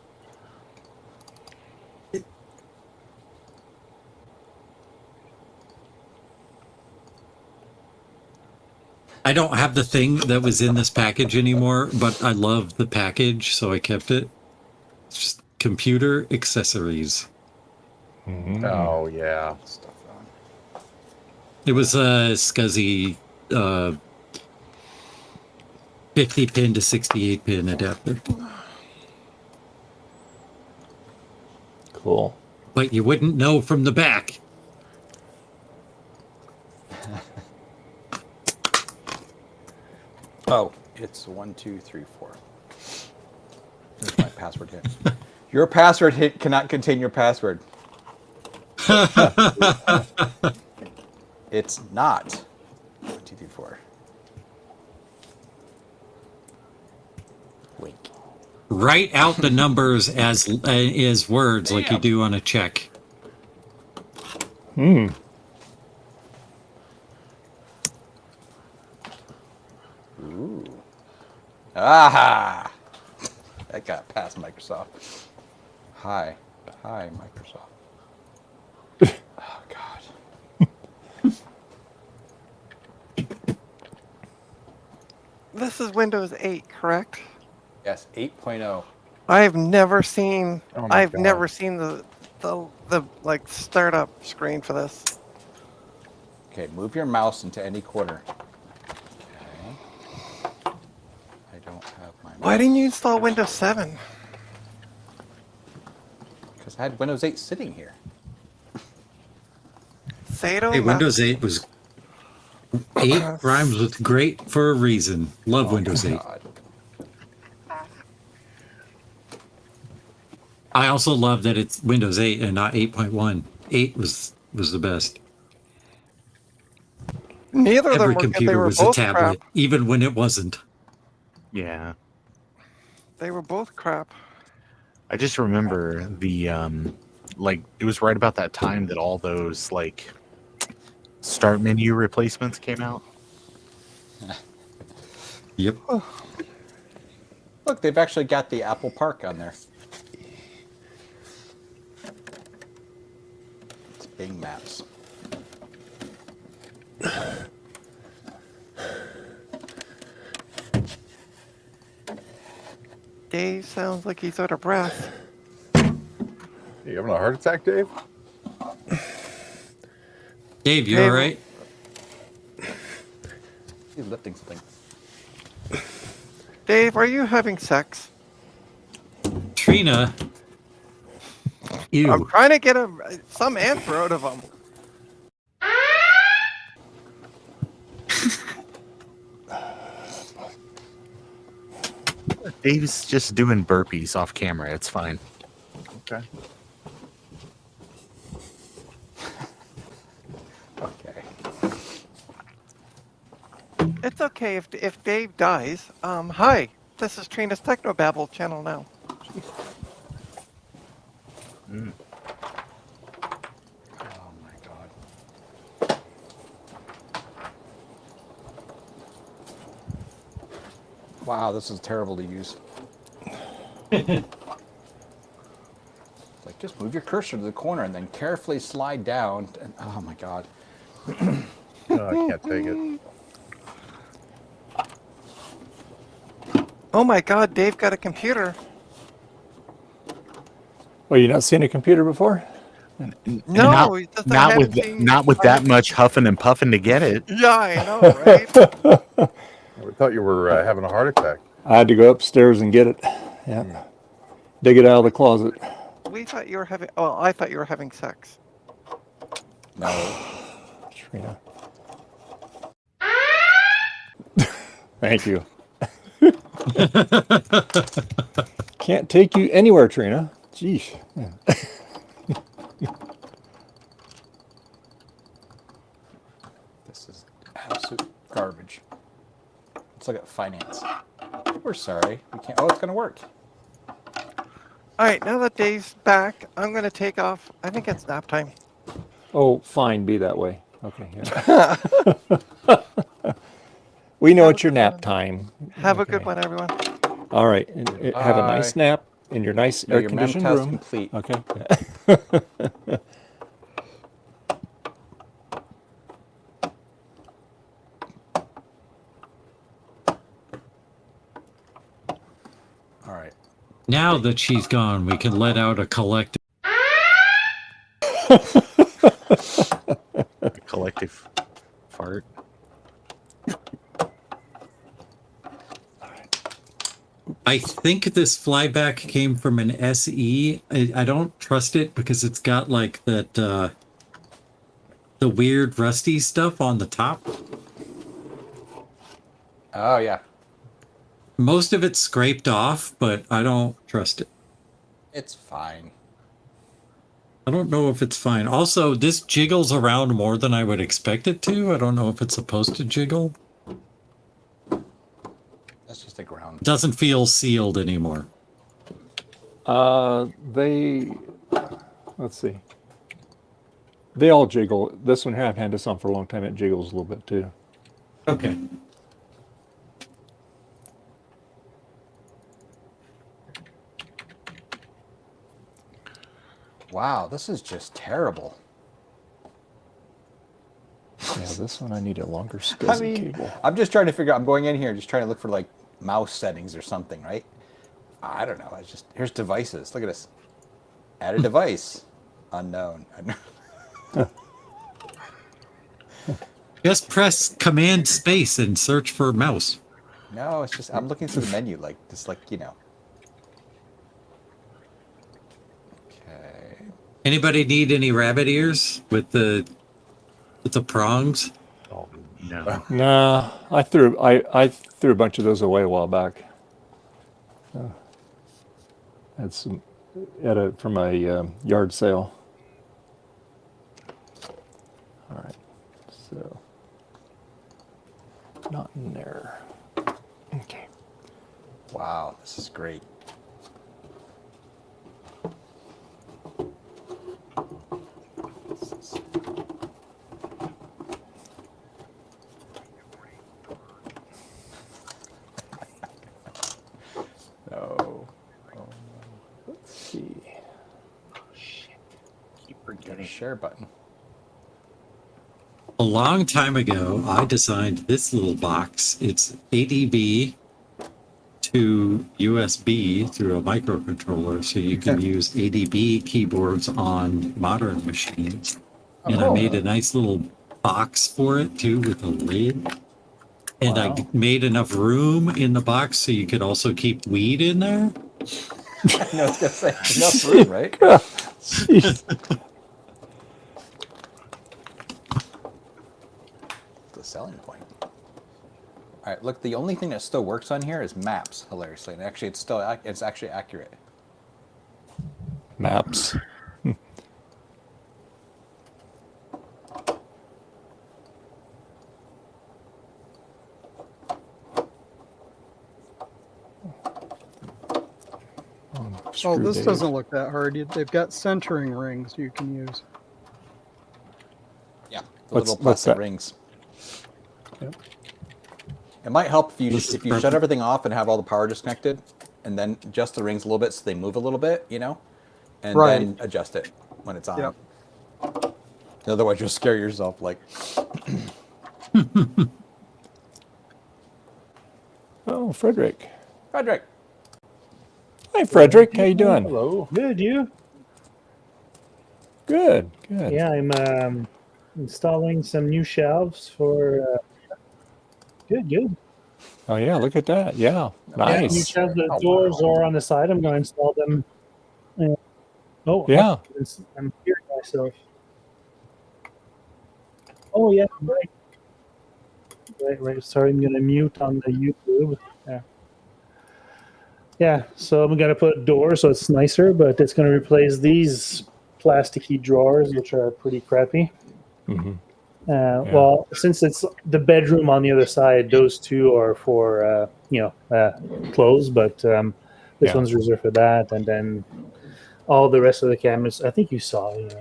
I don't have the thing that was in this package anymore, but I love the package, so I kept it. It's just computer accessories. Oh yeah. Stuff on. It was a SCSI 50 pin to 68 pin adapter. Cool. But you wouldn't know from the back. Oh, it's 1, 2, 3, 4. There's my password hit. Your password hit cannot contain your password. It's not 1, 2, 3, 4. Wink. Write out the numbers as words like you do on a check. Ooh. Ah! That got past Microsoft. Hi. Hi, Microsoft. Oh, God. This is Windows 8, correct? Yes, 8.0. I've never seen. Oh my I've God. never seen the like startup screen for this. Okay, move your mouse into any corner. Okay. I don't have my mouse. Why didn't you install Windows 7? Because I had Windows 8 sitting here. Sato. Hey, Windows 8 was 8 rhymes with great for a reason. Love Windows 8. God. I also love that it's Windows 8 and not 8.1. 8 was the best. Neither of them Every were good. They computer were was a both tablet, crap. even when it wasn't. Yeah. They were both crap. I just remember the like it was right about that time that all those like start menu replacements came out. Yep. Look, they've actually got the Apple Park on there. It's Bing Maps. Dave sounds like he's out of breath. You having a heart attack, Dave? Dave, you Hey, all right? He's lifting something. Dave, are you having sex? Trina. Ew. I'm trying to get some answer out of him. Dave's just doing burpees off camera. It's fine. Okay. Okay. It's okay if Dave dies. Hi, this is Trina's Technobabble channel now. Mm. Oh my god. Wow, this is terrible to use. Like, just move your cursor to the corner and then carefully slide down. And, oh my god. Oh, I can't take it. Oh my God, Dave got a computer. Well, you not seen a computer before? No, it's just I haven't seen- not with that much huffing and puffing to get it. Yeah, I know, right? I thought you were having a heart attack. I had to go upstairs and get it. Yeah. Dig it out of the closet. We thought you were having. Oh, I thought you were having sex. No. Trina. Thank you. Can't take you anywhere, Trina. Jeez. Yeah. This is absolute garbage. Let's look at finance. We're sorry. We can't. Oh, it's going to work. All right, now that Dave's back, I'm going to take off. I think it's nap time. Oh, fine. Be that way. Okay. Yeah. We know it's your nap time. Have a good one, everyone. All right. Have a nice nap in your nice No, your air-conditioned mem test room. complete. Okay. All right. Now that she's gone, we can let out a collective. A collective fart. I think this flyback came from an SE. I don't trust it because it's got like that the weird rusty stuff on the top. Oh, yeah. Most of it's scraped off, but I don't trust it. It's fine. I don't know if it's fine. Also, this jiggles around more than I would expect it to. I don't know if it's supposed to jiggle. That's just a ground. Doesn't feel sealed anymore. Let's see. They all jiggle. This one I've had this on for a long time. It jiggles a little bit too. Okay. Wow, this is just terrible. Yeah, this one I need a longer I SCSI mean, cable. I'm just trying to figure out. I'm going in here, just trying to look for like mouse settings or something, right? I don't know. It's just here's devices. Look at this. Add a device. Unknown. Just press Command Space and search for mouse. No, it's just I'm looking through the menu like this, like you know. Okay. Anybody need any rabbit ears with the prongs? Oh, no. Nah, I threw a bunch of those away a while back. Had some from a yard sale. All right, so not in there. Okay. Wow, this is great. Let's see. Keep forgetting. Share button. A long time ago, I designed this little box. It's ADB to USB through a microcontroller, so you can use ADB keyboards on modern machines. And I made a nice little box for it too with a lid. And I made enough room in the box so you could also keep weed in there. No, I was gonna say enough room, right? The selling point. All right, look, the only thing that still works on here is maps, hilariously. And actually, it's actually accurate. Maps. Oh, this doesn't look that hard. They've got centering rings you can use. Yeah, the little plastic rings. Yep. It might help if you shut everything off and have all the power disconnected, and then adjust the rings a little bit so they move a little bit, you know, and then adjust it when it's on. Yep. Otherwise, you'll scare yourself. Like, Oh, Frederick. Frederick. Hi, Frederick. How you doing? Hello. Good, you? Good, good. Yeah, I'm installing some new shelves for. Good. Oh yeah, look at that. Yeah, Yeah, new nice. shelves. The doors are on the side. I'm going to install them. Yeah. I'm hearing myself. Oh yeah, right. Sorry, I'm going to mute on the YouTube. Yeah, so I'm going to put doors so it's nicer, but it's going to replace these plasticky drawers, which are pretty crappy. Mm-hmm. Well, since it's the bedroom on the other side, those two are for, clothes, but this one's reserved for that. And then all the rest of the cabinets, I think you saw, if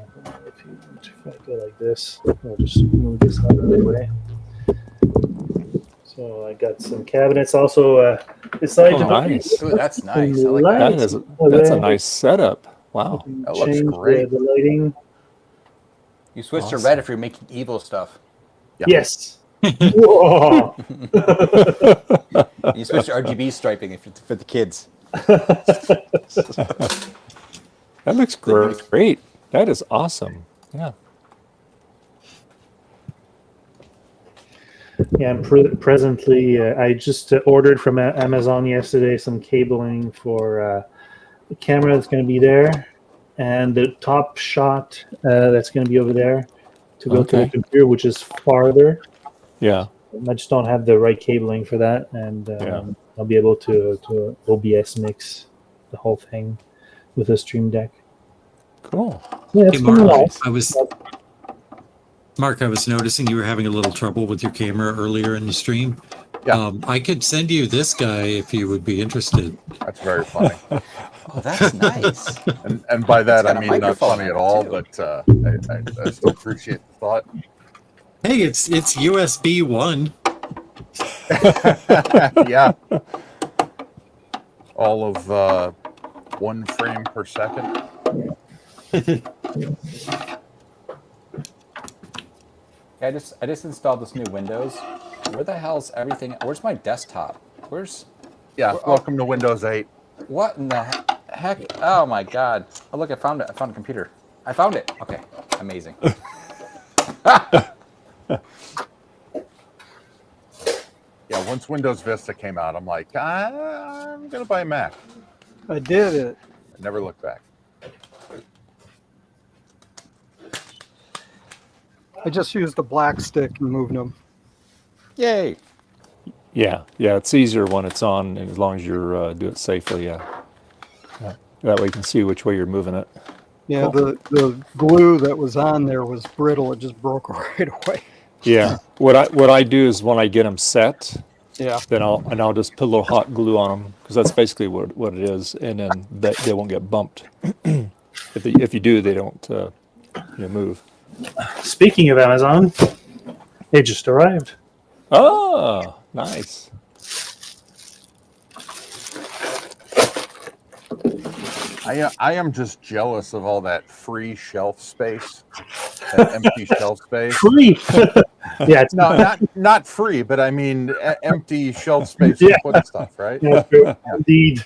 I go like this, I'll just move this out of the way. So I got some cabinets also decided to nice. Ooh, that's nice. I like that. That's a nice setup. Wow. That looks great. The lighting. You switch to red if you're making evil stuff. Yeah. Yes. Whoa. You switch to RGB striping for the kids. That looks great. That is awesome. Yeah. Yeah, and presently, I just ordered from Amazon yesterday some cabling for the camera that's going to be there, and the top shot that's going to be over there to go to the computer, which is farther. Yeah. I just don't have the right cabling for that, and I'll be able to OBS mix the whole thing with a Stream Deck. Cool. Yeah, it's Mark, I was noticing you were having a little trouble with your camera earlier in the stream. Yeah. I could send you this guy if you would be interested. That's very funny. Oh, that's nice. And by that, I mean not microphone funny at on it, all, too. but I still appreciate the thought. Hey, it's USB 1. Yeah. All of 1 frame per second. I just installed this new Windows. Where the hell's everything? Where's my desktop? Welcome to Windows 8. What in the heck? Oh my God! Oh look, I found it. I found a computer. I found it. Okay, amazing. Yeah, once Windows Vista came out, I'm like, I'm gonna buy a Mac. I did it. I never looked back. I just used the black stick and moved them. Yay! Yeah, it's easier when it's on, and as long as you're do it safely. Yeah. That way you can see which way you're moving it. Yeah, the glue that was on there was brittle. It just broke right away. Yeah. What I do is when I get them set, Yeah. then I'll just put a little hot glue on them, because that's basically what it is, and then they won't get bumped. If you do, they don't move. Speaking of Amazon, it just arrived. Oh, nice. I am just jealous of all that free shelf space, that empty shelf space. Free. Yeah, it's not free, but I mean empty shelf space to put stuff, right? Yeah, indeed.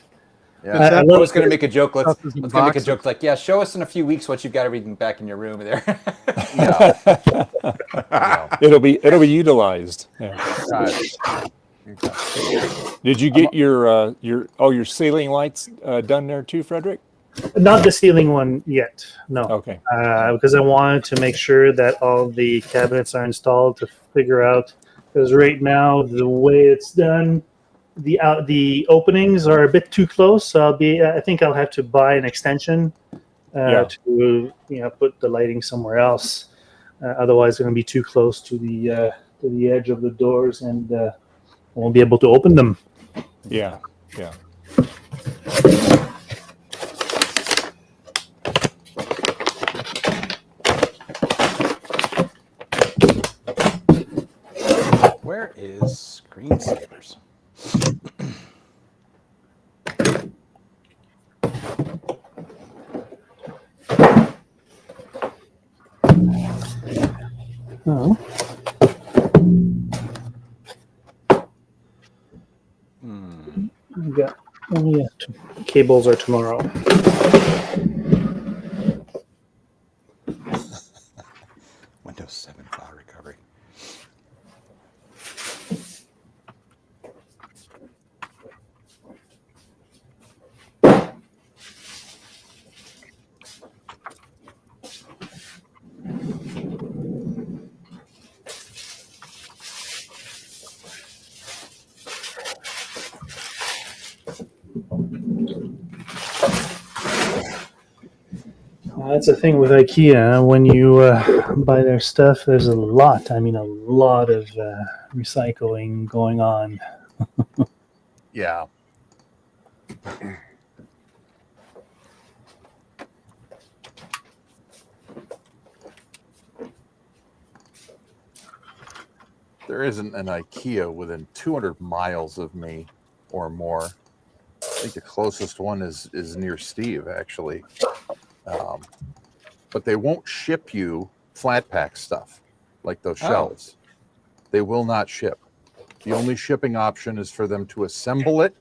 Yeah. I was going to make a joke. Let's make a joke like, show us in a few weeks what you've got everything back in your room there. It'll be utilized. Yeah. Did you get your ceiling lights done there too, Frederick? Not the ceiling one yet. No. Okay. Because I wanted to make sure that all the cabinets are installed to figure out because right now the way it's done, the openings are a bit too close. So I think I'll have to buy an extension to put the lighting somewhere else. Otherwise, it's going to be too close to the edge of the doors, and I won't be able to open them. Yeah, yeah. Where is screensavers? Oh. We got cables are tomorrow. Windows 7 file recovery. That's the thing with IKEA. When you buy their stuff, there's a lot of recycling going on. Yeah. There isn't an IKEA within 200 miles of me or more. I think the closest one is near Steve, actually. But they won't ship you flat pack stuff like those shelves. They will not ship. The only shipping option is for them to assemble it.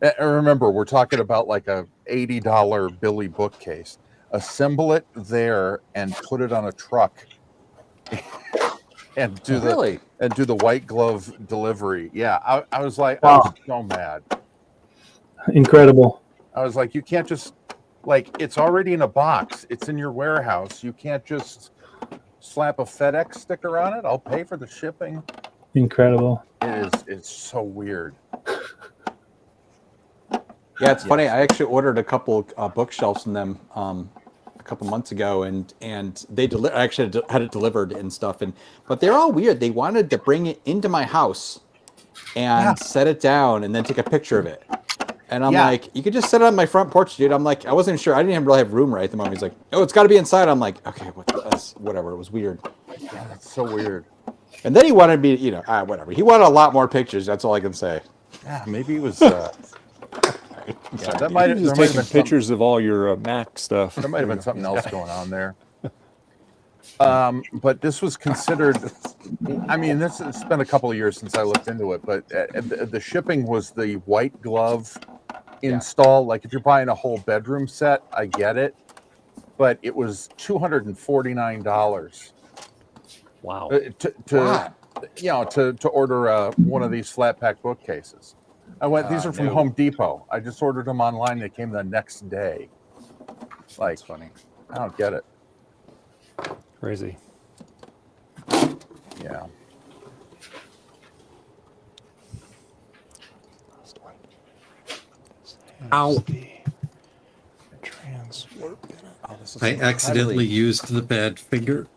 And remember, we're talking about like a $80 Billy bookcase. Assemble it there and put it on a truck and do the white glove delivery. Yeah, I was like, I was so mad. Incredible. I was like, you can't just, like, it's already in a box. It's in your warehouse. You can't just slap a FedEx sticker on it. I'll pay for the shipping. Incredible. It's so weird. Yeah, it's funny. I actually ordered a couple bookshelves from them a couple months ago, and they actually had it delivered and stuff. But they're all weird. They wanted to bring it into my house and set it down, and then take a picture of it. And I'm like, you could just set it on my front porch, dude. I'm like, I wasn't sure. I didn't even really have room right at the moment. He's like, oh, it's got to be inside. I'm like, okay, whatever. It was weird. Yeah, that's so weird. And then he wanted me, whatever. He wanted a lot more pictures. That's all I can say. Yeah, maybe it was. That might have been pictures of all your Mac stuff. There might have been something else going on there. But this was considered. I mean, it's been a couple of years since I looked into it, but the shipping was the white glove install. Like if you're buying a whole bedroom set, I get it, but it was $249. Wow. To order one of these flat pack bookcases. I went. These are from Home Depot. I just ordered them online. They came the next day. Like, that's funny. I don't get it. Crazy. Yeah. Ow. Oh, I accidentally used the bad finger.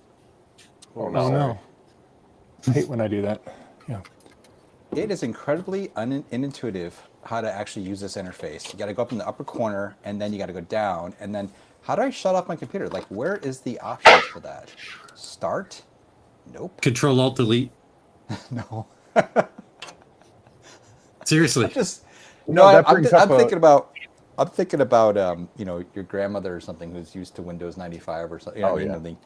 Oh no. I hate when I do that. Yeah. It is incredibly unintuitive how to actually use this interface. You got to go up in the upper corner, and then you got to go down, and then how do I shut off my computer? Like, where is the option for that? Start? Nope. Control Alt Delete. No. Seriously. I'm thinking about your grandmother or something who's used to Windows 95 or something.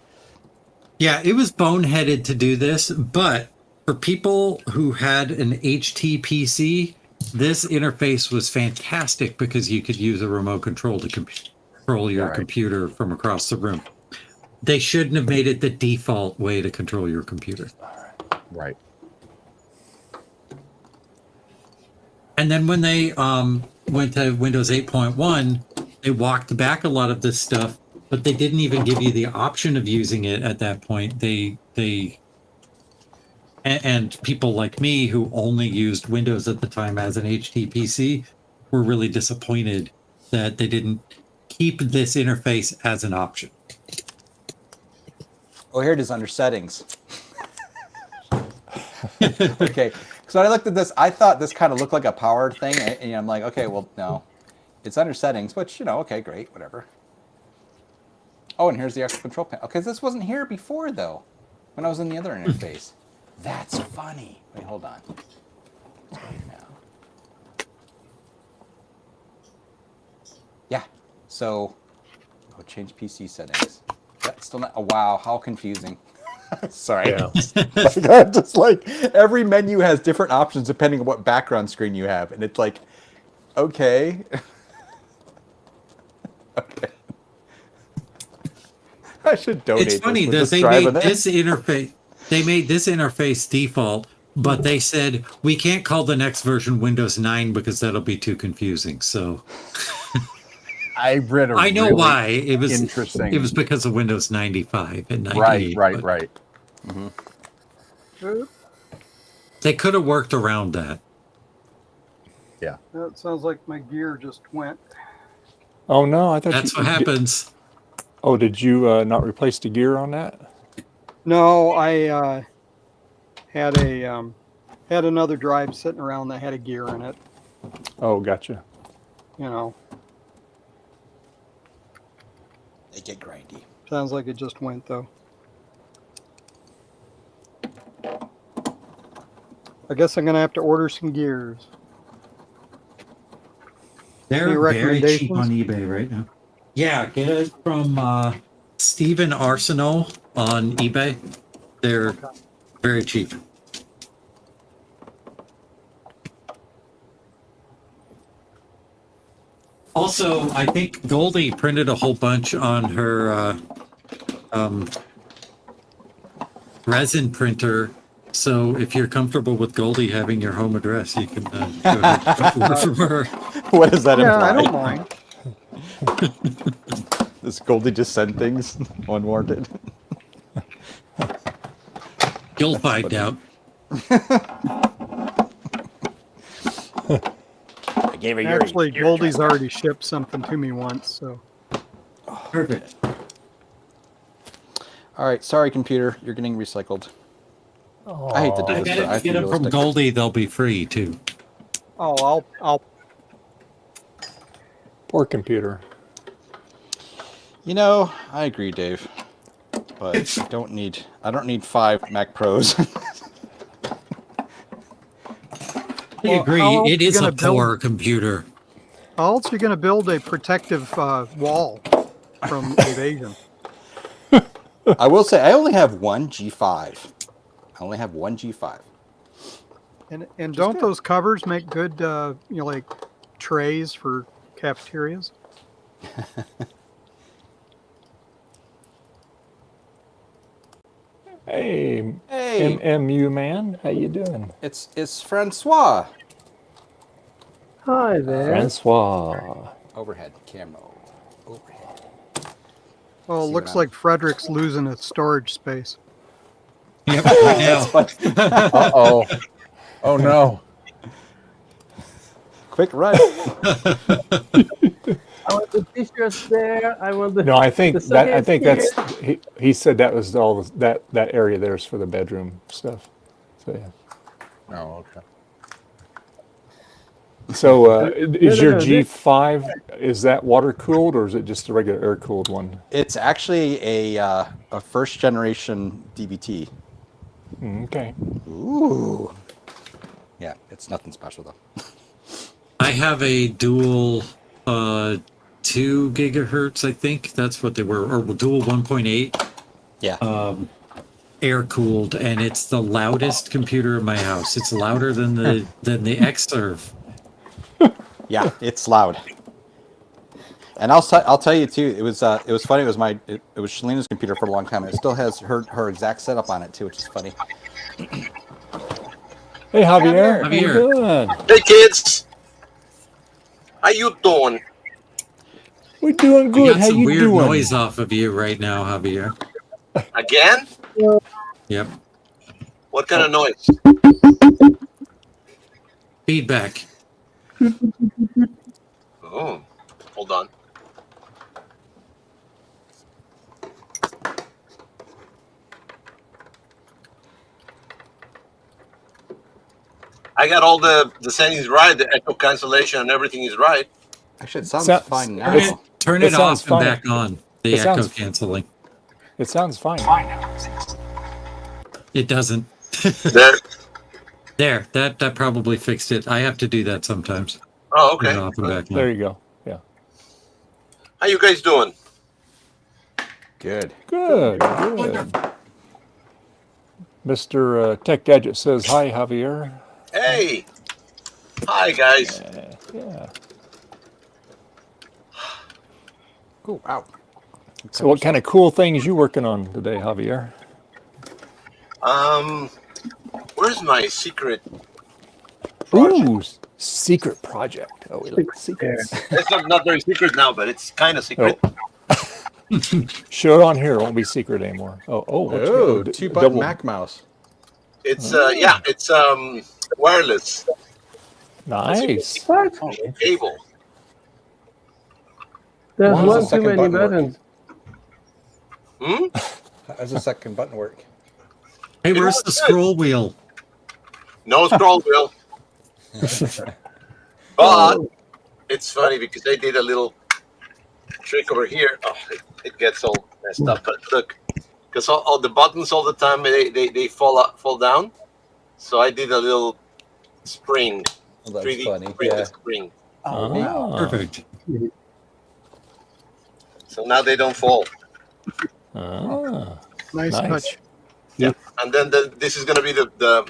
Yeah, it was boneheaded to do this, but for people who had an HTPC, this interface was fantastic because you could use a remote control to control your computer from across the room. They shouldn't have made it the default way to control your computer. Right. And then when they went to Windows 8.1, they walked back a lot of this stuff, but they didn't even give you the option of using it at that point. And and people like me who only used Windows at the time as an HTPC were really disappointed that they didn't keep this interface as an option. Oh, here it is under settings. Okay, so when I looked at this, I thought this kind of looked like a powered thing, and I'm like, okay, well, no. It's under settings, which, okay, great, whatever. Oh, and here's the extra control panel. Okay, this wasn't here before, though, when I was in the other interface. That's funny. Wait, hold on. Let's go here now. Yeah, so, change PC settings. That's still not, oh, wow, how confusing. Sorry. Yeah. Just like every menu has different options depending on what background screen you have. And it's like, okay. Okay. I should donate. It's funny that they made this interface. They made this interface default, but they said we can't call the next version Windows 9 because that'll be too confusing. So I read a I know really why it was interesting. It was because of Windows 95 and 98. Right. Uh, They could have worked around that. Yeah. That sounds like my gear just went. Oh no, I thought That's what happens. Oh, did you not replace the gear on that? No, I had another drive sitting around that had a gear in it. Oh, gotcha. They get grindy. Sounds like it just went though. I guess I'm gonna have to order some gears. They're Any very cheap recommendations? on eBay right now. Yeah, get it from Steven Arsenal on eBay. They're very cheap. Also, I think Goldie printed a whole bunch on her resin printer. So if you're comfortable with Goldie having your home address, you can go ahead and order from her. What does that imply? I don't mind. Does Goldie just send things unwarranted? You'll find out. I gave her Actually, Goldie's already shipped something to me once, so. Perfect. All right, sorry, computer, you're getting recycled. I hate to do I this, bet but if I you get feel them from realistic. Goldie, they'll be free too. Oh, I'll. Poor computer. I agree, Dave. But I don't need 5 Mac Pros. I agree. how else It you is a gonna build- poor computer. How else are you going to build a protective wall from evasion? I will say I only have one G5. I only have one G5. And don't those covers make good, like trays for cafeterias? Hey, Hey. MMU man, how you doing? It's Francois. Hi there. Francois. Overhead camera. Overhead. Well, it See looks what like Frederick's losing its storage space. Yep, right now. Uh-oh. Oh, no. Quick run. I want the t-shirts there. I want the. No, I think the that I sockets think here. that's he said that was all that area there's for the bedroom stuff. So yeah. Oh, okay. So is your no, G5 is that water cooled or is it just a regular air cooled one? It's actually a first generation DVT. Okay. Ooh. Yeah, it's nothing special though. I have a dual 2 gigahertz, I think that's what they were, or dual 1.8. Yeah. Air cooled, and it's the loudest computer in my house. It's louder than the xServe. Yeah, it's loud. And I'll tell you too. It was funny. It was Shalena's computer for a long time. It still has her exact setup on it too, which is funny. Hey Javier, how you Javier. doing? Hey kids, how you doing? We're doing We good. got How some you weird doing? noise off of you right now, Javier. Again? Yep. What kind of noise? Feedback. Oh, hold on. I got all the settings right. The echo cancellation and everything is right. Actually, it sounds So- fine now. Turn It it sounds off and fine. back on. The It echo sounds- canceling. It sounds fine. It doesn't. There. There. That probably fixed it. I have to do that sometimes. Oh, Turn it okay. off and back There on. you go. Yeah. How you guys doing? Good. Good. Good. Mr. Tech Gadget says hi, Javier. Hey. Hi, guys. Yeah. Cool. Wow. So, what kind of cool things you working on today, Javier? Where's my secret? Ooh, secret project. Oh, we like secrets. It's not very secret now, but it's kind of secret. Show it on here. It won't be secret anymore. Oh, what you Oh, got? 2-button Double- Mac mouse. It's yeah, it's wireless Nice. cable. There's Why does one the too second many button work? buttons. Hmm? How does the second button work? Hey, where's the scroll wheel? No scroll wheel. But it's funny because I did a little trick over here. Oh, it gets all messed up. But look, because all the buttons all the time they fall down. So I did a little spring, Oh, that's 3D funny. printed Yeah. spring. Ah. Perfect. So now they don't fall. Ah. Nice touch. Yeah, and then this is going to be the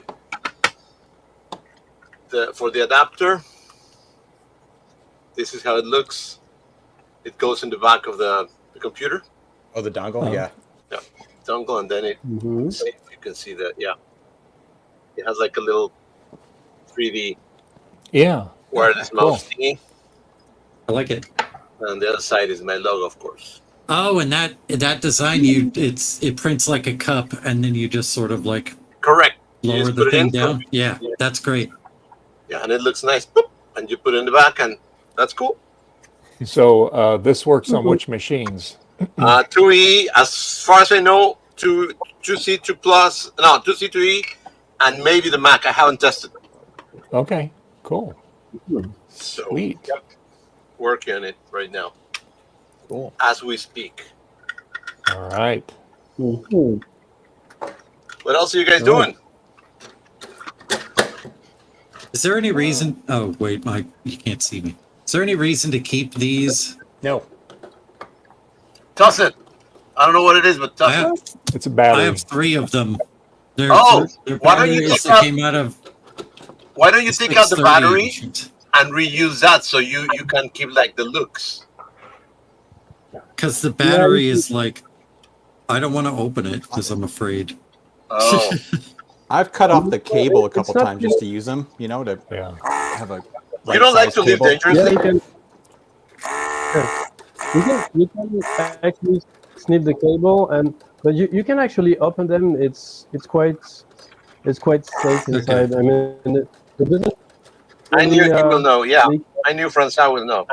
for the adapter. This is how it looks. It goes in the back of the computer. Oh, the dongle? Yeah. Yeah, dongle, and then it. See, you can see that. Yeah, it has like a little 3D Yeah. wireless Cool. mouse thingy, I like it. and the other side is my logo, of course. Oh, and that design, it prints like a cup, and then you just sort of like Correct. You lower just the put it thing in. down. Yeah, that's great. Yeah, and it looks nice. Boop, and you put it in the back, and that's cool. So this works on which machines? 2E, as far as I know, 2C, 2 Plus, no, 2C, 2E, and maybe the Mac. I haven't tested. Okay. Cool. So, Sweet. yep, working on it right now Cool. as we speak. All right. What else are you guys doing? Is there any reason? Oh, wait, Mike, you can't see me. Is there any reason to keep these? No. Toss it. I don't know what it is, but toss it. It's a battery. I have 3 of them. They're, Oh, they're why don't you batteries take that out- came out of Why don't you take out the 630 battery machines. and reuse that so you can keep like the looks? Because the battery is like, I don't want to open it because I'm afraid. Oh, I've cut off the cable a couple not times just to use them, to Yeah. have a. you don't like to live right-sized cable. Yeah, dangerously? you can actually snip the cable, but you can actually open them. It's quite safe inside. I mean, it doesn't. I knew really, he will know. Yeah, leak. I knew Francois will know.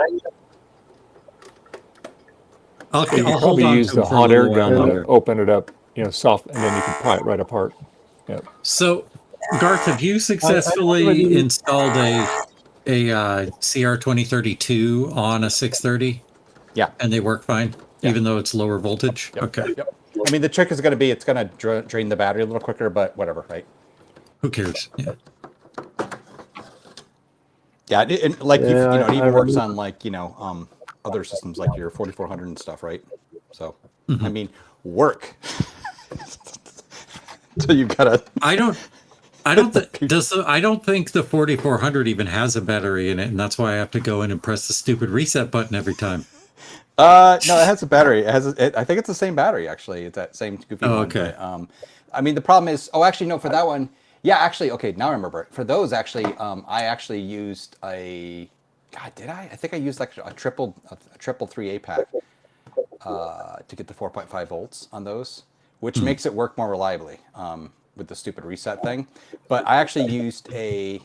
I'll You hold probably on use to the them for a hot air little gun while to longer. open it up, soft, and then you can pry it right apart. Yep. So, Garth, have you successfully already- installed a CR2032 on a 630? Yeah. And they work fine, Yeah. even though it's lower voltage? Yep, Okay. Yep. I mean, the trick is going to be it's going to drain the battery a little quicker, but whatever, right? Who cares? Yeah. Yeah, and like Yeah, it I even works remember. on like other systems like your 4400 and stuff, right? So I mean, work. So you gotta. I don't think the 4400 even has a battery in it, and that's why I have to go in and press the stupid reset button every time. No, it has a battery. It has. I think it's the same battery actually. It's that same goofy Oh, one. okay. But, I mean, the problem is. Oh, actually, no. For that one, yeah. Actually, okay. Now I remember. For those, actually, I actually used a. God, did I? I think I used like a triple 3A pack to get the 4.5 volts on those, which makes it work more reliably. with the stupid reset thing. But I actually used a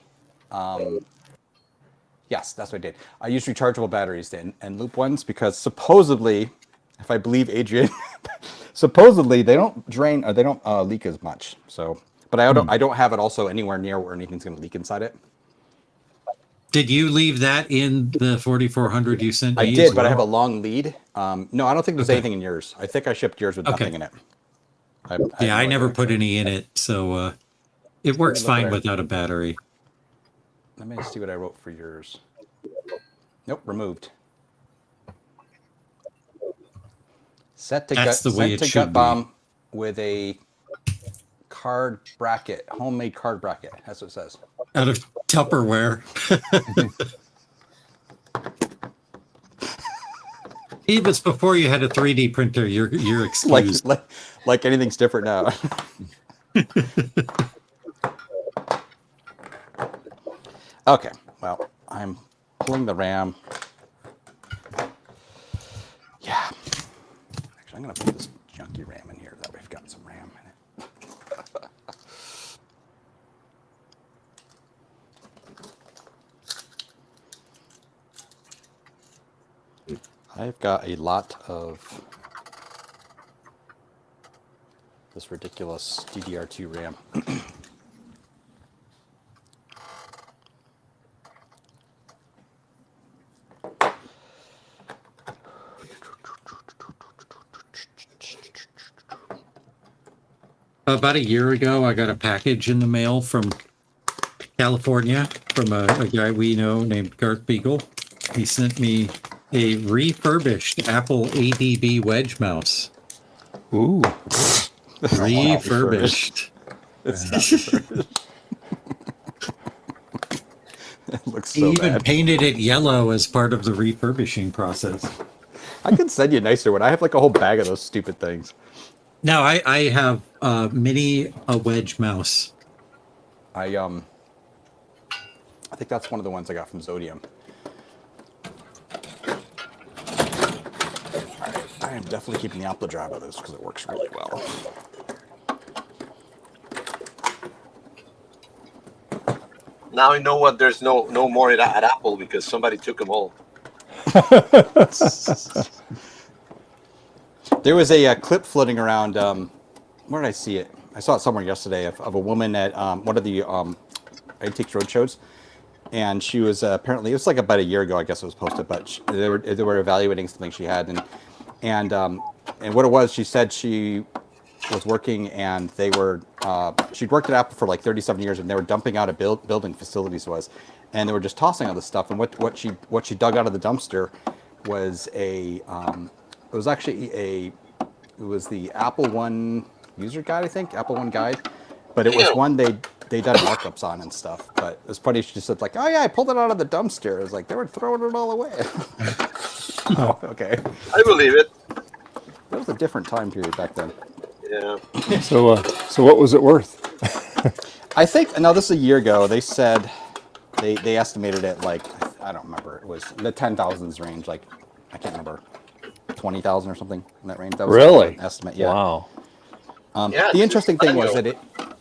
yes, that's what I did. I used rechargeable batteries and loop ones because supposedly, if I believe Adrian, supposedly they don't drain or they don't leak as much. So, but I don't have it also anywhere near where anything's going to leak inside it. Did you leave that in the 4400 you sent me? I did, as but I have a well? long lead. No, I don't think there's anything in yours. I think I shipped yours with nothing in it. I never put any in it, so it works fine without a battery. Let me see what I wrote for yours. Nope, removed. Set to That's gut, the way sent it to should gut bomb with a card bracket, homemade card bracket. That's what it says. Out of Tupperware. If it's before you had a 3D printer, you're excused. like anything's different now. Okay, well, I'm pulling the RAM. Yeah. Actually, I'm going to put this junky RAM in here. That way I've got some RAM in it. I've got a lot of this ridiculous DDR2 RAM. About a year ago, I got a package in the mail from California from a guy we know named Garth Beagle. He sent me a refurbished Apple ADB wedge mouse. Ooh. Refurbished. It looks He so even bad. painted it yellow as part of the refurbishing process. I can send you a nicer one. I have like a whole bag of those stupid things. Now I have a wedge mouse. I think that's one of the ones I got from Zodium. I am definitely keeping the Apple drive of this because it works really well. Now I know what there's no more at Apple because somebody took them all. There was a clip floating around. Where did I see it? I saw it somewhere yesterday of a woman at one of the Antiques Roadshows, and she was apparently, it was like about a year ago, I guess it was posted, but they were evaluating something she had, and what it was, she said she was working and they were she'd worked at Apple for like 37 years and they were dumping out a building facilities and they were just tossing all this stuff, and what she dug out of the dumpster was it was the Apple One user guide, I think, Apple One guide, but it was one they done markups on and stuff. But it was funny, she just said like, oh yeah, I pulled it out of the dumpster. It was like they were throwing it all away. Oh, okay. I believe it. That was a different time period back then. Yeah. So what was it worth? I think, now this is a year ago, they said they estimated it like, I don't remember, it was in the 10,000s range, like, I can't remember, 20,000 or something in that range. That was Really? an estimate, yeah. Wow. The interesting thing was that it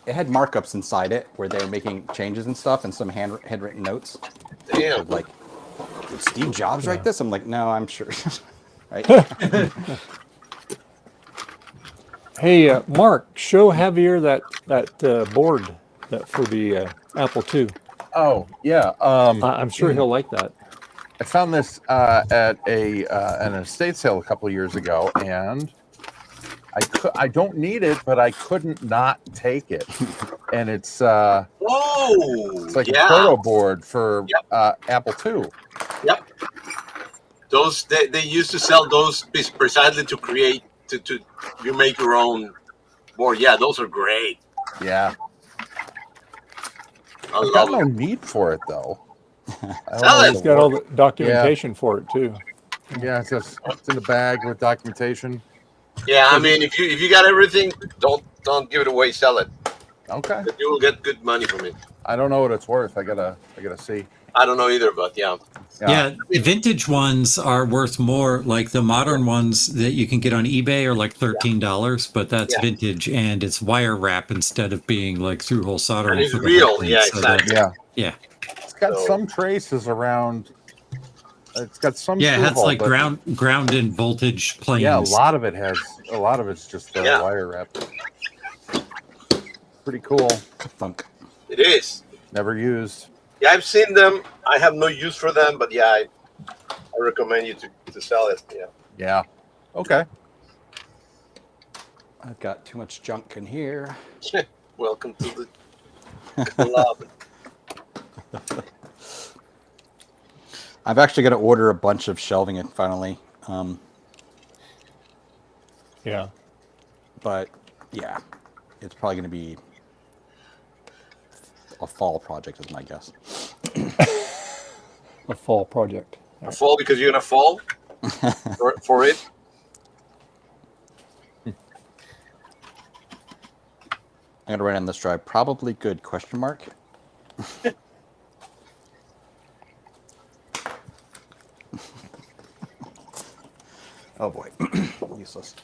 had markups inside it where they were making changes and stuff and some handwritten notes. Damn. Like, did Steve Jobs write this? I'm like, no, I'm sure. Right? Hey, Mark, show Javier that board for the Apple II. Oh yeah, I'm sure he'll like that. I found this at an estate sale a couple of years ago, and I don't need it, but I couldn't not take it. And it's like a proto board for Apple II. Yep. Those they used to sell those precisely to create to you make your own board. Yeah, those are great. Yeah. I got love no it. need for it though. It's got all the documentation for it too. Yeah, it's in the bag with documentation. Yeah, I mean, if you got everything, don't give it away. Sell it. Okay. You will get good money from it. I don't know what it's worth. I gotta see. I don't know either, but yeah. Yeah, vintage ones are worth more. Like the modern ones that you can get on eBay are like $13, but that's vintage and it's wire wrap instead of being like through-hole soldering. And it's for the real, whole thing. yeah, So exactly. Yeah. yeah. It's got some traces around. It's got some. Yeah, it has through-hole, like but- ground in voltage planes. Yeah, a lot of it's just wire wrap. Pretty cool. Funk. It is. Never used. Yeah, I've seen them. I have no use for them, but yeah, I recommend you to sell it. Yeah. Yeah. Okay. I've got too much junk in here. Welcome to the club. I've actually got to order a bunch of shelving finally. Yeah. But yeah, it's probably going to be a fall project, is my guess. A fall project. A fall because you're gonna fall for it. I'm gonna write on this drive. Probably good? ? Oh boy, useless.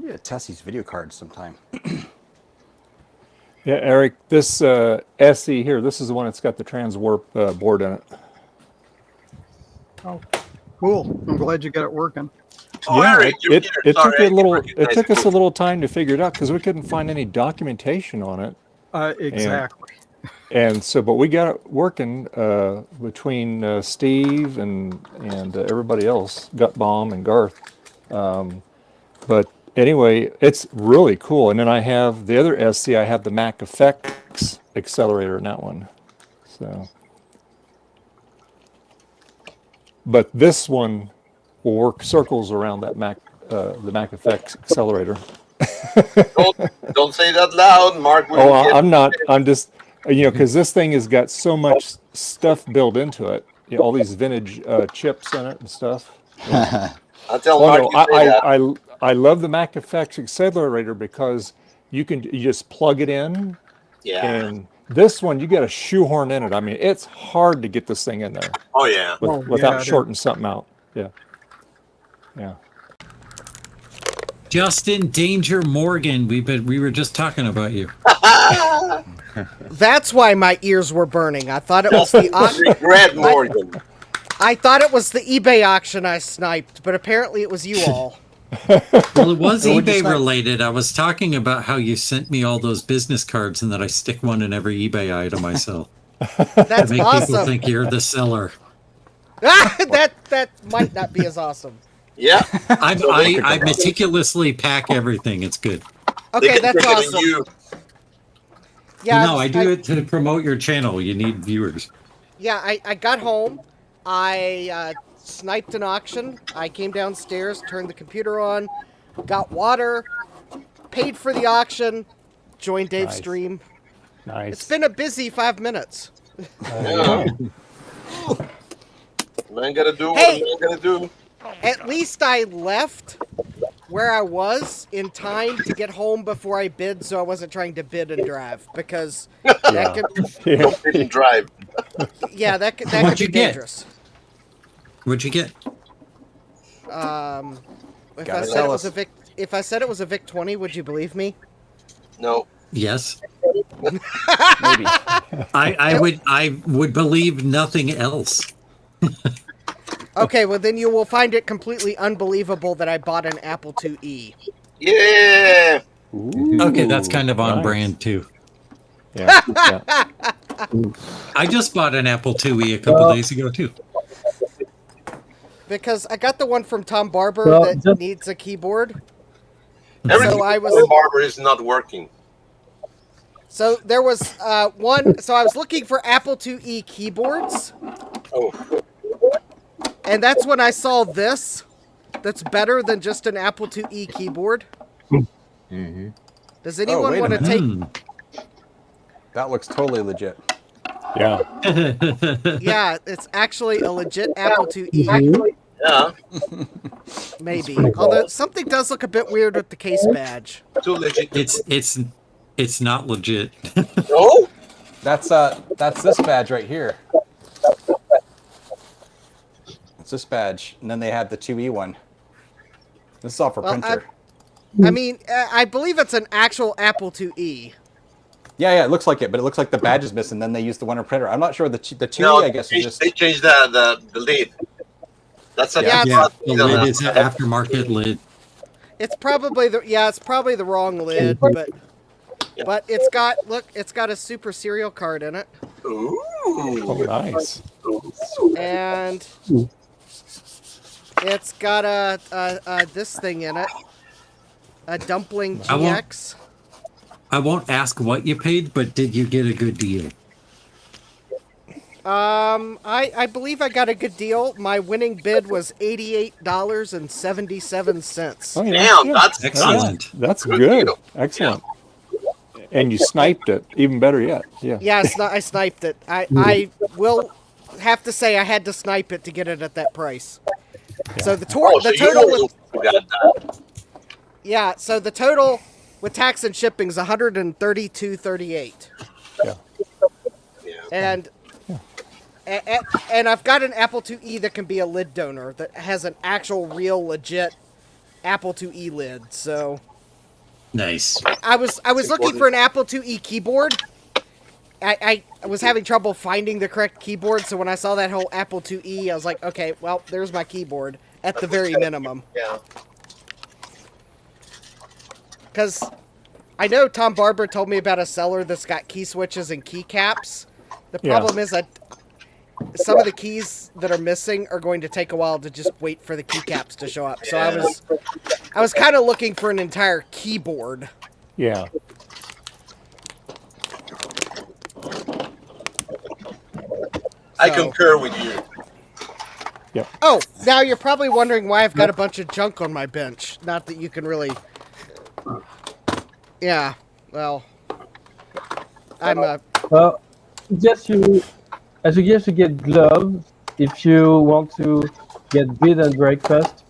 Yeah, test these video cards sometime. Yeah, Eric, this SE here, this is the one that's got the transwarp board in it. Oh, cool. I'm glad you got it working. Oh, Yeah, Eric, you're it here. took Sorry, a little. I It took us a recognized little time to figure it out because we couldn't find any documentation on it. Exactly. And so, but we got it working between Steve and everybody else, Gutbaum and Garth. But anyway, it's really cool. And then I have the other SC. I have the Mac Effects accelerator in that one. So, but this one will work circles around that the Mac Effects accelerator. don't say that loud, Mark. Oh, I'm not. I'm just, because this thing has got so much stuff built into it. All these vintage chips in it and stuff. Yeah. I'll tell Mark you say that. I love the Mac Effects accelerator because you just plug it in. Yeah. And this one, you got to shoehorn in it. I mean, it's hard to get this thing in there. Oh yeah. Without shorting something out. Yeah. Yeah. Justin Danger Morgan, we were just talking about you. That's why my ears were burning. I thought it was the Regret Morgan. I thought it was the eBay auction I sniped, but apparently it was you all. Well, it was What'd you eBay snipe? related. I was talking about how you sent me all those business cards and that I stick one in every eBay item I sell. That's to make awesome. people think you're the seller. that might not be as awesome. Yeah. I meticulously pack everything. It's good. Okay, that's awesome. Yeah, No, I do it to promote your channel. You need viewers. Yeah, I got home. I sniped an auction. I came downstairs, turned the computer on, got water, paid for the auction, joined Dave's Nice. stream. Nice. It's been a busy 5 minutes. Yeah. Man gotta do what Hey. man gotta do. At least I left where I was in time to get home before I bid, so I wasn't trying to bid and drive because that could, Don't bid and drive. yeah, that could What'd be you get? dangerous. What'd you get? If Gotta I said tell it was us. if I said it was a Vic 20, would you believe me? No. Yes. Maybe. I would believe nothing else. Okay, well then you will find it completely unbelievable that I bought an Apple IIe. Yeah. Okay, that's kind of on nice. brand too. Yeah. Yeah. I just bought an Apple IIe a couple days ago too. Because I got the one from Tom Barber Well, that just- needs a keyboard. Everything So I from was the barber is not working. So there was one. So I was looking for Apple IIe keyboards. Oh. And that's when I saw this. That's better than just an Apple IIe keyboard. Mm-hmm. Does anyone wait a want to minute. take? That looks totally legit. Yeah. Yeah, it's actually a legit Apple IIe. Yeah. Maybe. Although something does look a bit weird with the case badge. Too legit. It's not legit. No. That's this badge right here. It's this badge, and then they have the 2E one. This is all for printer. I mean, I believe it's an actual Apple IIe. Yeah, it looks like it, but it looks like the badge is missing. Then they use the one printer. I'm not sure the 2E. No, I guess is just they changed the lid. That's a Yeah, the lid is an aftermarket lid. It's probably the wrong lid, but it's got a super serial card in it. Ooh. Oh, nice. And it's got a this thing in it. A Dumpling GX. I won't ask what you paid, but did you get a good deal? I believe I got a good deal. My winning bid was $88.77. Oh, yeah. Damn, Yeah. that's Excellent. That's good. Excellent. And you sniped it. Even better yet. Yeah. Yeah, I sniped it. I will have to say I had to snipe it to get it at that price. So the total was, yeah, so the total with tax and shipping is $132.38. Yeah. And I've got an Apple IIe that can be a lid donor that has an actual real legit Apple IIe lid. So nice. I was looking for an Apple IIe keyboard. I was having trouble finding the correct keyboard, so when I saw that whole Apple IIe, I was like, okay, well, there's my keyboard at the very minimum. Yeah. Because I know Tom Barber told me about a seller that's got key switches and keycaps. The problem is that some of the keys that are missing are going to take a while to just wait for the keycaps to show up. So I was kind of looking for an entire keyboard. Yeah. I concur with you. Yep. Oh, now you're probably wondering why I've got a bunch of junk on my bench. Not that you can really... Yeah, well... I'm a... Well, I suggest you get gloves if you want to get bid and breakfast.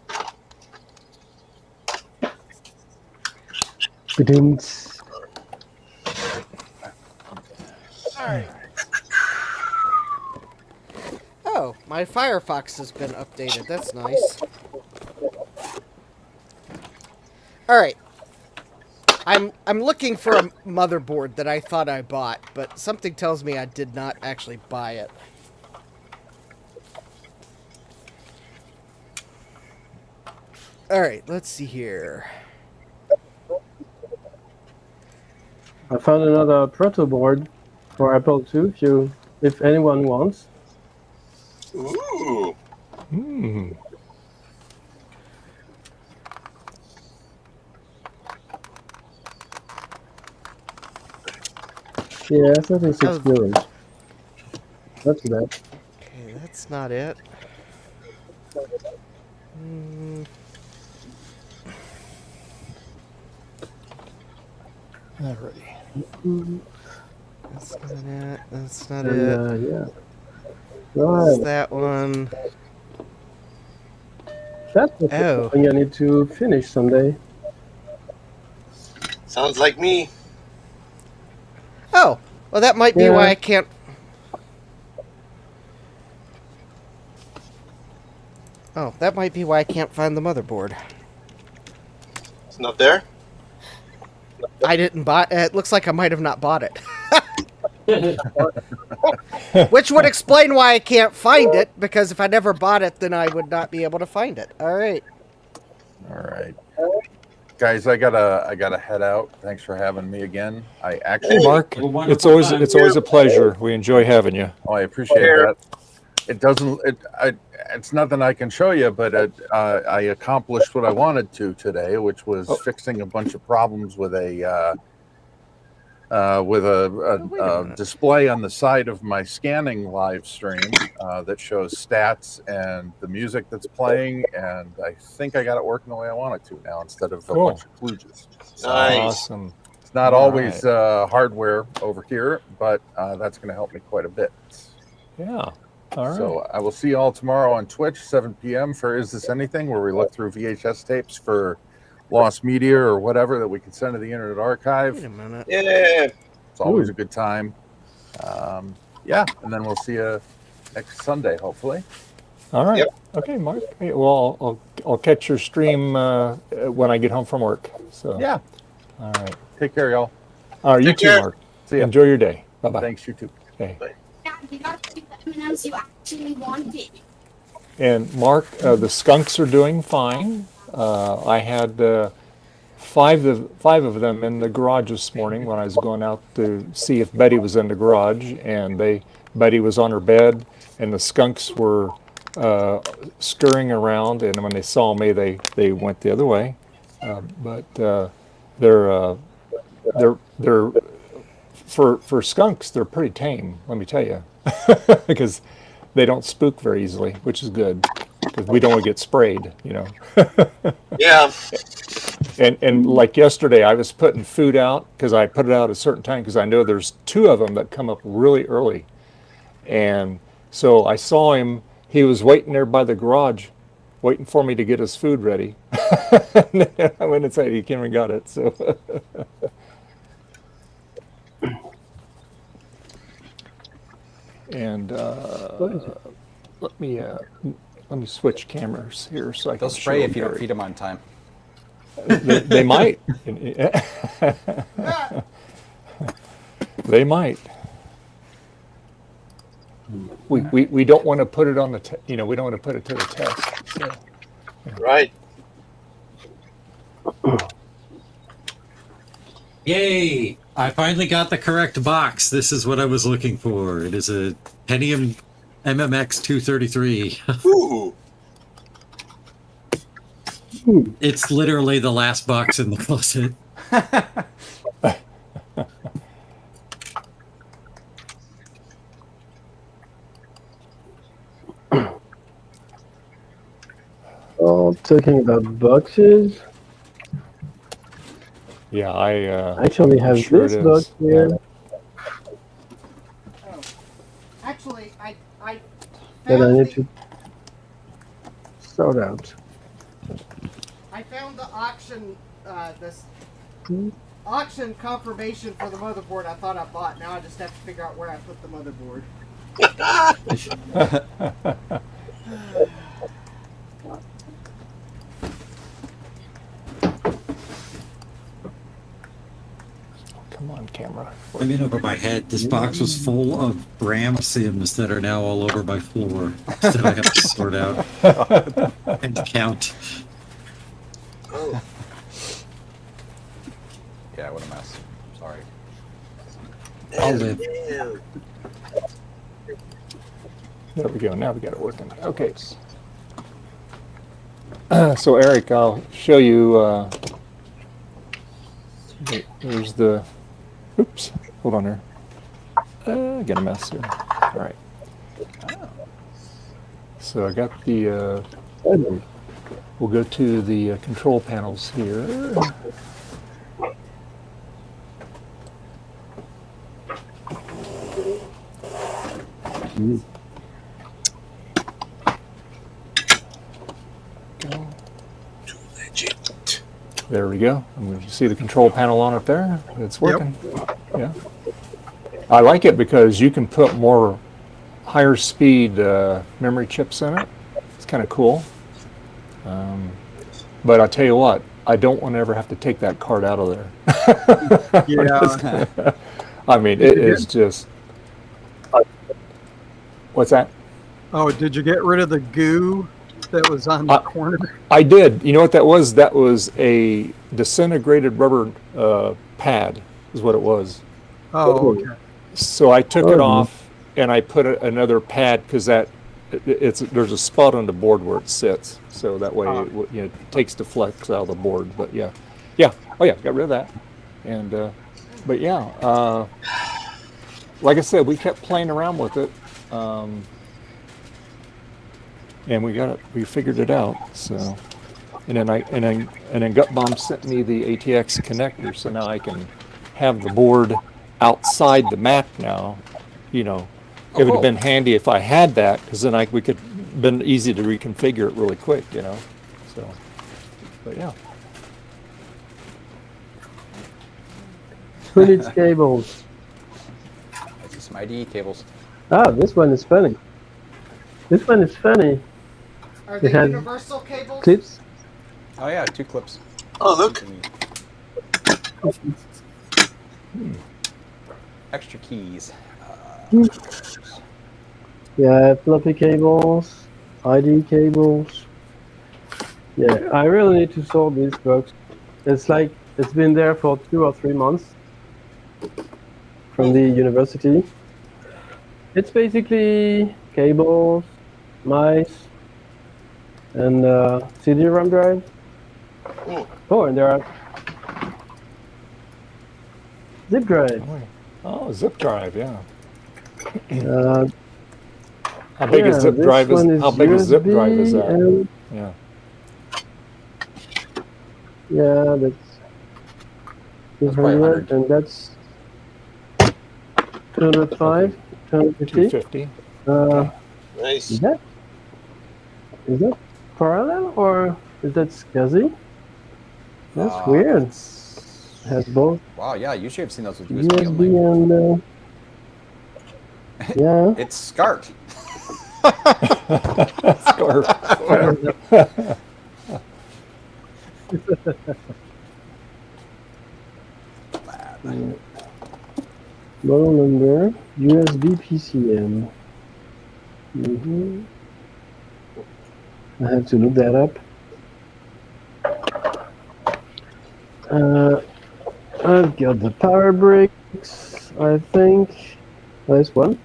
Alright. Oh, my Firefox has been updated. That's nice. Alright. I'm looking for a motherboard that I thought I bought, but something tells me I did not actually buy it. Alright, let's see here. I found another proto board for Apple II if anyone wants. Ooh. Hmm. Yeah, 36 euros. Not too bad. Okay, that's not it. Alrighty. That's not it. That's not And, it. yeah. That's Right. that one. That's something I need to finish someday. Sounds like me. Oh, well, that might be why I can't. Oh, that might be why I can't find the motherboard. It's not there? I didn't buy it. It looks like I might have not bought it. Which would explain why I can't find it, because if I never bought it, then I would not be able to find it. All right. All right. Guys, I gotta head out. Thanks for having me again. I actually Hey, Mark. It's always a pleasure. We enjoy having you. Oh, I appreciate that. It doesn't. It's nothing I can show you, but I accomplished what I wanted to today, which was fixing a bunch of problems with a with wait a a minute. display on the side of my scanning live stream that shows stats and the music that's playing. And I think I got it working the way I want it to now instead of a Cool. bunch of kludges. So Nice. Awesome. it's not All always hardware over here, but that's going to help me quite a bit. Yeah. All right. So I will see you all tomorrow on Twitch, 7 p.m. for Is This Anything, where we look through VHS tapes for lost media or whatever that we can send to the Internet Archive. Wait a minute. Yeah. It's always a good time. Yeah, and then we'll see you next Sunday, hopefully. All right. Yep. Okay, Mark. Hey, well, I'll catch your stream when I get home from work. So Yeah. All right. Take care, y'all. All right. You Take too, care. Mark. See ya. Enjoy your day. Bye bye. Thanks, you too. Okay. You got to pick the M&Ms you actually wanted. And Mark, the skunks are doing fine. I had five of them in the garage this morning when I was going out to see if Betty was in the garage, and Betty was on her bed, and the skunks were scurrying around, and when they saw me, they went the other way. But they're for skunks, they're pretty tame, let me tell you, because they don't spook very easily, which is good, because we don't want to get sprayed, you know. Yeah. And like yesterday, I was putting food out because I put it out at a certain time because I know there's two of them that come up really early. And so I saw him, he was waiting there by the garage, waiting for me to get his food ready. And I went inside, he came and got it. So and let me switch cameras here so I can They'll spray show if you don't Gary. feed them on time. They might. They might. We don't want to put it on the we don't want to put it to the test. So. Right. Yay! I finally got the correct box. This is what I was looking for. It is a Pentium MMX 233. Ooh. It's literally the last box in the closet. Oh, talking about boxes. Yeah, I actually have sure this it box is. here. Actually, I That I found need the, to sort out. I found the auction this auction confirmation for the motherboard I thought I bought. Now I just have to figure out where I put the motherboard. Come on, camera. I'm in over my head. This box was full of RAM sims that are now all over my floor that I have to sort out and count. Oh. Yeah, what a mess. Sorry. I'll live. There we go. Now we got it working. Okay. So Eric, I'll show you. There's the. Oops. Hold on here. Got a mess here. All right. So I got the. We'll go to the control panels here. Go. Too legit. There we go. And you see the control panel on up there? It's working. Yeah. I like it because you can put more higher speed memory chips in it. It's kind of cool. But I tell you what, I don't want to ever have to take that card out of there. Yeah. I mean, it is just. What's that? Oh, did you get rid of the goo that was on the corner? I did. You know what that was? That was a disintegrated rubber pad, is what it was. Oh, okay. So I took it off and I put another pad because there's a spot on the board where it sits, so that way it takes the flex out of the board. But yeah, oh yeah, got rid of that, and But yeah, like I said, we kept playing around with it, and we figured it out. So, and then Gutbomb sent me the ATX connector, so now I can have the board outside the Mac now. You know, it would have been handy if I had that, because then we could been easy to reconfigure it really quick. You know, so. But yeah. 2-inch cables. These are some IDE cables. Ah, this one is funny. This one is funny. Are It they has universal cables? clips. Oh yeah, 2 clips. Oh, look. Extra keys. Yeah, floppy cables, ID cables. Yeah, I really need to solve this box. It's like it's been there for 2 or 3 months from the university. It's basically cables, mice, and CD-ROM drive. Oh, and there are zip drive. Oh, zip drive, yeah. How big a zip drive is? How big a zip drive is that? Yeah. Yeah, that's 200, and that's 205, 250. 250. Nice. Is that parallel or is that SCSI? That's weird. It has both Wow, yeah, usually I've seen those with USB USB only. and yeah. It's SCART. SCART. Model number USB PCM. I have to look that up. I've got the power bricks, I think. Nice one.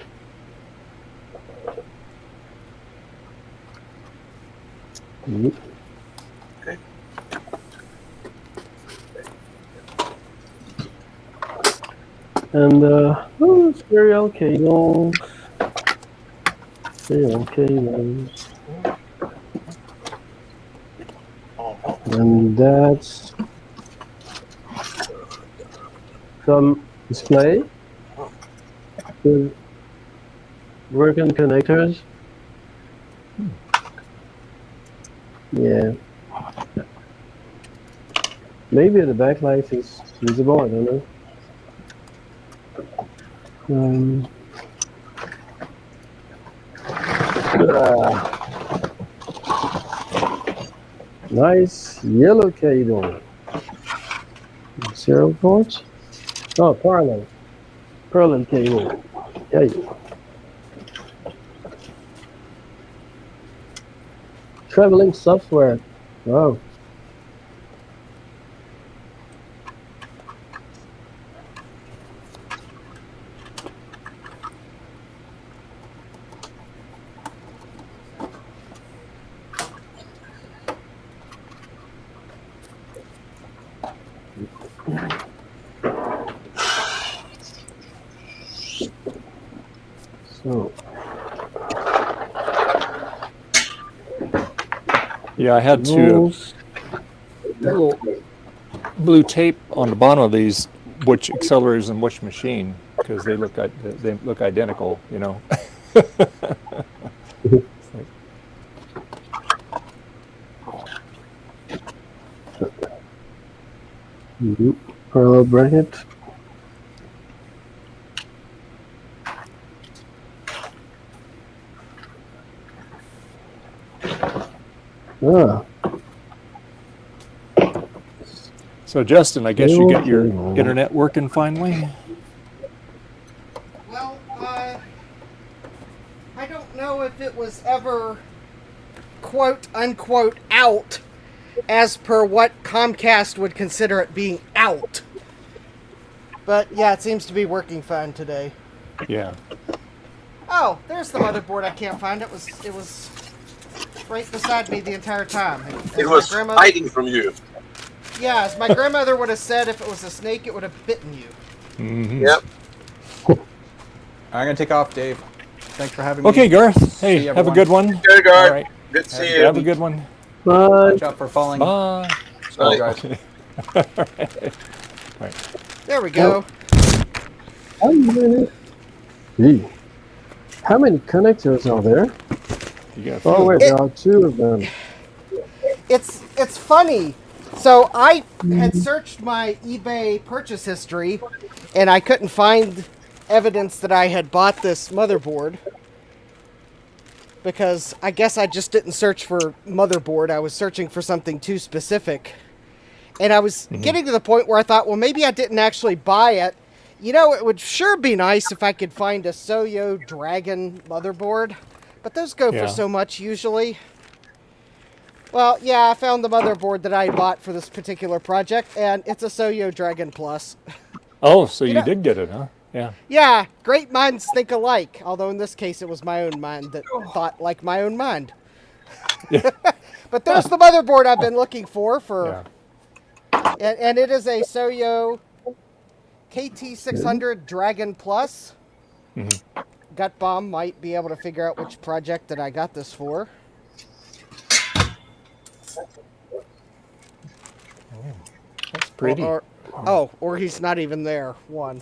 Okay. And serial cables. Serial cables. And that's some display with working connectors. Yeah. Maybe the backlight is visible, I don't know. Nice yellow cable. 0 ports. Oh, parallel. Parallel cable. Yay. Traveling software. Wow. So. Yeah, I had to little blue tape on the bottom of these, which accelerators and which machine, because they look identical, you know. Parallel bracket. Ah. So Justin, I guess you get your internet working finally? Well, I don't know if it was ever quote unquote out as per what Comcast would consider it being out. But yeah, it seems to be working fine today. Yeah. Oh, there's the motherboard I can't find. It was right beside me the entire time. It was hiding from you. Yeah, as my grandmother would have said, if it was a snake, it would have bitten you. Mhm. Yep. I'm gonna take off, Dave. Thanks for having me. Okay, Garth. See Hey, have a everyone. good one. Here, guard. All right. Good to see Have you. Have a good one. Bye. Watch out for falling. Bye. Small Bye. guys. All right. There we go. How many? Gee. How many connectors are there? You got a Oh few. wait, there are 2 of them. It's funny. So I had searched my eBay purchase history, and I couldn't find evidence that I had bought this motherboard. Because I guess I just didn't search for motherboard. I was searching for something too specific. And I was getting to the point where I thought, well, maybe I didn't actually buy it. You know, it would sure be nice if I could find a Soyo Dragon motherboard. But those go Yeah. for so much usually. Well, yeah, I found the motherboard that I bought for this particular project, and it's a Soyo Dragon Plus. Oh, so you know- did get it, huh? Yeah. Yeah, great minds think alike. Although in this case, it was my own mind that thought like my own mind. But there's the motherboard I've been looking for. And it is a Soyo KT600 Dragon Plus. Gut Bomb might be able to figure out which project that I got this for. That's pretty. Or he's not even there. One.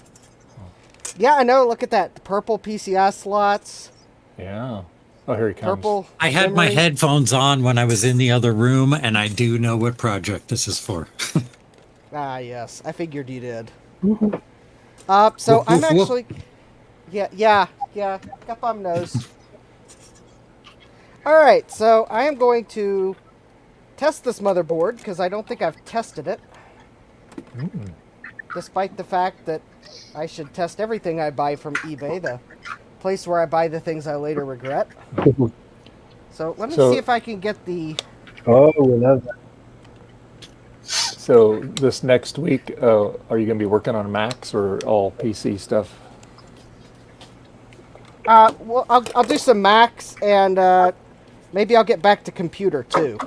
Yeah, I know. Look at that. The purple PCI slots. Yeah. Oh, here he comes. Purple. I had my memory. headphones on when I was in the other room, and I do know what project this is for. Ah, yes. I figured you did. So Woof, I'm woof, woof. actually... Yeah. Gut Bomb knows. Alright, so I am going to test this motherboard, because I don't think I've tested it. Despite the fact that I should test everything I buy from eBay, the place where I buy the things I later regret. So let me see if I can get the... Oh, we love that. So this next week, are you going to be working on Macs or all PC stuff? Well, I'll do some Macs, and maybe I'll get back to computer, too.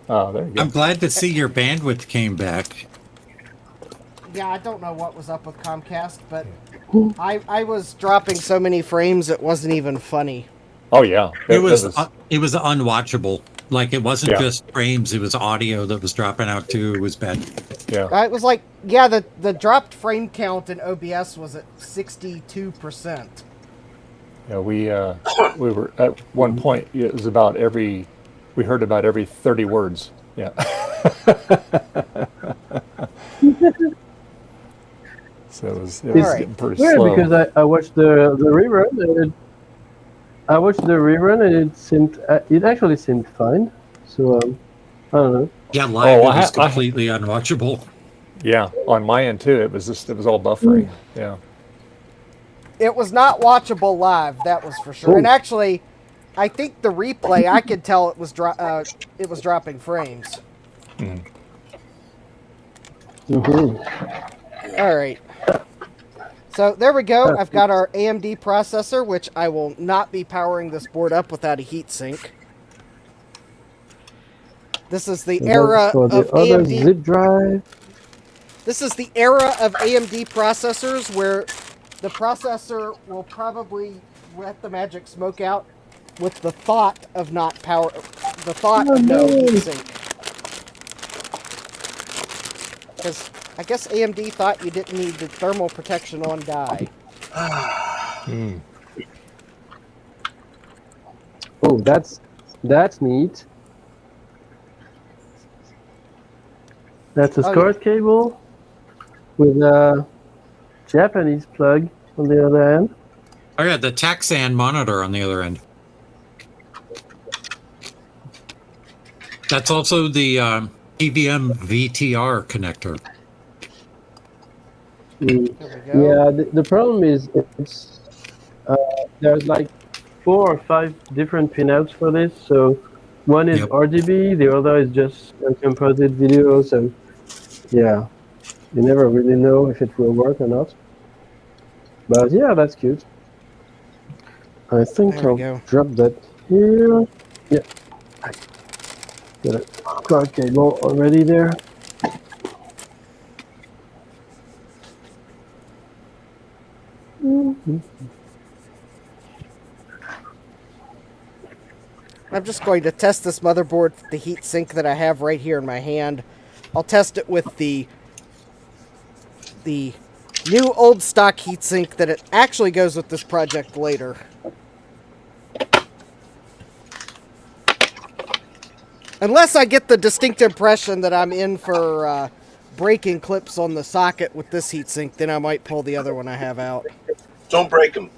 Oh, there you go. I'm glad to see your bandwidth came back. Yeah, I don't know what was up with Comcast, but I was dropping so many frames it wasn't even funny. Oh, yeah. It was unwatchable. Like, it wasn't Yeah. just frames, it was audio that was dropping out too. It was bad. Yeah. It was like, yeah, the dropped frame count in OBS was at 62%. Yeah, we were at one point, it was about we heard about every 30 words. Yeah. So it was getting pretty Weird slow. because I watched the rerun and it actually seemed fine. So I don't know. Yeah, live Oh, it I was ha- I- completely unwatchable. Yeah, on my end too. It was all buffering. Yeah. It was not watchable live, that was for sure. Ooh. And actually, I think the replay, I could tell it was dropping frames. All right. So there we go. I've got our AMD processor, which I will not be powering this board up without a heatsink. This is the era For the of other AMD. zip drive. This is the era of AMD processors where the processor will probably let the magic smoke out with the thought of no heatsink. Because I guess AMD thought you didn't need the thermal protection on die. Oh, that's neat. That's a SCART cable with a Japanese plug on the other end. Oh yeah, the Taxan monitor on the other end. That's also the EVM VTR connector. Yeah, the problem is there's like 4 or 5 different pinouts for this. So one is RGB, the other is just a composite video. So yeah, you never really know if it will work or not. But yeah, that's cute. I think There we I'll go. drop that here. Yeah. Got a SCART cable already there. I'm just going to test this motherboard with the heatsink that I have right here in my hand. I'll test it with the new old stock heatsink that it actually goes with this project later. Unless I get the distinct impression that I'm in for breaking clips on the socket with this heatsink, then I might pull the other one I have out. Don't break them.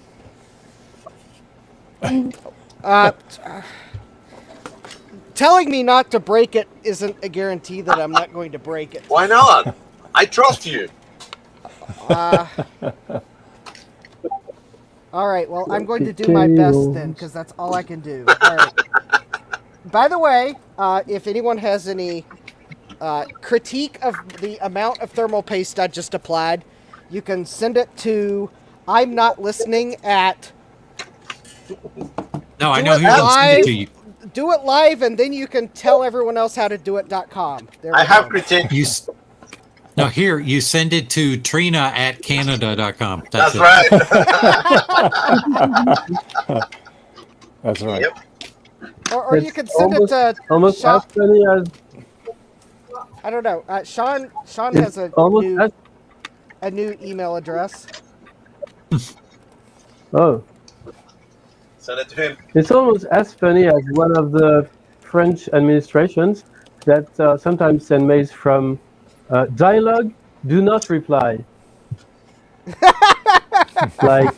Telling me not to break it isn't a guarantee that I'm not going to break it. Why not? I trust you. All right, well, I'm going to do my best then, because that's all I can do. All right. By the way, if anyone has any critique of the amount of thermal paste I just applied, you can send it to I'm not listening at. No, I know who can send it to you. Do it live, and then you can tell everyone else how to do it.com. I have critique. No, here, you send it to Trina at Canada.com. That's right. That's right. Yep. Or you can send it to almost Sean. as funny as I don't know. Sean has a new email address. oh. Send it to him. It's almost as funny as one of the French administrations that sometimes send mails from dialogue, do not reply. Like,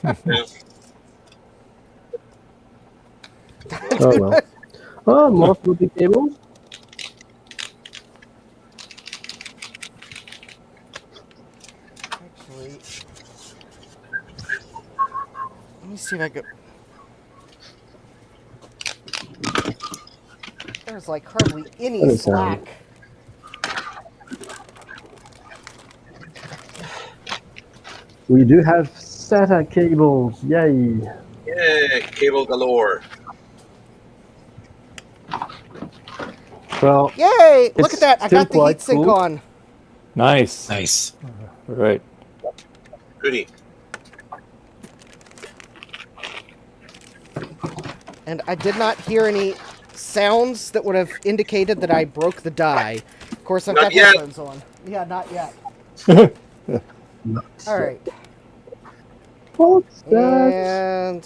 oh well. Oh, more floppy cables. Actually, let me see if I could. There's like hardly any slack. We do have SATA cables. Yay! Yeah, cable galore. Well, yay! Look at that! I got the quite heatsink cool. on. Nice. Nice. Right. Goody. And I did not hear any sounds that would have indicated that I broke the die. Of course, I've Not got yet. headphones on. Yeah, not yet. All right. What's that? And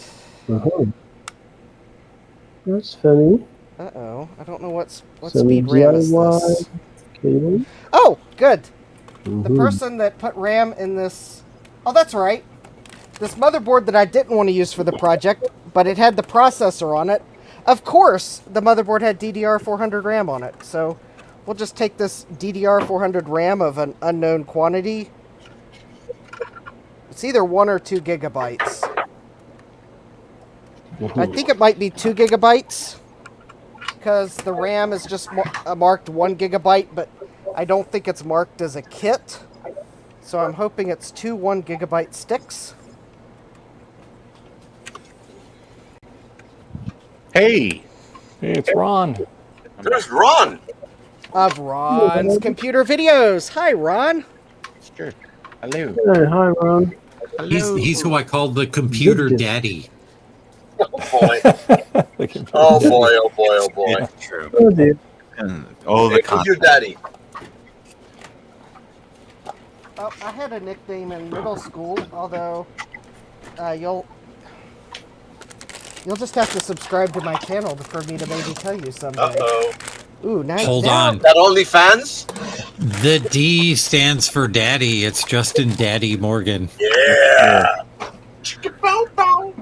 That's funny. uh-oh, I don't know what Some speed RAM is DIY this. cable. Oh, good. The Mhm. person that put RAM in this... Oh, that's right. This motherboard that I didn't want to use for the project, but it had the processor on it. Of course, the motherboard had DDR400 RAM on it. So we'll just take this DDR400 RAM of an unknown quantity. It's either 1 or 2 gigabytes. I think it might be 2 gigabytes. Because the RAM is just marked 1 gigabyte, but I don't think it's marked as a kit. So I'm hoping it's 2 1 gigabyte sticks. Hey, it's Ron. There's Ron. Of Ron's Computer Videos. Hi, Ron. Sure. Hello. Hey, hi, Ron. He's who I call the computer daddy. Oh boy. Oh boy. Oh boy. Oh boy. True. Oh, dear. Oh, the Hey, who's your daddy? Oh, I had a nickname in middle school, although you'll just have to subscribe to my channel for me to maybe tell you someday. Uh-oh. Ooh, nice. Hold on. That OnlyFans? The D stands for daddy. It's Justin Daddy Morgan. Yeah. Chicken bow bow.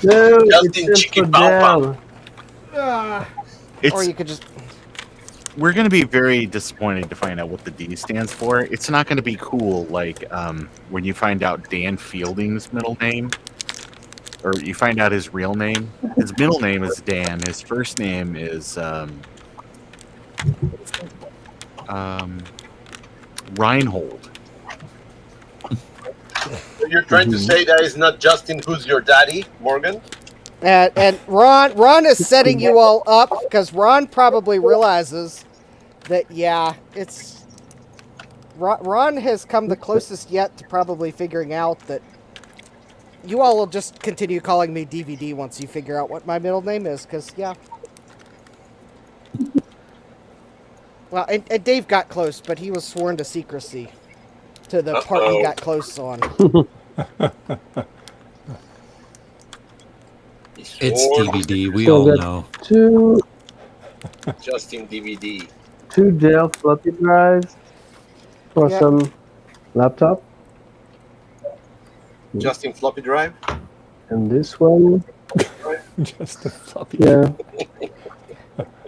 No, Justin it's Chicken for Bow Dell. Or you could just... We're going to be very disappointed to find out what the D stands for. It's not going to be cool like when you find out Dan Fielding's middle name, or you find out his real name. His middle name is Dan. His first name is Reinhold. So you're trying to say that it's not Justin who's your daddy, Morgan? And Ron is setting you all up because Ron probably realizes that, yeah, it's Ron has come the closest yet to probably figuring out that you all will just continue calling me DVD once you figure out what my middle name is, because, yeah. Well, and Dave got close, but he was sworn to secrecy to the part he got close on. It's DVD. We So all that's know. Justin DVD. 2 Dell floppy drives for Yeah. some laptop. Justin floppy drive. And this one, Just a floppy. yeah.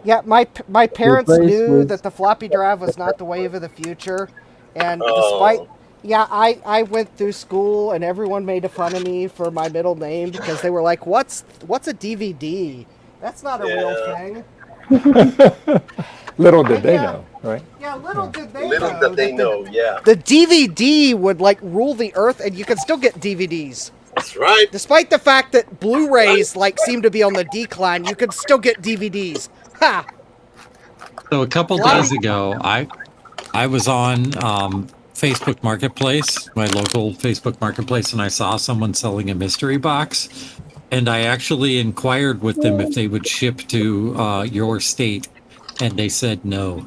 Yeah, my parents Replaced knew with- that the floppy drive was not the wave of the future, and Oh. despite I went through school and everyone made fun of me for my middle name because they were like, "What's a DVD? That's not a real thing." Little did they know, right? Yeah, little did they Little know. did they that know, yeah. The DVD would like rule the earth, and you could still get DVDs. That's right. Despite the fact that Blu-rays like seem to be on the decline, you could still get DVDs. Ha! So a couple days ago, I was on Facebook Marketplace, my local Facebook Marketplace, and I saw someone selling a mystery box. And I actually inquired with them if they would ship to your state, and they said no.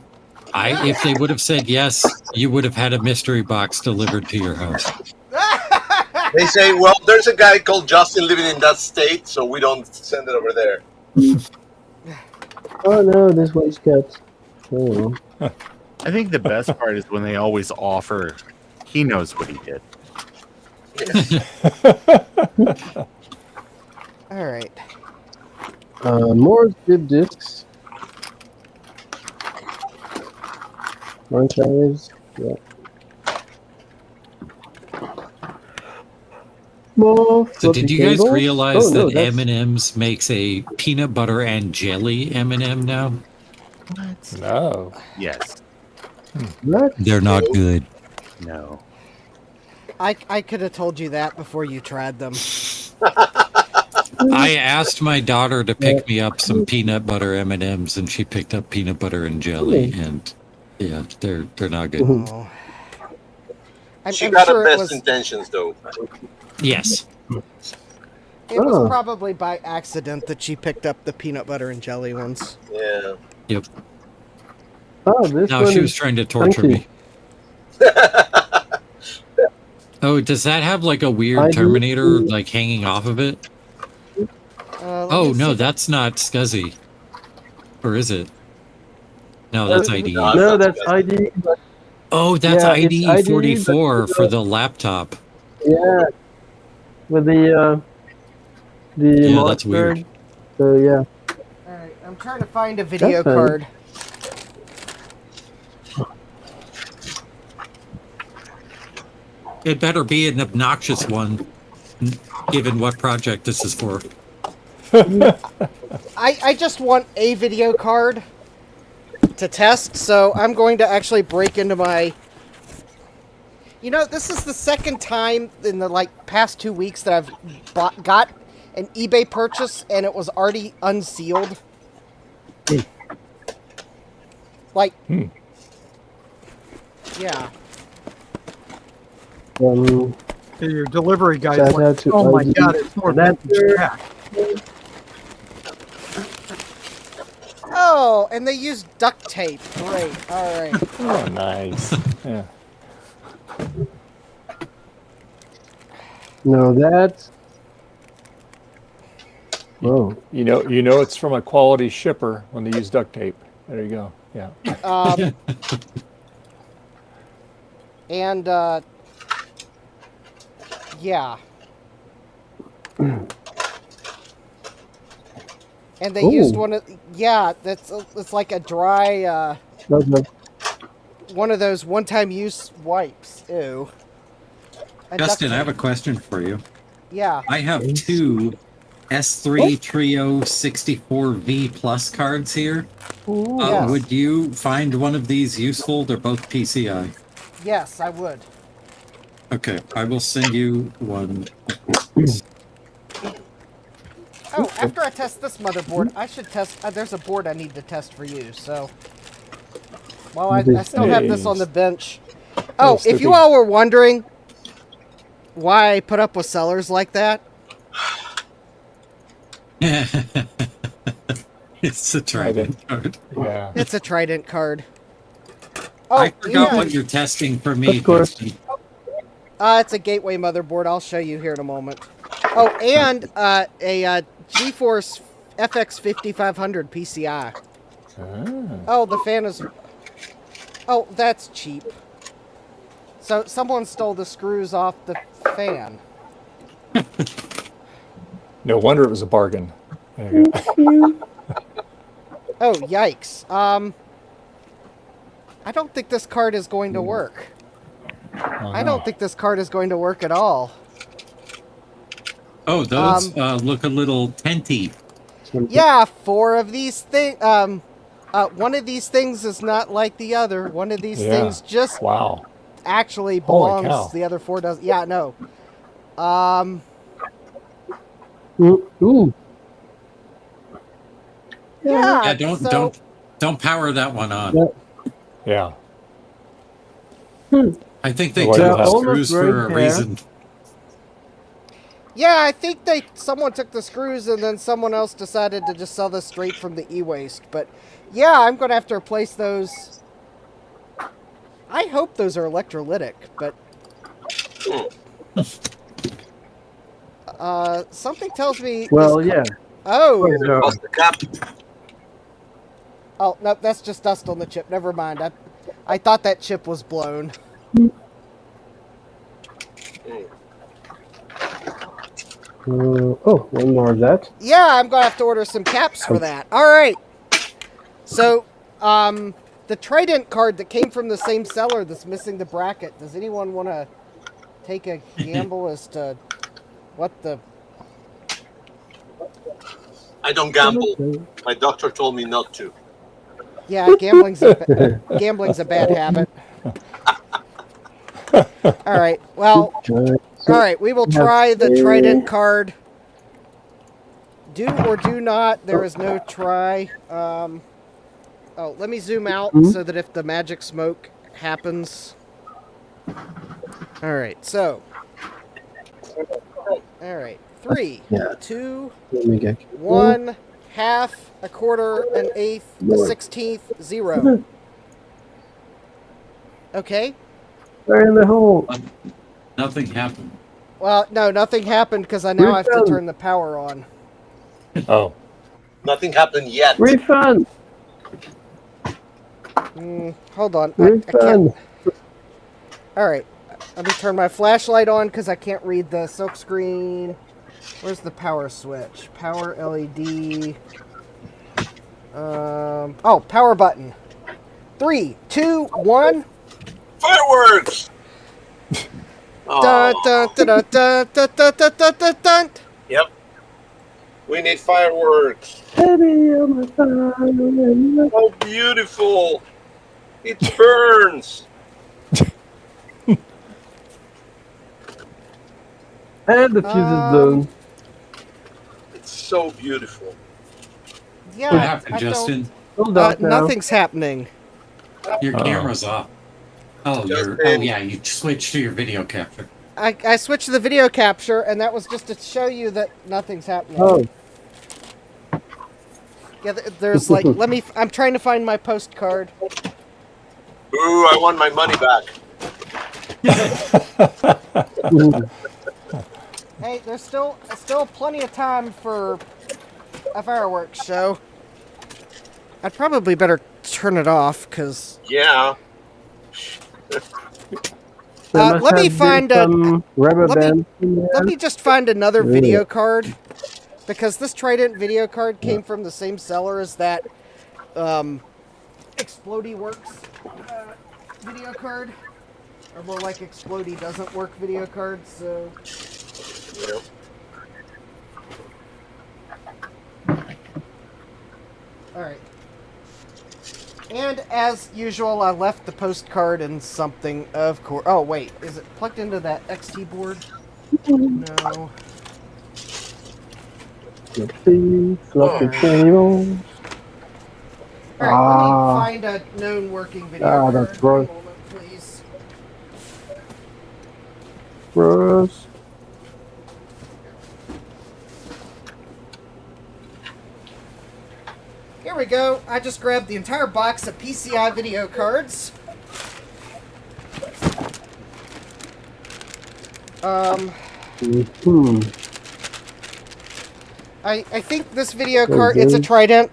If they would have said yes, you would have had a mystery box delivered to your house. They say, well, there's a guy called Justin living in that state, so we don't send it over there. Oh no, this one's got. Oh. I think the best part is when they always offer, he knows what he did. All right. More zip disks. More drives. Yeah. More So did floppy you guys cables. realize Oh, no, that that's- M&M's makes a peanut butter and jelly M&M now? No. Yes. What? They're not good. No. I could have told you that before you tried them. I asked my daughter to pick me up some peanut butter M&Ms, and she picked up peanut butter and jelly, and yeah, they're not good. Oh. She I'm got sure the it best was. intentions, though. Yes. It was Oh. probably by accident that she picked up the peanut butter and jelly ones. Yeah. Yep. Oh, this No, one she is was trying to torture funky. me. Oh, does that have like a weird I do Terminator see- like hanging off of it? Let Oh me no, see. that's not SCSI. Or is it? No, that's ID. No, that's ID. But Oh, that's Yeah, it's ID ID, 44 but- for the laptop. yeah, with the Yeah, that's weird. mustard. So yeah. Alright, I'm trying to find a video That's fine. card. It better be an obnoxious one, given what project this is for. I just want a video card to test, so I'm going to actually break into my... You know, this is the second time in the past 2 weeks that I've got an eBay purchase and it was already unsealed. Like, yeah. Your delivery guy's Shout like, out to oh my ID. god, it's more That's vintage your- Jack. Oh, and they use duct tape. Great. All right. Oh, nice. Yeah. No, that's. Oh. You know it's from a quality shipper when they use duct tape. There you go. Yeah. And yeah. And they used Ooh. one of it's like a dry one of those one-time use wipes. Ew. And Justin, duct I have a tape. question for you. Yeah. I have two S3 Trio 64V Plus cards here. Yes. Would you find one of these useful? They're both PCI. Yes, I would. Okay, I will send you one. Oh, after I test this motherboard, I should test. There's a board I need to test for you. So, while I still have this on the bench, Oh, if you all were wondering why I put up with sellers like that, It's a Trident card. Yeah. it's a Trident card. Oh, I forgot yeah. what you're testing for me, Of course. Dustin. It's a Gateway motherboard. I'll show you here in a moment. Oh, and a GeForce FX 5500 PCI. Oh, the fan is... Oh, that's cheap. So someone stole the screws off the fan. No wonder it was a bargain. There you go. Oh, yikes. I don't think this card is going to work. I don't think this card is going to work at all. Oh, those look a little tenty. Yeah, 4 of these things. One of these things is not like the other. One of these things just actually Holy belongs. cow. The other 4 doesn't. Yeah, no. Ooh. Yeah. Don't power that one on. Yeah. I think they Otherwise took you'll the have- screws for a reason. Yeah, I think someone took the screws and then someone else decided to just sell this straight from the e-waste. But yeah, I'm going to have to replace those. I hope those are electrolytic, but something tells me. Well, yeah. Oh. Lost the cap. Oh no, that's just dust on the chip. Never mind. I thought that chip was blown. Oh, one more of that. Yeah, I'm gonna have to order some caps for that. All right. So, the Trident card that came from the same seller that's missing the bracket. Does anyone want to take a gamble as to what the? I don't gamble. My doctor told me not to. Yeah, gambling's a bad habit. All right. Well. All right. We will try the Trident card. Do or do not. There is no try. Oh, let me zoom out so that if the magic smoke happens. All right. So. All right. 3, 2, 1, half, a quarter, an eighth, a 16th, 0. Okay. They're in the hole. Nothing happened. Well, no, nothing happened because I now have to turn the power on. Oh. Nothing happened yet. Refund. Hold on. I can't. All right. Let me turn my flashlight on because I can't read the silk screen. Where's the power switch? Power LED. Oh, power button. 3, 2, 1. Fireworks! Dun, dun, dun, dun, dun, dun, dun, dun, dun, dun, dun. Yep. We need fireworks. Oh, beautiful. It burns. And the fuse is blown. It's so beautiful. Yeah. What happened, Justin? Nothing's happening. Your camera's off. Oh, yeah, you switched to your video capture. I switched to the video capture, and that was just to show you that nothing's happening. Oh. Yeah, there's like, I'm trying to find my postcard. Ooh, I want my money back. Hey, there's still plenty of time for a fireworks show. I'd probably better turn it off, because... Yeah. let me find let me just find another video card, because this Trident video card came from the same seller as that Explodey Works video card, or more like Explodey Doesn't Work video card. So all right. And as usual, I left the postcard in something, of course. Oh, wait. Is it plugged into that XT board? No. Fluffy cable. Alright, let me find a known working video card. that's gross. One moment, please. Bros. Here we go. I just grabbed the entire box of PCI video cards. I think this video card, it's a Trident.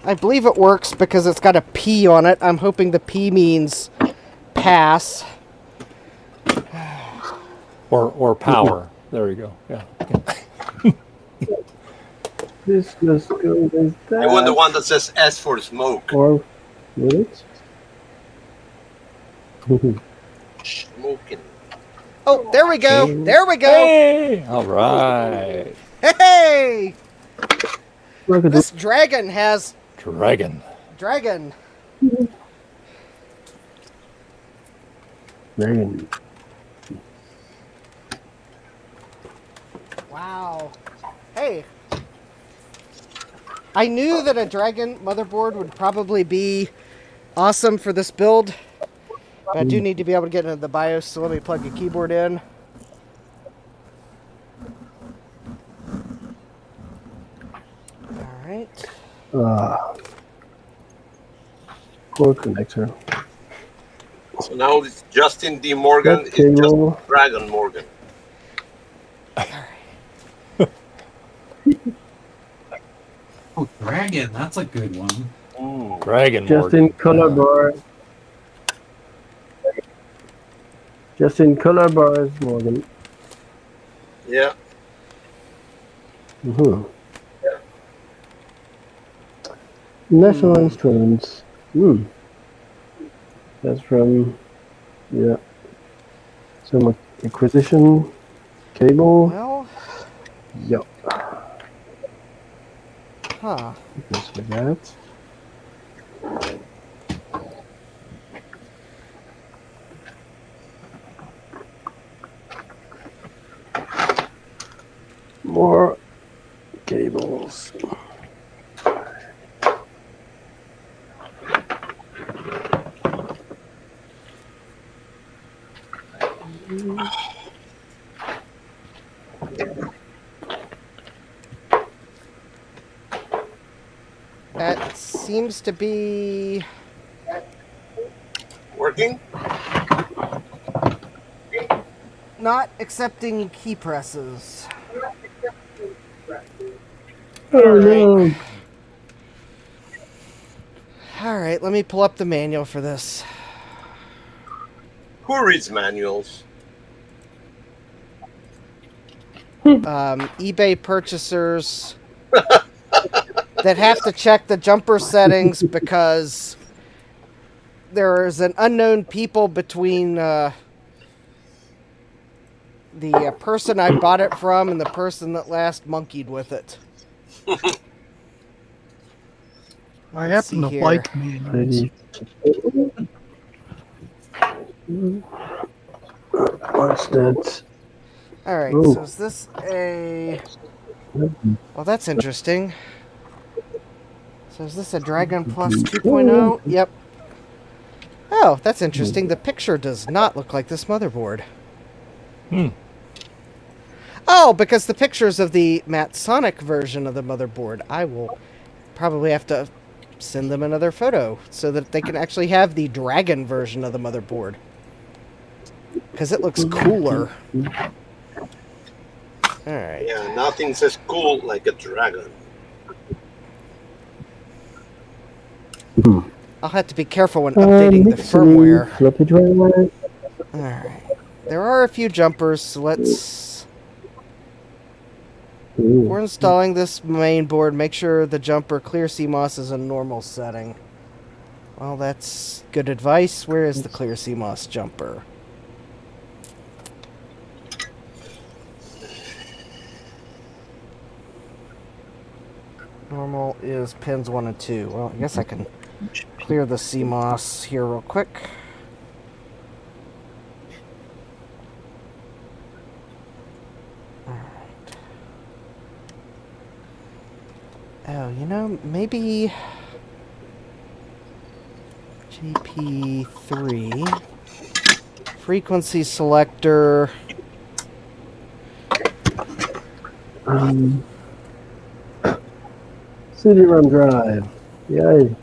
I believe it works because it's got a P on it. I'm hoping the P means pass. Or power. There we go. Yeah. This looks good as that. I want the one that says S for smoke. Or what? Smoking. Oh, there we go. There we go. Hey! All right. Hey! Look at This dragon has... Dragon. Dragon. Dragon. Wow. Hey. I knew that a Dragon motherboard would probably be awesome for this build. But I do need to be able to get into the BIOS, so let me plug a keyboard in. Alright. Core connector. So now it's Justin D. Morgan. It's cable. just Dragon Morgan. Oh, Dragon, that's a good one. Ooh. Dragon Just in color bar. Just in color bars, Morgan. Yeah. National Instruments. That's from, yeah. Some acquisition cable. Well. Yep. Huh. This with that. More cables. That seems to be working. Not accepting key presses. Oh no. Alright, let me pull up the manual for this. Who reads manuals? eBay purchasers that have to check the jumper settings because there is an unknown people between the person I bought it from and the person that last monkeyed with it. I Let's happen to see here. like manuals. What's that? Alright, Ooh. so is this a... Well, that's interesting. So is this a Dragon Plus 2.0? Yep. Oh, that's interesting. The picture does not look like this motherboard. Oh, because the pictures of the Matsonic version of the motherboard. I will probably have to send them another photo so that they can actually have the Dragon version of the motherboard. Because it looks cooler. Alright. Yeah, nothing says cool like a dragon. I'll have to be careful when updating the firmware. Floppy drive. Alright. There are a few jumpers, so let's... Ooh. Before installing this main board, make sure the jumper clear CMOS is a normal setting. Well, that's good advice. Where is the clear CMOS jumper? Normal is pins 1 and 2. Well, I guess I can clear the CMOS here real quick. Alright. Oh, you know, maybe GP3 frequency selector CD-ROM drive. Yay.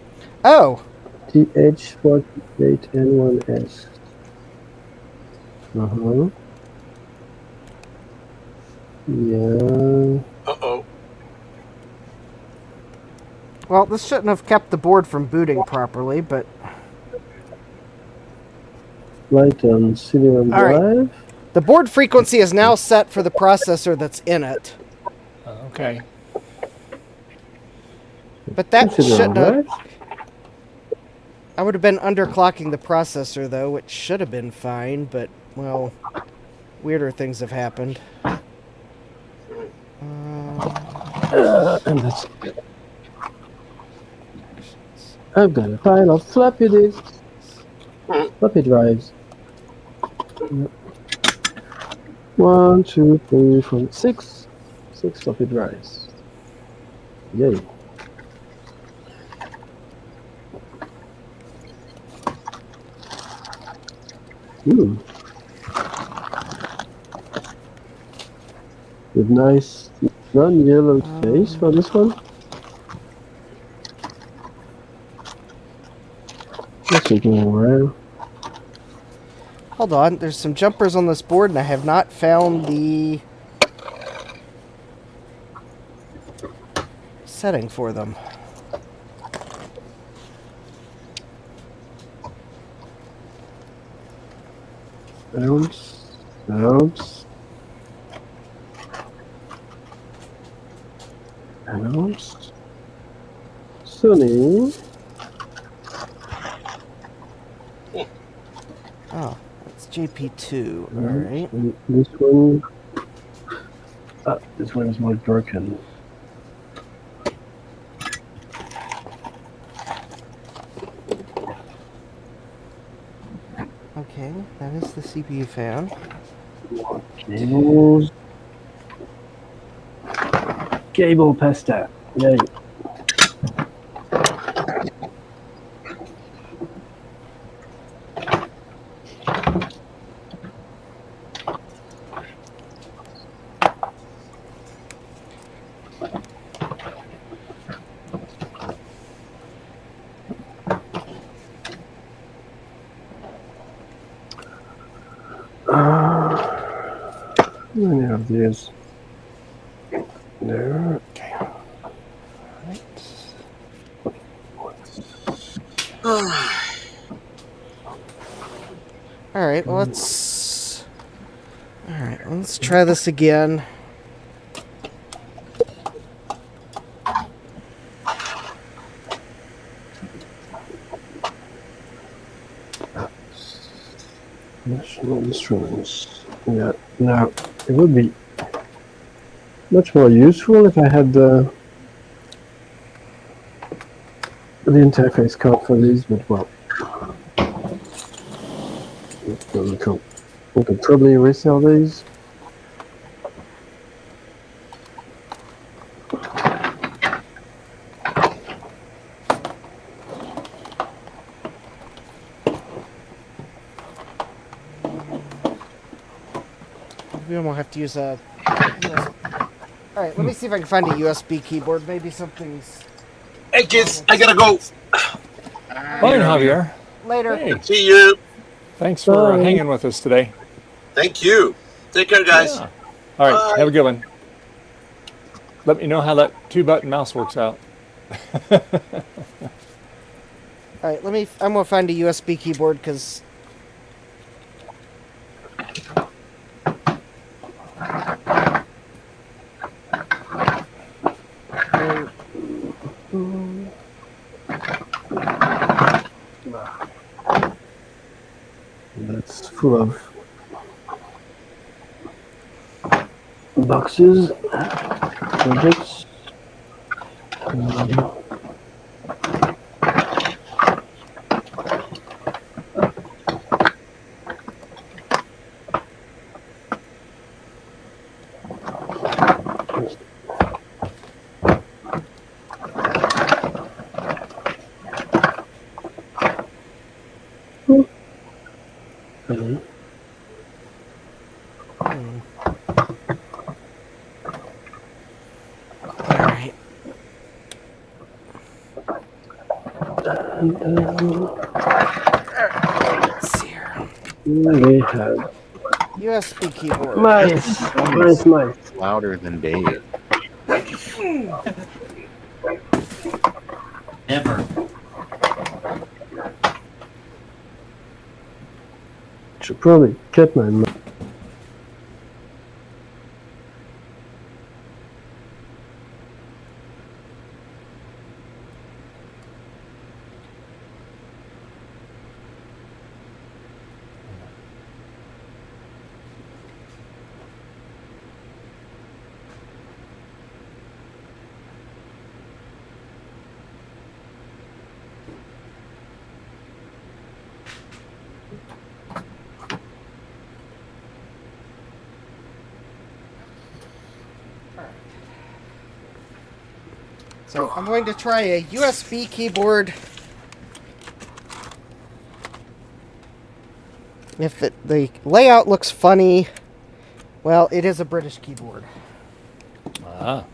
Oh, TH48N1S. Uh-huh. Yeah. Uh-oh. well, this shouldn't have kept the board from booting properly, but Right on CD-ROM all right. drive. The board frequency is now set for the processor that's in it. Okay. But that CD-ROM shouldn't have... drive. I would have been underclocking the processor, though, which should have been fine, but, well, weirder things have happened. And that's it. I've got a pile of floppy disks. Floppy drives. 1, 2, 3, 4, 6. 6 floppy drives. Yay. With nice non-yellow face for this one. That's looking around. Hold on, there's some jumpers on this board, and I have not found the setting for them. Sounds. Sunny. Oh, that's JP2. Alright. And this one. This one is more broken. Okay, that is the CPU fan. Cables. Cable pasta. Yay. Many of these. There. Okay. Alright, let's try this again. National instruments. Yeah. Now it would be much more useful if I had the interface card for these, but well, we could probably resell these. We won't have to use a Alright, let me see if I can find a USB keyboard. Maybe something's... Hey, kids, I gotta go. Fine, Javier. Later. Hey, See you. thanks for hanging with us today. Thank you. Take care, guys. Yeah. All right, Bye. have a good one. Let me know how that 2-button mouse works out. Alright, I'm gonna find a USB keyboard, because... That's full of boxes, projects. Let's see here. We have USB keyboard. Nice. Louder than Dave. Never. Should probably cut my mic. So I'm going to try a USB keyboard. If the layout looks funny, well, it is a British keyboard. Ah.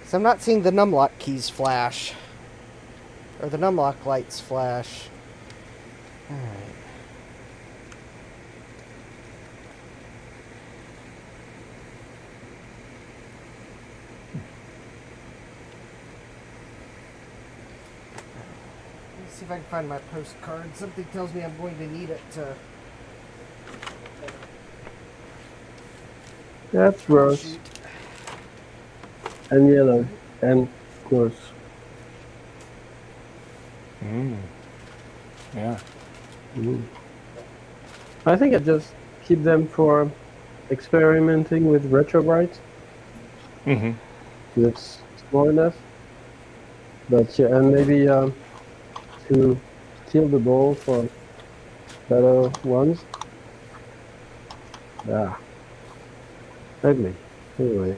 So I'm not seeing the numlock keys flash. Or the numlock lights flash. Alright. Let's see if I can find my postcard. Something tells me I'm going to need it to... That's gross. And yellow. And gross. Yeah. I think I just keep them for experimenting with retrograde. It's small enough. But yeah, and maybe to steal the ball for better ones. Yeah. Ugly. Anyway.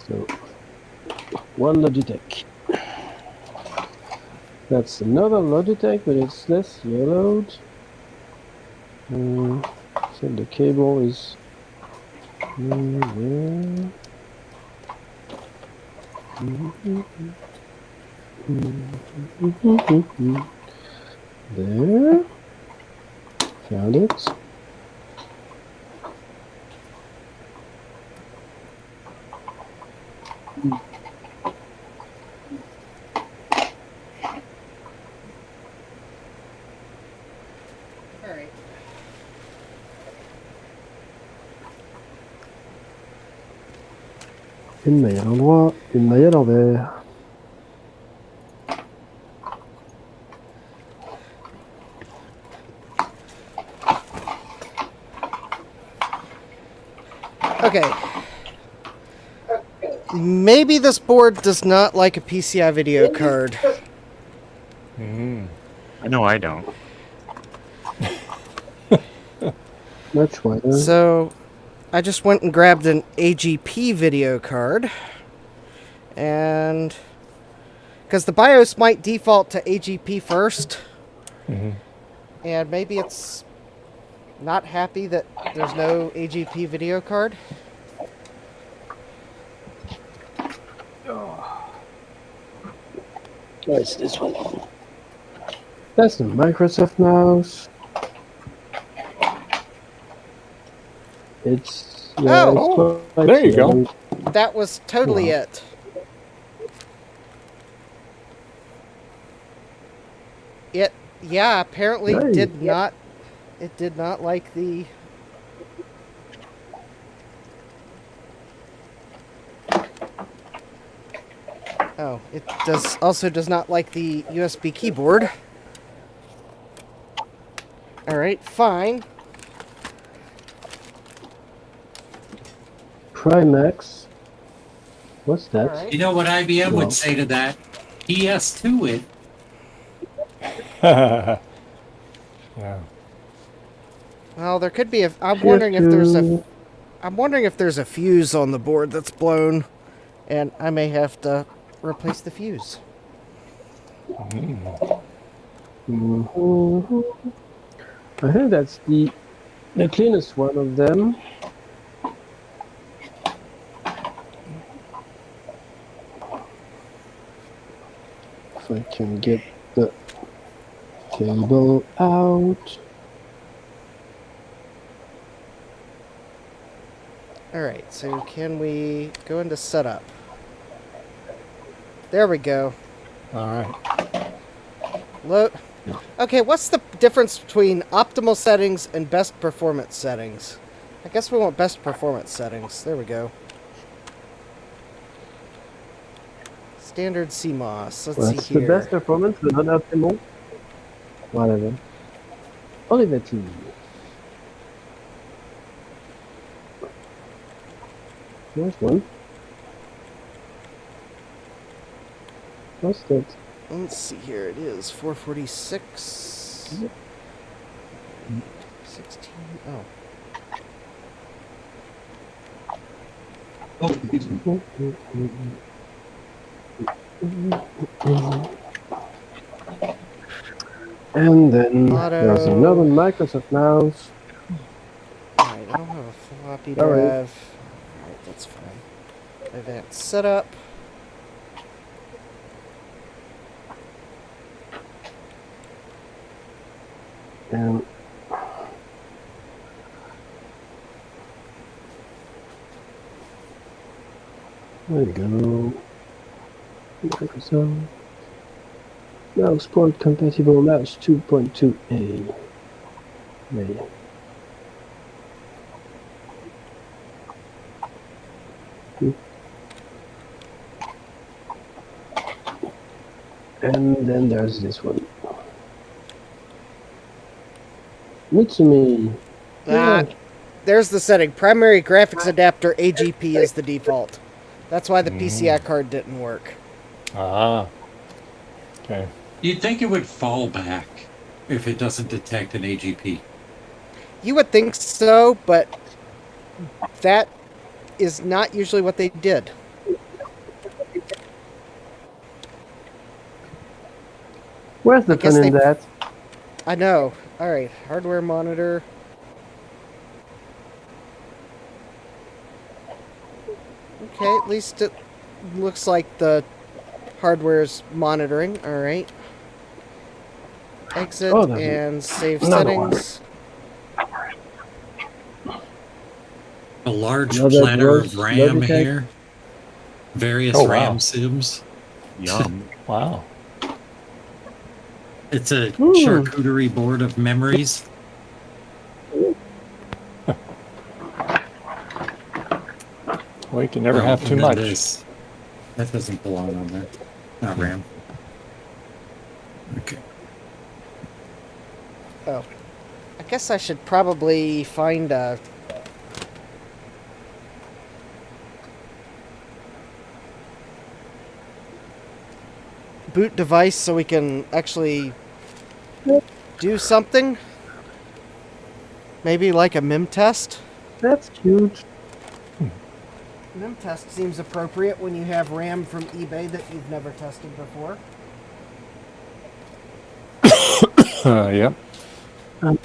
So one Logitech. That's another Logitech, but it's less yellowed. So the cable is there. There. Found it. Alright. Une maille à l'endroit, une maille à l'envers. Okay. Maybe this board does not like a PCI video card. I know I don't. Much wider. So, I just went and grabbed an AGP video card. And... because the BIOS might default to AGP first. And maybe it's not happy that there's no AGP video card. What's this one? That's the Microsoft mouse. It's Oh! it's quite There you go. yellowed. That was totally it. It, yeah, apparently Hey. did not, it did not like the... Oh, it also does not like the USB keyboard. Alright, fine. Primax. What's that? Alright. You know what IBM Well. would say to that? PS to it. Yeah. Well, there could be a... I'm wondering if there's a... PS2. I'm wondering if there's a fuse on the board that's blown, and I may have to replace the fuse. Mhm. I think that's the cleanest one of them. if I can get the cable out. Alright, so can we go into setup? There we go. All right. Okay, what's the difference between optimal settings and best performance settings? I guess we want best performance settings. There we go. Standard CMOS. Let's What's see the here. best performance, but not optimal? Whatever. Olivetti. Nice one. What's that? Let's see here. It is 446. 16. Oh. And then Auto. there's another Microsoft mouse. Alright, I don't have a floppy drive. Alright. Alright, that's fine. Advanced setup. And there we go. Microsoft mouse port compatible mouse 2.2a. There. And then there's this one. Mitsumi. There's the setting. Primary graphics adapter AGP is the default. That's why the PCI card didn't work. Ah. Okay. You'd think it would fall back if it doesn't detect an AGP. You would think so, but that is not usually what they did. Where's the fun in that? I know. Alright, hardware monitor. Okay, at least it looks like the hardware's monitoring. Alright. Exit and save settings. A large Another platter gross of RAM Logitech. here. Various Oh, wow. RAM sims. Yum. Wow. It's a charcuterie board of memories. Well, you can never Oh, have too and then much. this. That doesn't belong on there. Not RAM. Okay. Oh. I guess I should probably find a... boot device so we can actually do something. Maybe like a MIM test. That's cute. MIM test seems appropriate when you have RAM from eBay that you've never tested before. Yep. On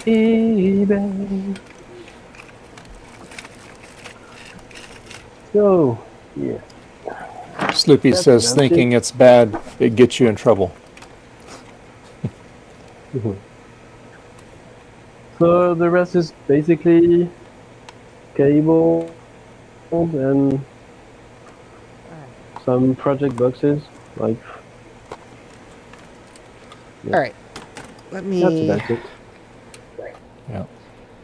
eBay. So, yeah. Sloopy That's says empty. thinking it's bad, it gets you in trouble. So the rest is basically cable and some project boxes, like. Yeah. Alright. Let me... That's about it. Yeah.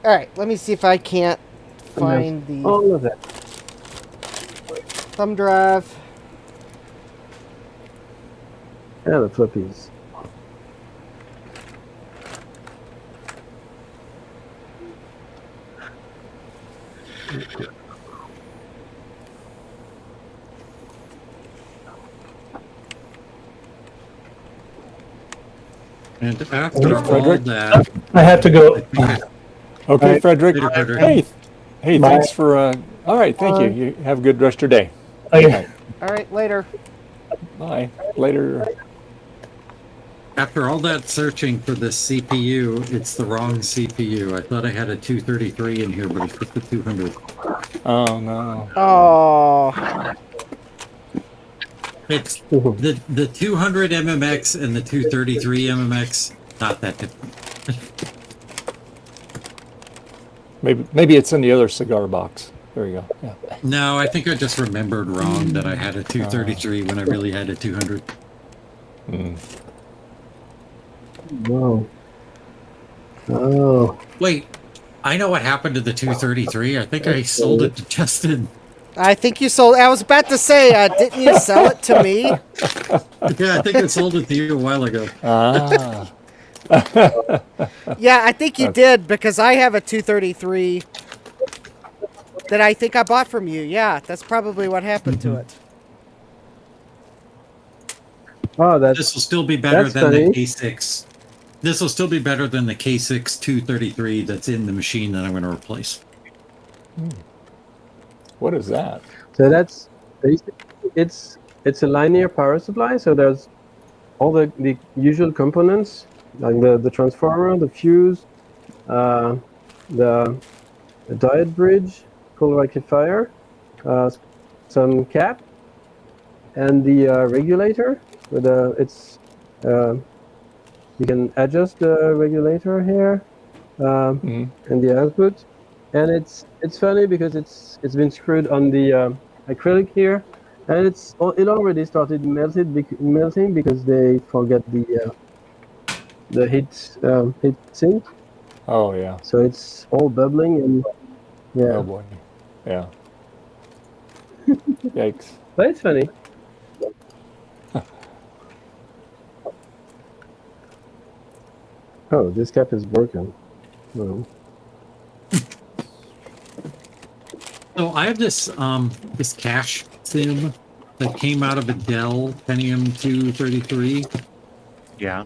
Alright, let me see if I can't find And there's the all of that. thumb drive. Yeah, the flippies. And after all Frederick? that, I have to go. Okay, Bye. Frederick. Later, Frederick. Hey, Bye. thanks for. All right, thank you. You have a good rest of your day. Okay. Alright, later. Bye. Later. after all that searching for this CPU, it's the wrong CPU. I thought I had a 233 in here, but it's just the 200. Oh no. Oh. It's the 200 mmx and the 233 mmx. Not that different. Maybe it's in the other cigar box. There you go. Yeah. No, I think I just remembered wrong that I had a 233 when I really had a 200. Whoa. Oh. Wait, I know what happened to the 233. I think I sold it to Justin. I think you sold. I was about to say, didn't you sell it to me? Yeah, I think I sold it to you a while ago. Ah. Yeah, I think you did because I have a 233 that I think I bought from you. Yeah, that's probably what happened to it. Oh, This will still be better than funny. the K6. This will still be better than the K6 233 that's in the machine that I'm going to replace. What is that? So that's basically it's a linear power supply. So there's all the usual components like the transformer, the fuse, the diode bridge, coil rectifier, some cap, and the regulator. With you can adjust the regulator here and the output. And it's funny because it's been screwed on the acrylic here, and it already started melting because they forgot the heat sink. Oh yeah. So it's all bubbling and yeah. Oh boy. Yeah. Yikes. But it's funny. Oh, this cap is broken. No. So I have this this cache sim that came out of a Dell Pentium 233. Yeah.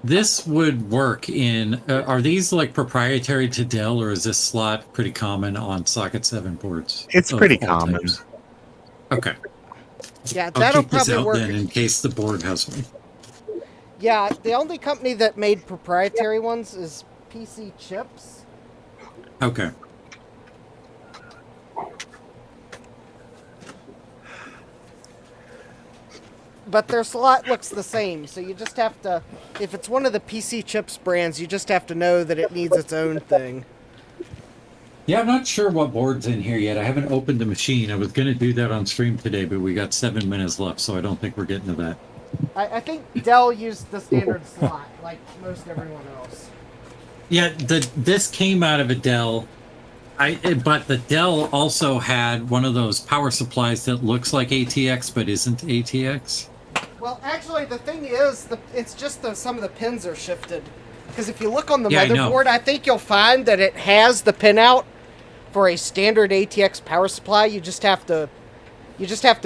This would work in. Are these like proprietary to Dell, or is this slot pretty common on Socket 7 boards? It's pretty common. Types? Okay. Yeah, I'll that'll keep this probably out work. then in case the board has one. Yeah, the only company that made proprietary ones is PC Chips. Okay. But their slot looks the same, so you just have to, if it's one of the PC Chips brands, you just have to know that it needs its own thing. Yeah, I'm not sure what board's in here yet. I haven't opened the machine. I was going to do that on stream today, but we got 7 minutes left, so I don't think we're getting to that. I think Dell used the standard slot, like most everyone else. Yeah, this came out of a Dell. But the Dell also had one of those power supplies that looks like ATX but isn't ATX. Well, actually, the thing is, it's just some of the pins are shifted. Because if you look on the Yeah, I know. motherboard, I think you'll find that it has the pinout for a standard ATX power supply. You just have to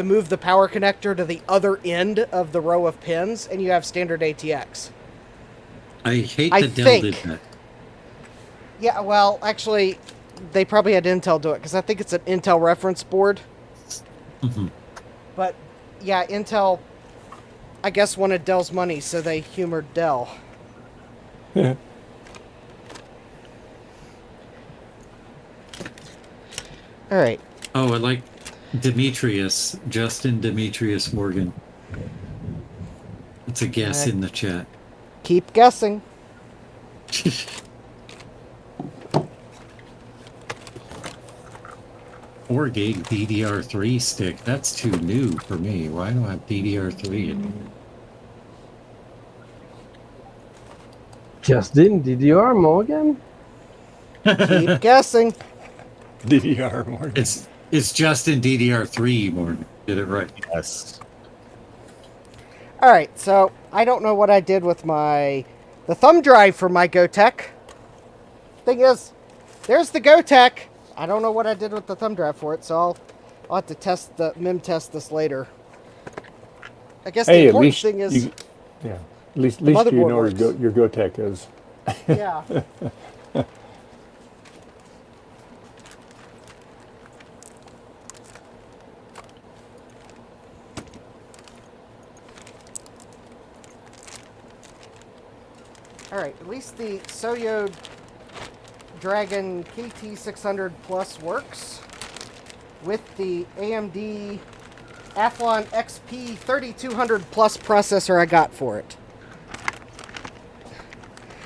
move the power connector to the other end of the row of pins, and you have standard ATX. I hate I that Dell think. did that. Yeah, well, actually, they probably had Intel do it, because I think it's an Intel reference board. Mm-hmm. But, yeah, Intel, I guess, wanted Dell's money, so they humored Dell. Yeah. All right. Oh, I like Demetrius, Justin Demetrius Morgan. It's a guess in the chat. Keep guessing. 4 gig DDR3 stick. That's too new for me. Why do I have DDR3 in here? Justin DDR Morgan? Keep guessing. DDR Morgan. It's Justin DDR3 Morgan. Did it right. Yes. All right, so I don't know what I did with the thumb drive for my GoTech. Thing is, there's the GoTech. I don't know what I did with the thumb drive for it, so I'll have to mem test this later. I guess the important thing is, at least you motherboard know where works. your GoTech is. yeah. All right, at least the Soyo Dragon KT600 Plus works with the AMD Athlon XP 3200 plus processor I got for it.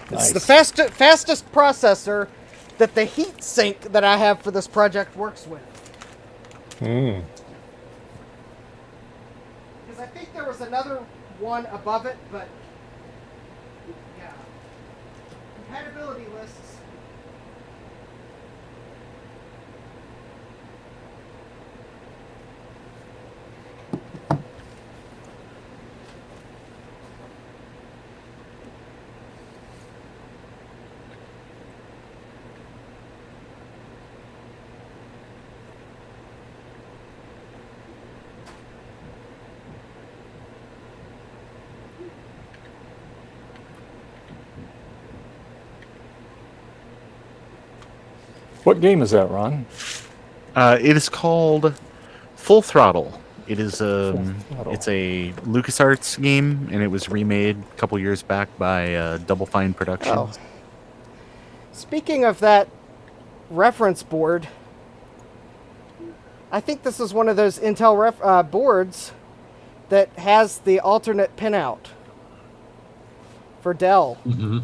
It's the fastest processor that the heat sink that I have for this project works with. Hmm. Because I think there was another one above it, but yeah. Compatibility lists. What game is that, Ron? It is called Full Throttle. It is it's a LucasArts game, and it was remade a couple years back by Double Fine Productions. Oh. Speaking of that reference board, I think this is one of those Intel boards that has the alternate pinout for Dell. Mm-hmm.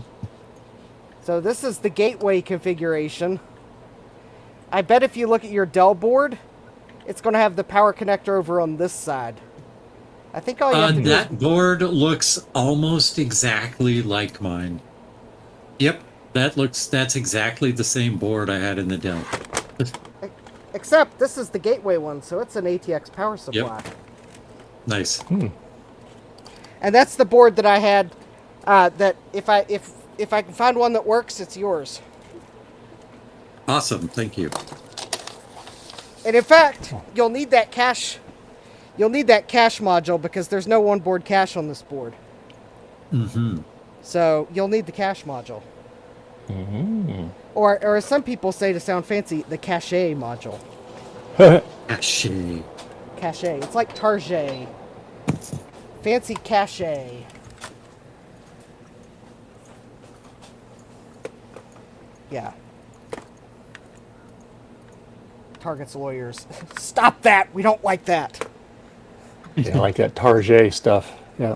So this is the gateway configuration. I bet if you look at your Dell board, it's going to have the power connector over on this side. I think all you have to do that board looks almost exactly like mine. Yep, that's exactly the same board I had in the Dell. Except this is the gateway one, so it's an ATX power supply. Yep. Nice. And that's the board that I had. That if I can find one that works, it's yours. Awesome, thank you. And in fact, you'll need that cache. You'll need that cache module because there's no onboard cache on this board. Mm-hmm. So you'll need the cache module. Mm-hmm. Or as some people say to sound fancy, the cache module. Cache. Cache. It's like Target. Fancy cache. Yeah. Target's lawyers. Stop that! We don't like that. Yeah, like that Target stuff. Yeah.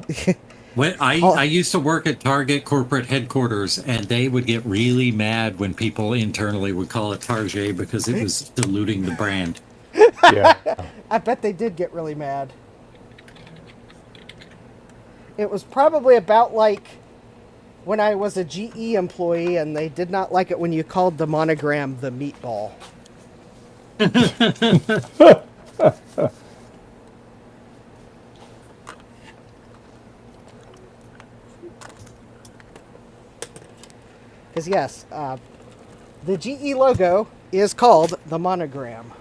When I used to work at Target corporate headquarters, and they would get really mad when people internally would call it Target because it was diluting the brand. Yeah. I bet they did get really mad. It was probably about like when I was a GE employee and they did not like it when you called the monogram the meatball. Because yes, the GE logo is called the monogram.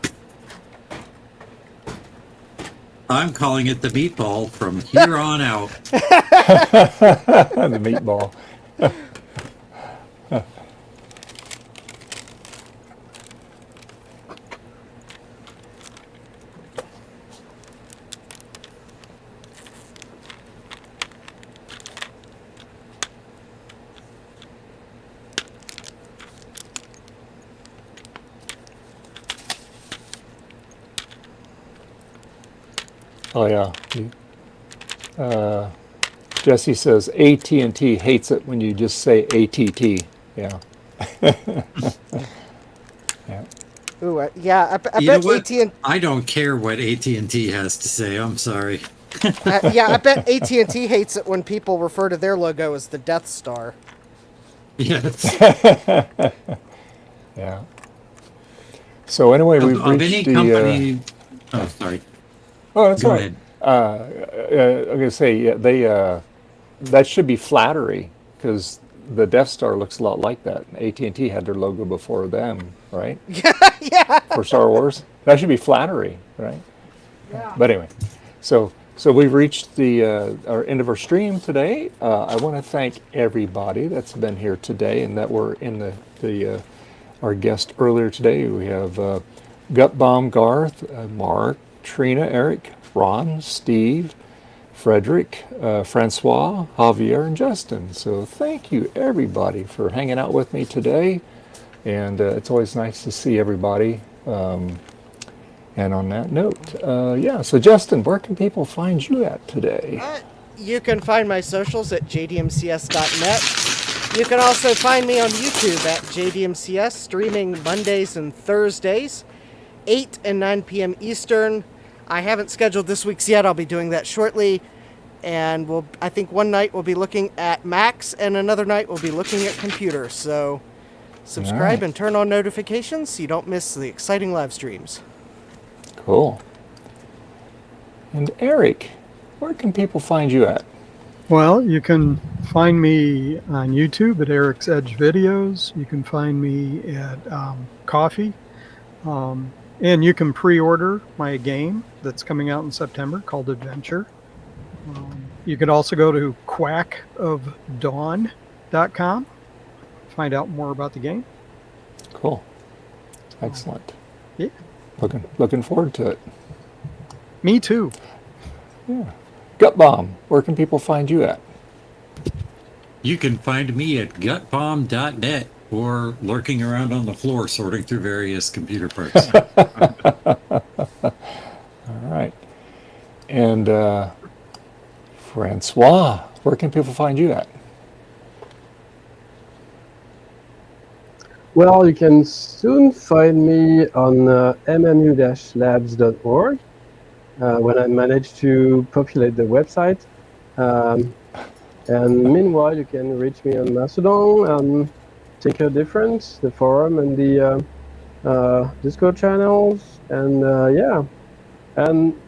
I'm calling it the meatball from here on out. The meatball. Oh yeah. Jesse says AT&T hates it when you just say ATT. Yeah. Yeah. Ooh, yeah. I You bet know what? AT&T. I don't care what AT&T has to say. I'm sorry. Yeah, I bet AT&T hates it when people refer to their logo as the Death Star. Yes. Yeah. So anyway, we've Of reached any the. company. Oh, sorry. Oh, that's Go all right. I'm gonna say yeah, they that should be flattery because the Death Star looks a lot like that. AT&T had their logo before them, right? Yeah. For Star Wars, that should be flattery, right? Yeah. But anyway, so we've reached the our end of our stream today. I want to thank everybody that's been here today and that were in the our guest earlier today. We have Gutbaum, Garth, Mark, Trina, Eric, Ron, Steve, Frederick, Francois, Javier, and Justin. So thank you everybody for hanging out with me today. And it's always nice to see everybody. And on that note, yeah, so Justin, where can people find you at today? You can find my socials at jdmcs.net. You can also find me on YouTube at jdmcs, streaming Mondays and Thursdays, 8 and 9 p.m. Eastern. I haven't scheduled this week's yet. I'll be doing that shortly. And I think one night we'll be looking at Macs, and another night we'll be looking at computers. So subscribe and turn on notifications so you don't miss the exciting live streams. Cool. And Eric, where can people find you at? Well, you can find me on YouTube at Eric's Edge Videos. You can find me at Coffee. And you can pre-order my game that's coming out in September called Adventure. You could also go to quackofdawn.com, find out more about the game. Cool. Excellent. Yeah. Looking forward to it. Me too. Yeah. Gut Bomb, where can people find you at? You can find me at gutbomb.net or lurking around on the floor sorting through various computer parts. All right. And Francois, where can people find you at? Well, you can soon find me on mmu-labs.org when I manage to populate the website. And meanwhile, you can reach me on Mastodon, Tinker Difference, the forum, and the Discord channels. And yeah, and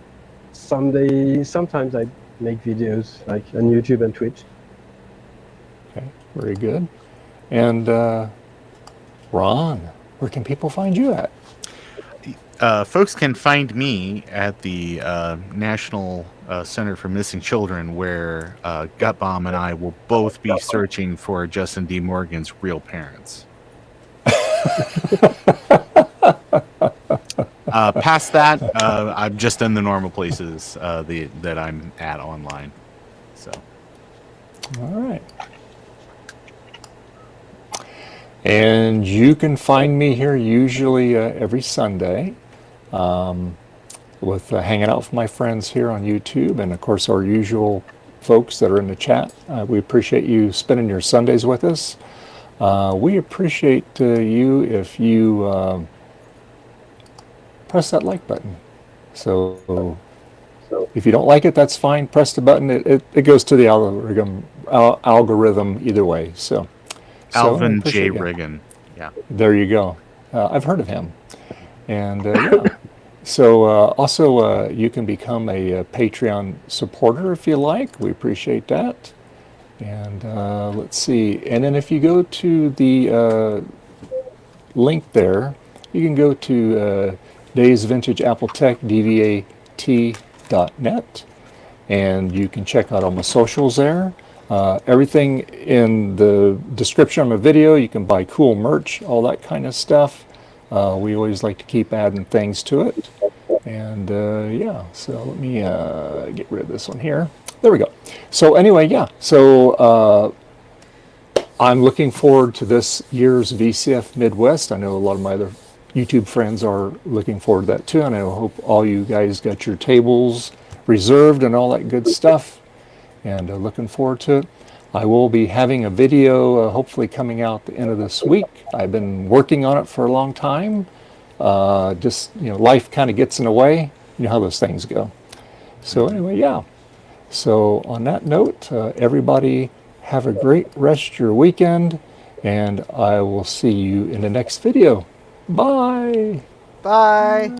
sometimes I make videos like on YouTube and Twitch. Okay, very good. And Ron, where can people find you at? Folks can find me at the National Center for Missing Children, where Gutbomb and I will both be searching for Justin D. Morgan's real parents. Past that, I'm just in the normal places that I'm at online. So, all right. And you can find me here usually every Sunday with hanging out with my friends here on YouTube, and of course our usual folks that are in the chat. We appreciate you spending your Sundays with us. We appreciate you if you press that like button. So if you don't like it, that's fine. Press the button. It goes to the algorithm either way. So Alvin J. Riggin. Yeah. There you go. I've heard of him. And yeah. So also you can become a Patreon supporter if you like. We appreciate that. And let's see. And then if you go to the link there, you can go to Days Vintage Apple Tech, dvat.net. And you can check out all my socials there. Everything in the description of a video, you can buy cool merch, all that kind of stuff. We always like to keep adding things to it. And yeah, so let me get rid of this one here. There we go. So anyway, yeah, so I'm looking forward to this year's VCF Midwest. I know a lot of my other YouTube friends are looking forward to that too, and I hope all you guys got your tables reserved and all that good stuff. And looking forward to it. I will be having a video hopefully coming out the end of this week. I've been working on it for a long time. Just, you know, life kind of gets in the way. You know how those things go. So anyway, yeah. So on that note, everybody have a great rest of your weekend, and I will see you in the next video. Bye. Bye.